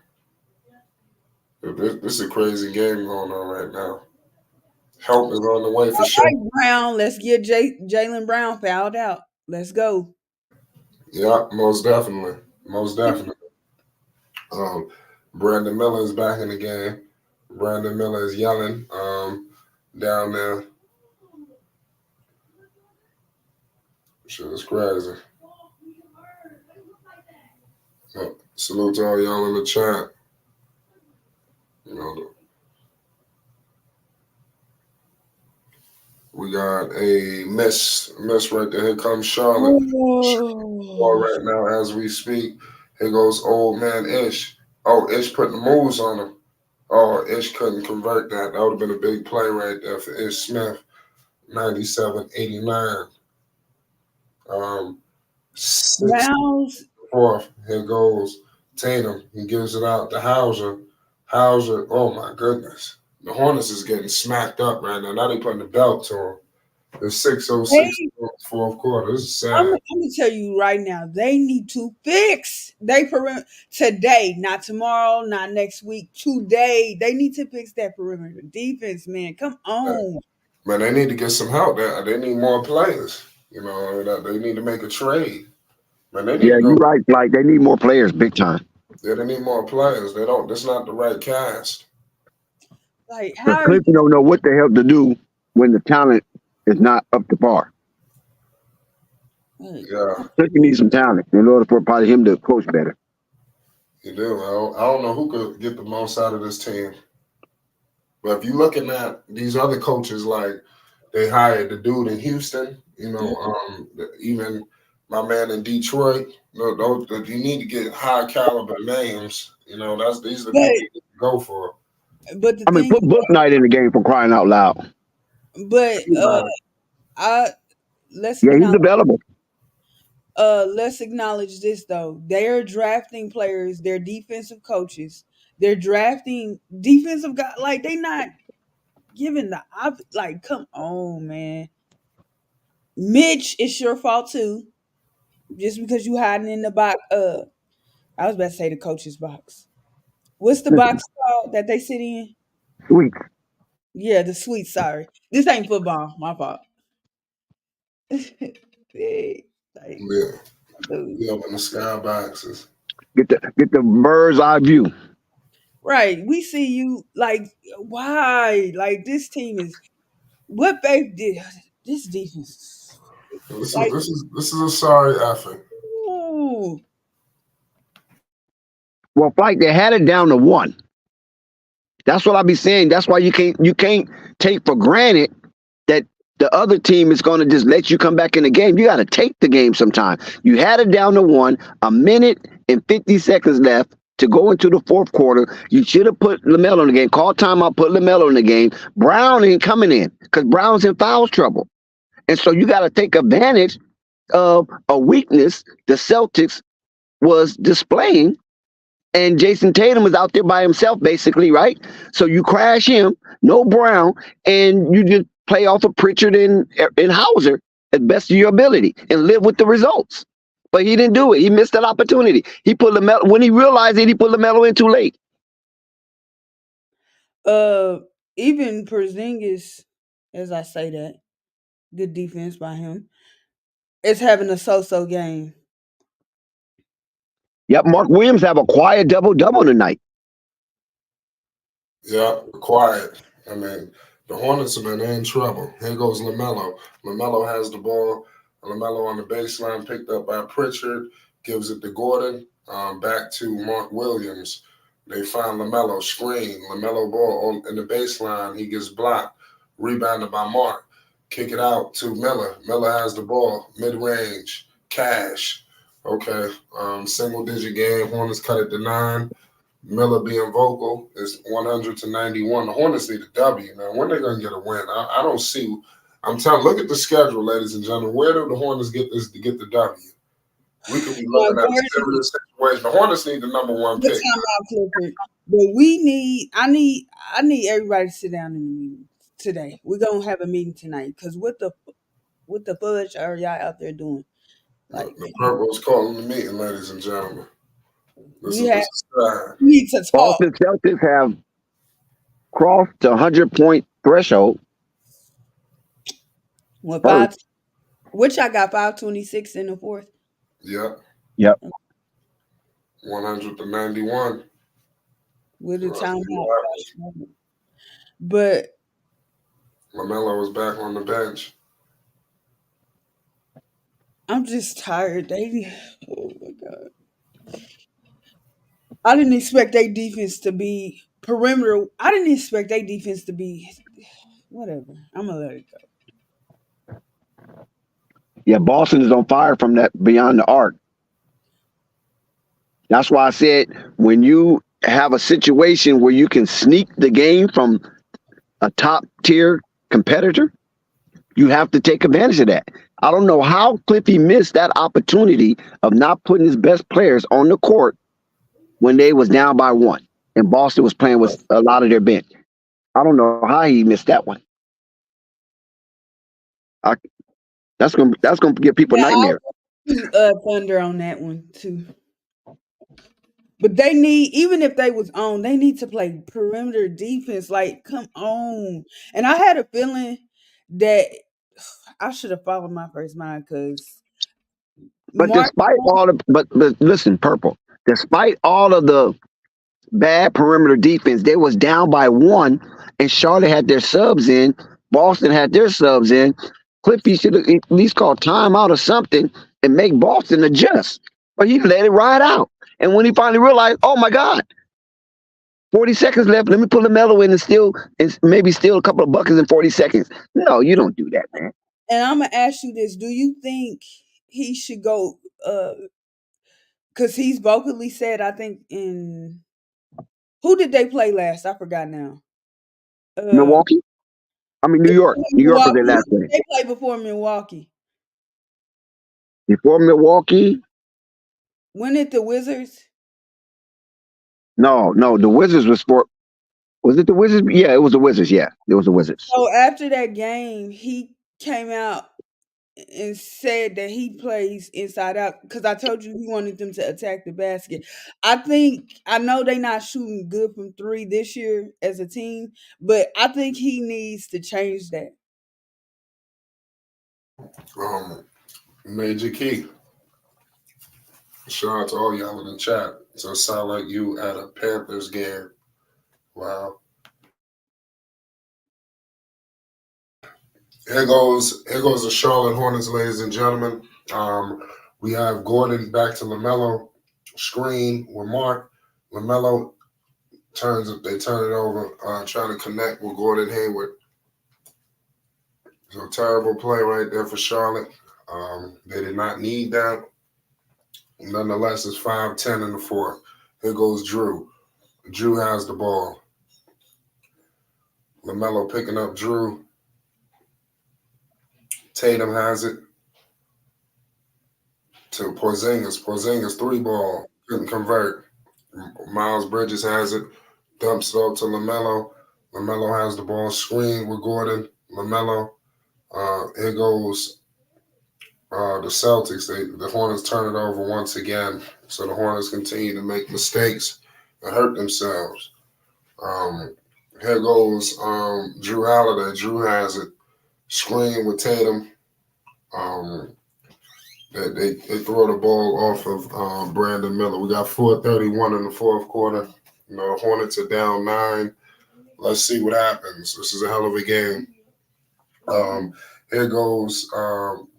This is a crazy game going on right now. Help is on the way for sure. All right, Brown. Let's get Jaylen Brown fouled out. Let's go. Yeah, most definitely. Most definitely. Brandon Miller is back in the game. Brandon Miller is yelling down there. Shit is crazy. Salute to all y'all in the chat. You know, we got a miss right there. Here comes Charlotte. Right now as we speak. Here goes old man Ish. Oh, Ish putting the moves on him. Oh, Ish couldn't convert that. That would have been a big play right there for Ish Smith. 97-89. Browns. Fourth. Here goes Tatum. He gives it out to Hauser. Hauser, oh my goodness. The Hornets is getting smacked up right now. Now they putting the belt to him. It's 6:06 fourth quarter. This is sad. I'm gonna tell you right now, they need to fix perimeter today, not tomorrow, not next week. Today, they need to fix that perimeter defense, man. Come on, man. They need to get some help. They need more players. You know, they need to make a trade. Man, you're right. Like they need more players, big time. Yeah, they need more players. They don't. That's not the right cast. Like how Clinton don't know what the hell to do when the talent is not up to par. Yeah, Clinton needs some talent in order for probably him to coach better. You do. I don't know who could get the most out of this team. But if you're looking at these other coaches, like they hired the dude in Houston, you know, even my man in Detroit, those you need to get high caliber names. You know, these are the people you go for. But put Book Night in the game for crying out loud. But he's available. Let's acknowledge this though. They're drafting players, they're defensive coaches, they're drafting defensive guys. Like they not giving like, come on, man. Mitch, it's your fault too. Just because you hiding in the box. I was about to say the coach's box. What's the box called that they sit in? Suite. Yeah, the suite. Sorry, this ain't football. My fault. Yeah, in the sky boxes. Get the bird's eye view. Right, we see you. Like, why? Like this team is what they did. This defense. This is a sorry effort. Ooh. Well, Flight, they had it down to 1. That's what I be saying. That's why you can't take for granted that the other team is going to just let you come back in the game. You got to take the game sometime. You had it down to 1, a minute and 50 seconds left to go into the fourth quarter. You should have put Lamelo in the game. Call timeout, put Lamelo in the game. Brown ain't coming in because Brown's in foul trouble. And so you got to take advantage of a weakness the Celtics was displaying. And Jason Tatum was out there by himself, basically, right? So you crash him, no Brown, and you just play off of Pritchard and Hauser at best of your ability and live with the results. But he didn't do it. He missed that opportunity. He put Lamelo when he realized it. He put Lamelo in too late. Even Porzingis, as I say that, good defense by him, is having a so-so game. Yep, Mark Williams have a quiet double-double tonight. Yeah, quiet. I mean, the Hornets have been in trouble. Here goes Lamelo. Lamelo has the ball. Lamelo on the baseline, picked up by Pritchard, gives it to Gordon, back to Mark Williams. They find Lamelo, screen. Lamelo ball in the baseline. He gets blocked, rebounded by Mark. Kick it out to Miller. Miller has the ball, mid-range, cash. Okay, single-digit game. Hornets cut it to 9. Miller being vocal is 100-91. The Hornets need a W, man. When are they gonna get a win? I I'm telling. Look at the schedule, ladies and gentlemen. Where do the Hornets get this to get the W? We could be looking at a similar situation. The Hornets need the number one The pick. timeout, Clifford. But I need everybody to sit down in the meeting today. We're gonna have a meeting tonight because what the fudge are y'all out there doing? Like The purple's calling the meeting, ladies and gentlemen. This we is time. need to talk. Boston Celtics have crossed the 100-point threshold. When First. which I got 526 in the fourth. Yep. Yep. 191. With the Right. timeout. But Lamelo was back on the bench. I'm just tired. Oh my god. I didn't expect their defense to be perimeter. I didn't expect their defense to be whatever. I'm gonna let it go. Yeah, Boston is on fire from that beyond the arc. That's why I said when you have a situation where you can sneak the game from a top tier competitor, you have to take advantage of that. I don't know how Cliffy missed that opportunity of not putting his best players on the court when they was down by one and Boston was playing with a lot of their bench. I don't know how he missed that one. That's gonna give people nightmares. Thunder on that one too. But they need, even if they was on, they need to play perimeter defense. Like, come on. And I had a feeling that I should have followed my first mind because But despite all of, but listen, Purple. Despite all of the bad perimeter defense, they was down by one, and Charlotte had their subs in. Boston had their subs in. Cliffy should have at least called timeout or something and make Boston adjust. But he let it ride out. And when he finally realized, oh my God, 40 seconds left, let me put Lamelo in and maybe steal a couple of buckets in 40 seconds. No, you don't do that, man. And I'm gonna ask you this: do you think he should go? Because he's vocally said, I think in who did they play last? I forgot now. Milwaukee. I mean New York. New York was their last game. They played before Milwaukee. Before Milwaukee. When it the Wizards? No, the Wizards was for. Was it the Wizards? Yeah, it was the Wizards. Yeah, it was the Wizards. So after that game, he came out and said that he plays inside out because I told you he wanted them to attack the basket. I know they're not shooting good from three this year as a team, but I think he needs to change that. Major key. Shout out to all y'all in the chat. So it sound like you at a Panthers game. Wow. Here goes the Charlotte Hornets, ladies and gentlemen. We have Gordon back to Lamelo. Screen with Mark. Lamelo they turn it over, trying to connect with Gordon Hayward. So terrible play right there for Charlotte. They did not need that. Nonetheless, it's 5-10 in the fourth. Here goes Drew. Drew has the ball. Lamelo picking up Drew. Tatum has it to Porzingis. Porzingis 3-ball. Couldn't convert. Miles Bridges has it. Dumps it up to Lamelo. Lamelo has the ball. Screen with Gordon. Lamelo. Here goes the Celtics. The Hornets turn it over once again. So the Hornets continue to make mistakes and hurt themselves. Here goes Drew Holiday. Drew has it. Screen with Tatum. They throw the ball off of Brandon Miller. We got 4:31 in the fourth quarter. Hornets are down 9. Let's see what happens. This is a hell of a game. Here goes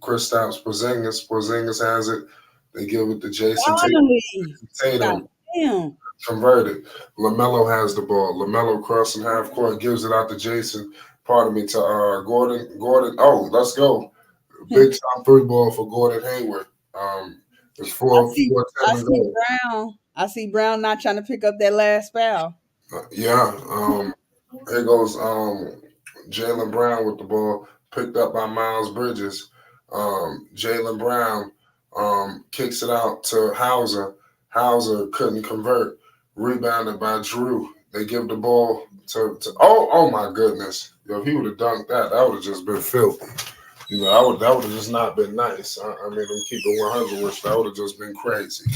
Kristaps Porzingis. Porzingis has it. They give it to Jason Tatum. Damn. Converted. Lamelo has the ball. Lamelo crossing half court, gives it out to Jason. Pardon me, to Gordon. Oh, let's go. Big time 3-ball for Gordon Hayward. It's 4-10 to go. I see Brown not trying to pick up that last foul. Here goes Jaylen Brown with the ball picked up by Miles Bridges. Jaylen Brown kicks it out to Hauser. Hauser couldn't convert. Rebounded by Drew. They give the ball to oh my goodness. Yo, if he would have dunked that, that would have just been filthy. You know, that would have just not been nice. I mean, I'm keeping 100, which that would have just been crazy.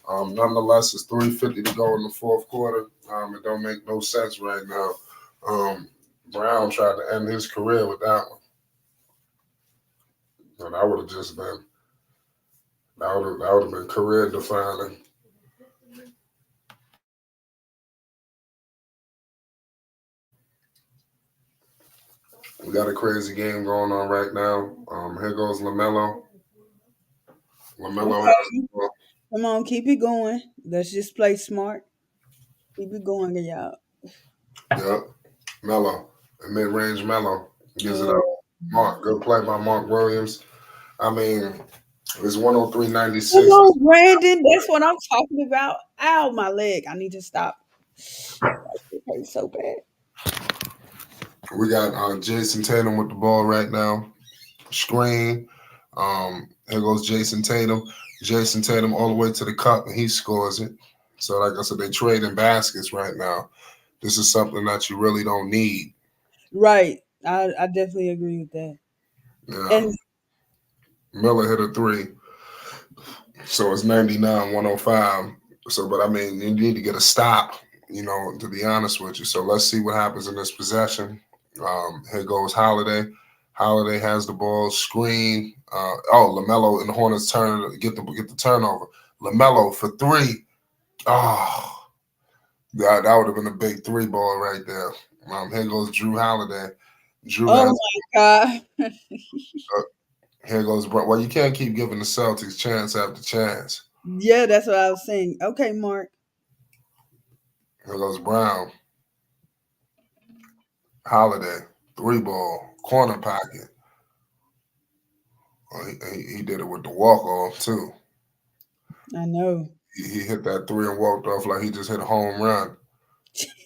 Nonetheless, it's 3:50 to go in the fourth quarter. It don't make no sense right now. Brown tried to end his career with that one. And that would have just been that would have been career defining. We got a crazy game going on right now. Here goes Lamelo. Lamelo Okay. has the ball. Come on, keep it going. Let's just play smart. Keep it going, y'all. Yep. Melo. Mid-range Melo. Gives it Oh, up. Mark. Good play by Mark Williams. I mean, it's 103.96. come on, Brandon. That's what I'm talking about. Ow, my leg. I need to stop. It hurts so bad. We got Jason Tatum with the ball right now. Screen. Here goes Jason Tatum. Jason Tatum all the way to the cup, and he scores it. So, like I said, they trading baskets right now. This is something that you really don't need. Right. I definitely agree with that. Yeah. And Miller hit a three. So it's 99-105. So, but I mean, you need to get a stop, you know, to be honest with you. So let's see what happens in this possession. Here goes Holiday. Holiday has the ball, screen. Lamelo and the Hornets get the turnover. Lamelo for three. Oh, that would have been a big three ball right there. Here goes Drew Holiday. Drew oh has. my God. Here goes Brown. Well, you can't keep giving the Celtics chance after chance. Yeah, that's what I was saying. Okay, Mark. Here goes Brown. Holiday. Three ball. Corner pocket. Well, he did it with the walk-off, too. I know. He hit that three and walked off like he just hit a home run.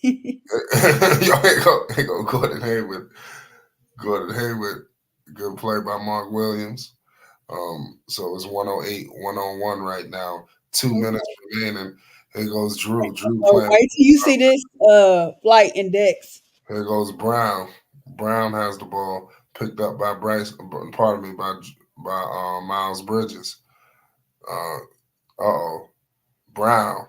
Here go Gordon Hayward. Gordon Hayward. Good play by Mark Williams. So it's 108-101 right now. 2 minutes remaining. Here goes Drew. Drew Oh, playing. wait till you see this flight index. Here goes Brown. Brown has the ball, picked up by by Miles Bridges. Brown.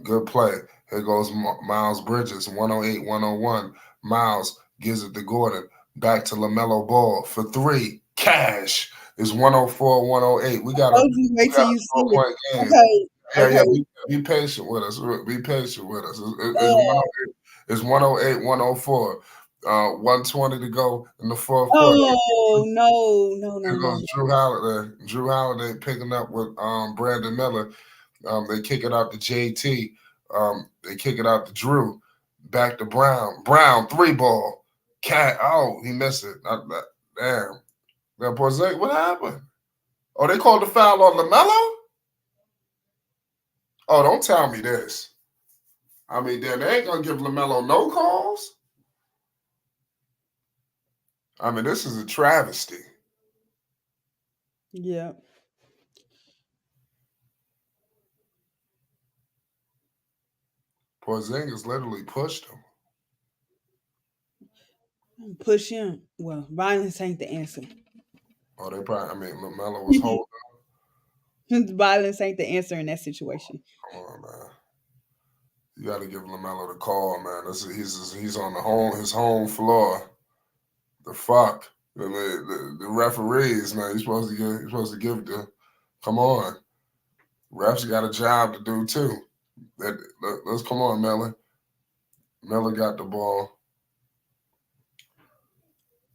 Good play. Here goes Miles Bridges. 108-101. Miles gives it to Gordon. Back to LaMelo Ball for three. Cash is 104-108. We got Told you, wait till you see it. point game. Okay. Yeah, Okay. be patient with us. Be patient with us. Uh, It's 108-104. 120 to go in the fourth quarter. oh no. Here goes Drew Holiday. Drew Holiday picking up with Brandon Miller. They kick it out to JT. They kick it out to Drew. Back to Brown. Brown, three ball. He missed it. Damn. That Porzingis, what happened? Oh, they called the foul on LaMelo? Oh, don't tell me this. I mean, then they ain't going to give LaMelo no calls? I mean, this is a travesty. Yeah. Porzingis literally pushed him. Push him. Well, violence ain't the answer. Oh, LaMelo was holding. Violence ain't the answer in that situation. Come on, man. You got to give LaMelo the call, man. He's on his home floor. The fuck, the referees, man. You're supposed to give the. Come on, refs got a job to do too. Let's come on, Miller. Miller got the ball.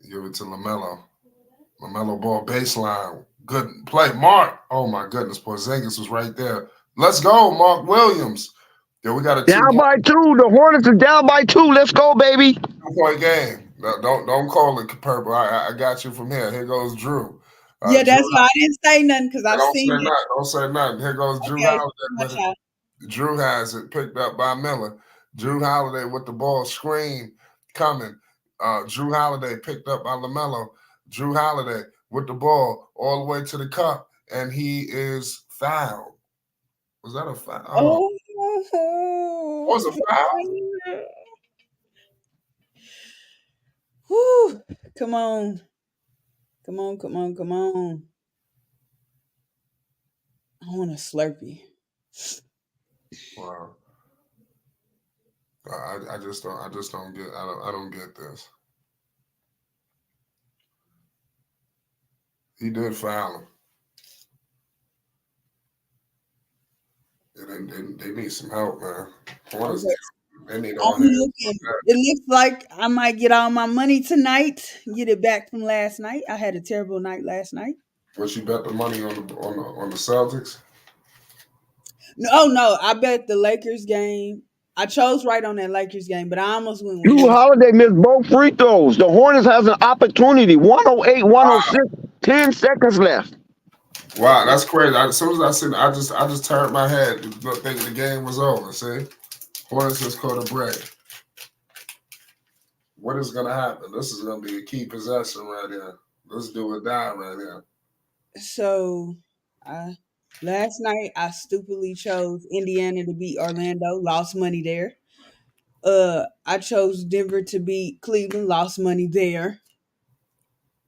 Give it to LaMelo. LaMelo ball baseline. Good play, Mark. Oh my goodness, Porzingis was right there. Let's go, Mark Williams. Yeah, we got a Down by 2. The Hornets are down by 2. Let's go, baby. 2-point game. No, don't call it purple. I got you from here. Here goes Drew. Yeah, that's why I didn't say nothing because I've seen it. Don't say nothing. Here goes Drew Holiday. Drew has it picked up by Miller. Drew Holiday with the ball screen coming. Drew Holiday picked up by Lamelo. Drew Holiday with the ball all the way to the cup, and he is fouled. Was that a foul? Oh, was a foul? Whew. Come on. Come on, come on, come on. I want a Slurpee. Wow. I just don't get I don't get this. He did foul him. They need some help, man. Okay. They need I'm all hands. looking. It looks like I might get all my money tonight. Get it back from last night. I had a terrible night last night. But you bet the money on the Celtics? No, I bet the Lakers game. I chose right on that Lakers game, but I almost went with Drew Holiday missed both free throws. The Hornets has an opportunity. 108, 106, 10 seconds left. Wow, that's crazy. As soon as I seen it, I just turned my head thinking the game was over. See? Hornets just caught a break. What is gonna happen? This is gonna be a key possession right here. Let's do or die right here. So, last night I stupidly chose Indiana to beat Orlando. Lost money there. I chose Denver to beat Cleveland. Lost money there.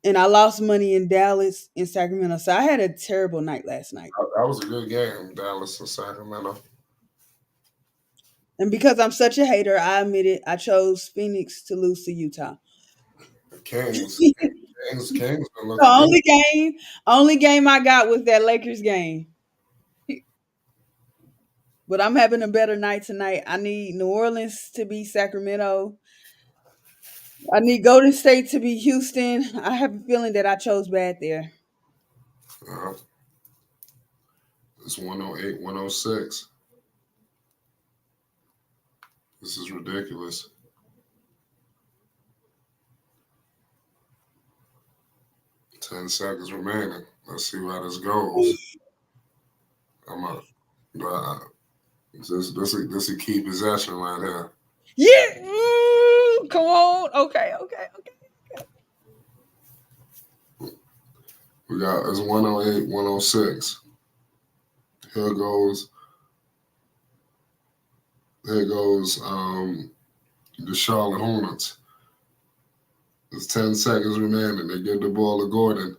And I lost money in Dallas and Sacramento. So I had a terrible night last night. That was a good game, Dallas and Sacramento. And because I'm such a hater, I admit it. I chose Phoenix to lose to Utah. The Kings been looking The only game I got was that Lakers game. But I'm having a better night tonight. I need New Orleans to beat Sacramento. I need Golden State to beat Houston. I have a feeling that I chose bad there. It's 108, 106. This is ridiculous. Ten seconds remaining. Let's see how this goes. This a key possession right here. Yeah. Ooh, come on. Okay. We got it's 108, 106. Here goes the Charlotte Hornets. There's 10 seconds remaining. They give the ball to Gordon.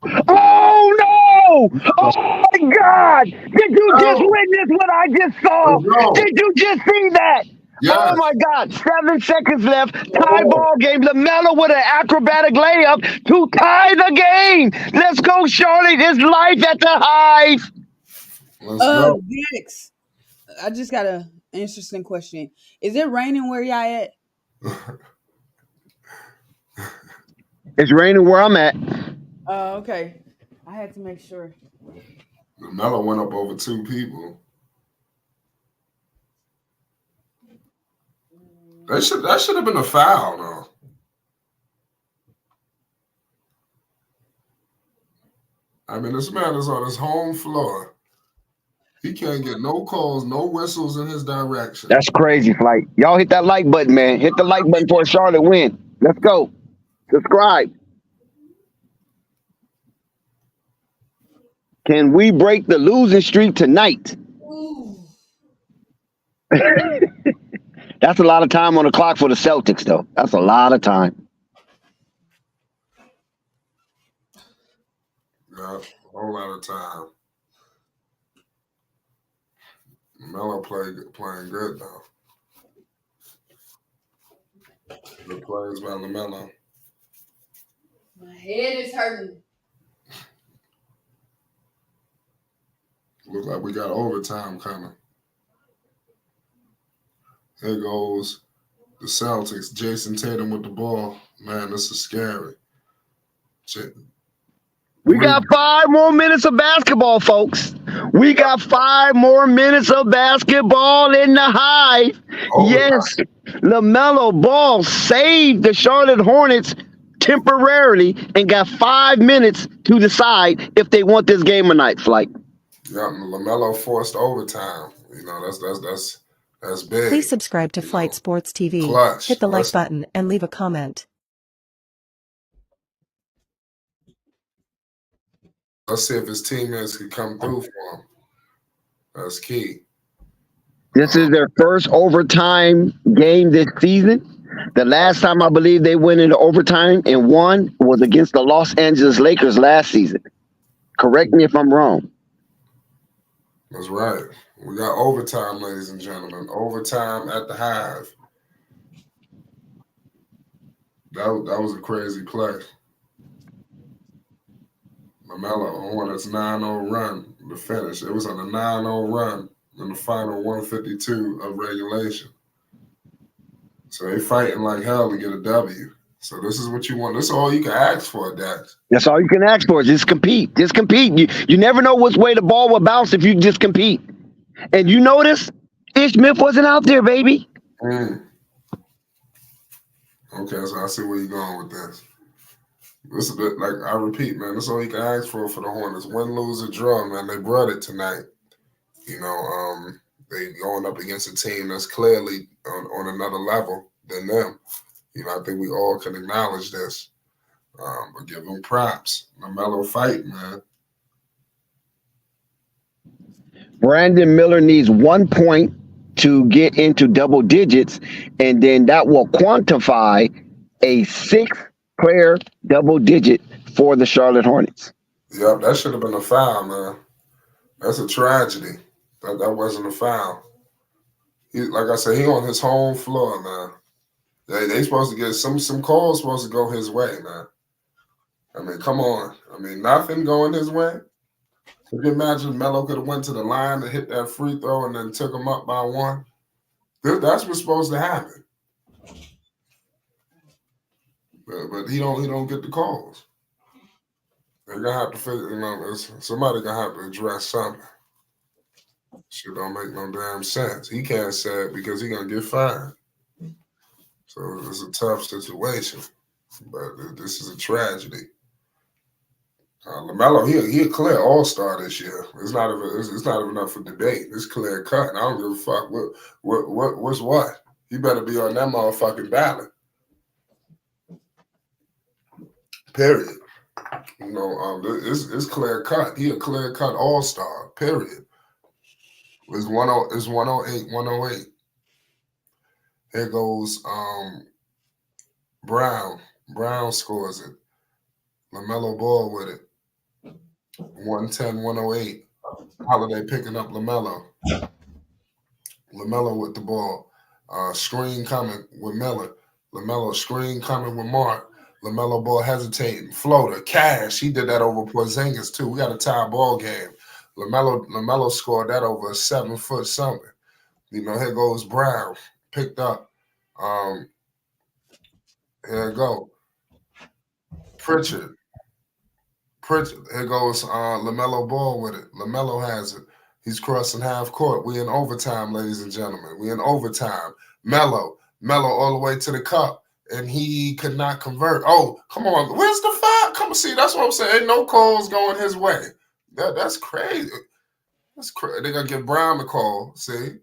Oh no! Oh my God! Did you just witness what I just saw? Did you just see that? Yes. Oh my God! 7 seconds left. Tie ball game. Lamelo with an acrobatic layup to tie the game. Let's go, Charlotte! It's life at the Hive. Let's go. Dex, I just got an interesting question. Is it raining where y'all at? It's raining where I'm at. Oh, okay. I had to make sure. Lamelo went up over 2 people. That should have been a foul, though. I mean, this man is on his home floor. He can't get no calls, no whistles in his direction. That's crazy, Flight. Y'all hit that like button, man. Hit the like button for a Charlotte win. Let's go. Subscribe. Can we break the losing streak tonight? That's a lot of time on the clock for the Celtics, though. That's a lot of time. Yeah, a whole lot of time. Melo playing good, though. Good plays by Lamelo. My head is hurting. Looks like we got overtime coming. Here goes the Celtics. Jason Tatum with the ball. Man, this is scary. We got 5 more minutes of basketball, folks. We got 5 more minutes of basketball in the Hive. Yes, LaMelo Ball saved the Charlotte Hornets temporarily and got 5 minutes to decide if they want this game or not, Flight. Yeah, LaMelo forced overtime. You know, that's That's big. Please subscribe to You Flight know, Sports TV. clutch. Hit the like button and leave a comment. Let's see if his teammates can come through for him. That's key. This is their first overtime game this season. The last time I believe they went into overtime and won was against the Los Angeles Lakers last season. Correct me if I'm wrong. That's right. We got overtime, ladies and gentlemen. Overtime at the Hive. That was a crazy play. Lamelo Hornets 9-0 run to finish. It was on a 9-0 run in the final 152 of regulation. So they fighting like hell to get a W. So this is what you want. This is all you can ask for, Dax. That's all you can ask for. Just compete. Just compete. You never know which way the ball will bounce if you just compete. And you notice Ish Smith wasn't out there, baby. Okay, so I see where you're going with this. This is like I repeat, man. This is all you can ask for the Hornets. Win, lose, or draw, man. They brought it tonight. You know, they going up against a team that's clearly on another level than them. You know, I think we all can acknowledge this. But give them props. Lamelo fight, man. Brandon Miller needs 1 point to get into double digits, and then that will quantify a 6-player double digit for the Charlotte Hornets. Yep, that should have been a foul, man. That's a tragedy. That wasn't a foul. Like I said, he on his home floor, man. They supposed to get some calls supposed to go his way, man. I mean, come on. I mean, nothing going his way. Could you imagine Melo could have went to the line to hit that free throw and then took him up by 1? That's what's supposed to happen. But he don't get the calls. They're gonna have to figure, you know, somebody gonna have to address something. Shit don't make no damn sense. He can't say it because he gonna get fined. So it's a tough situation. But this is a tragedy. Lamelo, he a clear all-star this year. It's not even up for debate. It's clear cut. And I don't give a fuck what's what. He better be on that motherfucking ballot. Period. You know, it's clear cut. He a clear cut all-star. Period. It's 108, 108. Here goes Brown. Brown scores it. LaMelo Ball with it. 110, 108. Holiday picking up LaMelo. LaMelo with the ball. Screen coming with Miller. LaMelo screen coming with Mark. LaMelo Ball hesitating. Floater. Cash. He did that over Porzingis too. We got a tie ball game. LaMelo scored that over a 7-foot something. You know, here goes Brown. Picked up. Here we go. Pritchard. Here goes LaMelo Ball with it. LaMelo has it. He's crossing half court. We in overtime, ladies and gentlemen. We in overtime. Melo all the way to the cup, and he could not convert. Oh, come on. Where's the foul? Come on, see, that's what I'm saying. Ain't no calls going his way. That's crazy. That's crazy. They're going to give Brown the call. See?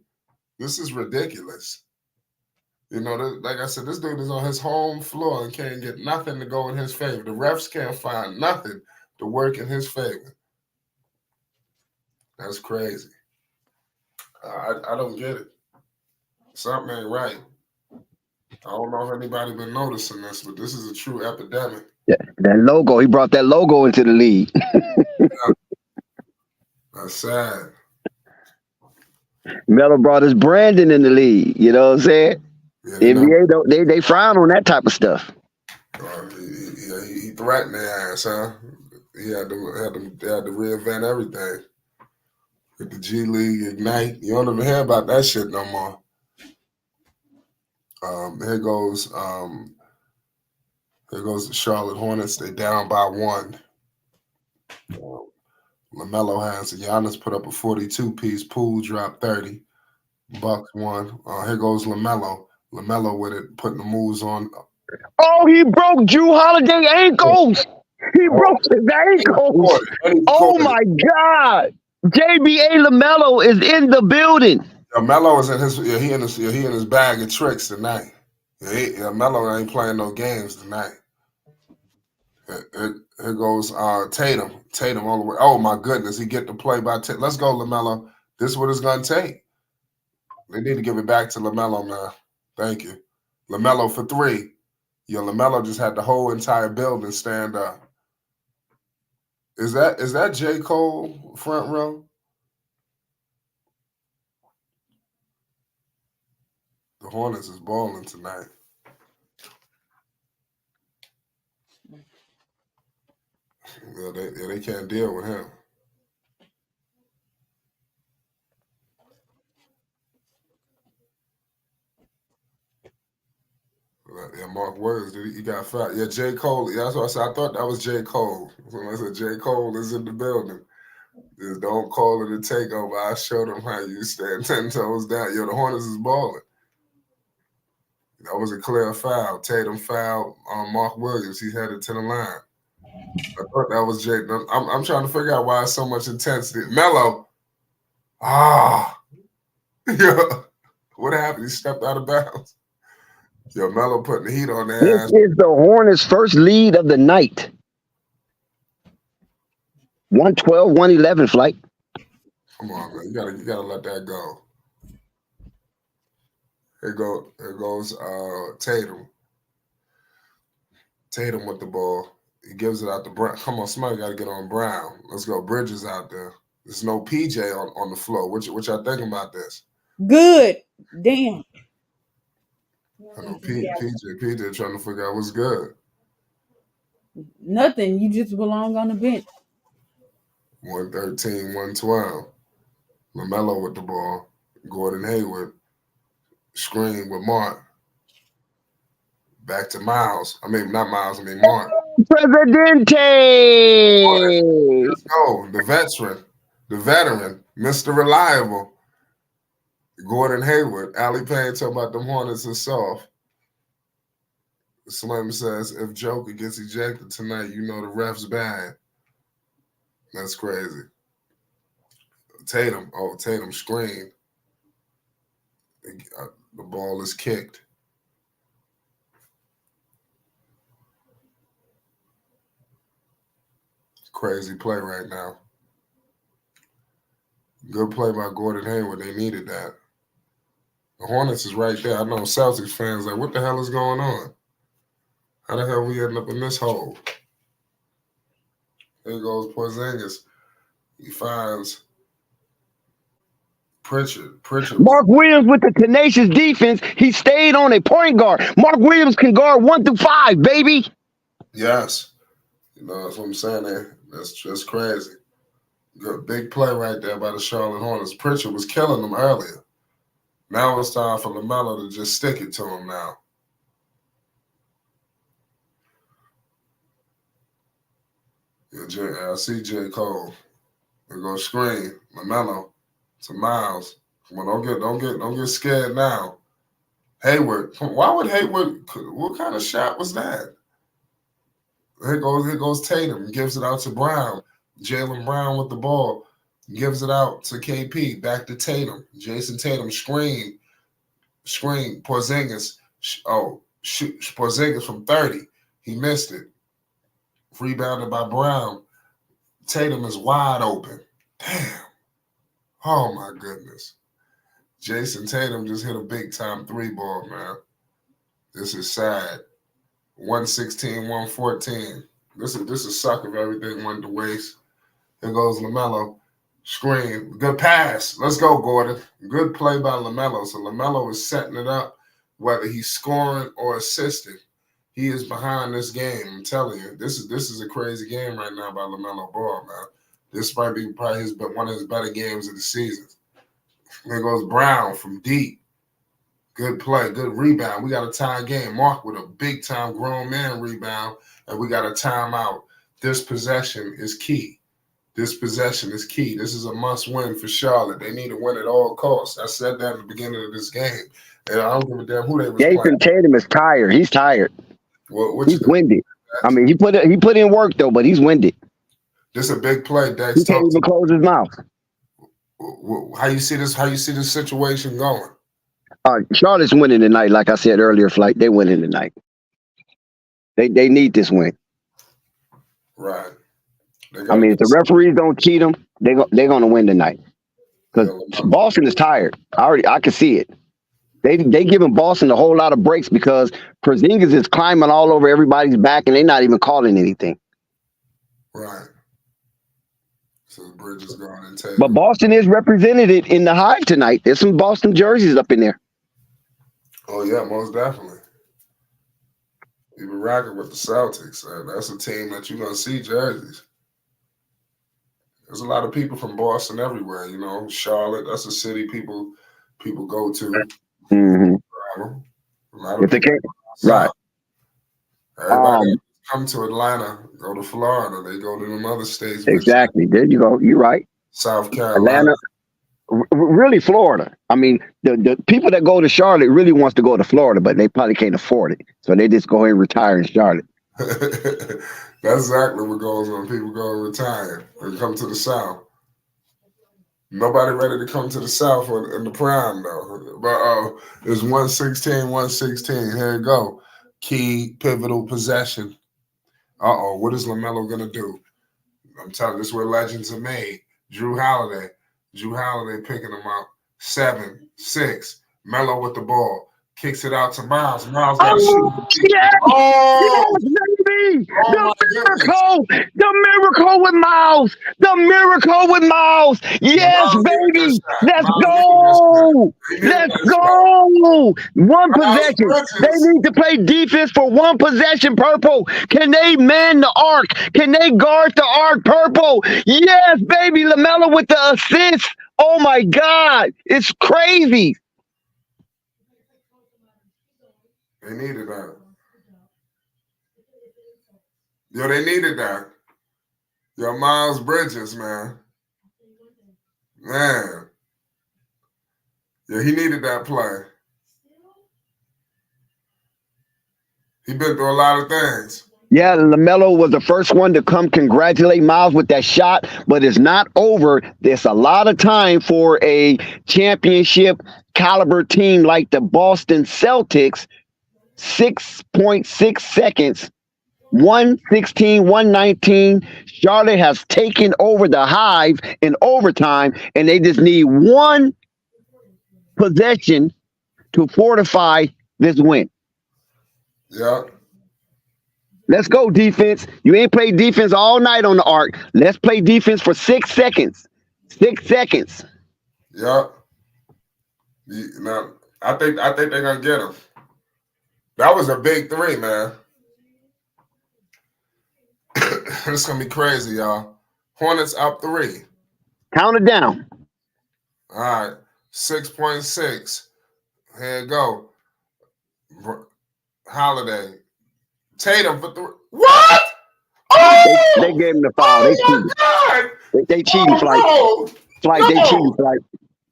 This is ridiculous. You know, like I said, this dude is on his home floor and can't get nothing to go in his favor. The refs can't find nothing to work in his favor. That's crazy. I don't get it. Something ain't right. I don't know if anybody been noticing this, but this is a true epidemic. Yeah, that logo, he brought that logo into the league. That's sad. Melo brought his branding in the league. You know what I'm saying? Yeah, NBA, they frown on that type of stuff. He threatened their ass, huh? He had to reinvent everything. With the G League Ignite, you don't even hear about that shit no more. Here goes the Charlotte Hornets. They down by 1. LaMelo has it. Giannis put up a 42-piece. Poole dropped 30. Bucks won. Here goes LaMelo. LaMelo with it, putting the moves on. Oh, he broke Drew Holiday ankles. He broke his ankles. Oh, my God. JBA LaMelo is in the building. Melo is in his he in his bag of tricks tonight. Melo ain't playing no games tonight. Here goes Tatum. Tatum all the way. Oh my goodness, he get the play by Tatum. Let's go, LaMelo. This is what it's gonna take. They need to give it back to LaMelo, man. Thank you. LaMelo for 3. LaMelo just had the whole entire building stand up. Is that J. Cole front row? The Hornets is balling tonight. They can't deal with him. Yeah, Mark Williams, he got fouled. Yeah, J. Cole. Yeah, that's what I said. I thought that was J. Cole. When I said J. Cole is in the building. Just don't call it a takeover. I showed him how you stand 10 toes down. The Hornets is balling. That was a clear foul. Tatum fouled Mark Williams. He headed to the line. I thought that was Jay. I'm trying to figure out why it's so much intensity. Melo. Yeah. What happened? He stepped out of bounds. Melo putting the heat on their This ass. is the Hornets' first lead of the night. 112, 111 flight. Come on, man. You gotta let that go. Here goes Tatum. Tatum with the ball. He gives it out to Brown. Come on, somebody got to get on Brown. Let's go. Bridges out there. There's no PJ on the floor. What y'all think about this? Good. Damn. I know PJ trying to figure out what's good. Nothing. You just belong on the bench. 113, 112. LaMelo with the ball. Gordon Hayward. Screen with Mark. Back to Miles. I mean, not Miles. I mean, Mark. Presidente. Let's go. The veteran, Mr. Reliable. Gordon Hayward. Allie Payne talking about them Hornets are soft. Slim says, if Joker gets ejected tonight, the ref's bad. That's crazy. Tatum screen. The ball is kicked. Crazy play right now. Good play by Gordon Hayward. They needed that. The Hornets is right there. I know Celtics fans like, what the hell is going on? How the hell we ending up in this hole? There goes Porzingis. He finds Pritchard. Mark Williams with the tenacious defense. He stayed on a point guard. Mark Williams can guard 1 through 5, baby. Yes. That's what I'm saying. That's crazy. Good big play right there by the Charlotte Hornets. Pritchard was killing them earlier. Now it's time for LaMelo to just stick it to him now. I see J. Cole. There goes screen. LaMelo to Miles. Come on, don't get scared now. Hayward. Why would Hayward? What kind of shot was that? Here goes Tatum. Gives it out to Brown. Jaylen Brown with the ball. Gives it out to KP. Back to Tatum. Jason Tatum screen. Porzingis. Porzingis from 30. He missed it. Rebounded by Brown. Tatum is wide open. Damn. Oh, my goodness. Jason Tatum just hit a big-time 3-ball, man. This is sad. 116, 114. This is suck if everything went to waste. Here goes LaMelo. Screen. Good pass. Let's go, Gordon. Good play by LaMelo. So LaMelo is setting it up, whether he's scoring or assisting. He is behind this game. I'm telling you, this is a crazy game right now by LaMelo Ball, man. This might be one of his better games of the season. There goes Brown from deep. Good play, good rebound. We got a tie game. Mark with a big-time grown man rebound, and we got a timeout. This possession is key. This is a must-win for Charlotte. They need to win at all costs. I said that at the beginning of this game. And I don't give a damn who they was playing. Jason Tatum is tired. He's tired. He's winded. I mean, he put in work, though, but he's winded. This is a big play, Dex. He can't even close his mouth. How you see this? How you see this situation going? Charlotte's winning tonight. Like I said earlier, Flight, they winning tonight. They need this win. Right. I mean, if the referees don't cheat them, they're going to win tonight. Because Boston is tired. I can see it. They giving Boston a whole lot of breaks because Porzingis is climbing all over everybody's back and they're not even calling anything. Right. So the bridge is going and Tatum. But Boston is represented in the Hive tonight. There's some Boston jerseys up in there. Oh yeah, most definitely. Even rocking with the Celtics. That's a team that you're gonna see jerseys. There's a lot of people from Boston everywhere. You know, Charlotte. That's a city people go to. Mm-hmm. A lot of they can't, right. Everybody come to Atlanta, go to Florida. They go to them other states. Exactly. There you go. You're right. South Carolina. Atlanta, really Florida. I mean, the people that go to Charlotte really wants to go to Florida, but they probably can't afford it. So they just go ahead and retire in Charlotte. That's exactly what goes on. People go and retire and come to the South. Nobody ready to come to the South in the prime, though. But it's 116. Here you go. Key, pivotal possession. What is Lamelo going to do? I'm telling you, this is where legends are made. Drew Holiday picking him up. 7, 6. Melo with the ball. Kicks it out to Miles. Miles got to shoot. Yes! Oh! Yes, baby! Oh, The miracle with Miles! The miracle with Miles! Yes, baby! Let's go! Let's go! One possession. They need to play defense for one possession, Purple. Can they man the arc? Can they guard the arc, Purple? Yes, baby! Lamelo with the assist. Oh, my God. It's crazy. They needed that. Yo, they needed that. Yo, Miles Bridges, man. Man. Yeah, he needed that play. He been through a lot of things. Yeah, Lamelo was the first one to come congratulate Miles with that shot, but it's not over. There's a lot of time for a championship caliber team like the Boston Celtics. 6.6 seconds, 116, 119. Charlotte has taken over the Hive in overtime, and they just need one possession to fortify this win. Yeah. Let's go, defense. You ain't played defense all night on the arc. Let's play defense for 6 seconds. 6 seconds. Yeah. Now, I think they're gonna get him. That was a big 3, man. It's gonna be crazy, y'all. Hornets up 3. Count it down. All right, 6.6. Here you go. Holiday. Tatum for 3. What? Oh! They gave him the foul. They cheated. They cheating, Flight. Flight, they cheating, Flight.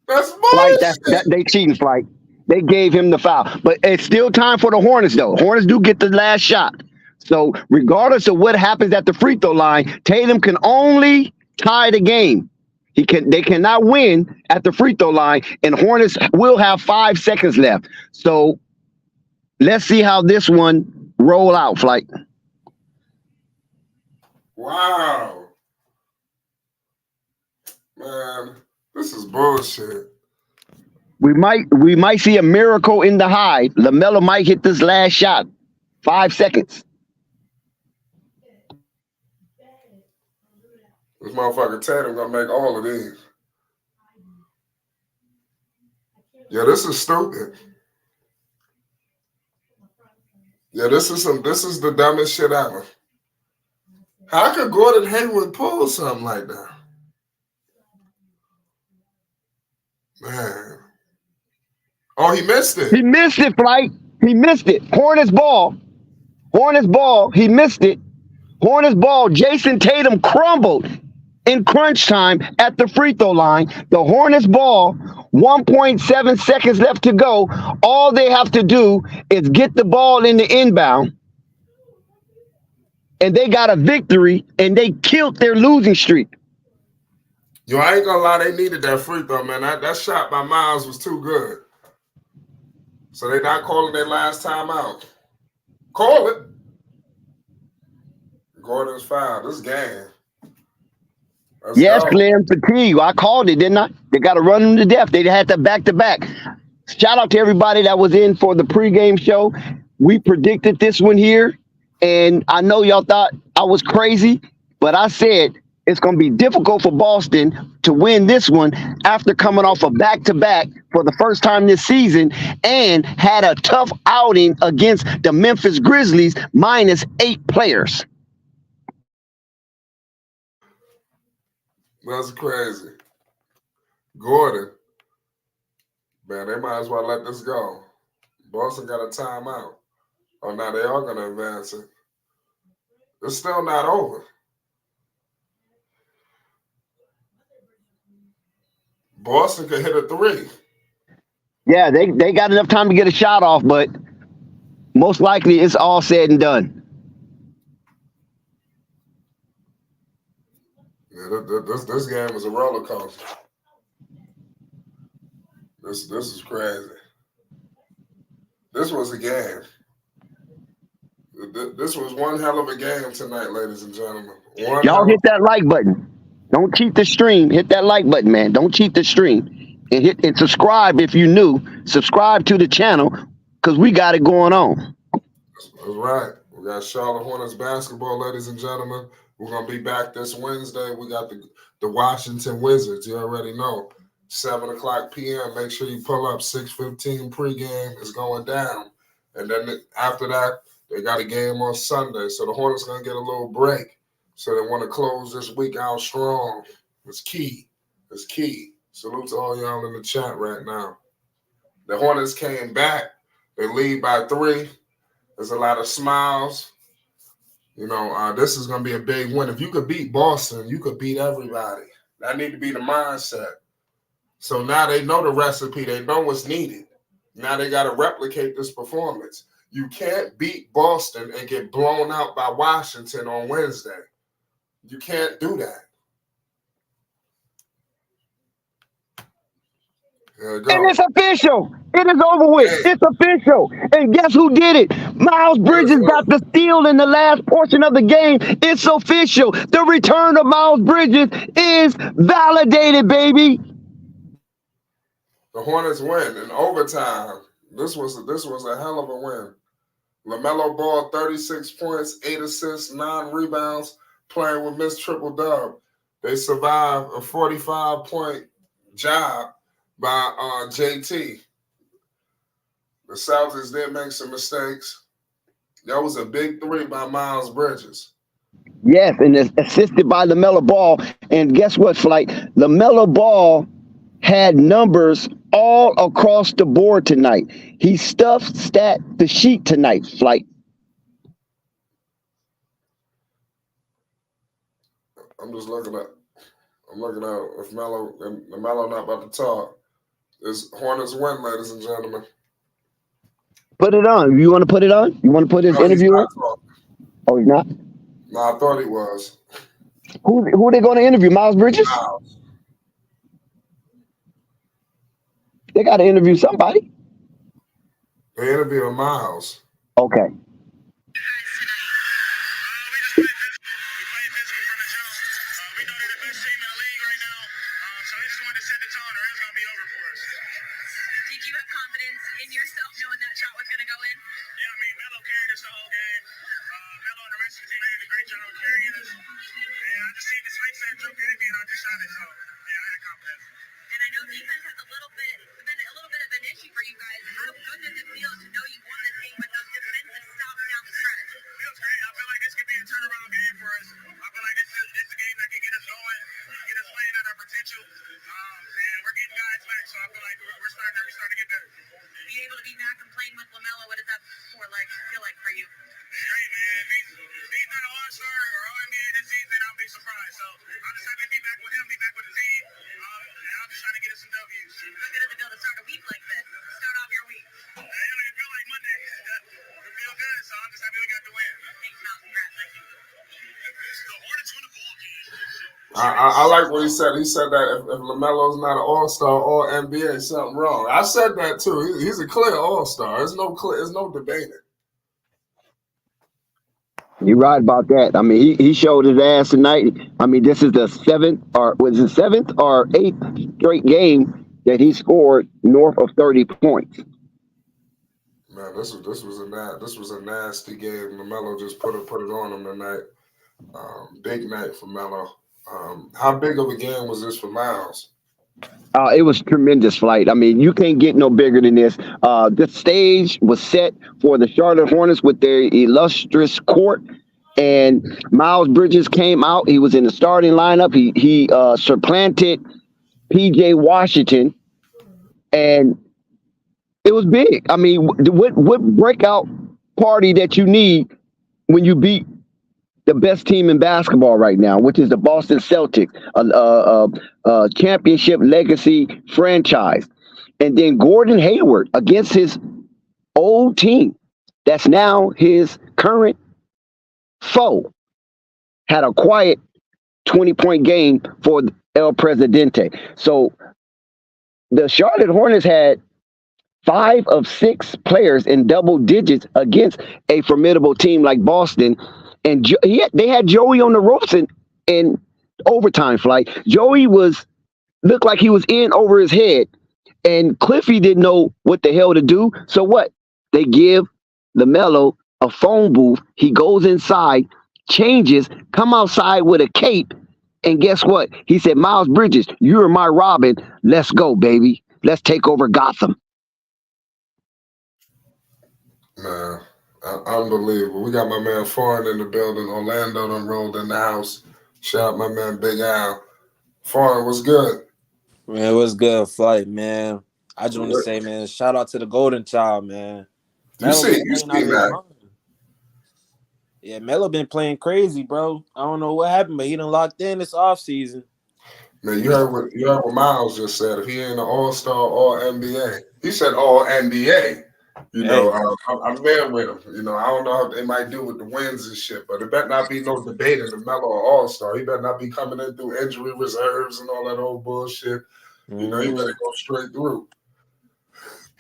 That's bullshit. Flight, they cheating, Flight. They gave him the foul. But it's still time for the Hornets, though. Hornets do get the last shot. So regardless of what happens at the free throw line, Tatum can only tie the game. They cannot win at the free throw line, and Hornets will have 5 seconds left. So let's see how this one roll out, Flight. Wow. Man, this is bullshit. We might see a miracle in the Hive. Lamelo might hit this last shot. 5 seconds. This motherfucker Tatum gonna make all of these. Yeah, this is stupid. Yeah, this is the dumbest shit ever. How could Gordon Hayward pull something like that? Man. Oh, he missed it. He missed it, Flight. He missed it. Hornets ball. He missed it. Hornets ball. Jason Tatum crumbled in crunch time at the free throw line. The Hornets ball. 1.7 seconds left to go. All they have to do is get the ball in the inbound. And they got a victory, and they killed their losing streak. I ain't gonna lie, they needed that free throw, man. That shot by Miles was too good. So they're not calling their last time out. Call it. Gordon's foul. This game. Let's Yes, go. Slim, fatigue. I called it, didn't I? They got to run them to death. They had that back-to-back. Shout out to everybody that was in for the pregame show. We predicted this one here, and I know y'all thought I was crazy, but I said it's going to be difficult for Boston to win this one after coming off a back-to-back for the first time this season and had a tough outing against the Memphis Grizzlies minus 8 players. That's crazy. Gordon. Man, they might as well let this go. Boston got a timeout. Oh, now they are going to advance it. It's still not over. Boston could hit a 3. Yeah, they got enough time to get a shot off, but most likely it's all said and done. Yeah, this game is a roller coaster. This is crazy. This was a game. This was one hell of a game tonight, ladies and gentlemen. Y'all hit that like button. Don't cheat the stream. Hit that like button, man. Don't cheat the stream. And subscribe if you new. Subscribe to the channel because we got it going on. That's right. We got Charlotte Hornets basketball, ladies and gentlemen. We're going to be back this Wednesday. We got the Washington Wizards. You already know. 7 o'clock p.m. Make sure you pull up. 6:15 pregame is going down. And then after that, they got a game on Sunday. So the Hornets going to get a little break. So they want to close this week out strong. It's key. It's key. Salute to all y'all in the chat right now. The Hornets came back. They lead by 3. There's a lot of smiles. This is going to be a big win. If you could beat Boston, you could beat everybody. That need to be the mindset. So now they know the recipe. They know what's needed. Now they got to replicate this performance. You can't beat Boston and get blown out by Washington on Wednesday. You can't do that. And it's official. It is over with. Hey. It's official. And guess who did it? Miles Bridges got the steal in the last portion of the game. It's official. The return of Miles Bridges is validated, baby. The Hornets win in overtime. This was a hell of a win. Lamelo Ball, 36 points, 8 assists, 9 rebounds, playing with Miss Triple Dub. They survived a 45-point job by JT. The Celtics did make some mistakes. That was a big 3 by Miles Bridges. Yes, and it's assisted by Lamelo Ball. And guess what, Flight? Lamelo Ball had numbers all across the board tonight. He stat the sheet tonight, Flight. I'm looking at if Melo not about to talk. It's Hornets win, ladies and gentlemen. Put it on. You want to put it on? You want to put his interview on? Oh, he's not? No, I thought he was. Who are they going to interview? Miles Bridges? Miles. They got to interview somebody. They interviewed Miles. Okay. I like what he said. He said that if Lamelo's not an All-Star or NBA, something wrong. I said that too. He's a clear All-Star. There's no debating. You're right about that. I mean, he showed his ass tonight. I mean, this is the seventh or eighth straight game that he scored north of 30 points. Man, this was a nasty game. Lamelo just put it on him tonight. Big night for Melo. How big of a game was this for Miles? It was tremendous flight. I mean, you can't get no bigger than this. The stage was set for the Charlotte Hornets with their illustrious court, and Miles Bridges came out. He was in the starting lineup. He supplanted P.J. Washington, and it was big. I mean, what breakout party that you need when you beat the best team in basketball right now, which is the Boston Celtics, a championship legacy franchise. And then Gordon Hayward against his old team, that's now his current foe, had a quiet 20-point game for El Presidente. So the Charlotte Hornets had 5 of 6 players in double digits against a formidable team like Boston. And they had Joey on the ropes in overtime flight. Joey looked like he was in over his head, and Cliffy didn't know what the hell to do. So what? They give Lamelo a phone booth. He goes inside, changes, come outside with a cape, and guess what? He said, "Miles Bridges, you're my Robin. Let's go, baby. Let's take over Gotham." Man, unbelievable. We got my man Foreign in the building. Orlando done rolled in the house. Shout out my man Big Al. Foreign, what's good? Man, what's good, Flight, man? I just want to say, man, shout out to the Golden Child, man. You see that? Yeah, Melo been playing crazy, bro. I don't know what happened, but he done locked in this offseason. Man, you heard what Miles just said. If he ain't an All-Star or NBA, he said all NBA. You know, I'm there with him. You know, I don't know how they might do with the wins and shit, but it better not be no debating the Melo or All-Star. He better not be coming in through injury reserves and all that old bullshit. You know, he better go straight through.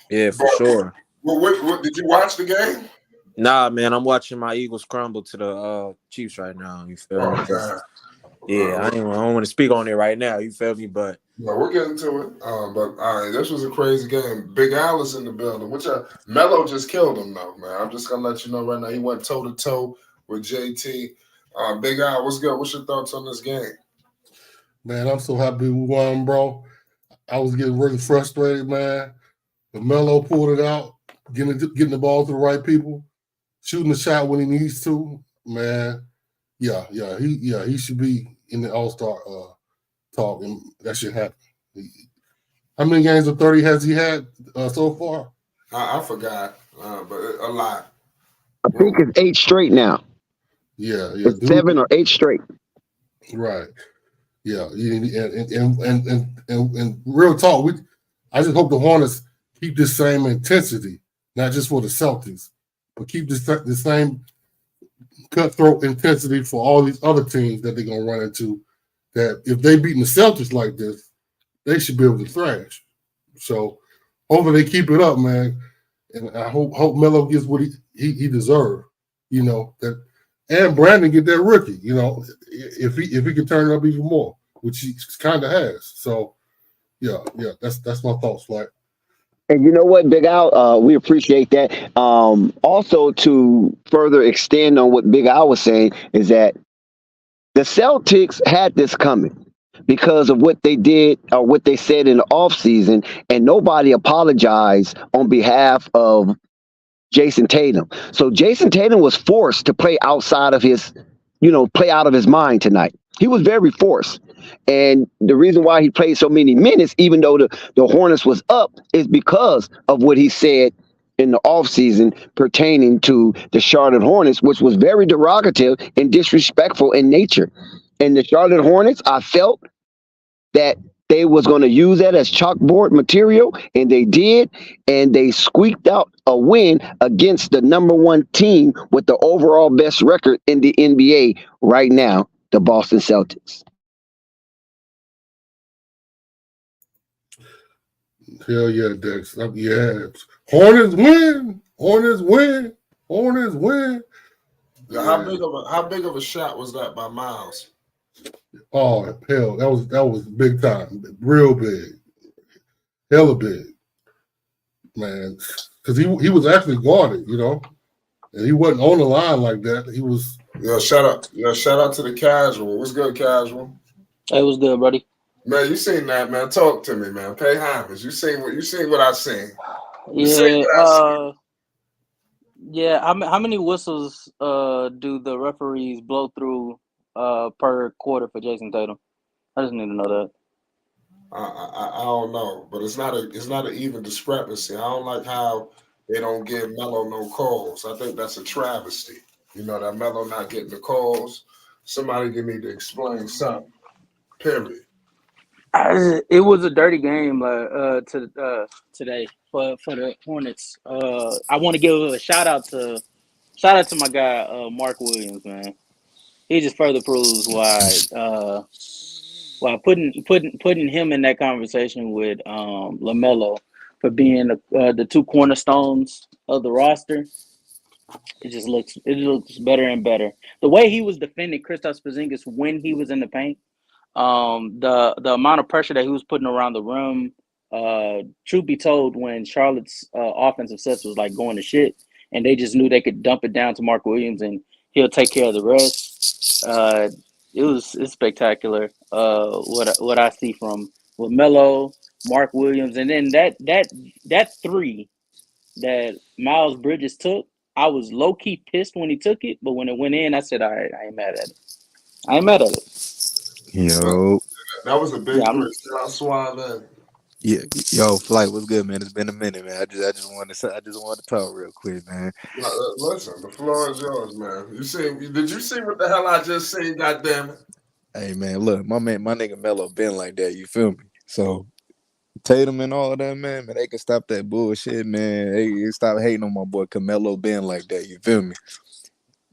Yeah, for sure. What did you watch the game? Nah, man, I'm watching my Eagles crumble to the Chiefs right now. You feel me? Yeah, I don't want to speak on it right now. You feel me? But no, we're getting to it. But all right, this was a crazy game. Big Al is in the building. Melo just killed him, though, man. I'm just gonna let you know right now. He went toe to toe with JT. Big Al, what's good? What's your thoughts on this game? Man, I'm so happy we won, bro. I was getting really frustrated, man. But Melo pulled it out, getting the ball to the right people, shooting the shot when he needs to, man. He should be in the All-Star talk, and that should happen. How many games of 30 has he had so far? I forgot, but a lot. I think it's 8 straight now. Yeah. It's 7 or 8 straight. Right. Yeah, and real talk, I just hope the Hornets keep this same intensity, not just for the Celtics, but keep the same cutthroat intensity for all these other teams that they're going to run into, that if they beating the Celtics like this, they should be able to thrash. So hopefully they keep it up, man. And I hope Melo gets what he deserves, you know, and Brandon get that rookie, you know, if he can turn it up even more, which he kind of has. So, yeah, that's my thoughts, Flack. And you know what, Big Al, we appreciate that. Also, to further extend on what Big Al was saying, is that the Celtics had this coming because of what they did or what they said in the offseason, and nobody apologized on behalf of Jason Tatum. So Jason Tatum was forced to play outside of his, play out of his mind tonight. He was very forced. And the reason why he played so many minutes, even though the Hornets was up, is because of what he said in the offseason pertaining to the Charlotte Hornets, which was very derogative and disrespectful in nature. And the Charlotte Hornets, I felt that they was going to use that as chalkboard material, and they did, and they squeaked out a win against the number 1 team with the overall best record in the NBA right now, the Boston Celtics. Hell yeah, Dex. Yeah. Hornets win. Hornets win. Hornets win. Yeah, how big of a shot was that by Miles? Oh hell, that was big time, real big, hella big, man. Because he was actually guarded, and he wasn't on the line like that. He was. Shout out to the casual. What's good, casual? Hey, what's good, buddy? Man, you seen that, man? Talk to me, man. Pay homage. You seen what I seen? Yeah. How many whistles do the referees blow through per quarter for Jason Tatum? I just need to know that. I don't know, but it's not an even discrepancy. I don't like how they don't give Melo no calls. I think that's a travesty. That Melo not getting the calls. Somebody need to explain something. Period. It was a dirty game today for the Hornets. I want to give a shout out to my guy Mark Williams, man. He just further proves why putting him in that conversation with Lamelo for being the two cornerstones of the roster. It looks better and better. The way he was defending Kristaps Porzingis when he was in the paint. The amount of pressure that he was putting around the rim, truth be told, when Charlotte's offensive sets was like going to shit, and they just knew they could dump it down to Mark Williams and he'll take care of the rest. It's spectacular. What I see from Lamelo, Mark Williams, and then that three that Miles Bridges took. I was low key pissed when he took it, but when it went in, I said, "All right, I ain't mad at it." Yo. That was a big three. Shout out Suave. Yeah, yo, Flight, what's good, man? It's been a minute, man. I just want to talk real quick, man. Listen, the floor is yours, man. Did you see what the hell I just seen? Goddamn it! Hey, man, look, my nigga Melo been like that. You feel me? So Tatum and all of that, man, they can stop that bullshit, man. They stop hating on my boy Carmelo been like that. You feel me?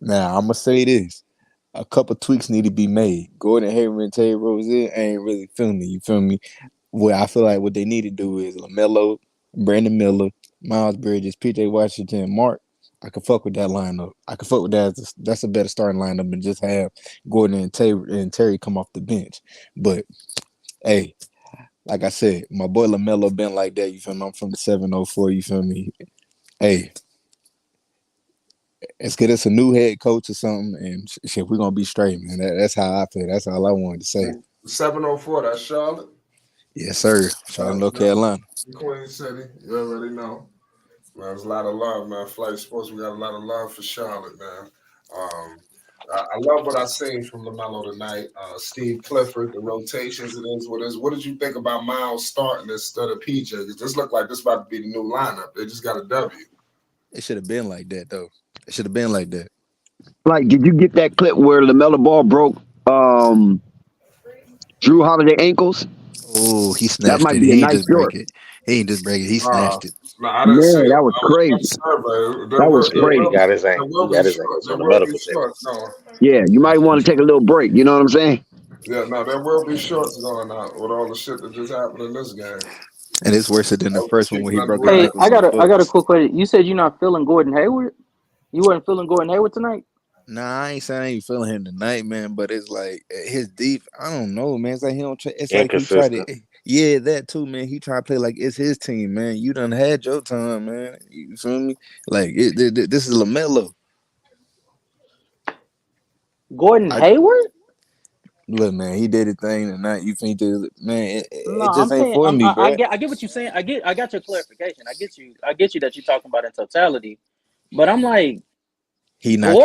Now I'm gonna say this. A couple tweaks need to be made. Gordon Hayward and Terry Rozier ain't really feeling me. You feel me? What I feel like what they need to do is Lamelo, Brandon Miller, Miles Bridges, PJ Washington, Mark. I can fuck with that lineup. I can fuck with that. That's a better starting lineup than just have Gordon and Terry come off the bench. But hey, like I said, my boy Lamelo been like that. You feel me? I'm from the 704. You feel me? Hey. Let's get us a new head coach or something, and shit, we're gonna be straight, man. That's how I feel. That's all I wanted to say. 704, that's Charlotte? Yes, sir. Charlotte, North Carolina. Queen City, you already know. Man, there's a lot of love, man. Flight Sports, we got a lot of love for Charlotte, man. I love what I seen from LaMelo tonight. Steve Clifford, the rotations, it is what it is. What did you think about Miles starting instead of PJ? Because this looked like this about to be the new lineup. They just got a W. It should have been like that, though. It should have been like that. Like, did you get that clip where LaMelo Ball broke Drew Holiday ankles? Oh, he snatched that might it. Be He a nice break it. He ain't just break it. He snatched it. No, I didn't see it. That was crazy. That was crazy. He got his ankles on the medical table. Yeah, you might want to take a little break. You know what I'm saying? Yeah, no, there will be shorts going out with all the shit that just happened in this game. And it's worse than the first one when he broke his Hey, ankles. I got a quick question. You said you're not feeling Gordon Hayward? You weren't feeling Gordon Hayward tonight? Nah, I ain't saying I ain't feeling him tonight, man. But it's like his deep. I don't know, man. It's like he don't. It's like he tried to. Yeah, that too, man. He tried to play like it's his team, man. You done had your time, man. You feel me? Like this is LaMelo. Gordon Hayward? Look, man, he did his thing tonight. You think that, man? It just I'm ain't saying, for me, bro. I get what you're saying. I got your clarification. I get you that you're talking about in totality. But I'm like, he not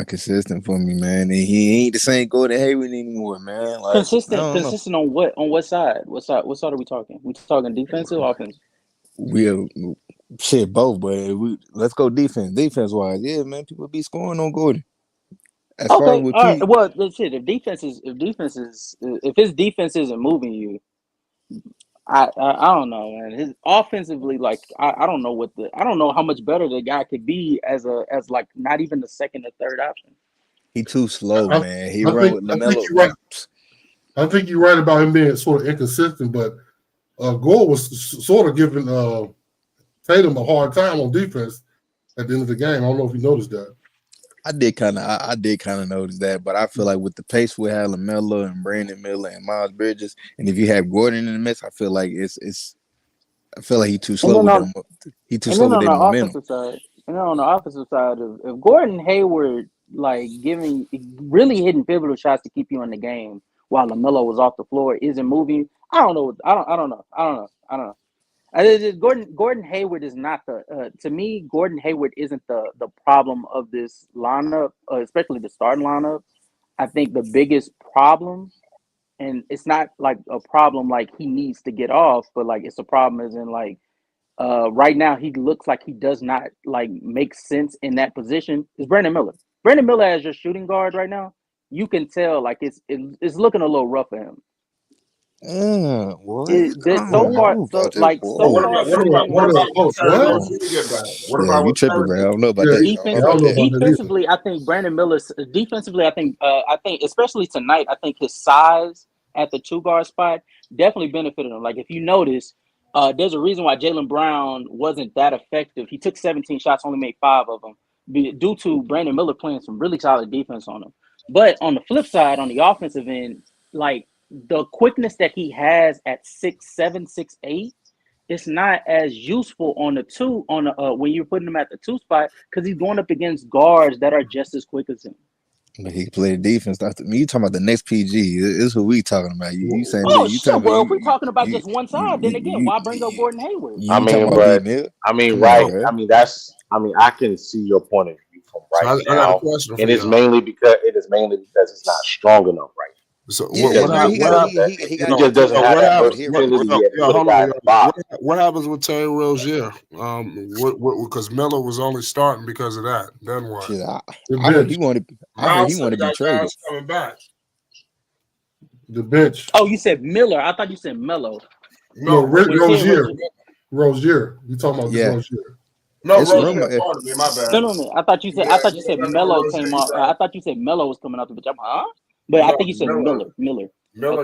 consistent for me, man. And he ain't the same Gordon Hayward anymore, man. Like, consistent on what? On what side? What side are we talking? We talking defensive, offensive? Shit, both, but let's go defense. Defense wise, yeah, man, people be scoring on Gordon. As far as with all right. Well, shit. If his defense isn't moving you, I don't know, man. His offensively, like I don't know how much better the guy could be as like not even the second or third option. He too slow, man. He run with LaMelo. I think you're right about him being sort of inconsistent, but Gore was sort of giving Tatum a hard time on defense at the end of the game. I don't know if you noticed that. I did kind of notice that, but I feel like with the pace we have Lamelo and Brandon Miller and Miles Bridges, and if you have Gordon in the mix, I feel like I feel like he's too slow with them. He's too slow with their momentum. And then on the offensive side, if Gordon Hayward like really hitting pivotal shots to keep you in the game while LaMelo was off the floor isn't moving, I don't know. Gordon Hayward is not to me. Gordon Hayward isn't the problem of this lineup, especially the starting lineup. I think the biggest problem, and it's not like a problem like he needs to get off, but like it's a problem as in like right now he looks like he does not like make sense in that position. Is Brandon Miller? Brandon Miller as your shooting guard right now, you can tell like it's looking a little rough for him. What? You tripping, bro? I don't know about that. Defensively, I think Brandon Miller's defensively. I think especially tonight, I think his size at the 2 guard spot definitely benefited him. Like if you notice, there's a reason why Jaylen Brown wasn't that effective. He took 17 shots, only made 5 of them, due to Brandon Miller playing some really solid defense on him. But on the flip side, on the offensive end, like the quickness that he has at 6'7", 6'8", it's not as useful on the 2 when you're putting him at the 2 spot because he's going up against guards that are just as quick as him. But he can play the defense. You talking about the next PG? This is who we talking about. You saying? Well, if we're talking about just one side, then again, why bring up Gordon Hayward? I can see your point of view from now, and it's mainly because it's not strong enough right now. So he just doesn't have that versatility. What happens with Terry Rozier? Because Miller was only starting because of that. Then what? Shit, I heard he wanted to be traded. Coming back. The bench. Oh, you said Miller. I thought you said Mello. No, Rozier. Rozier. You talking about Rozier? No, Rozier. Pardon me, my bad. No. I thought you said Mello came off. I thought you said Mello was coming off the bench. Huh? But I think you said Miller. Miller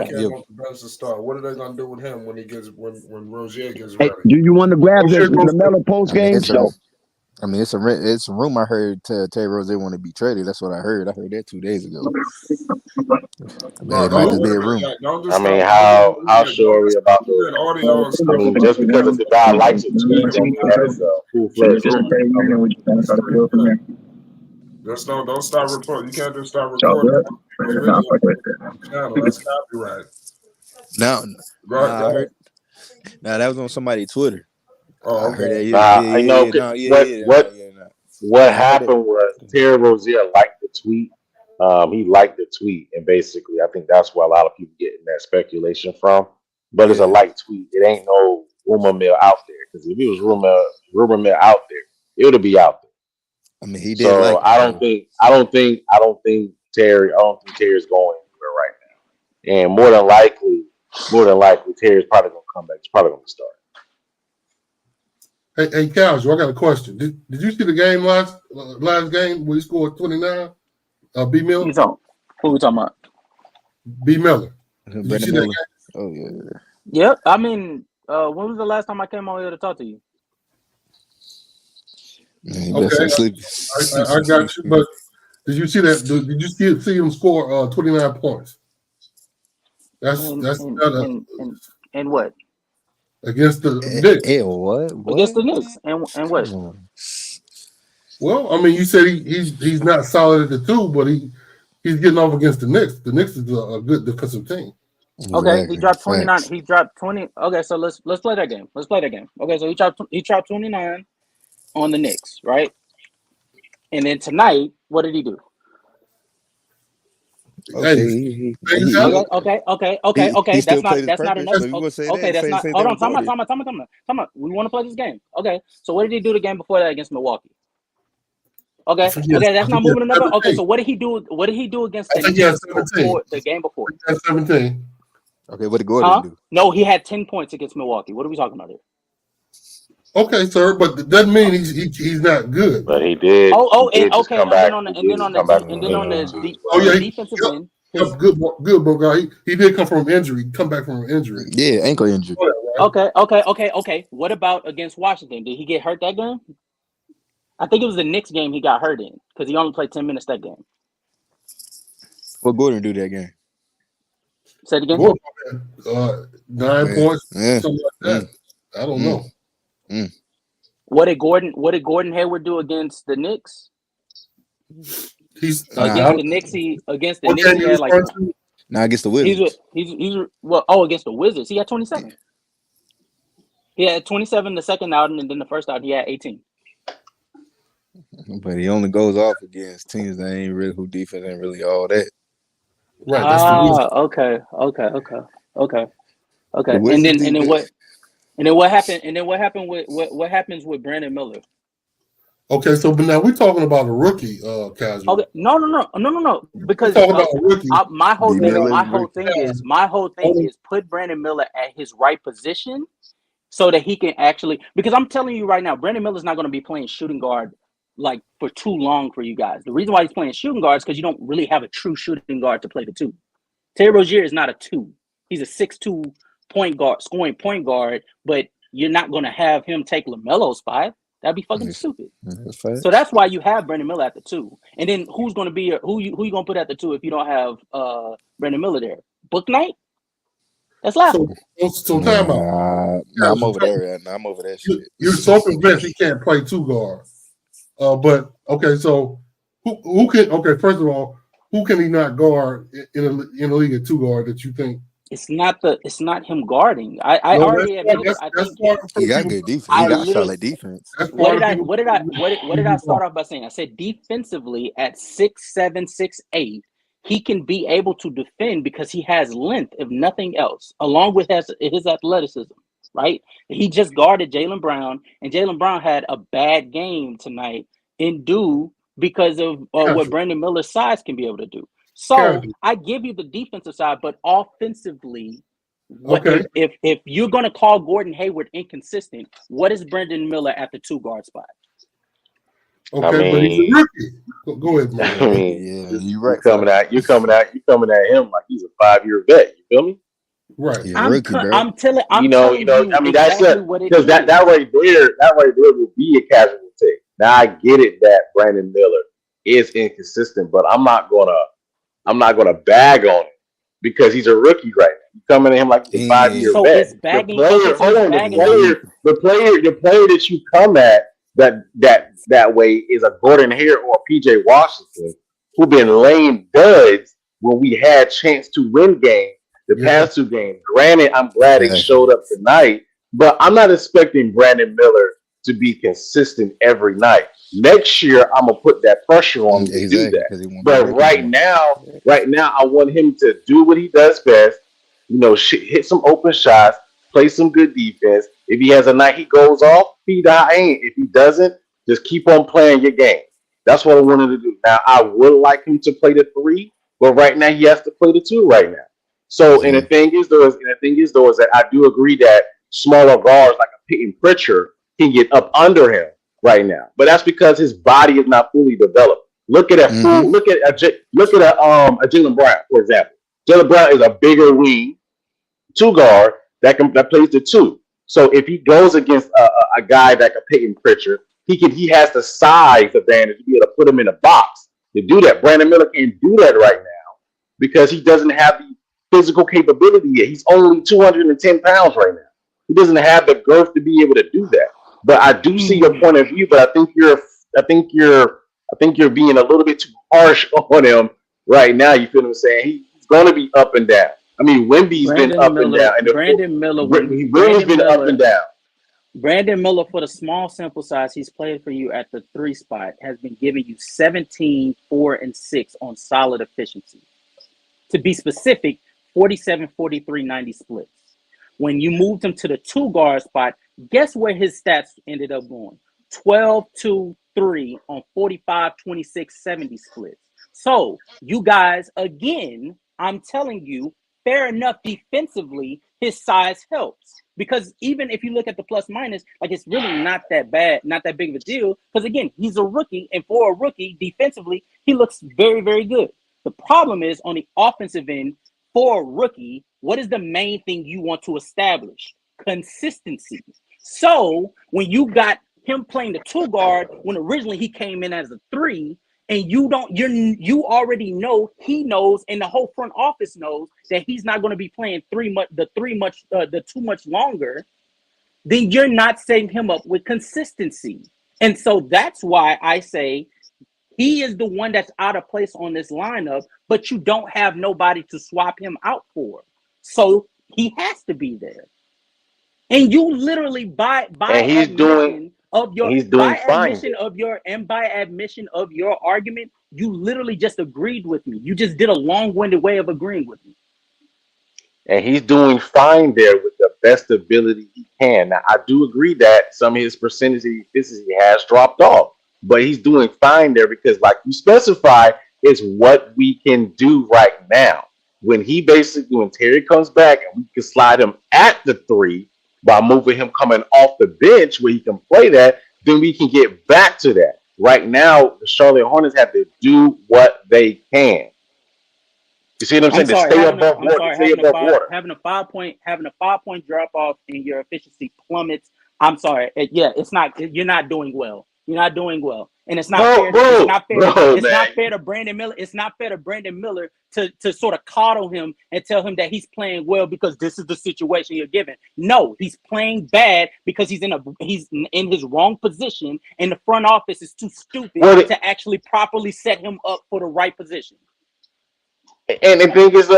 came off the bench to start. What are they gonna do with him when Rozier gets ready? Do you want to grab the Melo post game show? I mean, it's a rumor. I heard Terry Rozier want to be traded. That's what I heard. I heard that 2 days ago. It might just be a rumor. I mean, how sure are we about the? I mean, just because the guy likes it, don't start recording. You can't just start recording. That's copyright. Now that was on somebody's Twitter. Oh, okay. I know. What happened was Terry Rozier liked the tweet. He liked the tweet, and basically, I think that's where a lot of people getting that speculation from. But it's a light tweet. It ain't no rumor mill out there. Because if it was rumor mill out there, it would be out there. I mean, he did. So I don't think Terry's going anywhere right now. And more than likely, Terry's probably gonna come back. He's probably gonna start. Hey, Casual, I got a question. Did you see the game last game where he scored 29? B Miller. Who we talking about? B Miller. Did you see that game? Oh yeah. Yep. I mean, when was the last time I came over here to talk to you? Okay, I got you. But did you see that? Did you see him score 29 points? And what? Against the Knicks. What? Against the Knicks. And what? Well, I mean, you said he's not solid at the 2, but he's getting off against the Knicks. The Knicks is a good defensive team. Okay, he dropped 29. He dropped 20. Okay, so let's play that game. Okay, so he dropped 29 on the Knicks, right? And then tonight, what did he do? Okay. That's not enough. Okay, that's not. Hold on, time out. We want to play this game. Okay, so what did he do the game before that against Milwaukee? Okay, that's not moving the number. Okay, so what did he do? What did he do against the Knicks before the game before? 17. Okay, what did Gordon do? No, he had 10 points against Milwaukee. What are we talking about here? Okay, sir, but that doesn't mean he's not good. But he did. And then on the defensive end, Yep, good, bro. He did come from injury. Come back from an injury. Yeah, ankle injury. Okay. What about against Washington? Did he get hurt that game? I think it was the Knicks game he got hurt in because he only played 10 minutes that game. What Gordon do that game? Say it again. Gordon, 9 points, something like that. I don't know. What did Gordon Hayward do against the Knicks? Against the Knicks, he had like against the Wizards. Against the Wizards, he had 27. He had 27 the second outing, and then the first out he had 18. But he only goes off against teams that ain't really who defense ain't really all that. Right. That's the Wizards. Okay. And then what happened with what happens with Brandon Miller? Okay, so but now we're talking about a rookie, casual. Okay, no. Because my whole thing is put Brandon Miller at his right position so that he can actually. Because I'm telling you right now, Brandon Miller's not going to be playing shooting guard like for too long for you guys. The reason why he's playing shooting guard is because you don't really have a true shooting guard to play the two. Terry Rozier is not a two. He's a 6'2" point guard, scoring point guard, but you're not going to have him take LaMelo's spot. That'd be fucking stupid. So that's why you have Brandon Miller at the two. And then who's going to be who you going to put at the two if you don't have Brandon Miller there? Book Knight? That's laughable. So time out. I'm over there. I'm over that shit. You're so convinced he can't play two guard. But okay, so who can? Okay, first of all, who can he not guard in a league at two guard that you think? It's not him guarding. I already admitted. I think he got good defense. He got solid defense. What did I start off by saying? I said defensively at 6'7", 6'8", he can be able to defend because he has length, if nothing else, along with his athleticism. Right? He just guarded Jaylen Brown, and Jaylen Brown had a bad game tonight because of what Brandon Miller's size can be able to do. So I give you the defensive side, but offensively, if you're going to call Gordon Hayward inconsistent, what is Brandon Miller at the two guard spot? Okay, but he's a rookie. Go ahead, man. I mean, you're right. You're coming at him like he's a 5-year vet. You feel me? Right. I'm telling I mean, that's because that right there will be a casual take. Now I get it that Brandon Miller is inconsistent, but I'm not gonna bag on him because he's a rookie right now. You coming at him like he's a 5-year vet. The player that you come at that way is a Gordon Hayward or a PJ Washington who've been laying duds when we had chance to win games. The past two games. Granted, I'm glad he showed up tonight, but I'm not expecting Brandon Miller to be consistent every night. Next year, I'm gonna put that pressure on him to do that. But right now, I want him to do what he does best. Hit some open shots, play some good defense. If he has a night he goes off, feed the high end. If he doesn't, just keep on playing your game. That's what I wanted to do. Now, I would like him to play the 3, but right now he has to play the 2 right now. So, and the thing is though, is that I do agree that smaller guards like a Peyton Pritchard can get up under him right now, but that's because his body is not fully developed. Look at a Jaylen Brown, for example. Jaylen Brown is a bigger wing 2 guard that plays the 2. So if he goes against a guy like a Peyton Pritchard, he has the size advantage to be able to put him in a box to do that. Brandon Miller can't do that right now because he doesn't have the physical capability yet. He's only 210 pounds right now. He doesn't have the girth to be able to do that. But I do see your point of view, but I think you're being a little bit too harsh on him right now. You feel what I'm saying? He's going to be up and down. I mean, Wemby's been up and down. Brandon Miller, up and down. Brandon Miller, for the small sample size he's played for you at the 3 spot, has been giving you 17, 4, and 6 on solid efficiency. To be specific, 47, 43, 90 splits. When you moved him to the 2 guard spot, guess where his stats ended up going? 12, 2, 3 on 45, 26, 70 splits. So you guys, again, I'm telling you, fair enough defensively, his size helps. Because even if you look at the plus minus, like it's really not that bad, not that big of a deal. Because again, he's a rookie, and for a rookie, defensively, he looks very, very good. The problem is on the offensive end for a rookie, what is the main thing you want to establish? Consistency. So when you got him playing the 2 guard when originally he came in as a 3, and you already know, he knows, and the whole front office knows that he's not going to be playing too much longer, then you're not setting him up with consistency. And so that's why I say he is the one that's out of place on this lineup, but you don't have nobody to swap him out for. So he has to be there. And you literally by admission of your argument, you literally just agreed with me. You just did a long-winded way of agreeing with me. And he's doing fine there with the best ability he can. Now, I do agree that some of his percentage of efficiency has dropped off, but he's doing fine there because, like you specify, is what we can do right now. When Terry comes back and we can slide him at the 3 by moving him coming off the bench where he can play that, then we can get back to that. Right now, the Charlotte Hornets have to do what they can. You see what I'm saying? To stay above water. Having a 5-point drop off and your efficiency plummets. I'm sorry. It's not. You're not doing well. You're not doing well, and it's not fair. It's not fair to Brandon Miller. It's not fair to Brandon Miller to sort of coddle him and tell him that he's playing well because this is the situation you're given. No, he's playing bad because he's in his wrong position, and the front office is too stupid to actually properly set him up for the right position. And the thing is,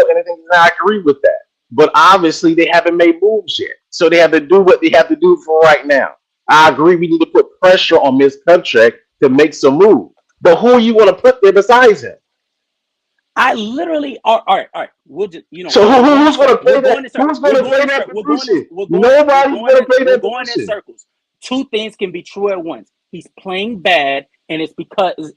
I agree with that. But obviously, they haven't made moves yet. So they have to do what they have to do for right now. I agree we need to put pressure on this contract to make some move. But who you want to put there besides him? I literally, all right. We'll just, So who's going to play that? Who's going to play that position? Nobody's going to play that position. Going in circles. 2 things can be true at once. He's playing bad, and it's because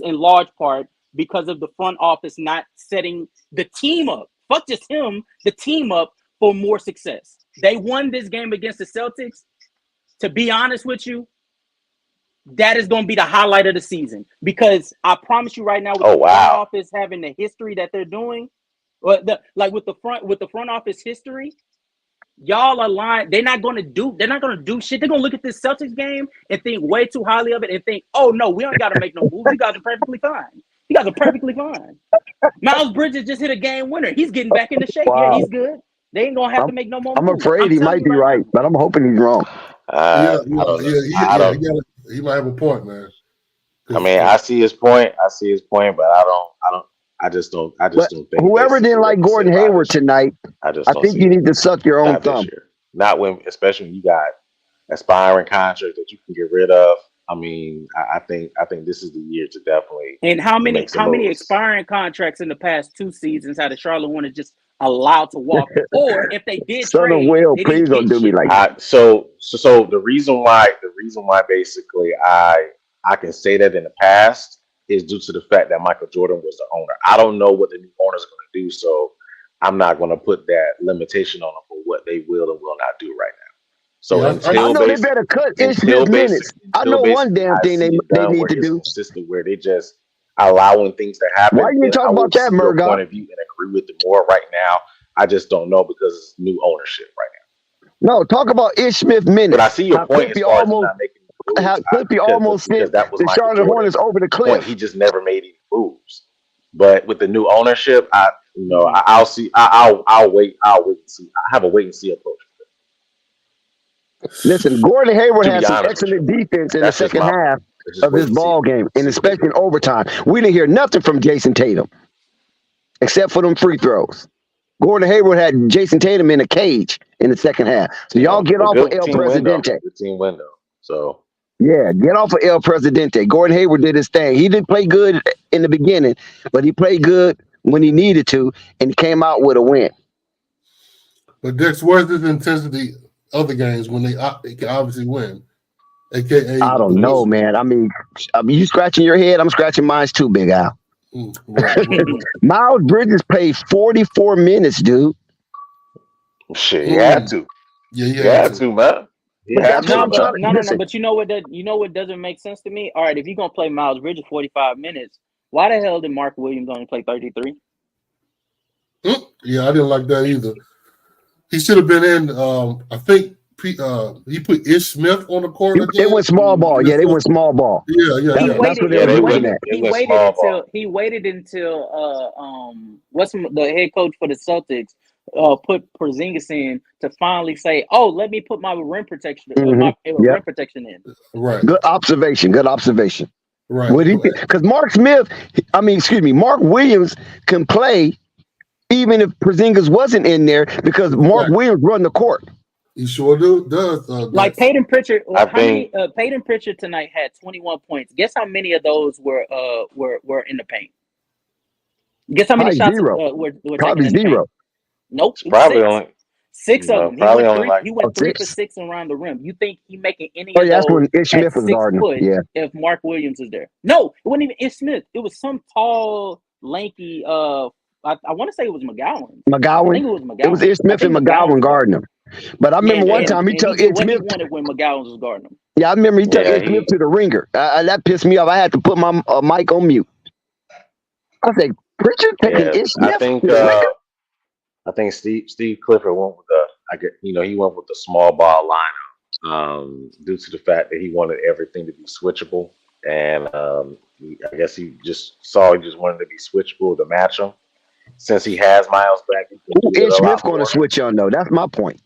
in large part, because of the front office not setting the team up. Fuck just him, the team up for more success. They won this game against the Celtics. To be honest with you, that is going to be the highlight of the season. Because I promise you right now, with the front office having the history that they're doing, with the front office history, y'all are lying. They're not going to do shit. They're going to look at this Celtics game and think way too highly of it and think, oh no, we don't got to make no moves. You guys are perfectly fine. You guys are perfectly fine. Miles Bridges just hit a game winner. He's getting back into shape. Wow. Yeah, he's good. They ain't gonna have to make no more moves. I'm afraid he might be right, but I'm hoping he's wrong. He might have a point, man. I mean, I see his point, but I just don't think whoever didn't like Gordon Hayward tonight, I think you need to suck your own thumb. Especially when you got aspiring contracts that you can get rid of. I mean, I think this is the year to definitely. And how many expiring contracts in the past 2 seasons have the Charlotte Hornets just allowed to walk? Or if they did trade, please don't do me like that. So the reason why basically I can say that in the past is due to the fact that Michael Jordan was the owner. I don't know what the new owners are going to do, so I'm not going to put that limitation on them for what they will and will not do right now. So I know they better cut Ishmael's minutes. I know one damn thing they need to do. Consistent where they just allowing things to happen. Why you talking about that, Murdoch? Point of view and agree with it more right now. I just don't know because it's new ownership right now. No, talk about Ishmael minutes. But I see your point as far as not making moves. How Clippy almost sent the Charlotte Hornets over the cliff. He just never made any moves. But with the new ownership, I'll see. I'll wait and see. I have a wait and see approach. Listen, Gordon Hayward had some excellent defense in the second half of this ball game, and especially in overtime. We didn't hear nothing from Jason Tatum, except for them free throws. Gordon Hayward had Jason Tatum in a cage in the second half. So y'all get off of El Presidente. Good team window. So yeah, get off of El Presidente. Gordon Hayward did his thing. He didn't play good in the beginning, but he played good when he needed to, and he came out with a win. But Dix, where's the intensity other games when they can obviously win? AKA, I don't know, man. I mean, you scratching your head. I'm scratching mine too, Big Al. Right. Miles Bridges played 44 minutes, dude. Shit, he had to. Yeah, he had to, man. No. But you know what? You know what doesn't make sense to me? All right, if you're gonna play Miles Bridges 45 minutes, Why the hell did Mark Williams only play 33? Yeah, I didn't like that either. He should have been in. I think he put Ish Smith on the court again. They went small ball. Yeah, they went small ball. Yeah. That's what they were looking at. He waited until the head coach for the Celtics put Porzingis in to finally say, "Oh, let me put my rim protection rim protection in." Right. Good observation. Right. Because Mark Williams can play even if Porzingis wasn't in there because Mark Williams run the court. He sure does. Like Peyton Pritchard, Peyton Pritchard tonight had 21 points. Guess how many of those were in the paint? Guess how many shots were probably taken in the zero. paint? Nope, Probably only six of them. He went 3 for 6 around the rim. You think he making any of those that's when Ish Smith was 6 guarding. foot Yeah. if Mark Williams is there? No, it wasn't even Ish Smith. It was some tall, lanky. I want to say it was McGowan. I think it was McGowan. It was Ish Smith and McGowan guarding him. But I remember one time he took Ish Smith. He wanted when McGowan was guarding him. Yeah, I remember he took Ish Smith to the ringer. That pissed me off. I had to put my mic on mute. I said, Pritchard taking Ish Smith. I think Steve Clifford went with he went with the small ball lineup due to the fact that he wanted everything to be switchable, and I guess he just wanted to be switchable to match him. Since he has Miles back, who is Smith going to switch on though? That's my point.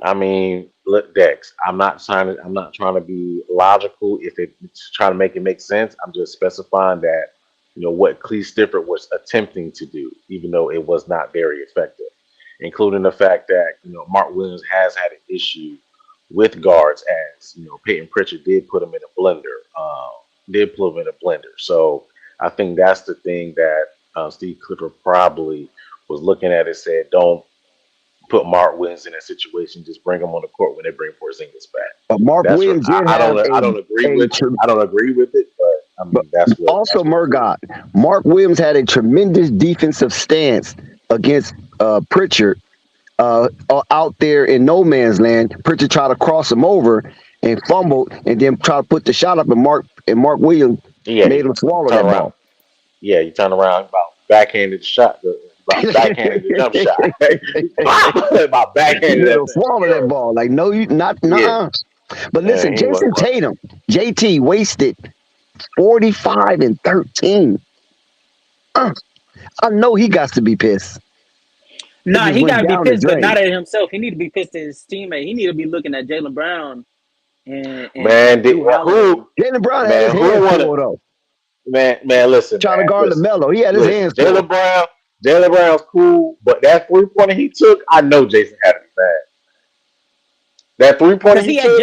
I mean, look, Dex. I'm not trying to be logical. If it's trying to make it make sense, I'm just specifying that what Cleve Stifford was attempting to do, even though it was not very effective, including the fact that Mark Williams has had an issue with guards, as Peyton Pritchard did put him in a blender. So I think that's the thing that Steve Clifford probably was looking at and said, don't put Mark Williams in that situation. Just bring him on the court when they bring Porzingis back. But Mark Williams did I don't agree with it, but I mean, that's what. Also, Murgot, Mark Williams had a tremendous defensive stance against Pritchard out there in no man's land. Pritchard tried to cross him over and fumbled, and then tried to put the shot up, and Mark Williams made him swallow that ball. Yeah, you turn around about backhanded shot, backhanded jump shot. About backhanded swallow that ball. Like, no, you not. Yeah. But listen, Jason Tatum, JT wasted 45 and 13. I know he got to be pissed. Nah, he got to be pissed, but not at himself. He need to be pissed at his teammate. He need to be looking at Jaylen Brown. Jaylen Brown had his hands full though. Man, listen. Trying to guard Lamelo. He had his hands full. Jaylen Brown's cool, but that 3-pointer he took, I know Jason had to be mad. That 3-pointer he took,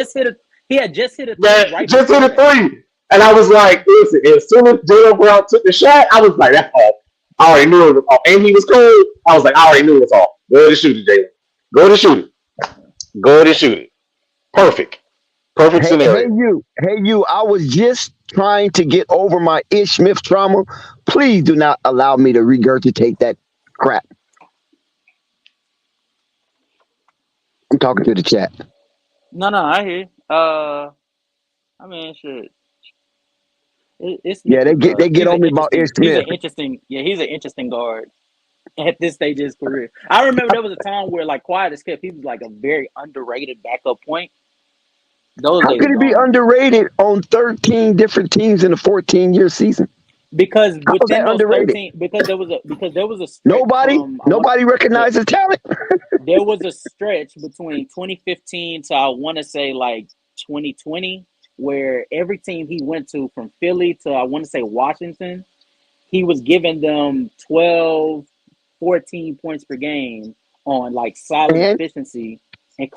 he had just hit a three. Hit a 3. And I was like, listen, as soon as Jaylen Brown took the shot, I was like, that's off. I already knew it was off. And he was cold. I was like, I already knew it was off. Go to shoot it, Jaylen. Go to shoot it. Perfect scenario. Hey you, I was just trying to get over my Ish Smith trauma. Please do not allow me to regurgitate that crap. I'm talking to the chat. No, I hear you. I mean, shit. They get on me about Ish Smith. He's an interesting guard at this stage of his career. I remember there was a time where, like, quiet as kept, he was like a very underrated backup point. How could he be underrated on 13 different teams in a 14-year season? Because within those 13, because there was a stretch nobody recognizes talent. There was a stretch between 2015 to I want to say like 2020 where every team he went to, from Philly to I want to say Washington, he was giving them 12, 14 points per game on like solid efficiency, and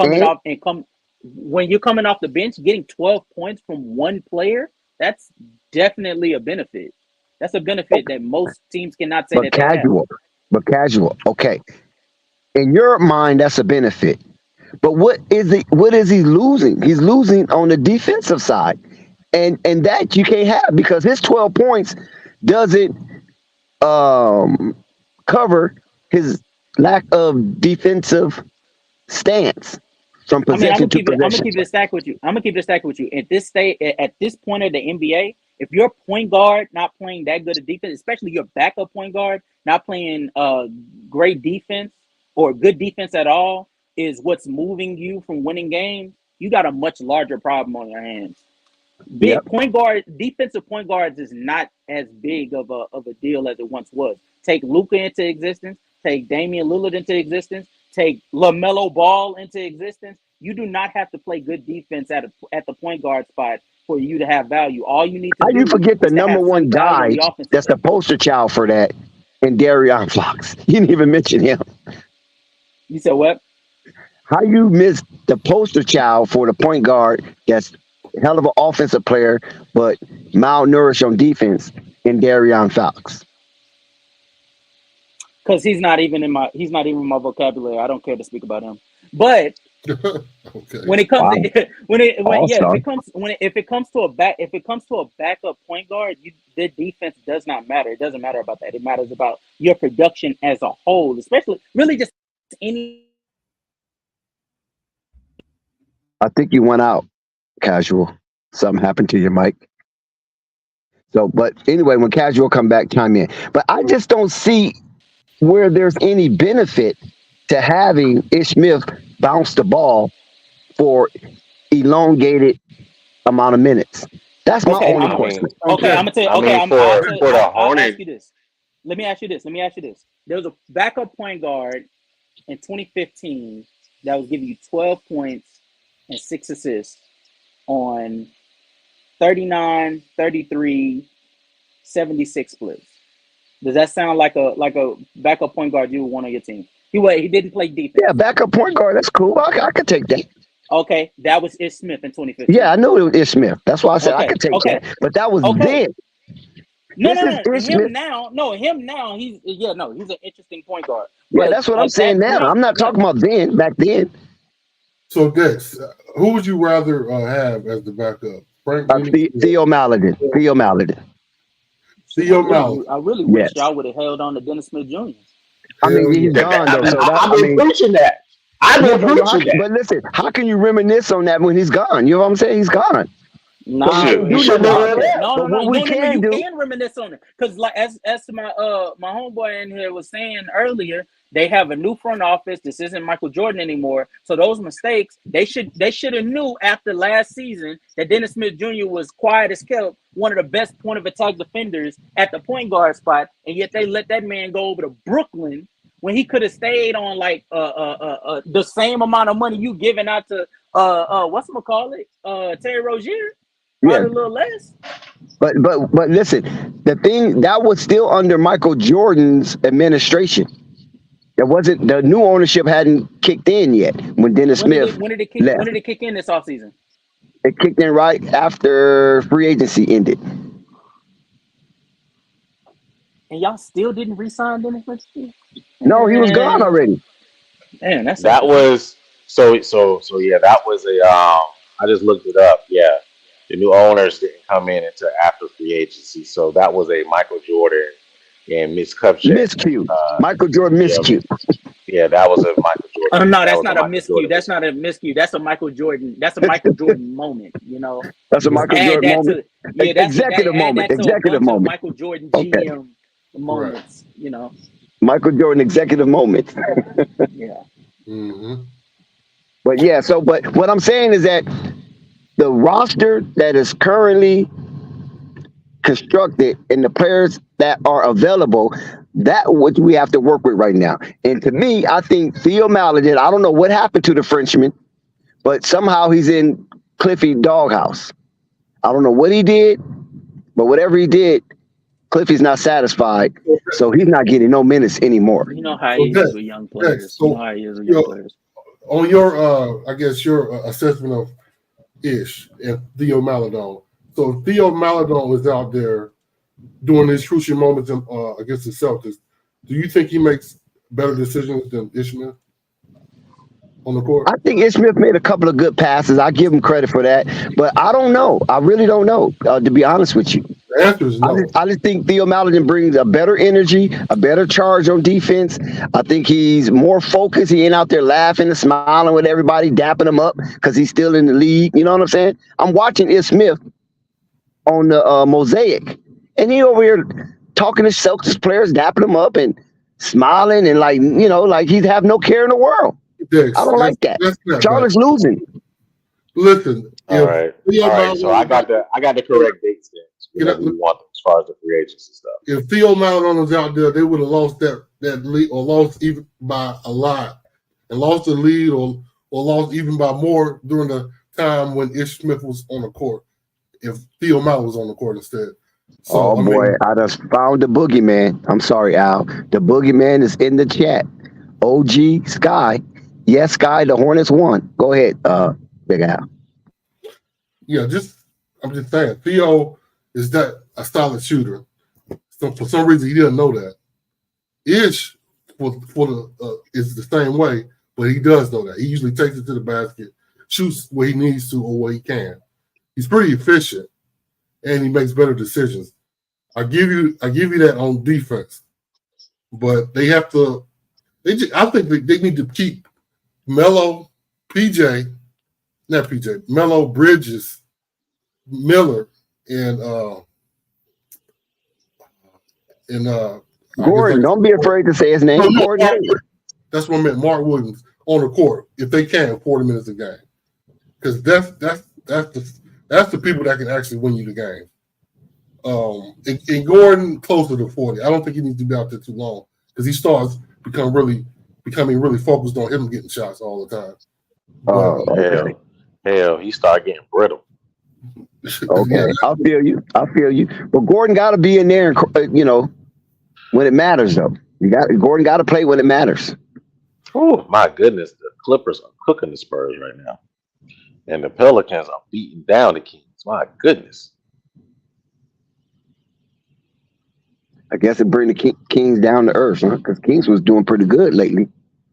when you're coming off the bench, getting 12 points from one player, that's definitely a benefit. That's a benefit that most teams cannot say that they have. But casual. Okay. In your mind, that's a benefit. But what is he losing? He's losing on the defensive side. And that you can't have, because his 12 points doesn't cover his lack of defensive stance. From possession to possession. I'm gonna keep this stack with you. At this point of the NBA, If your point guard not playing that good of defense, especially your backup point guard not playing great defense or good defense at all, is what's moving you from winning games, you got a much larger problem on your hands. Yep. Defensive point guards is not as big of a deal as it once was. Take Luka into existence, take Damian Lillard into existence, take LaMelo Ball into existence. You do not have to play good defense at the point guard spot for you to have value. All you need to How do you forget the is to number have one some value guy on the offensive that's the end. poster child for that, and Darion Fox? You didn't even mention him. You said what? How you miss the poster child for the point guard that's a hell of an offensive player, but malnourished on defense in Darion Fox? Because he's not even in my vocabulary. I don't care to speak about him. But Okay. when it comes Wow. to All-star. if it comes to a backup point guard, the defense does not matter. It doesn't matter about that. It matters about your production as a whole, especially really just any. I think you went out, Casual. Something happened to your mic. So, but anyway, when Casual come back, chime in. But I just don't see where there's any benefit to having Ish Smith bounce the ball for elongated amount of minutes. That's my Okay, only I question. mean, Okay, I'm gonna tell you. I Okay, mean, for the I'll ask Hornets, you this. Let me ask you this. There was a backup point guard in 2015 that was giving you 12 points and 6 assists on 39, 33, 76 splits. Does that sound like a backup point guard you would want on your team? He didn't play defense. Yeah, backup point guard. That's cool. I could take that. Okay, that was Ish Smith in 2015. Yeah, I knew it was Ish Smith. That's why I said I Okay, could take okay, that. But that was okay. then. No, This no, is no. Ish Smith. Him now. He's an interesting point guard. Yeah, But that's what I'm at saying that now. point, I'm not talking about then, back then. So Dex, who would you rather have as the backup? Frank Ntilikina? Theo Maladin. Theo Maladin. Theo Maladin. I really Yes. wish y'all would have held on to Dennis Smith Jr. I mean, Hell he's yeah. gone though. So that, I've I been mean, preaching that. I've yeah, been but, preaching that. but listen, how can you reminisce on that when he's gone? You know what I'm saying? He's gone. Nah, Shoot, you should nothing never about have that. no. But what we You can do, can reminisce on it because, like as my homeboy in here was saying earlier, they have a new front office. This isn't Michael Jordan anymore. So those mistakes, they should have knew after last season that Dennis Smith Jr. was quiet as kept, one of the best point of attack defenders at the point guard spot, and yet they let that man go over to Brooklyn when he could have stayed on like the same amount of money you giving out to Terry Rozier. yeah. Probably a little less. But listen, the thing that was still under Michael Jordan's administration. It wasn't, the new ownership hadn't kicked in yet when Dennis Smith When did it kick in this offseason? It kicked in right after free agency ended. And y'all still didn't re-sign Dennis Smith? No, he was gone already. Man, That was so yeah, that was I just looked it up. Yeah. The new owners didn't come in until after free agency. So that was a Michael Jordan and Miss Kupchak. Miscue. Michael Jordan miscue. Yeah, that was a Michael Jordan. Oh no, that's was not a miscue. That's not a miscue. That's a Michael Jordan. That's a Michael Jordan moment. You know. That's a Michael Add Jordan that moment. to Executive moment. add that to a Executive bunch of moment. Michael Jordan Okay. GM moments. You know. Michael Jordan executive moment. Yeah. Mm-hmm. But yeah, but what I'm saying is that the roster that is currently constructed and the players that are available, that what we have to work with right now. And to me, I think Theo Maladin, I don't know what happened to the Frenchman, but somehow he's in Cliffy doghouse. I don't know what he did, but whatever he did, Cliffy's not satisfied, so he's not getting no minutes anymore. You know how he is with young players. So, You know how he is with young players. On your, I guess your assessment of Ish and Theo Maladon. So if Theo Maladon is out there during these crucial moments against the Celtics, do you think he makes better decisions than Ish Smith on the court? I think Ish Smith made a couple of good passes. I give him credit for that, but I don't know. I really don't know, to be honest with you. The answer is no. I just think Theo Maladin brings a better energy, a better charge on defense. I think he's more focused. He ain't out there laughing and smiling with everybody, dapping him up because he's still in the league. You know what I'm saying? I'm watching Ish Smith, on the mosaic, and he over here talking to Celtics players, dapping them up and smiling and like like he'd have no care in the world. I Dex, don't like that. that's not right. Charlotte's losing. Listen, All if right. Theo All right. Mount So I got the correct dates then. Whatever you want as far as the free agents and stuff. if Theo Maldon was out there, they would have lost that lead or lost even by a lot, and lost the lead or lost even by more during the time when Ish Smith was on the court. If Theo Maldon was on the court instead. So Oh boy, I just found the boogeyman. I'm sorry, Al. The boogeyman is in the chat. OG Sky. Yes, Sky, the Hornets won. Go ahead, Big Al. yeah, I'm just saying, Theo is that a solid shooter. So for some reason he didn't know that. Ish for the is the same way, but he does know that. He usually takes it to the basket, shoots where he needs to or where he can. He's pretty efficient, and he makes better decisions. I give you that on defense, but they have to. I think they need to keep Melo, Melo, Bridges, Miller, and Gordon. Don't be afraid to say his name. No, Gordon Hayward. that's what I meant. Mark Williams on the court if they can 40 minutes a game, because that's the people that can actually win you the game. And Gordon closer to 40. I don't think he needs to be out there too long because he starts becoming really focused on him getting shots all the time. Hell, he started getting brittle. Okay, Yeah, I feel you. But Gordon got to be in there, and when it matters, though. Gordon got to play when it matters. Oh my goodness, the Clippers are cooking the Spurs right now, and the Pelicans are beating down the Kings. My goodness. I guess it bring the Kings down to earth, huh? Because Kings was doing pretty good lately.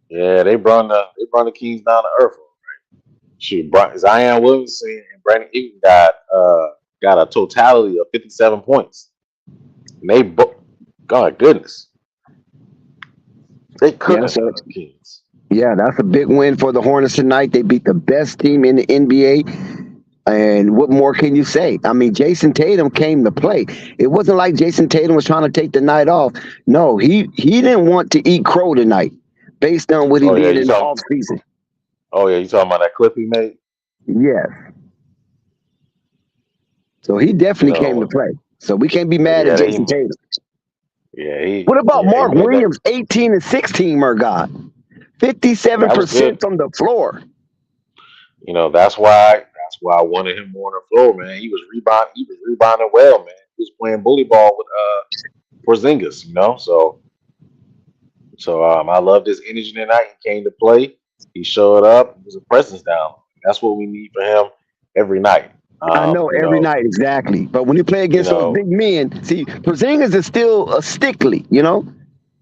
Yeah, they brought the Kings down to earth. Right? Shoot, Zion Williamson and Brandon Ingram got a totality of 57 points. And God goodness, they couldn't the Kings. Yeah, that's a big win for the Hornets tonight. They beat the best team in the NBA. And what more can you say? I mean, Jason Tatum came to play. It wasn't like Jason Tatum was trying to take the night off. No, he didn't want to eat crow tonight based on what he did in the offseason. Oh, yeah, you talking about that clip he made? Yes. So he definitely came to play. So we can't be mad at Jason Tatum. Yeah. What about Mark Williams, 18 and 16, God? 57% from the floor. That's why I wanted him more on the floor, man. He was rebounding well, man. He was playing bully ball with Porzingis, So I loved his energy tonight. He came to play. He showed up. He was a presence down. That's what we need for him every night. I know every night, exactly. But when you play against those big men, see, Porzingis is still a stickly,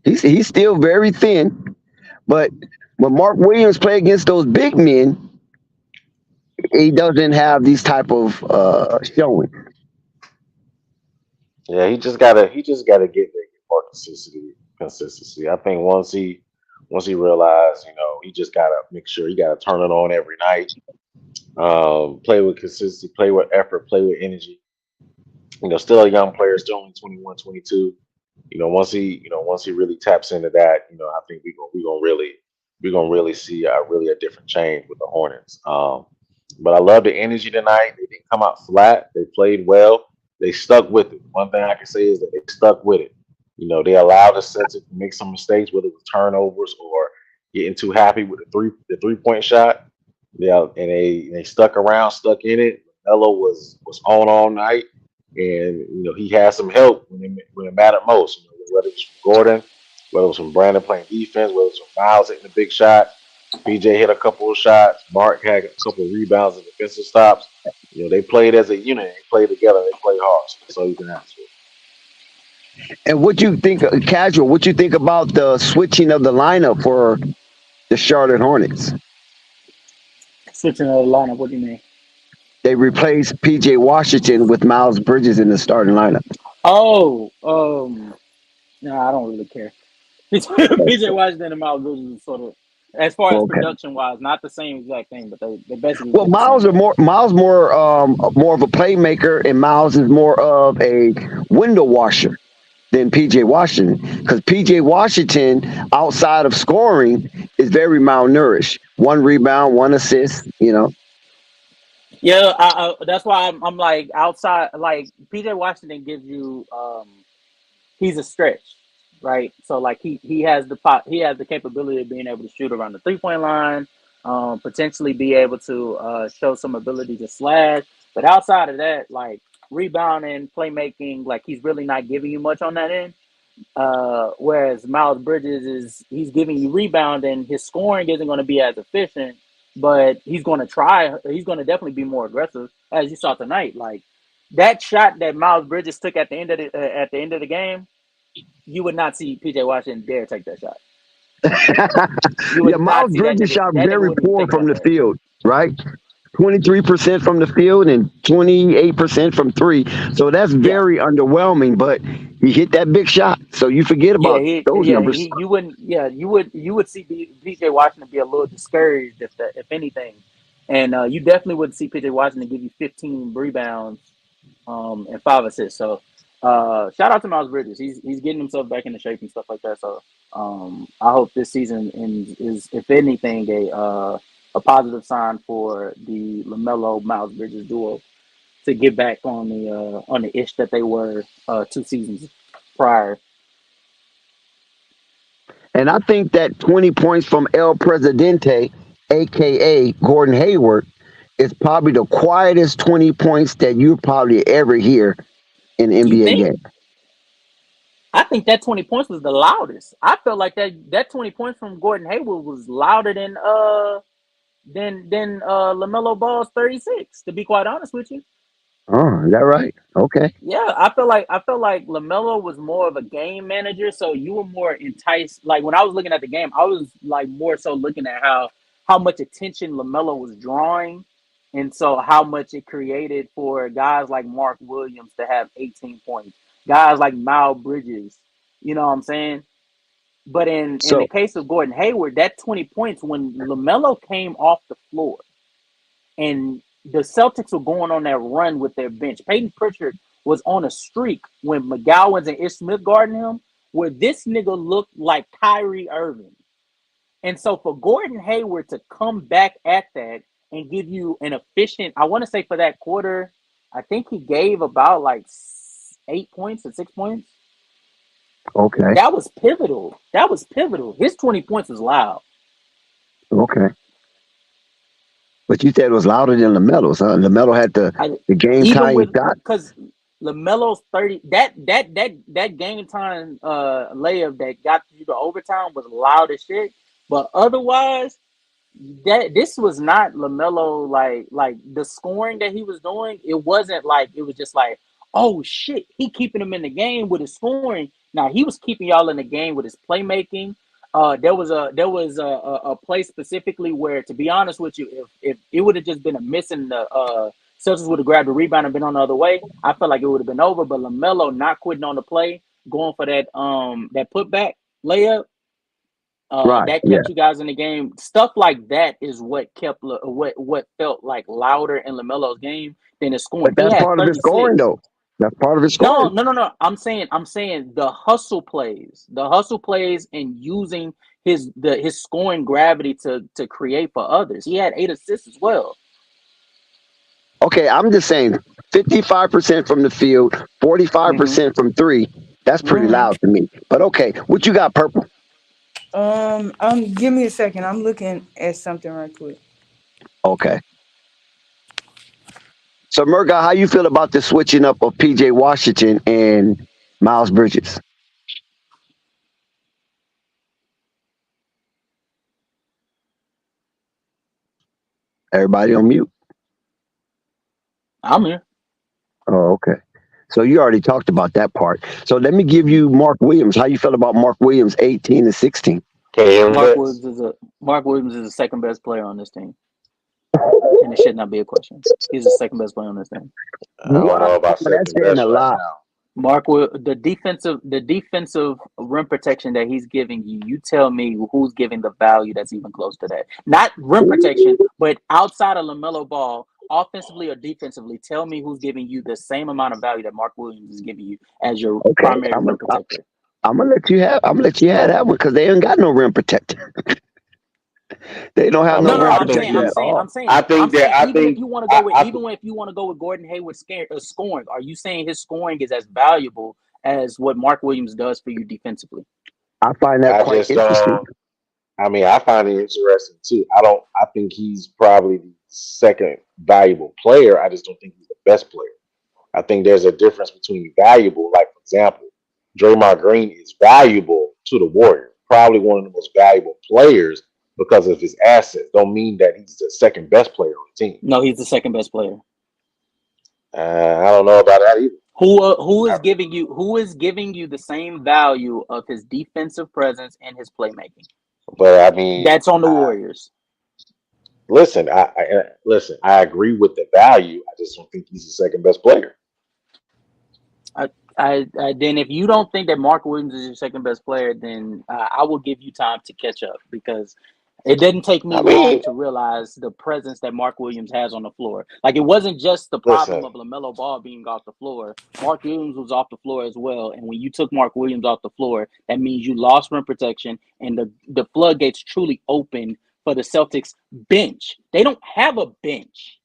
He's still very thin. But when Mark Williams play against those big men, he doesn't have these type of showing. Yeah, he just gotta get there, get more consistency. I think once he realized, he just gotta make sure he gotta turn it on every night. Play with consistency, play with effort, play with energy. Still a young player, still only 21, 22. Once he really taps into that, I think we're gonna really see a different change with the Hornets. But I love the energy tonight. They didn't come out flat. They played well. They stuck with it. One thing I can say is that they stuck with it. They allowed the Celtics to make some mistakes, whether it was turnovers or getting too happy with the 3-point shot. Yeah, and they stuck around, stuck in it. Melo was on all night, and he had some help when it mattered most. Whether it was from Gordon, whether it was from Brandon playing defense, whether it was from Miles hitting a big shot. PJ hit a couple of shots. Mark had a couple of rebounds and defensive stops. They played as a unit. They played together. They played hard. So that's all you can ask for. And what you think, casual? What you think about the switching of the lineup for the Charlotte Hornets? Switching of the lineup. What do you mean? They replaced PJ Washington with Miles Bridges in the starting lineup. Oh, no, I don't really care. PJ Washington and Miles Bridges is sort of As far as Okay. production wise, not the same exact thing, but they basically Well, did the same thing. Miles more of a playmaker, and Miles is more of a window washer than PJ Washington, because PJ Washington, outside of scoring, is very malnourished. One rebound, one assist. Yeah, that's why I'm like outside. Like PJ Washington gives you, he's a stretch, right? So like he has he has the capability of being able to shoot around the 3 point line, potentially be able to show some ability to slash. But outside of that, like rebounding, playmaking, like he's really not giving you much on that end. Whereas Miles Bridges he's giving you rebound and his scoring isn't going to be as efficient, but he's going to try. He's going to definitely be more aggressive, as you saw tonight. Like that shot that Miles Bridges took at the end of the game, you would not see PJ Washington dare take that shot. You Yeah, would not Miles see that Bridges nigga. shot That nigga very wouldn't even poor think from about the that. field, right? 23% from the field and 28% from three. So that's Yeah. very underwhelming, but he hit that big shot. So you forget Yeah, about those numbers. you wouldn't. Yeah, you would see PJ Washington be a little discouraged if anything, and you definitely wouldn't see PJ Washington give you 15 rebounds, and 5 assists. So, shout out to Miles Bridges. He's getting himself back into shape and stuff like that. So, I hope this season is if anything a positive sign for the Lamelo Miles Bridges duo to get back on the ish that they were 2 seasons prior. And I think that 20 points from El Presidente, aka Gordon Hayward, is probably the quietest 20 points that you probably ever hear in an You NBA think? game. I think that 20 points was the loudest. I felt like that 20 points from Gordon Hayward was louder than LaMelo Ball's 36, to be quite honest with you. Oh, is that right? Okay. Yeah, I felt like LaMelo was more of a game manager, so you were more enticed. Like when I was looking at the game, I was like more so looking at how much attention LaMelo was drawing, and so how much it created for guys like Mark Williams to have 18 points, guys like Miles Bridges. You know what I'm saying? But in the So, case of Gordon Hayward, that 20 points when LaMelo came off the floor and the Celtics were going on that run with their bench. Peyton Pritchard was on a streak when McGowan's and Ish Smith guarding him, where this nigga looked like Kyrie Irving. And so for Gordon Hayward to come back at that and give you an efficient, I want to say for that quarter, I think he gave about like 8 points or 6 points. okay. That was pivotal. That was pivotal. His 20 points was loud. Okay. But you said it was louder than LaMelo's, huh? LaMelo had the game Even tying with shot. because LaMelo's 30 that game time layup that got you to overtime was loud as shit. But otherwise, this was not LaMelo like the scoring that he was doing. It wasn't like it was just like, oh shit, he keeping them in the game with his scoring. Now he was keeping y'all in the game with his playmaking. There was a play specifically where, to be honest with you, if it would have just been a missing the Celtics would have grabbed the rebound and been on the other way, I felt like it would have been over. But LaMelo not quitting on the play, going for that putback layup, Right. that Yeah. kept you guys in the game. Stuff like that is what kept what felt like louder in LaMelo's game than his scoring. But He that's had part of his scoring, 36. though. That's part of his No, scoring. no, no, no. I'm saying the hustle plays, and using his scoring gravity to create for others. He had 8 assists as well. Okay, I'm just saying 55% from the field, Mm-hmm. 45% from three. That's pretty Mm-hmm. loud to me. But okay, what you got, Purple? Give me a second. I'm looking at something right quick. Okay. So, Murga, how you feel about the switching up of PJ Washington and Miles Bridges? Everybody on mute? I'm here. Oh, okay. So you already talked about that part. So let me give you Mark Williams. How you feel about Mark Williams, 18 and 16? Mark Williams is the second best player on this team, and it should not be a question. He's the second best player on this team. I don't Wow, know about that's second saying best a right lot. now. The defensive rim protection that he's giving you, you tell me who's giving the value that's even close to that. Not rim protection, but outside of LaMelo Ball, offensively or defensively, tell me who's giving you the same amount of value that Mark Williams is giving you as your primary rim protector. I'm gonna let you have that one because they ain't got no rim protector. They don't have no rim protector at all. I'm saying even if you want to go with Gordon Hayward's scoring, are you saying his scoring is as valuable as what Mark Williams does for you defensively? I find that quite interesting. I find it interesting too. I think he's probably the second valuable player. I just don't think he's the best player. I think there's a difference between valuable, like for example, Draymond Green is valuable to the Warriors, probably one of the most valuable players because of his assets. Don't mean that he's the second best player on the team. No, he's the second best player. I don't know about that either. Who is giving you the same value of his defensive presence and his playmaking? But I mean, that's on the Warriors. Listen, I agree with the value. I just don't think he's the second best player. Then if you don't think that Mark Williams is your second best player, then I will give you time to catch up because it didn't take me long to realize the presence that Mark Williams has on the floor. Like, it wasn't just the problem of LaMelo Ball being off the floor. Mark Williams was off the floor as well. And when you took Mark Williams off the floor, that means you lost rim protection and the floodgates truly opened for the Celtics bench. They don't have a bench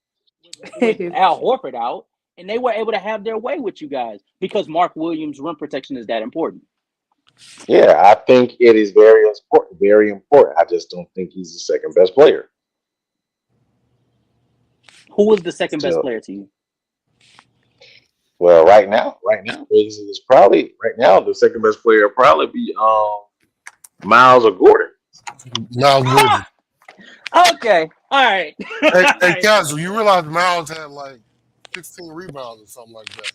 with Al Horford out, and they were able to have their way with you guys because Mark Williams' rim protection is that important. Yeah, I think it is very important. Very important. I just don't think he's the second best player. Who is the second best player to you? Well, right now, is probably the second best player will probably be Miles or Gordon. Miles Gordon. Okay, all right. Hey, Casual, you realize Miles had like 16 rebounds or something like that?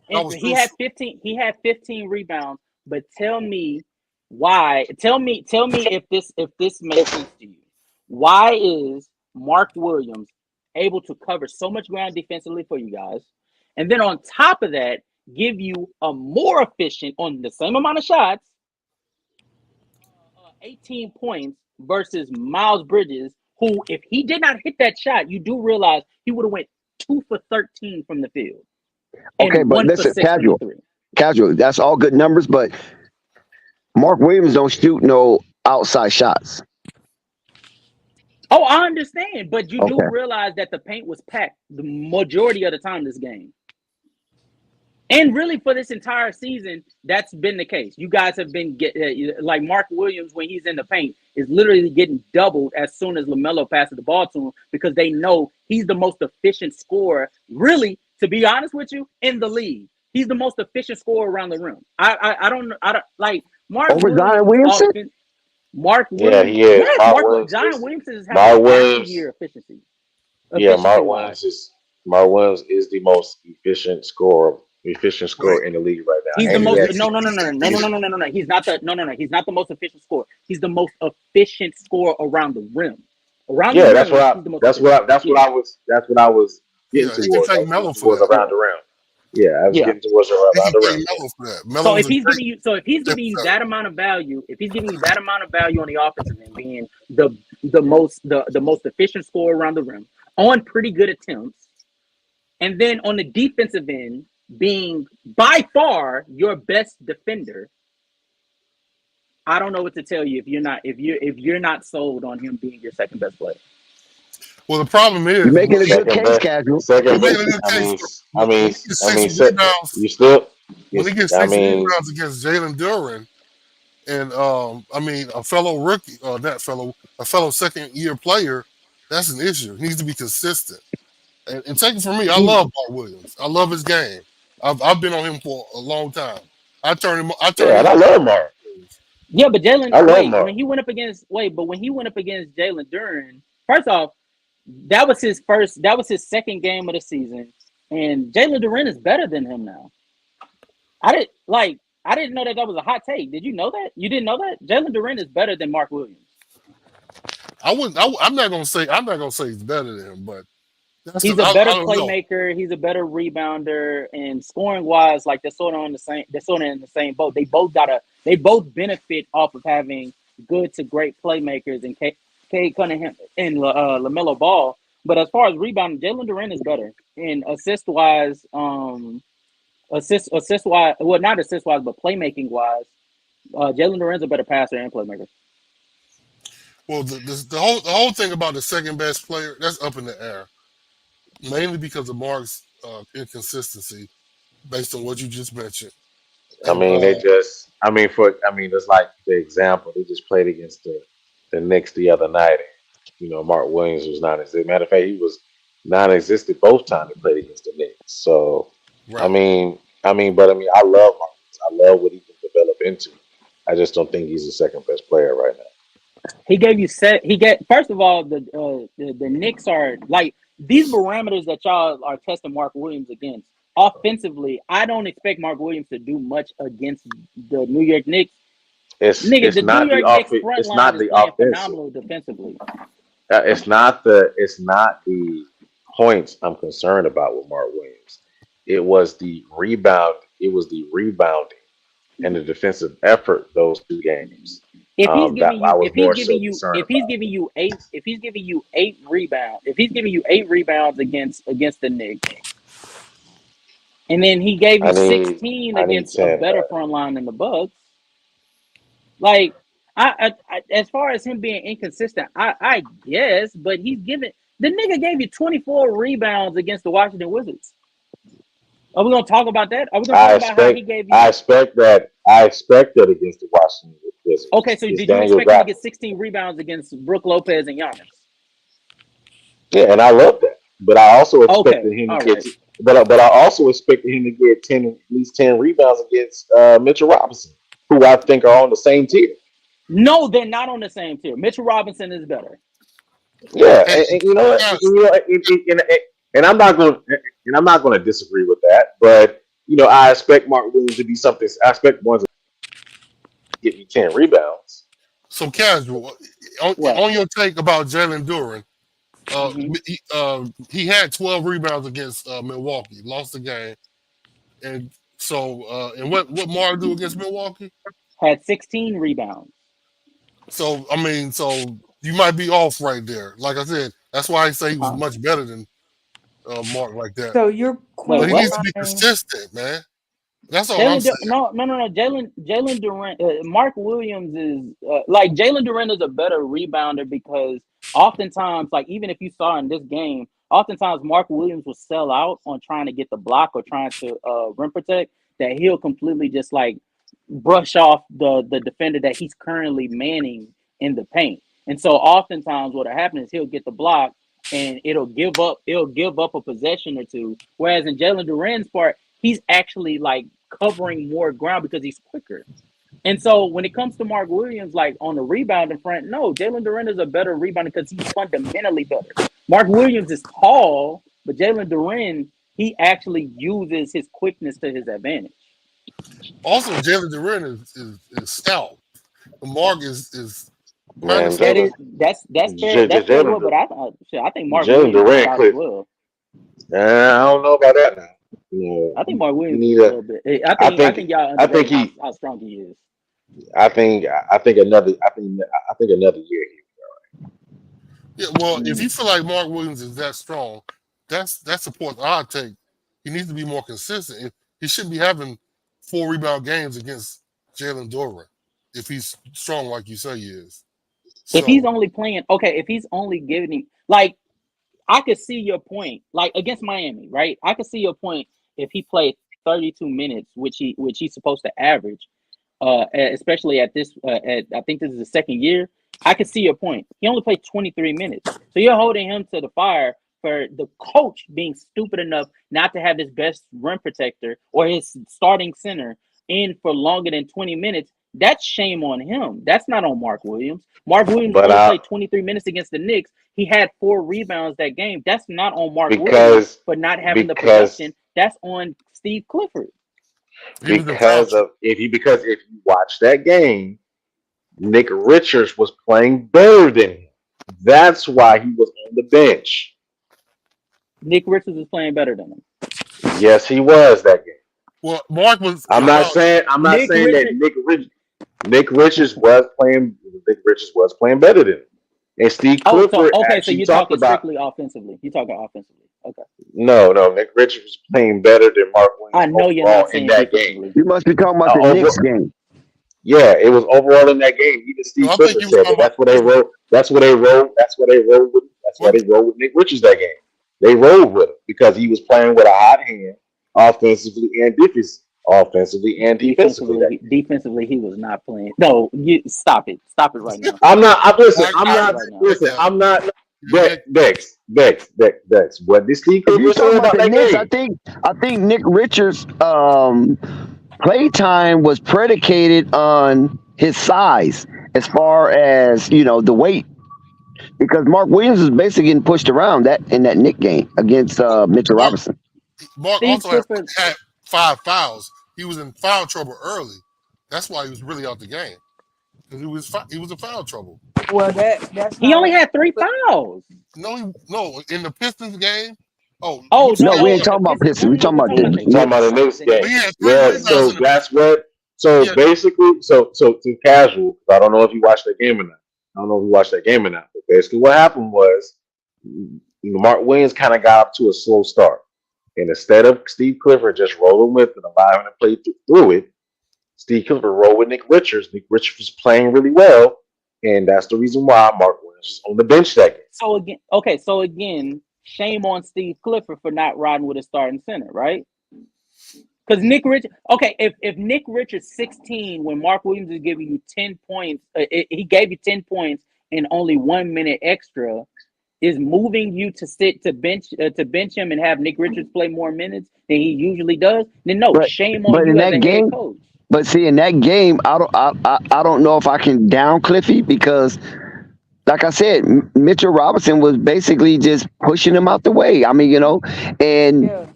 No. He had 15. He had 15 rebounds. But tell me why. Tell me if this makes sense to you. Why is Mark Williams able to cover so much ground defensively for you guys, and then on top of that, give you a more efficient on the same amount of shots, 18 points versus Miles Bridges, who, if he did not hit that shot, you do realize he would have went 2 for 13 from the field. Okay, but listen, Casual, that's all good numbers, but Mark Williams don't shoot no outside shots. Oh, I understand, but you do realize that the paint was packed the majority of the time this game. And really for this entire season, that's been the case. You guys have been like Mark Williams, when he's in the paint, is literally getting doubled as soon as LaMelo passes the ball to him because they know he's the most efficient scorer, really, to be honest with you, in the league. He's the most efficient scorer around the rim. I don't like Mark over Zion Williamson. Mark Williams. Yeah, he is. Yes, Zion Williamson is having a year efficiency. Yeah, Mark Williams is the most efficient scorer in the league right now. He's the most. No. He's not the most efficient scorer. He's the most efficient scorer around the rim. That's what I was getting towards around the rim. Yeah, I was getting towards around the rim. So if he's giving you that amount of value, on the offensive end, being the most efficient scorer around the rim on pretty good attempts, and then on the defensive end being by far your best defender, I don't know what to tell you if you're not sold on him being your second best player. Well, the problem is you're making a good case, Casual. I mean, you still when he gets 6 rebounds against Jalen Duren, and a fellow second-year player, that's an issue. He needs to be consistent. And take it from me, I love Mark Williams. I love his game. I've been on him for a long time. I love Mark. Yeah, but when he went up against Jalen Duren, first off, that was his second game of the season, and Jalen Duren is better than him now. I didn't know that was a hot take. Did you know that? You didn't know that? Jalen Duren is better than Mark Williams. I'm not gonna say he's better than him, but That's He's a I better don't know. playmaker. He's a better rebounder, and scoring wise, like they're sort of on the same. They're sort of in the same boat. They both gotta. They both benefit off of having good to great playmakers and Cade Cunningham and Lamelo Ball. But as far as rebounding, Jalen Duren is better. And assist wise, assist wise, well, not assist wise, but playmaking wise, Jalen Duren's a better passer and playmaker. Well, the whole thing about the second best player, that's up in the air, mainly because of Mark's inconsistency, based on what you just mentioned. I And mean, it's like the example they just played against the Knicks the other night. Mark Williams was non-existent. Matter of fact, he was non-existent both times they played against the Knicks. So, I right, mean, I love Mark Williams. I love what he can develop into. I just don't think he's the second best player right now. He gave you set. He get first of all the Knicks are like these parameters that y'all are testing Mark Williams against. Offensively, I don't expect Mark Williams to do much against the New York Knicks. Nigga, It's the New not the York Knicks front it's line not is the playing offensive. phenomenal defensively. It's not the points I'm concerned about with Mark Williams. It was the rebound. It was the rebounding and the defensive effort those two games. If he's That giving I you, was if he's more giving so you, concerned if he's about. giving you eight, if he's giving you eight rebounds, if he's giving you eight rebounds against the Knicks, and then he gave you I need 16 I need against a 10. better front line than the Bucks. Like, as far as him being inconsistent, I guess, but he's giving the nigga gave you 24 rebounds against the Washington Wizards. Are we gonna talk about that? Are we gonna talk I about how he expect gave I you? expect that I expect that against the Washington Okay, Wizards. so It's did you Daniel expect him to get Gafford. 16 rebounds against Brook Lopez and Giannis? Yeah, and I love that. But I also Okay, expected him to all get right. but I also expected him to get at least 10 rebounds against Mitchell Robinson, who I think are on the same tier. No, they're not on the same tier. Mitchell Robinson is better. Yeah, and and you know what? guys, And I'm not going to disagree with that. But I expect Mark Williams to be something. I expect Barnes to get me 10 rebounds. so casual What? on your take about Jalen Duren. Uh, Hmm. he had 12 rebounds against Milwaukee, lost the game, and so and what Mark do against Milwaukee? Had 16 rebounds. So I mean, so you might be off right there. Like I said, that's why I say he was Huh? much better than Mark like that. So you're Wait, But he what? needs to be qualifying. consistent, man. That's all I'm saying. No. Jalen Durant. Mark Williams is like Jalen Durant is a better rebounder because oftentimes, like even if you saw in this game, oftentimes Mark Williams will sell out on trying to get the block or trying to rim protect. That he'll completely just like brush off the defender that he's currently manning in the paint. And so oftentimes what'll happen is he'll get the block and it'll give up a possession or two. Whereas in Jalen Duran's part, he's actually like covering more ground because he's quicker. And so when it comes to Mark Williams, like on the rebounding front, no, Jalen Duren is a better rebounder because he's fundamentally better. Mark Williams is tall, but Jalen Duren, he actually uses his quickness to his advantage. Also, Jalen Duren is stout. Mark is kind of Man, That stout. is that's fair well, but I think Mark Jalen Williams is Durant stout as could. well. I don't know about that now. I think Mark You Williams is need a a. little bit. I I think. think y'all I think underrating he. how strong he is. I think another. I think another year. Yeah, well, if you feel like Mark Williams is that strong, that's the point I take. He needs to be more consistent. He shouldn't be having 4 rebound games against Jalen Duren if he's strong like you say he is. If he's So only playing, okay, if he's only giving him like I could see your point, like against Miami, right? I could see your point if he played 32 minutes, which he's supposed to average, especially at this. I think this is the second year. I could see your point. He only played 23 minutes, so you're holding him to the fire for the coach being stupid enough not to have his best rim protector or his starting center in for longer than 20 minutes. That's shame on him. That's not on Mark Williams. Mark Williams But only played 23 minutes against the Knicks. He had 4 rebounds that game. That's not on Mark Williams because for not having the because production. That's on Steve Clifford. he was in foul trouble. because if you watch that game, Nick Richards was playing better than him. That's why he was on the bench. Nick Richards was playing better than him. Yes, he was that game. Well, Mark was. I'm not saying Nick that Richards- Nick Richards was playing better than him. And Steve Oh, so Clifford okay, so actually you're talked talking about strictly offensively. You're talking offensively. Okay. no, Nick Richards was playing better than Mark Williams I know you're overall not in saying that defensively. game. You must be talking about the Over- Knicks game. Yeah, it was overall in that game. Even Steve No, I think Clifford he was said talking that. That's about. what they wrote. That's why they rolled with Nick Richards that game. They rolled with him because he was playing with a hot hand, offensively and defensively and defensively. That game. Defensively, he was not playing. No, you stop it. Stop it right now. I'm not. I I'm not. Yeah, Dex. What did Steve If you Clifford say talking about about the that Knicks, game? I think Nick Richards' play time was predicated on his size, as far as the weight, because Mark Williams was basically getting pushed around in that Knick game against Mitchell Mark, Robinson. Mark Steve also had Clifford. 5 fouls. He was in foul trouble early. That's why he was really out the game because he was in foul trouble. Well, that's He only not. had 3 fouls. No, in the Pistons game. Oh, Oh Luke no! No, Scott- we Oh, ain't talking about Pistons. We talking about we're the You're talking about the Knicks But game. he had 3 Yeah. rebounds So in the that's what. So Yeah. basically, so to casual. I don't know if you watched that game or not. But basically, what happened was, Mark Williams kind of got up to a slow start, and instead of Steve Clifford just rolling with it and allowing him to play through it, Steve Clifford rolled with Nick Richards. Nick Richards was playing really well, and that's the reason why Mark Williams was on the bench that game. So again, shame on Steve Clifford for not riding with a starting center, right? Because Nick Richards. Okay, if Nick Richards 16 when Mark Williams is giving you 10 points, he gave you 10 points in only 1 minute extra, is moving you to bench him and have Nick Richards play more minutes than he usually does, then no, But shame but on in you as that a head game, coach. but see, in that game, I don't know if I can down Cliffy, because, like I said, Mitchell Robinson was basically just pushing him out the way. I mean, and Yeah.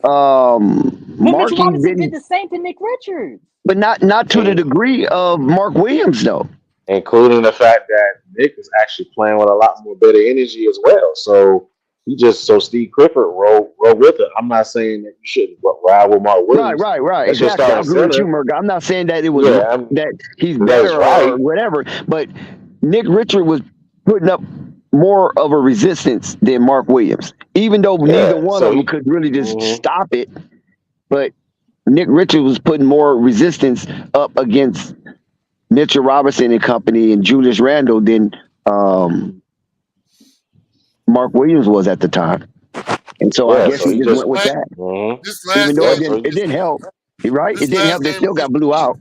But Mitchell Markey Robinson did didn't, the same to Nick Richards. but not to the degree of Mark Williams, though. Including the fact that Nick is actually playing with a lot more better energy as well. So Steve Clifford roll with it. I'm not saying that you shouldn't ride with Mark Williams. Right. That's your Exactly. I starting agree with you, center. Merg. I'm not saying that it was Yeah, that he's that's better or right. whatever, but Nick Richard was putting up more of a resistance than Mark Williams, even though neither one So of them he, could really just mhm. stop it. But Nick Richard was putting more resistance up against Mitchell Robinson and company and Julius Randle than Mark Williams was at the time. And so I Yeah, guess so he he just just went with that. This Even last though yeah, game, so he it just didn't help. Right? this It didn't help. last They game still got blew out.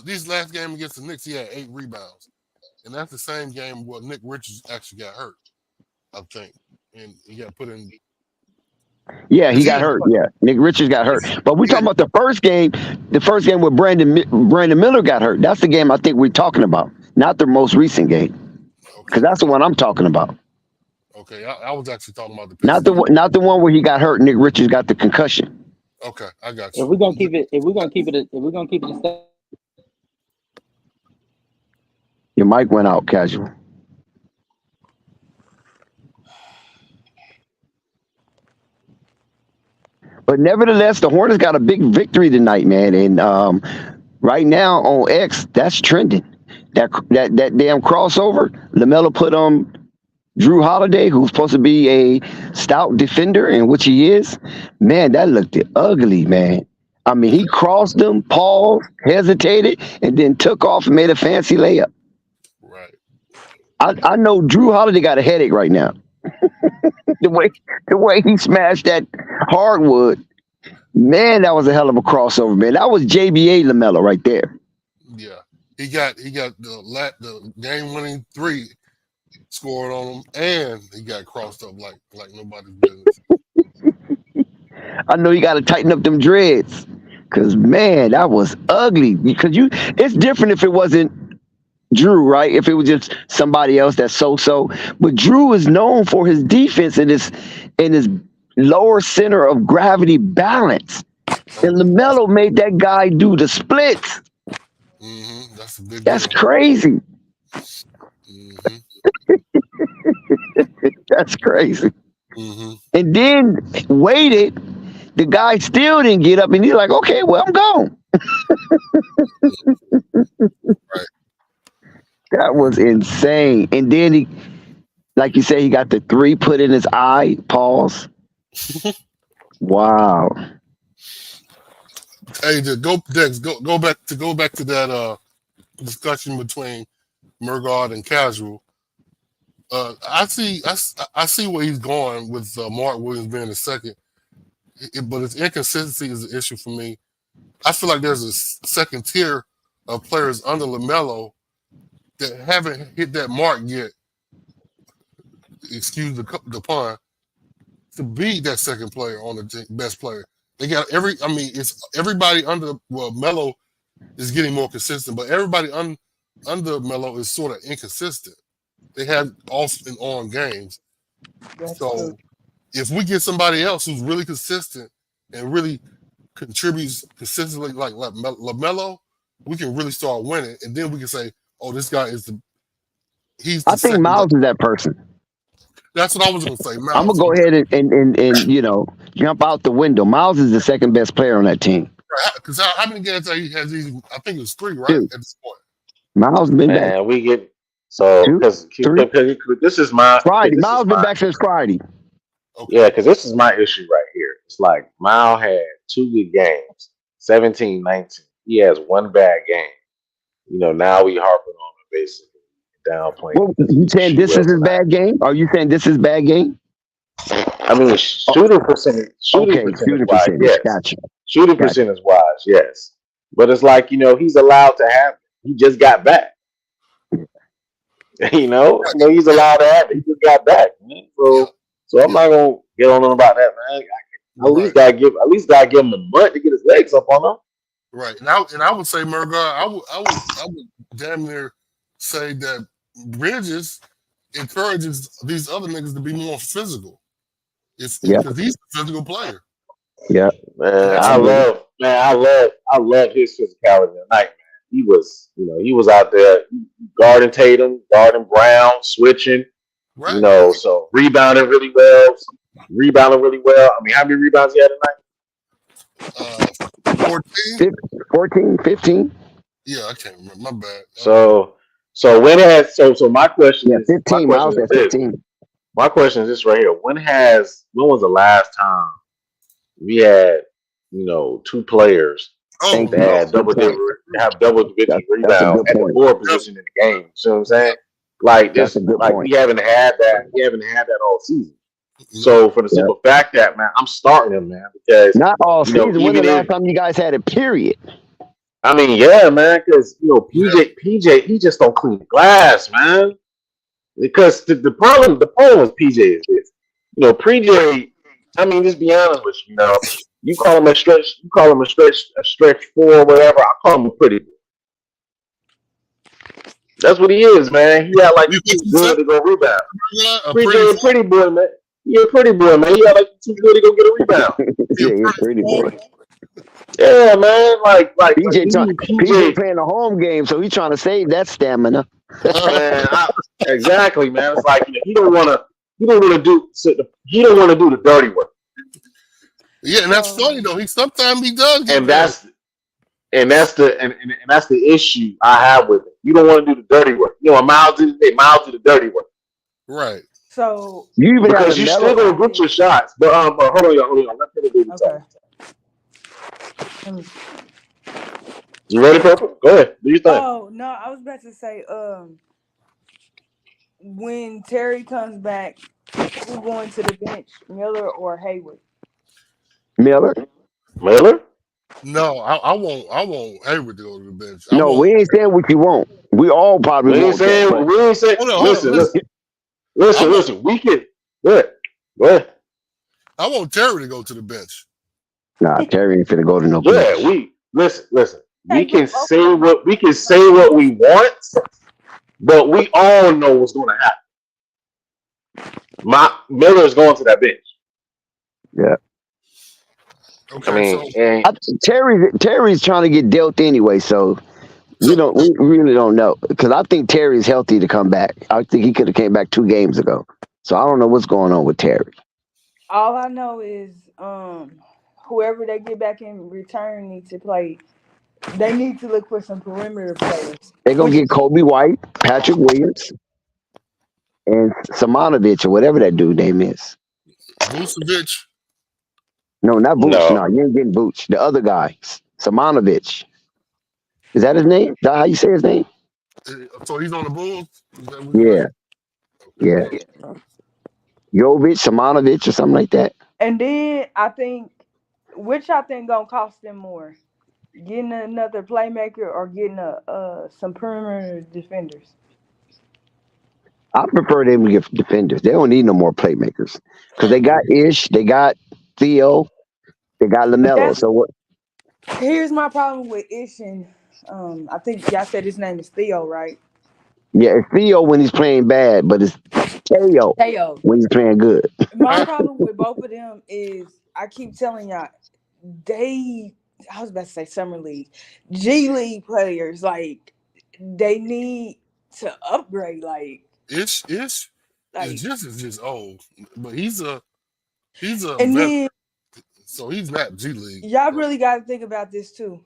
this last game against the Knicks, he had 8 rebounds, and that's the same game where Nick Richards actually got hurt, I think, and he got put in. Yeah, he got hurt. Yeah, Nick Richards got hurt. But we talking about the first game where Brandon Miller got hurt. That's the game I think we're talking about, not the most recent game, because that's the one I'm talking about. Okay, I was actually talking about the Not Pistons. the one where he got hurt. Nick Richards got the concussion. Okay, I got If you. we're gonna keep it, a step. Your mic went out, casual. But nevertheless, the Hornets got a big victory tonight, man. And right now on X, that's trending. That damn crossover, Lamelo put on Drew Holiday, who's supposed to be a stout defender, and which he is. Man, that looked ugly, man. I mean, he crossed them, paused, hesitated, and then took off and made a fancy layup. Right. I know Drew Holiday got a headache right now. the way he smashed that hardwood, man, that was a hell of a crossover, man. That was JBA Lamelo right there. Yeah, he got the game-winning 3 scored on him, and he got crossed up like nobody's business. I know you got to tighten up them dreads, because man, that was ugly. Because it's different if it wasn't Drew, right? If it was just somebody else that's so. But Drew is known for his defense and his lower center of gravity balance. And LaMelo made that guy do the splits. Mm-hmm. That's a big That's deal. crazy. Mm-hmm. That's crazy. Mm-hmm. and then waited. The guy still didn't get up, and he's like, "Okay, well, I'm gone." Right. That was insane. And then he, like you say, he got the three put in his eye. Pause. Wow. Hey, Dex, go back to that discussion between Murgaard and Casual. I see where he's going with Mark Williams being the second, but his inconsistency is an issue for me. I feel like there's a second tier of players under LaMelo that haven't hit that mark yet. Excuse the pun. To be that second player on the team, best player, they got it's everybody under. Well, Melo is getting more consistent, but everybody under Melo is sort of inconsistent. They have off and on games. That's So true. if we get somebody else who's really consistent and really contributes consistently like LaMelo, we can really start winning, and then we can say, "Oh, this guy he's I the think second Miles best." is that person. That's what I was going to say. I'm Miles. gonna go ahead and jump out the window. Miles is the second best player on that team. Because how many games has he? I think it was 3, right? Dude, At this point. Miles been back Man, we get so 2, 3 because this is my Friday. this Miles is been my back since Friday. Okay. yeah, because this is my issue right here. It's like Mile had 2 good games, 17, 19. He has 1 bad game. Now we harping on him basically downplaying Well, because you he saying shoot this well is his tonight. bad game? Are you saying this is bad game? I mean, shooting percentage Okay, shooting wise, percentage. yes. Gotcha. Shooting Gotcha. percentage wise, yes. But it's like, he's allowed to have it. He just got back. He's allowed to have it. He just got back, man. So I'm not gonna get on him about that, man. At least gotta give him the month to get his legs up on him. Right. And I would say Murgaard, I would damn near say that Bridges encourages these other niggas to be more physical. Because he's a physical player. Yeah. Man, I love his physicality tonight, man. He was out there guarding Tatum, guarding Brown, switching, Right. So rebounding really well. I mean, how many rebounds he had tonight? 14? 14, 15? Yeah, I can't remember. My bad. So my question Yeah, is 15. Miles at 15. My question is this right here. When was the last time we had, 2 players Oh, that had double digit rebounds at the forward position in the game? You see what I'm saying? Like this, we haven't had that. We haven't had that all season. So for the simple fact that, man, I'm starting him, man, because not all season. When the last if time you guys had it? Period. I mean, yeah, man, because PJ, he just don't clean the glass, man. Because the problem with PJ is this. PJ. I mean, just be honest with you. You call him a stretch. You call him a stretch 4, whatever. I call him a pretty boy. That's what he is, man. He got like he's good to go rebound. PJ a pretty boy, man. You're a pretty boy, man. You got like too good to go get a rebound. Yeah, you're a pretty boy. Yeah, man. Like PJ playing a home game, so he's trying to save that stamina. Man, exactly, man. It's like he don't want to do the dirty work. Yeah, and that's funny though. Sometimes he does. And that's the issue I have with it. You don't want to do the dirty work. Miles did the dirty work. Right. So because you still gonna get your shots. But hold on, y'all. Let me do the okay. You ready, Purple? Go ahead. Do your thing. Oh no, I was about to say, when Terry comes back, who's going to the bench, Miller or Hayward? Miller? No, I won't Hayward to go to the bench. No, we ain't saying what you want. We all probably want that. We ain't saying. Listen. We can. Go ahead. I want Terry to go to the bench. Nah, Terry ain't finna go to no bench. Yeah, listen. We can say what we want, but we all know what's going to happen. Miller's going to that bench. Yeah. Okay, Terry's trying to get dealt anyway, so we really don't know, because I think Terry's healthy to come back. I think he could have came back 2 games ago, so I don't know what's going on with Terry. All I know is whoever they get back in return needs to play. They need to look for some perimeter players. They're gonna Which get Kobe White, Patrick Williams, and Simonovich or whatever that dude name is. Vucevic. No, not Booch. No, No, you ain't getting Booch. The other guy, Simonovich. Is that his name? Is that how you say his name? So he's on the Bulls. Is that what you're Yeah, saying? yeah. Jovic, Simonovich, or something like that. and then I think which I think gonna cost them more. Getting another playmaker or getting a some perimeter defenders. I prefer them to get defenders. They don't need no more playmakers because they got Ish, they got Theo, they got But Lamelo. that's So what? here's my problem with Ish and I think y'all said his name is Theo, right? Yeah, it's Theo when he's playing bad, but it's Theo Theo. when he's playing good. My problem with both of them is I keep telling y'all they I was about to say summer league. G League players, like they need to upgrade, Ish is like just old, but he's a and veteran, then so he's not G League. y'all really got to think about this too,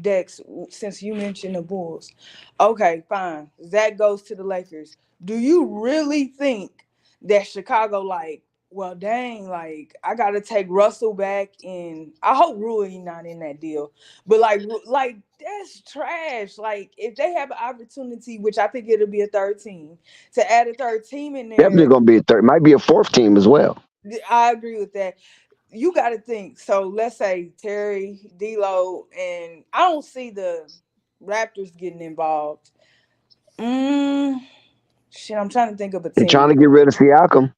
Dex. Since you mentioned the Bulls, okay, fine. Zach goes to the Lakers. Do you really think that Chicago, like, well, dang, like I got to take Russell back, and I hope Rui not in that deal, but like that's trash. Like if they have an opportunity, which I think it'll be a third team, to add a third team in Definitely there, gonna be a third. Might be a fourth team as well. I agree with that. You got to think. So let's say Terry, D'Lo, and I don't see the Raptors getting involved. Mm, shit, I'm trying to think of a They're trying team. to get rid of Siakam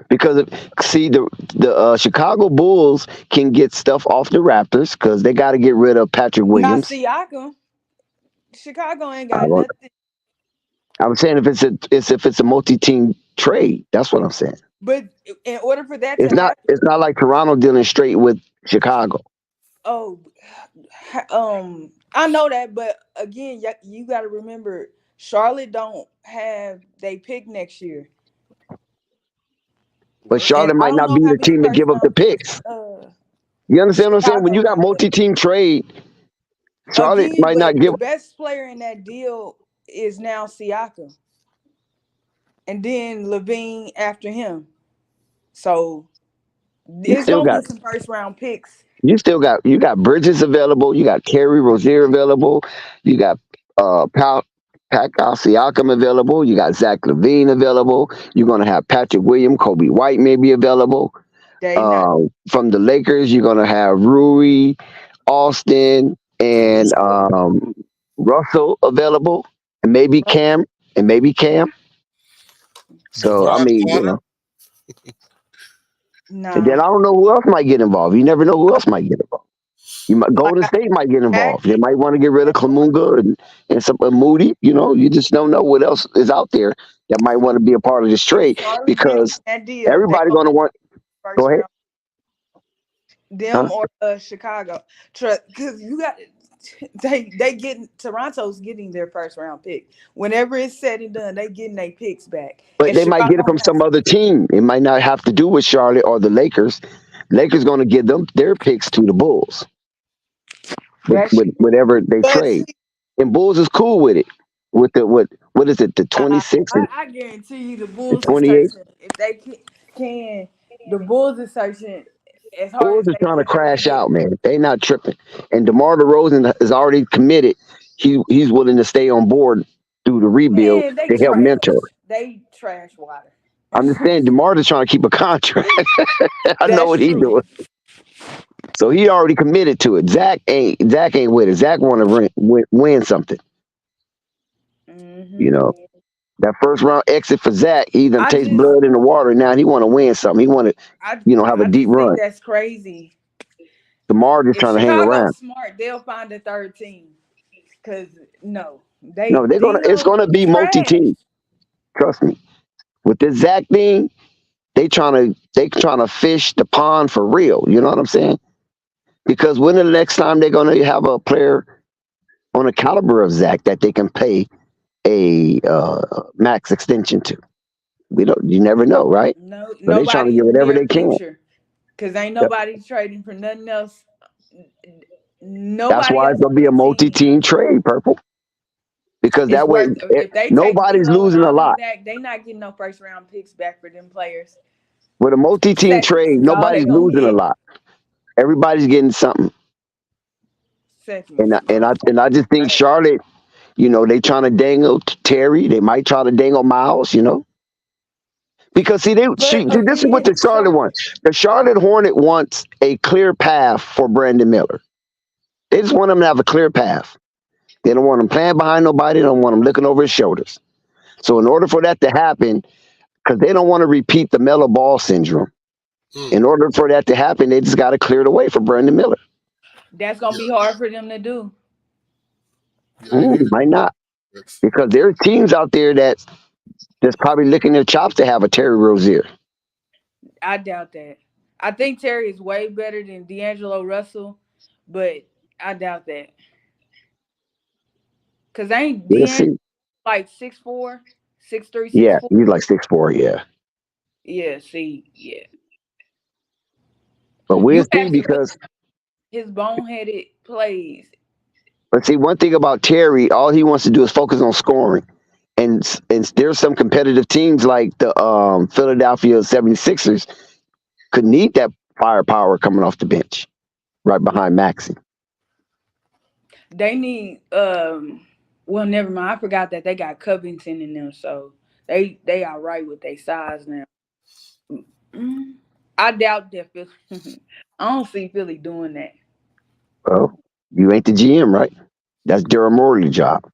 because see the Chicago Bulls can get stuff off the Raptors because they got to get rid of Patrick Not Williams. Siakam. Chicago ain't I got don't, nothing. I'm saying if it's a multi-team trade, that's what I'm saying. But in order for that to happen, It's not like Toronto dealing straight with Chicago. oh, I know that. But again, you got to remember, Charlotte don't have they pick next year, But and Charlotte I might don't not know be how the many team to first give up the round picks. picks. You understand what I'm saying? When Chicago you got got that. multi-team trade, Charlotte Again, might but not give. the best player in that deal is now Siakam, and then Levine after him. So You it's still gonna be got some first round picks. you got Bridges available. You got Kerry Rozier available. You got Pascal Siakam available. You got Zach Levine available. You're gonna have Patrick Williams, Kobe White maybe available. They not. From the Lakers, you're gonna have Rui, Austin, and Russell available, and maybe Cam, and maybe Cam. So I Jabari mean, Carter. and then Nah. I don't know who else might get involved. You never know who else might get involved. Like Golden State might get involved. They Maxey might want to get rid of Klumunga and some Moody. You just don't know what else is out there that might want to be a part of this if trade Charlotte get because that deal, they everybody gonna going to want. Go first ahead, round them huh? or Chicago. Because you got they getting Toronto's getting their first round pick. Whenever it's said and done, they getting their picks back. But And they might get it Chicago from some has other team. It might not have to do with Charlotte or the Lakers. Lakers going to give them their picks to the Bulls that shit. with whatever they But trade, see, and Bulls is cool with it. With the what is it? The I, 26 I guarantee you the and Bulls is 28. searching. If they can the Bulls is searching as hard Bulls as are they trying to can to crash get. out, man. They not tripping. And DeMar DeRozan is already committed. He's willing to stay on board through the rebuild Man, they to help trash. mentor. They trash water. I'm just saying, DeMar is trying to keep a contract. I know That's what he true. doing. So he already committed to it. Zach ain't with it. Zach want to win something. Hmm You know that first round exit for Zach. He done I taste just, blood in the water. Now he want to win something. He want to I, have a I deep just think run. that's crazy. DeMar just If trying to hang Chicago's around. smart, they'll find a third team. Cause no, they No, they're gonna. It's D'Lo gonna be trash. multi-team. Trust me. With this Zach thing, they trying to fish the pond for real. You know what I'm saying? Because when the next time they're gonna have a player on the caliber of Zach that they can pay a max extension to? You never know, right? No, So they trying to nobody get in the whatever near they can. future, because ain't Yep. nobody trading for nothing else. That's Nobody why it's else gonna on be a that team multi-team trade, Purple, because is that way worth. If they take nobody's D'Lo and losing a all them lot. back, they not getting no first round picks back for them players. With a multi-team Seconds trade, is all they nobody's gonna losing a get. lot. Everybody's getting something. Seconds. And I just think Charlotte, they trying to dangle Terry. They might try to dangle Miles, because see, But this is what again, the Charlotte wants. The Charlotte Hornet wants a clear path for Brandon Miller. They just want him to have a clear path. They don't want him playing behind nobody. They don't want him looking over his shoulders. So in order for that to happen, because they don't want to repeat the Melo Ball syndrome. In order for that to happen, they just got to clear the way for Brandon Miller. that's gonna be hard for them to do. Might not, because there are teams out there that's probably licking their chops to have a Terry Rozier. I doubt that. I think Terry is way better than D'Angelo Russell, but I doubt that. Cause ain't We'll D'Angelo see. like 6'4", 6'3", Yeah, 6'4"? he's like 6'4", yeah. Yeah, see, yeah. But we'll You see, have to look because at his boneheaded plays. but see, one thing about Terry, all he wants to do is focus on scoring. And there's some competitive teams like the Philadelphia 76ers could need that firepower coming off the bench right behind Maxey. They need well, never mind. I forgot that they got Covington in them, so they are right with their size now. Mm, I doubt that Philly. I don't see Philly doing that. Well, you ain't the GM, right? That's Daryl Morey's job.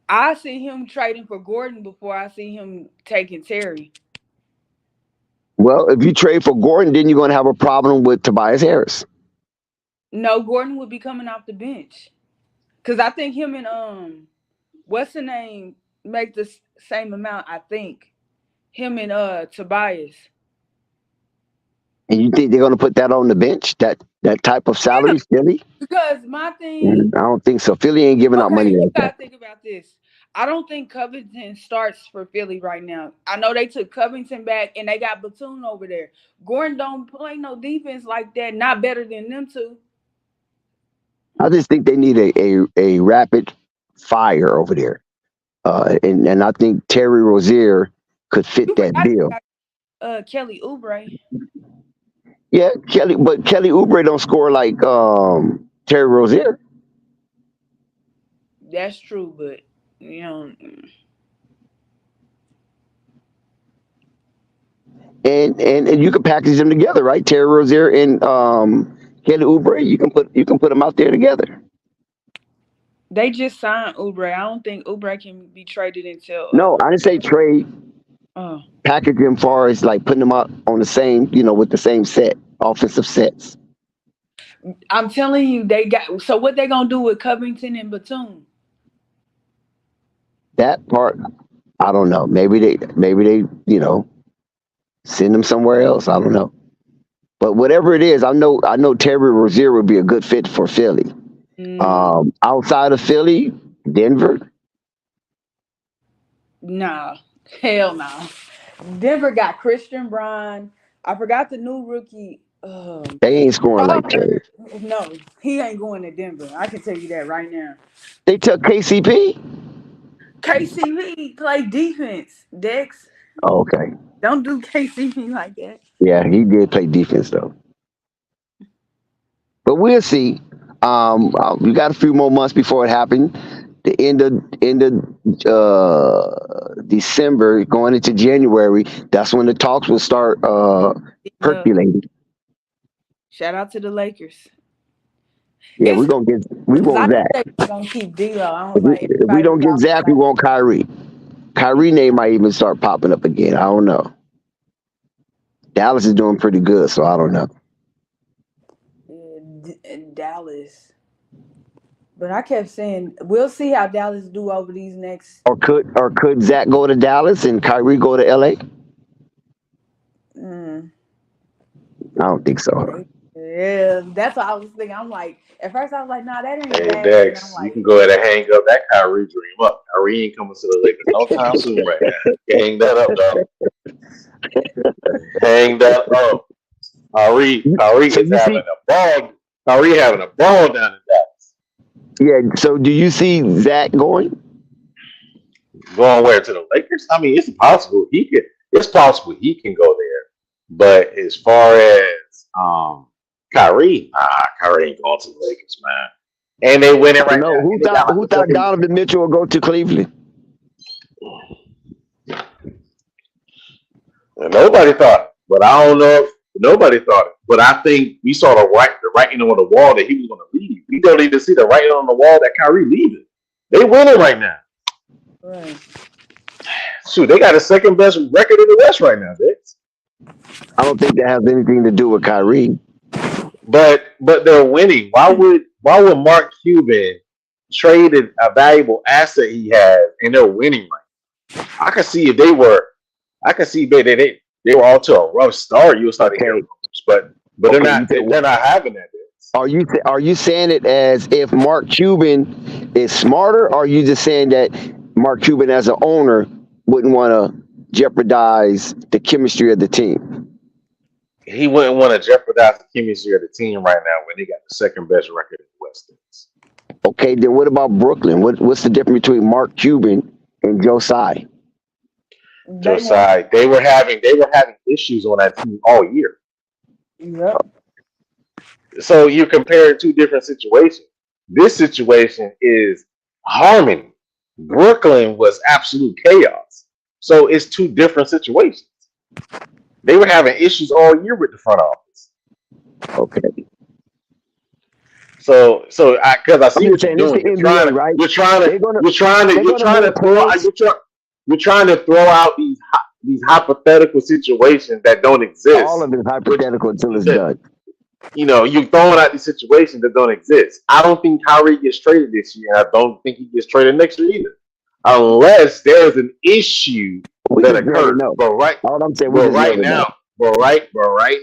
I see him trading for Gordon before I see him taking Terry. Well, if you trade for Gordon, then you're going to have a problem with Tobias Harris. No, Gordon would be coming off the bench because I think him and what's the name make the same amount. I think him and Tobias. And you think they're going to put that on the bench? That type of Yeah, salary, Philly? because my thing. I don't think so. Philly ain't giving out money Okay, you like that. gotta think about this. I don't think Covington starts for Philly right now. I know they took Covington back and they got Batum over there. Gordon don't play no defense like that. Not better than them two. I just think they need a rapid fire over there. And I think Terry Rozier could fit You that forgot bill. about Kelly Oubre. Yeah, but Kelly Oubre don't score like Terry Rozier. That's true, but you know, And you can package them together, right? Terry Rozier and Kelly Oubre. You can put them out there together. they just signed Oubre. I don't think Oubre can be traded until No, I didn't say trade. uh Package them far as like putting them out on the same, with the same set, offensive sets. I'm telling you, they got so what they gonna do with Covington and Batum? That part, I don't know. Maybe they, send them somewhere else. I don't know. But whatever it is, I know Terry Rozier would be a good fit for Philly. Mm, Outside of Philly, Denver, nah, hell no. Denver got Christian Braun. I forgot the new rookie. they ain't scoring like Terry. No, he ain't going to Denver. I can tell you that right now. They took KCP. KCP play defense. Dex, Oh, okay. don't do KCP like that. Yeah, he did play defense though. But we'll see. We got a few more months before it happened. The end of December, going into January, that's when the talks will start Uh, percolating. shout out to the Lakers. Yeah, It's we because I want think Zach. they're gonna keep D'Lo. I If don't we, like if we everybody don't get talking Zach, we about want Kyrie. Kyrie name might even start popping up again. I don't know. Dallas is doing pretty good, so I don't know. Dallas. But I kept saying we'll see how Dallas do over these next. Or could Zach go to Dallas and Kyrie go to LA? Mm, I don't think so. it Yeah, that's what I was thinking. I'm like, at first I was like, nah, that ain't Hey Zach. And I'm Dex, you like, can go ahead and hang up that Kyrie dream up. Kyrie ain't coming to the Lakers no time soon right now. You hang that up, dog. Hang that up. Kyrie So is you having see, a ball. Kyrie having a ball down in Dallas. yeah. So do you see Zach going? Going where to the Lakers? I mean, it's possible he could. It's possible he can go there. But as far as Kyrie ain't going to the Lakers, man. And they winning I right now. know And they got like who the thought second. Donovan Mitchell would go to Cleveland. And nobody thought it, but I don't know if nobody thought it. But I think we saw the writing on the wall that he was going to leave. We don't even see the writing on the wall that Kyrie leaving. They winning right now. right. Shoot, they got the second best record in the West right now, Dix. I don't think that has anything to do with Kyrie. But they're winning. Why would Mark Cuban trade a valuable asset he has and they're winning right now? I can see if they were. I can see they were all to a rough start. You would start to hear Okay. rumors, but they're Okay. not. They're not having that. Are you saying it as if Mark Cuban is smarter, or are you just saying that Mark Cuban as an owner wouldn't want to jeopardize the chemistry of the team? He wouldn't want to jeopardize the chemistry of the team right now when they got the second best record in the West. Okay, then what about Brooklyn? What's the difference between Mark Cuban and Joe Tsai? Josiah, they were having issues on that team all year. Yep. So you compare two different situations. This situation is harmony. Brooklyn was absolute chaos. So it's two different situations. They were having issues all year with the front office. Okay. So because I see I'm just what you're saying it's the doing. NBA, right? You're trying to They're gonna you're trying to they're you're gonna trying make to throw out plans. you're trying to throw out these hypothetical situations that don't All exist. of it is Which hypothetical until it's that, done. you're throwing out these situations that don't exist. I don't think Kyrie gets traded this year. I don't think he gets traded next year either, unless there's an issue We that just never occurs. know. All I'm saying, we But just right never know.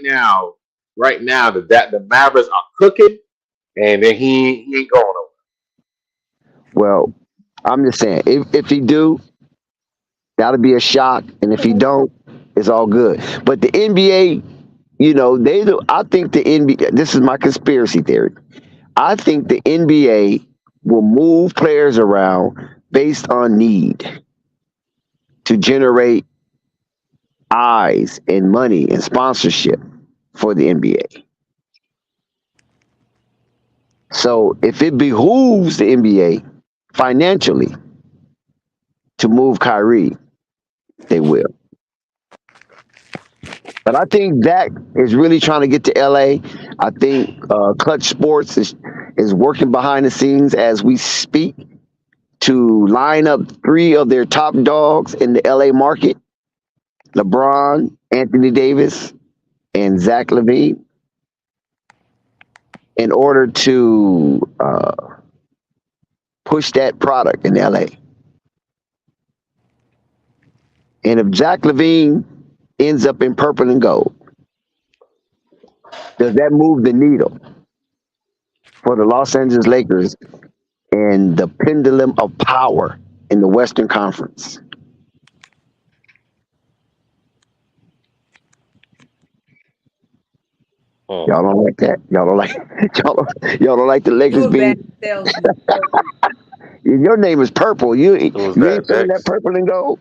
now, right now, the Mavericks are cooking, and then he ain't going nowhere. Well, I'm just saying, if he do, that'll be a shock, and if he don't, it's all good. But the NBA, they do. I think the NBA. This is my conspiracy theory. I think the NBA will move players around based on need to generate eyes and money and sponsorship for the NBA. So if it behooves the NBA financially to move Kyrie, they will. But I think Dak is really trying to get to LA. I think Clutch Sports is working behind the scenes as we speak to line up three of their top dogs in the LA market: LeBron, Anthony Davis, and Zach LaVine, in order to push that product in LA. And if Zach LaVine ends up in purple and gold, does that move the needle for the Los Angeles Lakers and the pendulum of power in the Western Conference? Y'all don't like that. Y'all don't like y'all don't like the You Lakers a bad being. salesman. Your name is purple. You Who's you that, ain't feeling that Dex? purple and gold.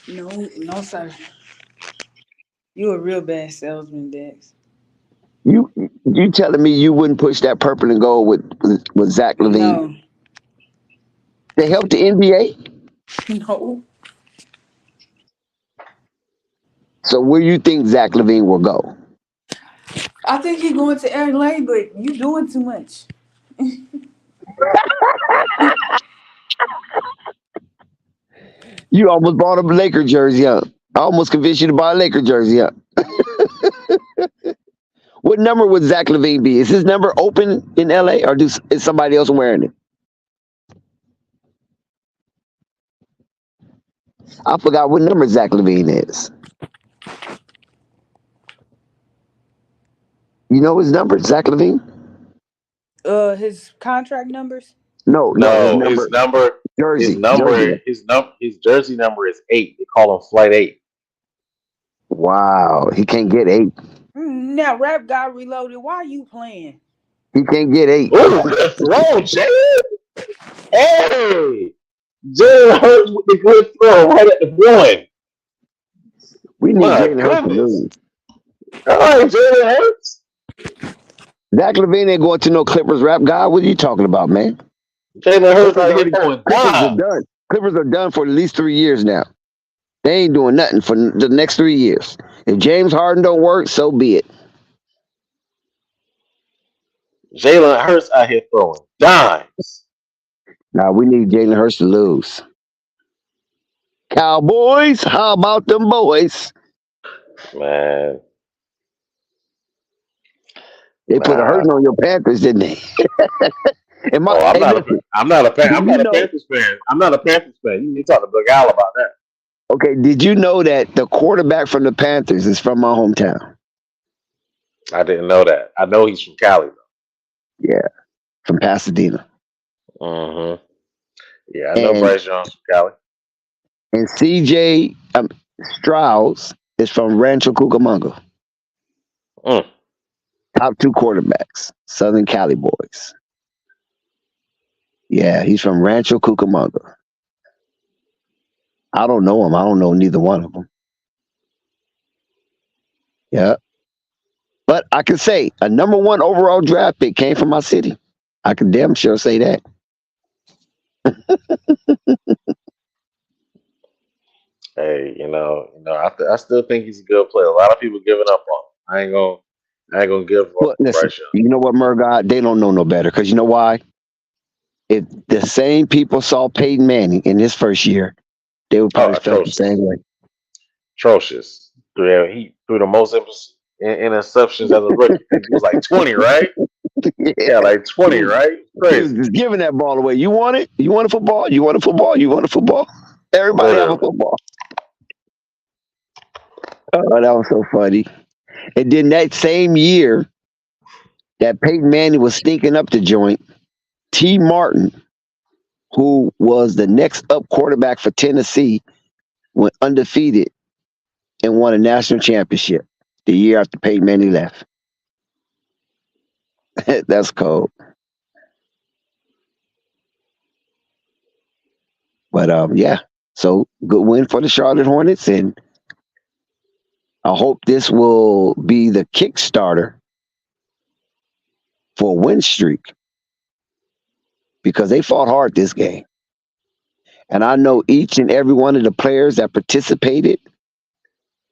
No, sir. You a real bad salesman, Dex. You telling me you wouldn't push that purple and gold with Zach LaVine No, to help the NBA? no. So where you think Zach LaVine will go? I think he going to LA, but you doing too much. You almost bought a Laker jersey, huh? I almost convinced you to buy a Laker jersey, huh? What number would Zach LaVine be? Is his number open in LA, or is somebody else wearing it? I forgot what number Zach LaVine is. You know his number, Zach Levine? His contract numbers. No, his No, number, jersey, jersey. his jersey number is 8. They call him Flight 8. Wow, he can't get 8. Now, Rap God Reloaded. Why are you playing? He can't get 8. Ooh, good throw, Jay. Hey, Jalen Hurts with the good throw right at the one. We need My Jalen Hurts to goodness. lose. All right, Jalen Hurts. Zach Levine ain't going to no Clippers, Rap guy. What are you talking about, man? Jalen Hurts Clippers out here throwing Clippers are dimes. done. Clippers are done for at least 3 years now. They ain't doing nothing for the next 3 years. If James Harden don't work, so be it. Jalen Hurts out here throwing dimes. Now we need Jalen Hurts to lose. Cowboys, how about them boys? Man, They put a nah. hurting on your Panthers, didn't they? Oh, I'm not Listen, a Panthers fan. I'm not a Panthers fan. You need to talk to Big Al about that. okay, did you know that the quarterback from the Panthers is from my hometown? I didn't know that. I know he's from Cali though. Yeah, from Pasadena. Mm-hmm. Yeah, I know And Bryce Young's from Cali. and CJ Strauss is from Rancho Cucamonga. Mm. Top 2 quarterbacks, Southern Cali boys. Yeah, he's from Rancho Cucamonga. I don't know him. I don't know neither one of them. Yeah. But I can say a number 1 overall draft pick came from my city. I can damn sure say that. Hey, I still think he's a good player. A lot of people giving up on him. I ain't gonna give up Well, on listen, Bryce Young. you know what, Murgod? They don't know no better. Because you know why? If the same people saw Peyton Manning in his first year, they would probably felt the same way. Atrocious. He threw the most interceptions as a rookie. He was like 20, right? Yeah, like 20, right? He was Crazy. just giving that ball away. You want it? You want a football? You want a football? You want a football? Everybody have a Literally. football. Oh, that was so funny. And then that same year that Peyton Manning was stinking up the joint, T. Martin, who was the next up quarterback for Tennessee, went undefeated and won a national championship the year after Peyton Manning left. That's cold. But yeah. So good win for the Charlotte Hornets, and I hope this will be the Kickstarter for a win streak because they fought hard this game. And I know each and every one of the players that participated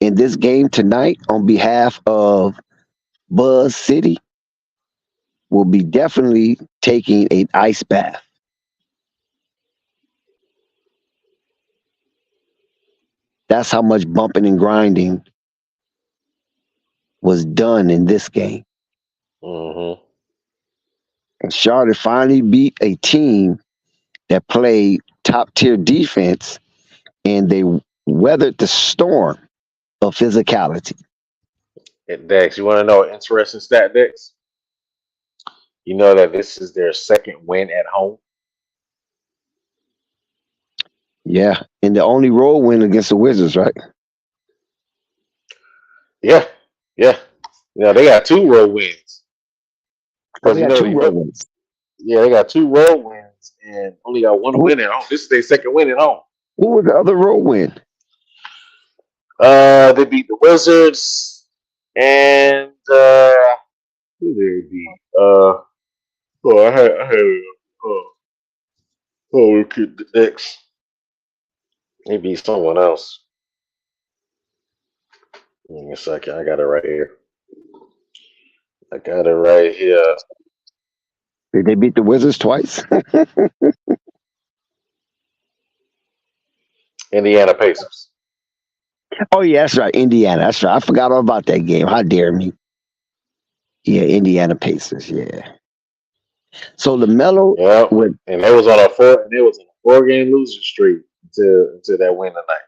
in this game tonight on behalf of Buzz City will be definitely taking an ice bath. That's how much bumping and grinding was done in this game. Mm-hmm. And Charlotte finally beat a team that played top tier defense, and they weathered the storm of physicality. Dex, you want to know an interesting stat, Dex? You know that this is their second win at home? Yeah, and the only road win against the Wizards, right? Yeah. Yeah. They got 2 road wins. Oh, Because they got 2 road wins. Yeah, they got 2 road wins and only got 1 win at home. This is their second win at home. Who was the other road win? They beat the Wizards and who did they beat? I had we keep the X. They beat someone else. Give me a second. I got it right here. Did they beat the Wizards twice? Indiana Pacers. Oh, yeah, that's right. Indiana. That's right. I forgot all about that game. How dare me? Yeah, Indiana Pacers. Yeah. So Lamelo Yeah, with and they was on a 4-game losing streak until that win tonight.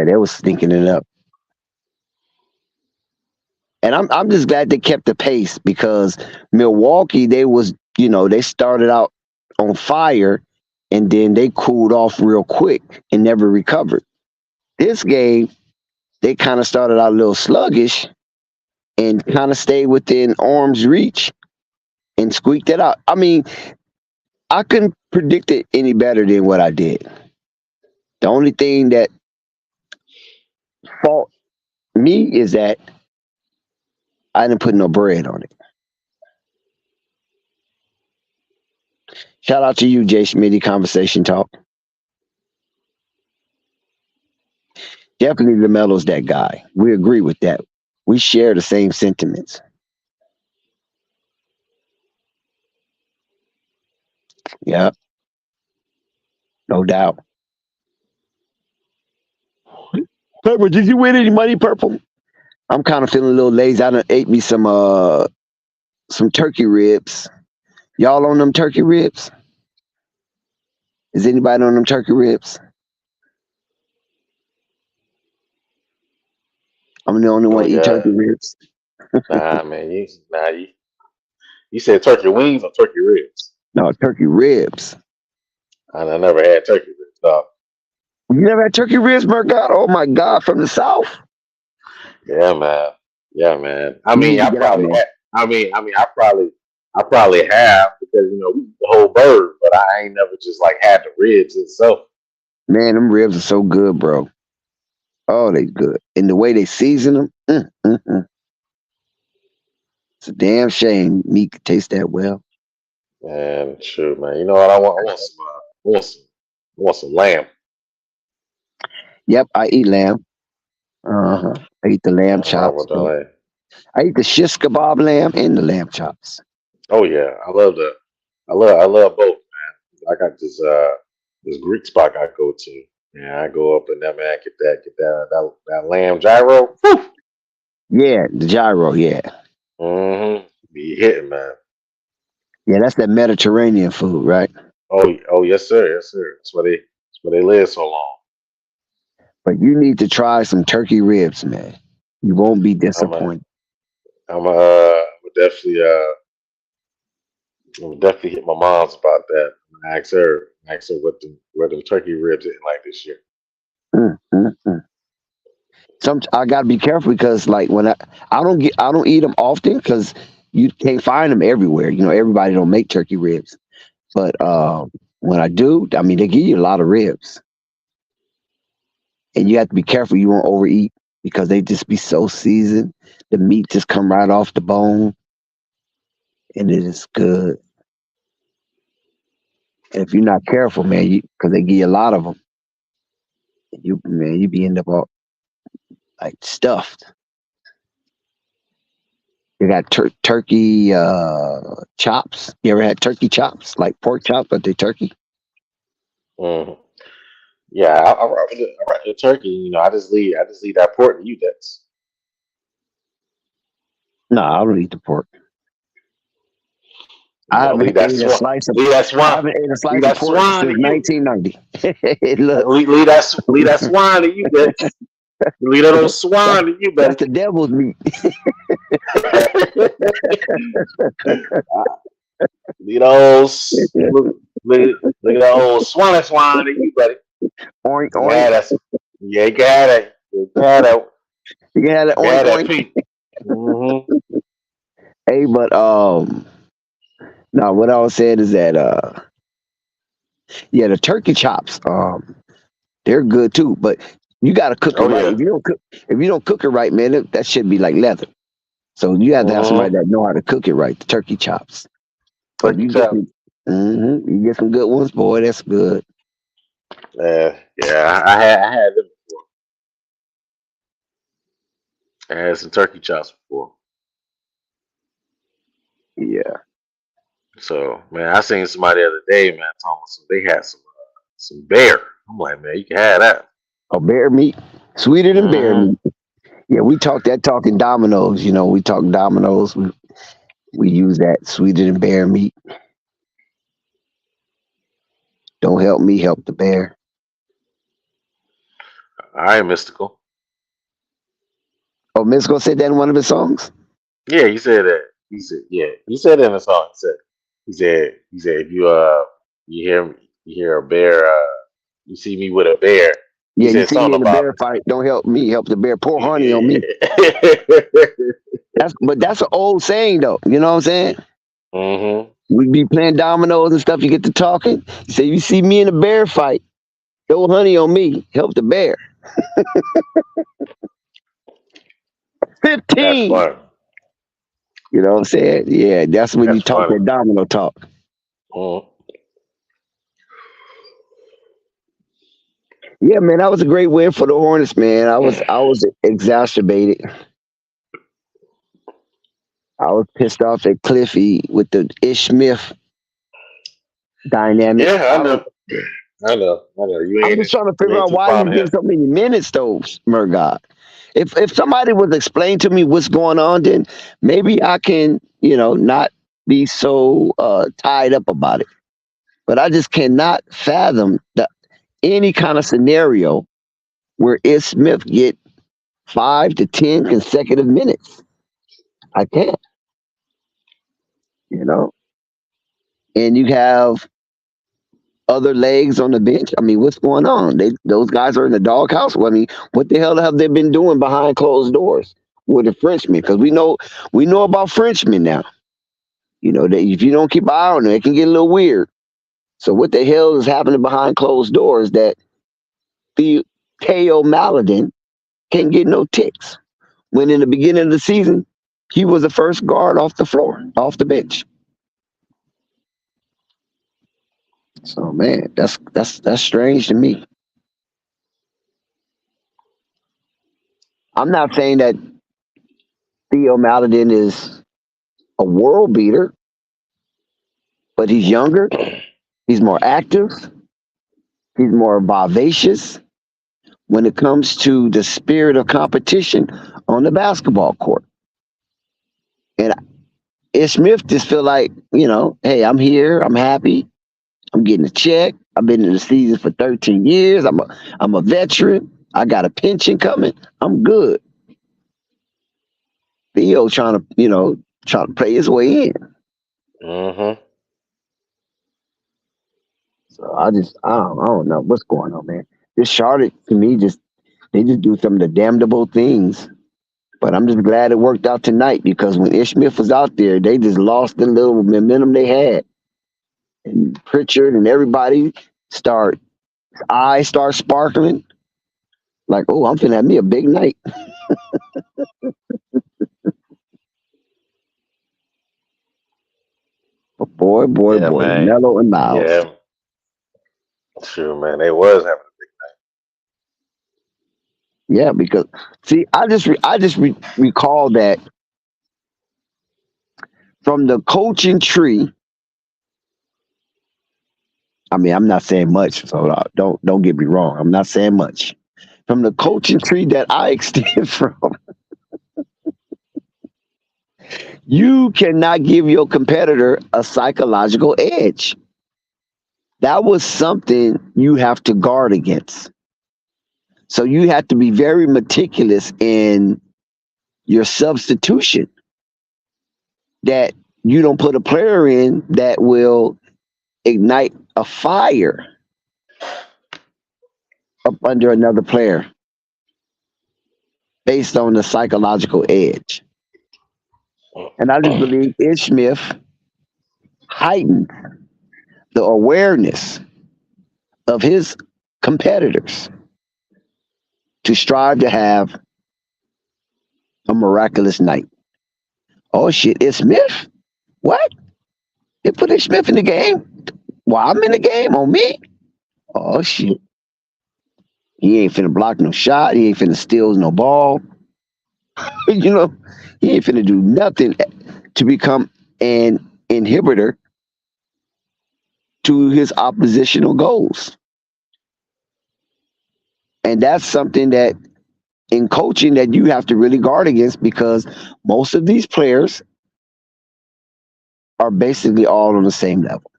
they was stinking it up. And I'm just glad they kept the pace because Milwaukee, they started out on fire and then they cooled off real quick and never recovered. This game, they kind of started out a little sluggish and kind of stayed within arm's reach and squeaked it out. I mean, I couldn't predict it any better than what I did. The only thing that fault me is that I didn't put no bread on it. Shout out to you, Jay Smitty, Conversation Talk. Definitely LaMelo's that guy. We agree with that. We share the same sentiments. Yeah, no doubt. Purple, did you win any money, Purple? I'm kind of feeling a little lazy. I done ate me some turkey ribs. Y'all on them turkey ribs? Is anybody on them turkey ribs? I'm the only Oh one eat yeah. turkey ribs. Nah, man. You said turkey wings or turkey ribs? No, turkey ribs. I never had turkey ribs, dog. You never had turkey ribs, Murgot? Oh my God, from the South? Yeah, man. Yeah, man. You need to get out, man. I probably have because we eat the whole bird, but I ain't never just like had the ribs itself. Man, them ribs are so good, bro. Oh, they good. And the way they season them, it's a damn shame meat could taste that well. Man, true, man. You know what I want? I want some lamb. Yep, I eat lamb. I eat the lamb Nothing wrong chops. with the lamb. I eat the shish kebab lamb and the lamb chops. Oh yeah, I love both, man. I got this Greek spot I go to. Yeah, I go up in there, man. Get that lamb gyro. Yeah, the gyro. Yeah, Be hitting, man. yeah, that's that Mediterranean food, right? Oh yes, sir, yes, sir. That's why they live so long. But you need to try some turkey ribs, man. You won't be I'm a, disappointed. I'm definitely hit my mom's about that. Ask her what them turkey ribs eating like this year. Mm, mm, mm. I gotta be careful because like when I don't eat them often because you can't find them everywhere. Everybody don't make turkey ribs, but when I do, I mean they give you a lot of ribs, and you have to be careful you won't overeat because they just be so seasoned. The meat just come right off the bone, and it is good. And if you're not careful, man, because they give you a lot of them, you be end up all like stuffed. You got turkey chops. You ever had turkey chops, like pork chops, but they turkey? hmm Yeah, I rock with the turkey. I just leave that pork to you. That's No, I don't eat the pork. I haven't leave that ate a swan, slice of leave that I swan, haven't ate a leave slice of that pork swan since to you. 1990. Look, Leave that swan to you, buddy. Leave that old that's swan to you, that's buddy. the devil's meat. Leave those look at that old swan to you, buddy. Oink oink. Yeah, yeah, you got it. You got it. You can have that You oink got that oink. Pete. Mm-hmm. Hey, but no, what I was saying is that yeah, the turkey chops, they're good too, but you got to cook it Oh right. yeah. If you don't cook it right, man, that should be like leather. So you have to have somebody Mm-hmm. that know how to cook it right. The turkey chops. But Turkey chop. you get some good ones, boy. That's good. Yeah. I had them before. I had some turkey chops before. Yeah. So man, I seen somebody the other day, man, talking about they had some bear. I'm like, man, you can have that. Oh, bear meat, sweeter than bear Mm-hmm. meat. Yeah, we talk that talk in Dominoes. We talk Dominoes. We use that sweeter than bear meat. Don't help me, help the bear. All right, mystical. Oh, Mystical said that in one of his songs? Yeah, he said that. He said it in a song. He said if you hear a bear, you see me with a bear. He Yeah, you said see me something in the about bear fight. Don't help me, help the bear. Pour honey on me. yeah. That's an old saying though. You know what I'm saying? hmm We be playing dominoes and stuff. You get to talking. You say you see me in a bear fight. Throw honey on me. Help the bear. That's 15. funny. You know what I'm saying? Yeah, that's when you That's talk funny. that domino talk. Mhm. Yeah, man, that was a great win for the Hornets, man. I was exacerbated. I was pissed off at Cliffy with the Ish Smith dynamic. Yeah, I know. I know. I'm just trying to You figure ain't out too why proud he's of getting him. so many minutes, though, Murgod. If somebody was explain to me what's going on, then maybe I can, not be so tied up about it. But I just cannot fathom any kind of scenario where Ish Smith get 5 to 10 consecutive minutes. I can't, you know. And you have other legs on the bench. I mean, what's going on? Those guys are in the doghouse. Well, I mean, what the hell have they been doing behind closed doors with the Frenchmen? Because we know about Frenchmen now. You know, that if you don't keep an eye on them, it can get a little weird. So what the hell is happening behind closed doors that the K.O. Maladin can't get no ticks? When in the beginning of the season, he was the first guard off the floor, off the bench. So man, that's strange to me. I'm not saying that Theo Maladin is a world beater, but he's younger, he's more active, he's more vivacious when it comes to the spirit of competition on the basketball court. And Ish Smith just feel like, hey, I'm here, I'm happy, I'm getting a check, I've been in the season for 13 years, I'm a veteran, I got a pension coming, I'm good. Theo trying to play his way in. hmm So I don't know what's going on, man. This Charlotte to me they just do some of the damnable things. But I'm just glad it worked out tonight because when Ish Smith was out there, they just lost the little momentum they had. And Pritchard and everybody eyes start sparkling. Like, oh, I'm finna have me a big night. But boy, Yeah, man. Mellow and Miles. Yeah, sure, man. They was having. Yeah, because see, I just recall that from the coaching tree. I mean, I'm not saying much, so don't get me wrong. I'm not saying much. From the coaching tree that I extend from, you cannot give your competitor a psychological edge. That was something you have to guard against. So you have to be very meticulous in your substitution that you don't put a player in that will ignite a fire up under another player based on the psychological edge. And I just believe Ish Smith heightened the awareness of his competitors to strive to have a miraculous night. Oh shit, it's Smith? What? They put Ish Smith in the game? Well, I'm in the game on me. Oh shit. He ain't finna block no shot. He ain't finna steal no ball. you know, he ain't finna do nothing to become an inhibitor to his oppositional goals. And that's something that in coaching that you have to really guard against because most of these players are basically all on the same level.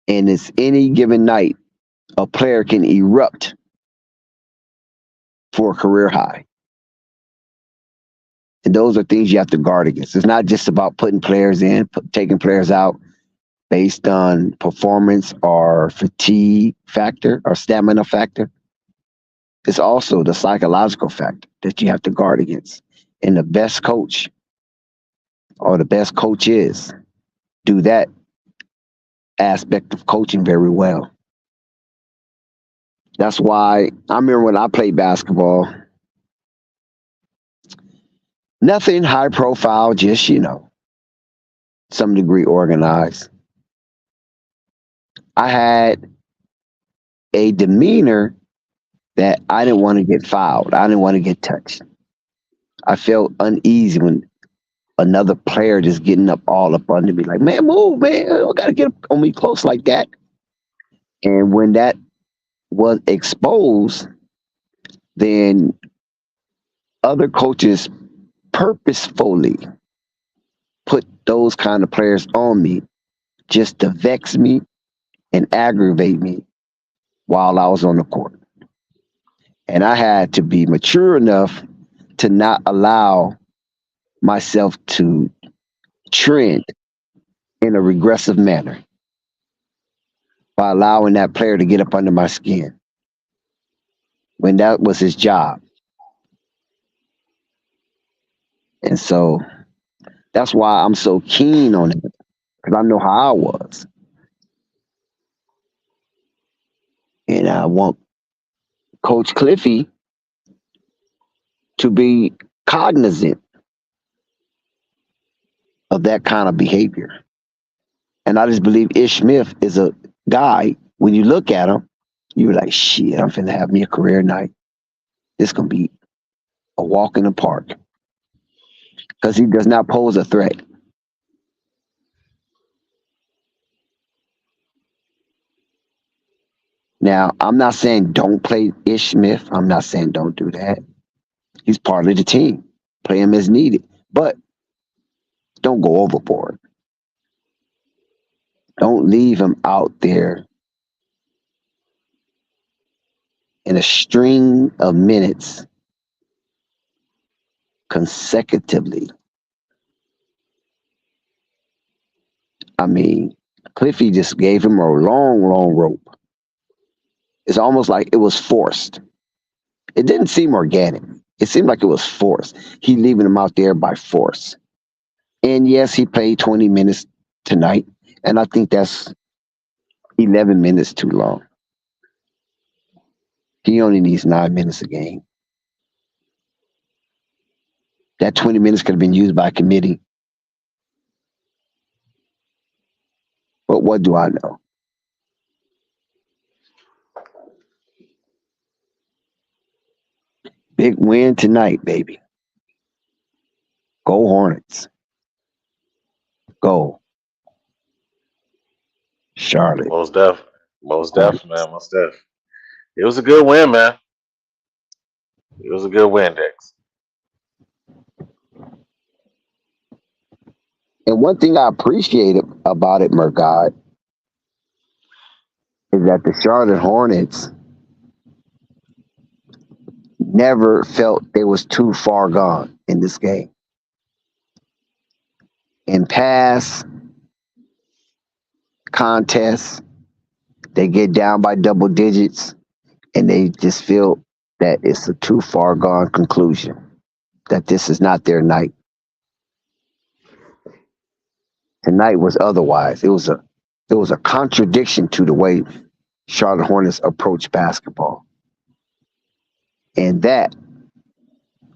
And it's any given night, a player can erupt for a career high. And those are things you have to guard against. It's not just about putting players in, taking players out based on performance or fatigue factor or stamina factor. It's also the psychological factor that you have to guard against. And the best coach or the best coaches do that aspect of coaching very well. That's why I remember when I played basketball, nothing high profile, just, some degree organized. I had a demeanor that I didn't want to get fouled. I didn't want to get touched. I felt uneasy when another player just getting all up under me, like, man, move, man. You don't got to get up on me close like that. And when that was exposed, then other coaches purposefully put those kind of players on me just to vex me and aggravate me while I was on the court. And I had to be mature enough to not allow myself to trend in a regressive manner by allowing that player to get up under my skin when that was his job. And so that's why I'm so keen on it, because I know how I was. And I want Coach Cliffy to be cognizant of that kind of behavior. And I just believe Ish Smith is a guy, when you look at him, you're like, shit, I'm finna have me a career night. This gonna be a walk in the park. Because he does not pose a threat. Now, I'm not saying don't play Ish Smith. I'm not saying don't do that. He's part of the team. Play him as needed. But don't go overboard. Don't leave him out there in a string of minutes consecutively. I mean, Cliffy just gave him a long, long rope. It's almost like it was forced. It didn't seem organic. It seemed like it was forced. He leaving him out there by force. And yes, he played 20 minutes tonight. And I think that's 11 minutes too long. He only needs 9 minutes a game. That 20 minutes could have been used by committee. But what do I know? Big win tonight, baby. Go Hornets. Go. Charlotte. Most def, man. Most def. It was a good win, man. It was a good win, Dex. And one thing I appreciated about it, Mergod, is that the Charlotte Hornets never felt they was too far gone in this game. In past contests, they get down by double digits and they just feel that it's a too far gone conclusion, that this is not their night. Tonight was otherwise. It was a contradiction to the way Charlotte Hornets approach basketball. And that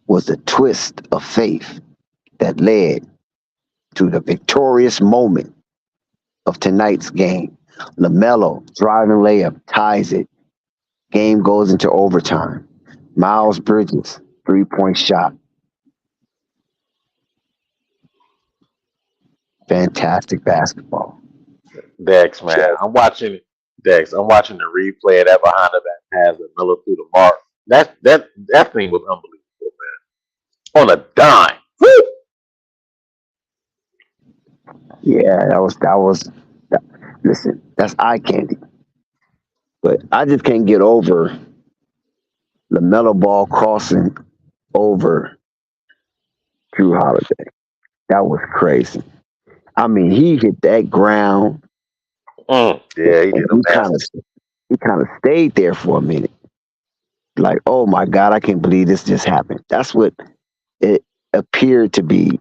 was the twist of faith that led to the victorious moment of tonight's game. Lamelo, driving layup, ties it. Game goes into overtime. Miles Bridges, 3-point shot. Fantastic basketball. Dex, man. I'm watching the replay of that behind the back pass that Miller through the mark. That thing was unbelievable, man. On a dime. Woo! Yeah, listen, that's eye candy. But I just can't get over LaMelo Ball crossing over Drew Holiday. That was crazy. I mean, he hit that ground Yeah, he and did a massive. he kind of stayed there for a minute. Like, oh my God, I can't believe this just happened. That's what it appeared to be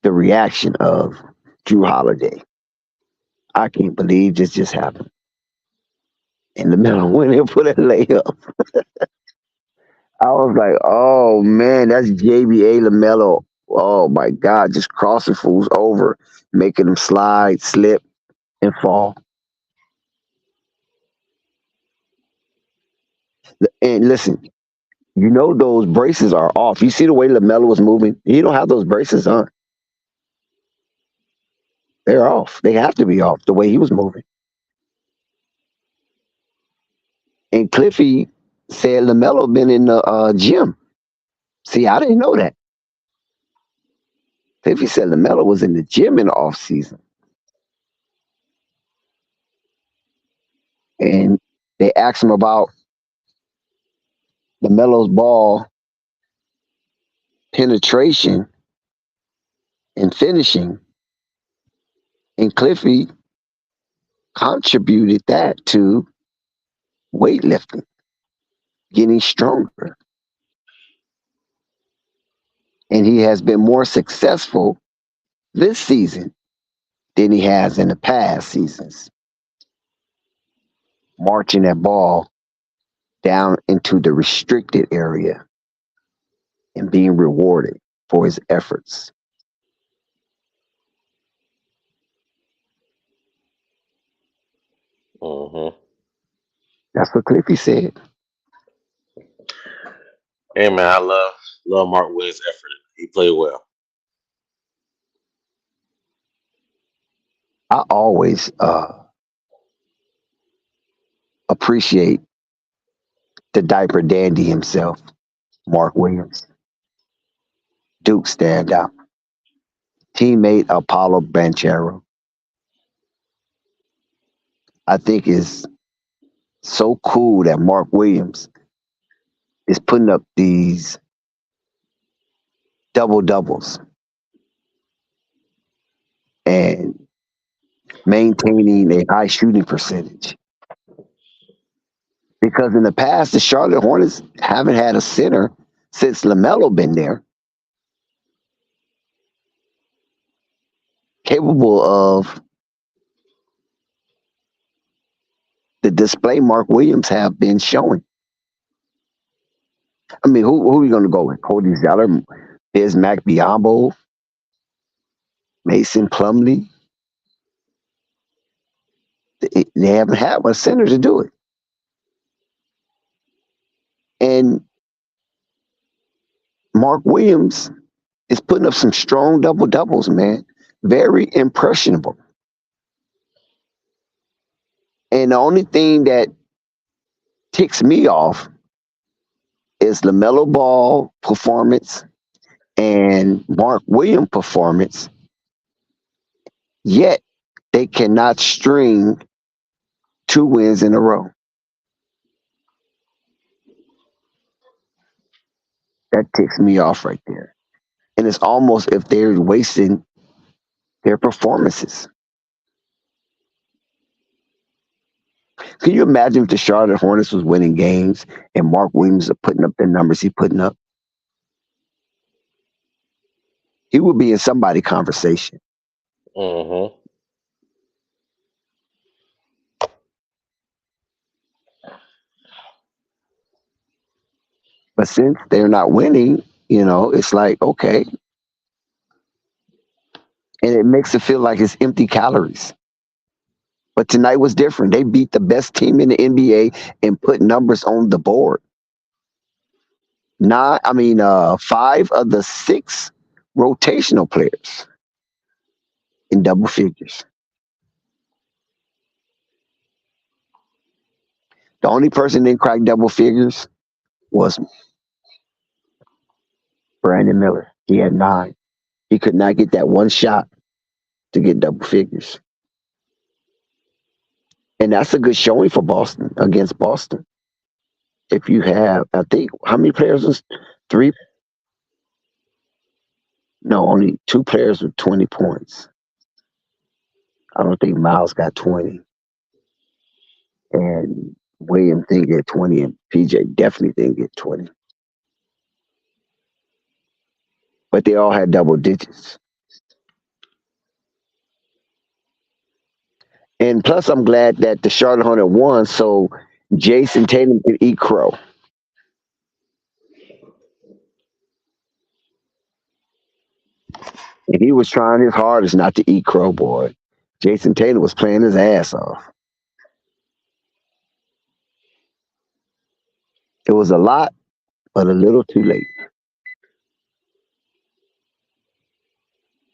the reaction of Drew Holiday. I can't believe this just happened. And LaMelo went in for that layup. I was like, oh man, that's JBA LaMelo. Oh my God, just crossing fools over, making them slide, slip, and fall. And listen, you know those braces are off. You see the way LaMelo was moving? He don't have those braces on. They're off. They have to be off the way he was moving. And Cliffy said LaMelo been in the gym. See, I didn't know that. Cliffy said LaMelo was in the gym in the off season. And they asked him about LaMelo's ball penetration and finishing. And Cliffy contributed that to weightlifting, getting stronger. And he has been more successful this season than he has in the past seasons, marching that ball down into the restricted area and being rewarded for his efforts. Mm-hmm. That's what Cliffy said. Hey man, I love Mark Williams' effort. He played well. I always appreciate the diaper dandy himself, Mark Williams. Duke standout. Teammate Apollo Banchero. I think is so cool that Mark Williams is putting up these double doubles and maintaining a high shooting percentage. Because in the past, the Charlotte Hornets haven't had a center since LaMelo been there, capable of the display Mark Williams have been showing. I mean, who are you going to go with? Cody Zeller, Bismack Biyombo, Mason Plumlee? They haven't had a center to do it. And Mark Williams is putting up some strong double doubles, man. Very impressionable. And the only thing that ticks me off is LaMelo Ball performance and Mark Williams performance. Yet they cannot string 2 wins in a row. That ticks me off right there. And it's almost if they're wasting their performances. Can you imagine if the Charlotte Hornets was winning games and Mark Williams are putting up the numbers he's putting up? He would be in somebody's conversation. Mm-hmm. But since they're not winning, it's like, okay. And it makes it feel like it's empty calories. But tonight was different. They beat the best team in the NBA and put numbers on the board. 5 of the 6 rotational players in double figures. The only person that didn't crack double figures was Brandon Miller. He had 9. He could not get that one shot to get double figures. And that's a good showing for Boston against Boston. If you have, I think, how many players was three? No, only two players with 20 points. I don't think Miles got 20, and William didn't get 20, and PJ definitely didn't get 20. But they all had double digits. And plus, I'm glad that the Charlotte Hornets won, so Jason Tatum could eat crow. And he was trying his hardest not to eat crow, boy. Jason Tatum was playing his ass off. It was a lot, but a little too late.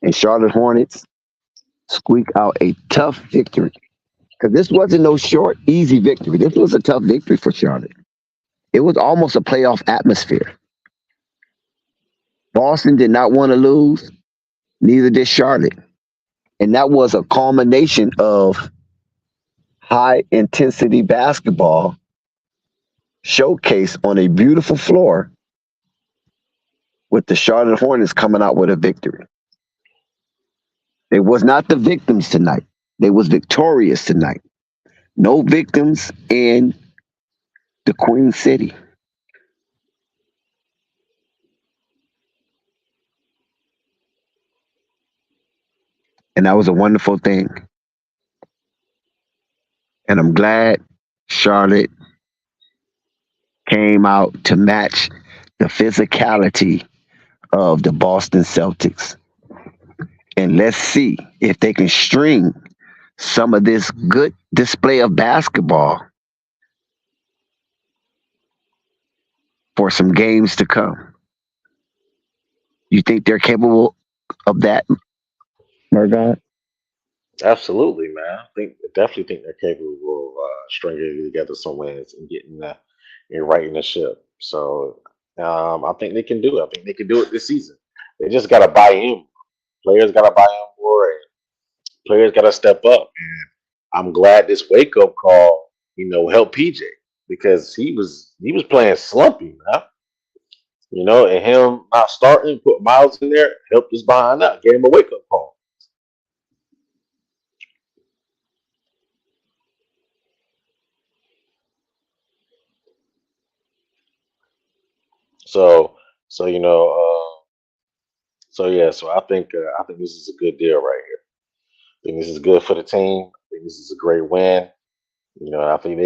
And Charlotte Hornets squeak out a tough victory. Because this wasn't no short, easy victory. This was a tough victory for Charlotte. It was almost a playoff atmosphere. Boston did not want to lose, neither did Charlotte. And that was a culmination of high intensity basketball showcased on a beautiful floor with the Charlotte Hornets coming out with a victory. They was not the victims tonight. They was victorious tonight. No victims in the Queen City. And that was a wonderful thing. And I'm glad Charlotte came out to match the physicality of the Boston Celtics. And let's see if they can string some of this good display of basketball for some games to come. You think they're capable of that, Margon? Absolutely, man. Definitely think they're capable of stringing together some wins and getting and righting the ship. So I think they can do it. I think they can do it this season. They just got to buy in. Players got to buy in more, and players got to step up. And I'm glad this wake up call, helped PJ because he was playing slumpy, man. And him not starting, put Miles in there, helped us behind out, gave him a wake up call. So, so you know, so yeah, so I think this is a good deal right here. I think this is good for the team. I think this is a great win. I think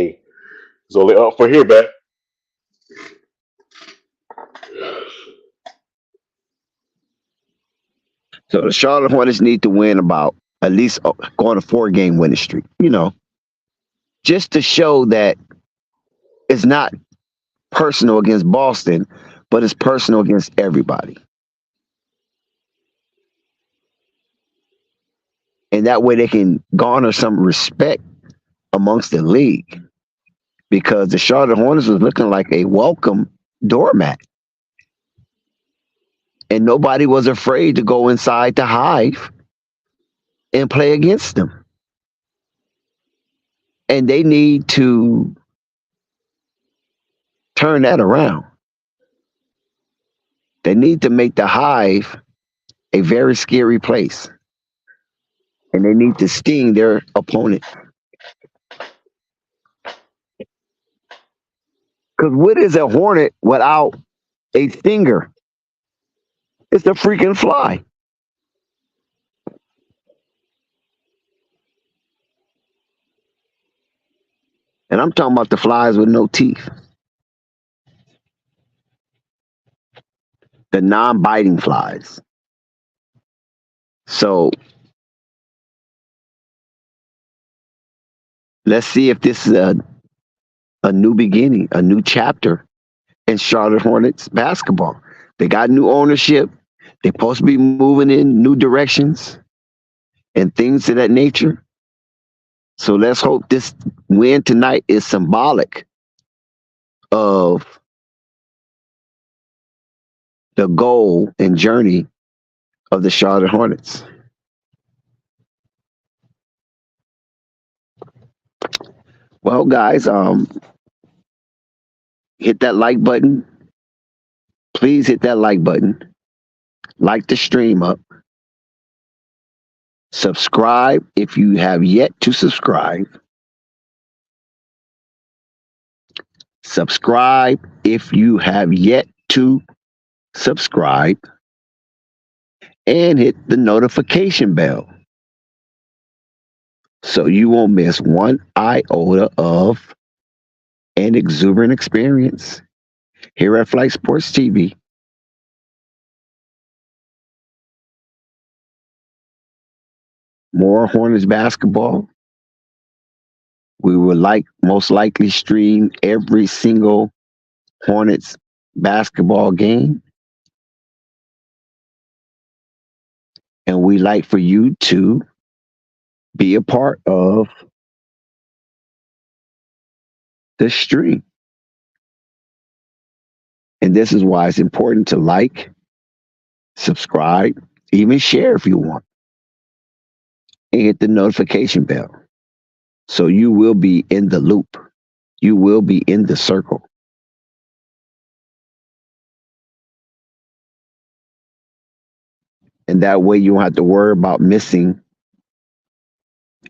they're up for here, man. So the Charlotte Hornets need to win about at least go on a 4-game winning streak, just to show that it's not personal against Boston, but it's personal against everybody. And that way they can garner some respect amongst the league because the Charlotte Hornets was looking like a welcome doormat. And nobody was afraid to go inside the hive and play against them. And they need to turn that around. They need to make the hive a very scary place. And they need to sting their opponent. Because what is a hornet without a stinger? It's a freaking fly. And I'm talking about the flies with no teeth. The non-biting flies. So let's see if this is a new beginning, a new chapter in Charlotte Hornets basketball. They got new ownership. They're supposed to be moving in new directions and things of that nature. So let's hope this win tonight is symbolic of the goal and journey of the Charlotte Hornets. Well, guys, hit that like button. Please hit that like button. Like the stream up. Subscribe if you have yet to subscribe. Subscribe if you have yet to subscribe. And hit the notification bell so you won't miss one iota of an exuberant experience here at Flight Sports TV. More Hornets basketball. We will most likely stream every single Hornets basketball game. And we like for you to be a part of the stream. And this is why it's important to like, subscribe, even share if you want, and hit the notification bell. So you will be in the loop. You will be in the circle. And that way you don't have to worry about missing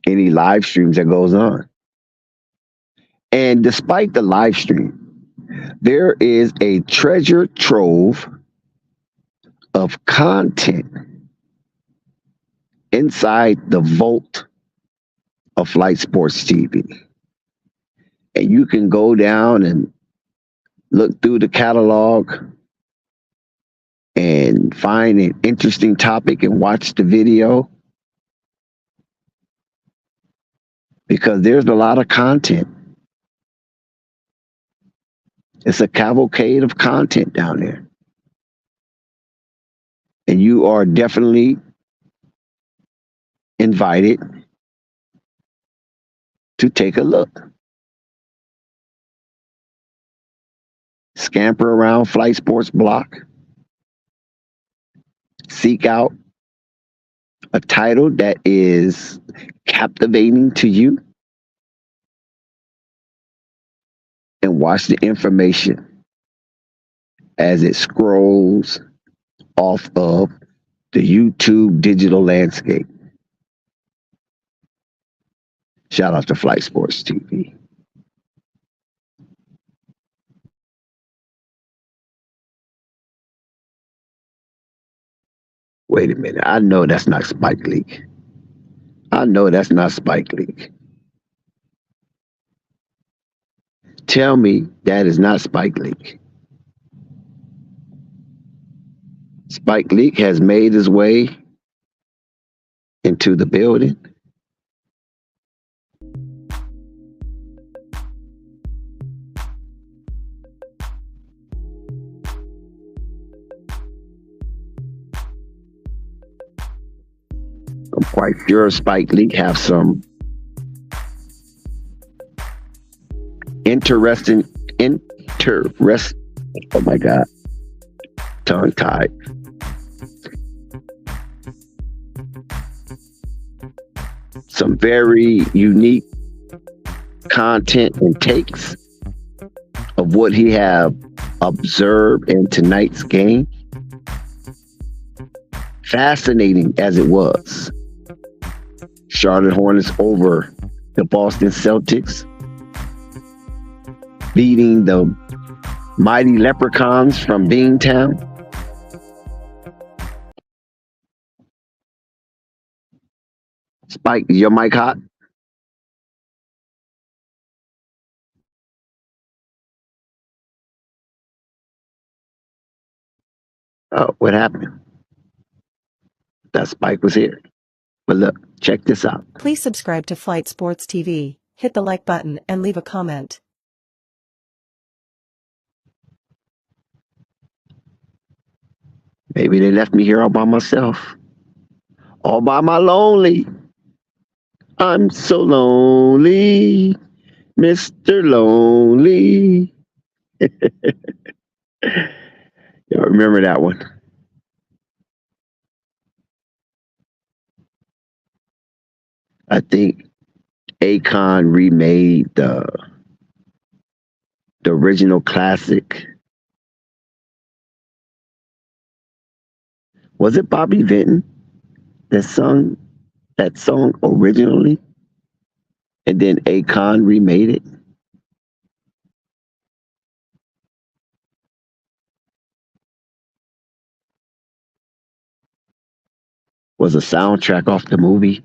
any live streams that goes on. And despite the live stream, there is a treasure trove of content inside the vault of Flight Sports TV. And you can go down and look through the catalog and find an interesting topic and watch the video, because there's a lot of content. It's a cavalcade of content down there. And you are definitely invited to take a look. Scamper around Flight Sports Block. Seek out a title that is captivating to you, and watch the information as it scrolls off of the YouTube digital landscape. Shout out to Flight Sports TV. Wait a minute. I know that's not Spike Lee. I know that's not Spike Lee. Tell me that is not Spike Lee. Spike Lee has made his way into the building. I'm quite sure Spike Lee have some interesting, oh my God, tongue tied. Some very unique content and takes of what he have observed in tonight's game. Fascinating as it was. Charlotte Hornets over the Boston Celtics, beating the mighty Leprechauns from Beantown. Spike, is your mic hot? Oh, what happened? That Spike was here. But look, check this out. Please subscribe to Flight Sports TV, hit the like button, and leave a comment. Maybe they left me here all by myself. All by my lonely. I'm so lonely, Mr. Lonely. Y'all remember that one? I think Akon remade the original classic. Was it Bobby Vinton that sung that song originally? And then Akon remade it? Was a soundtrack off the movie?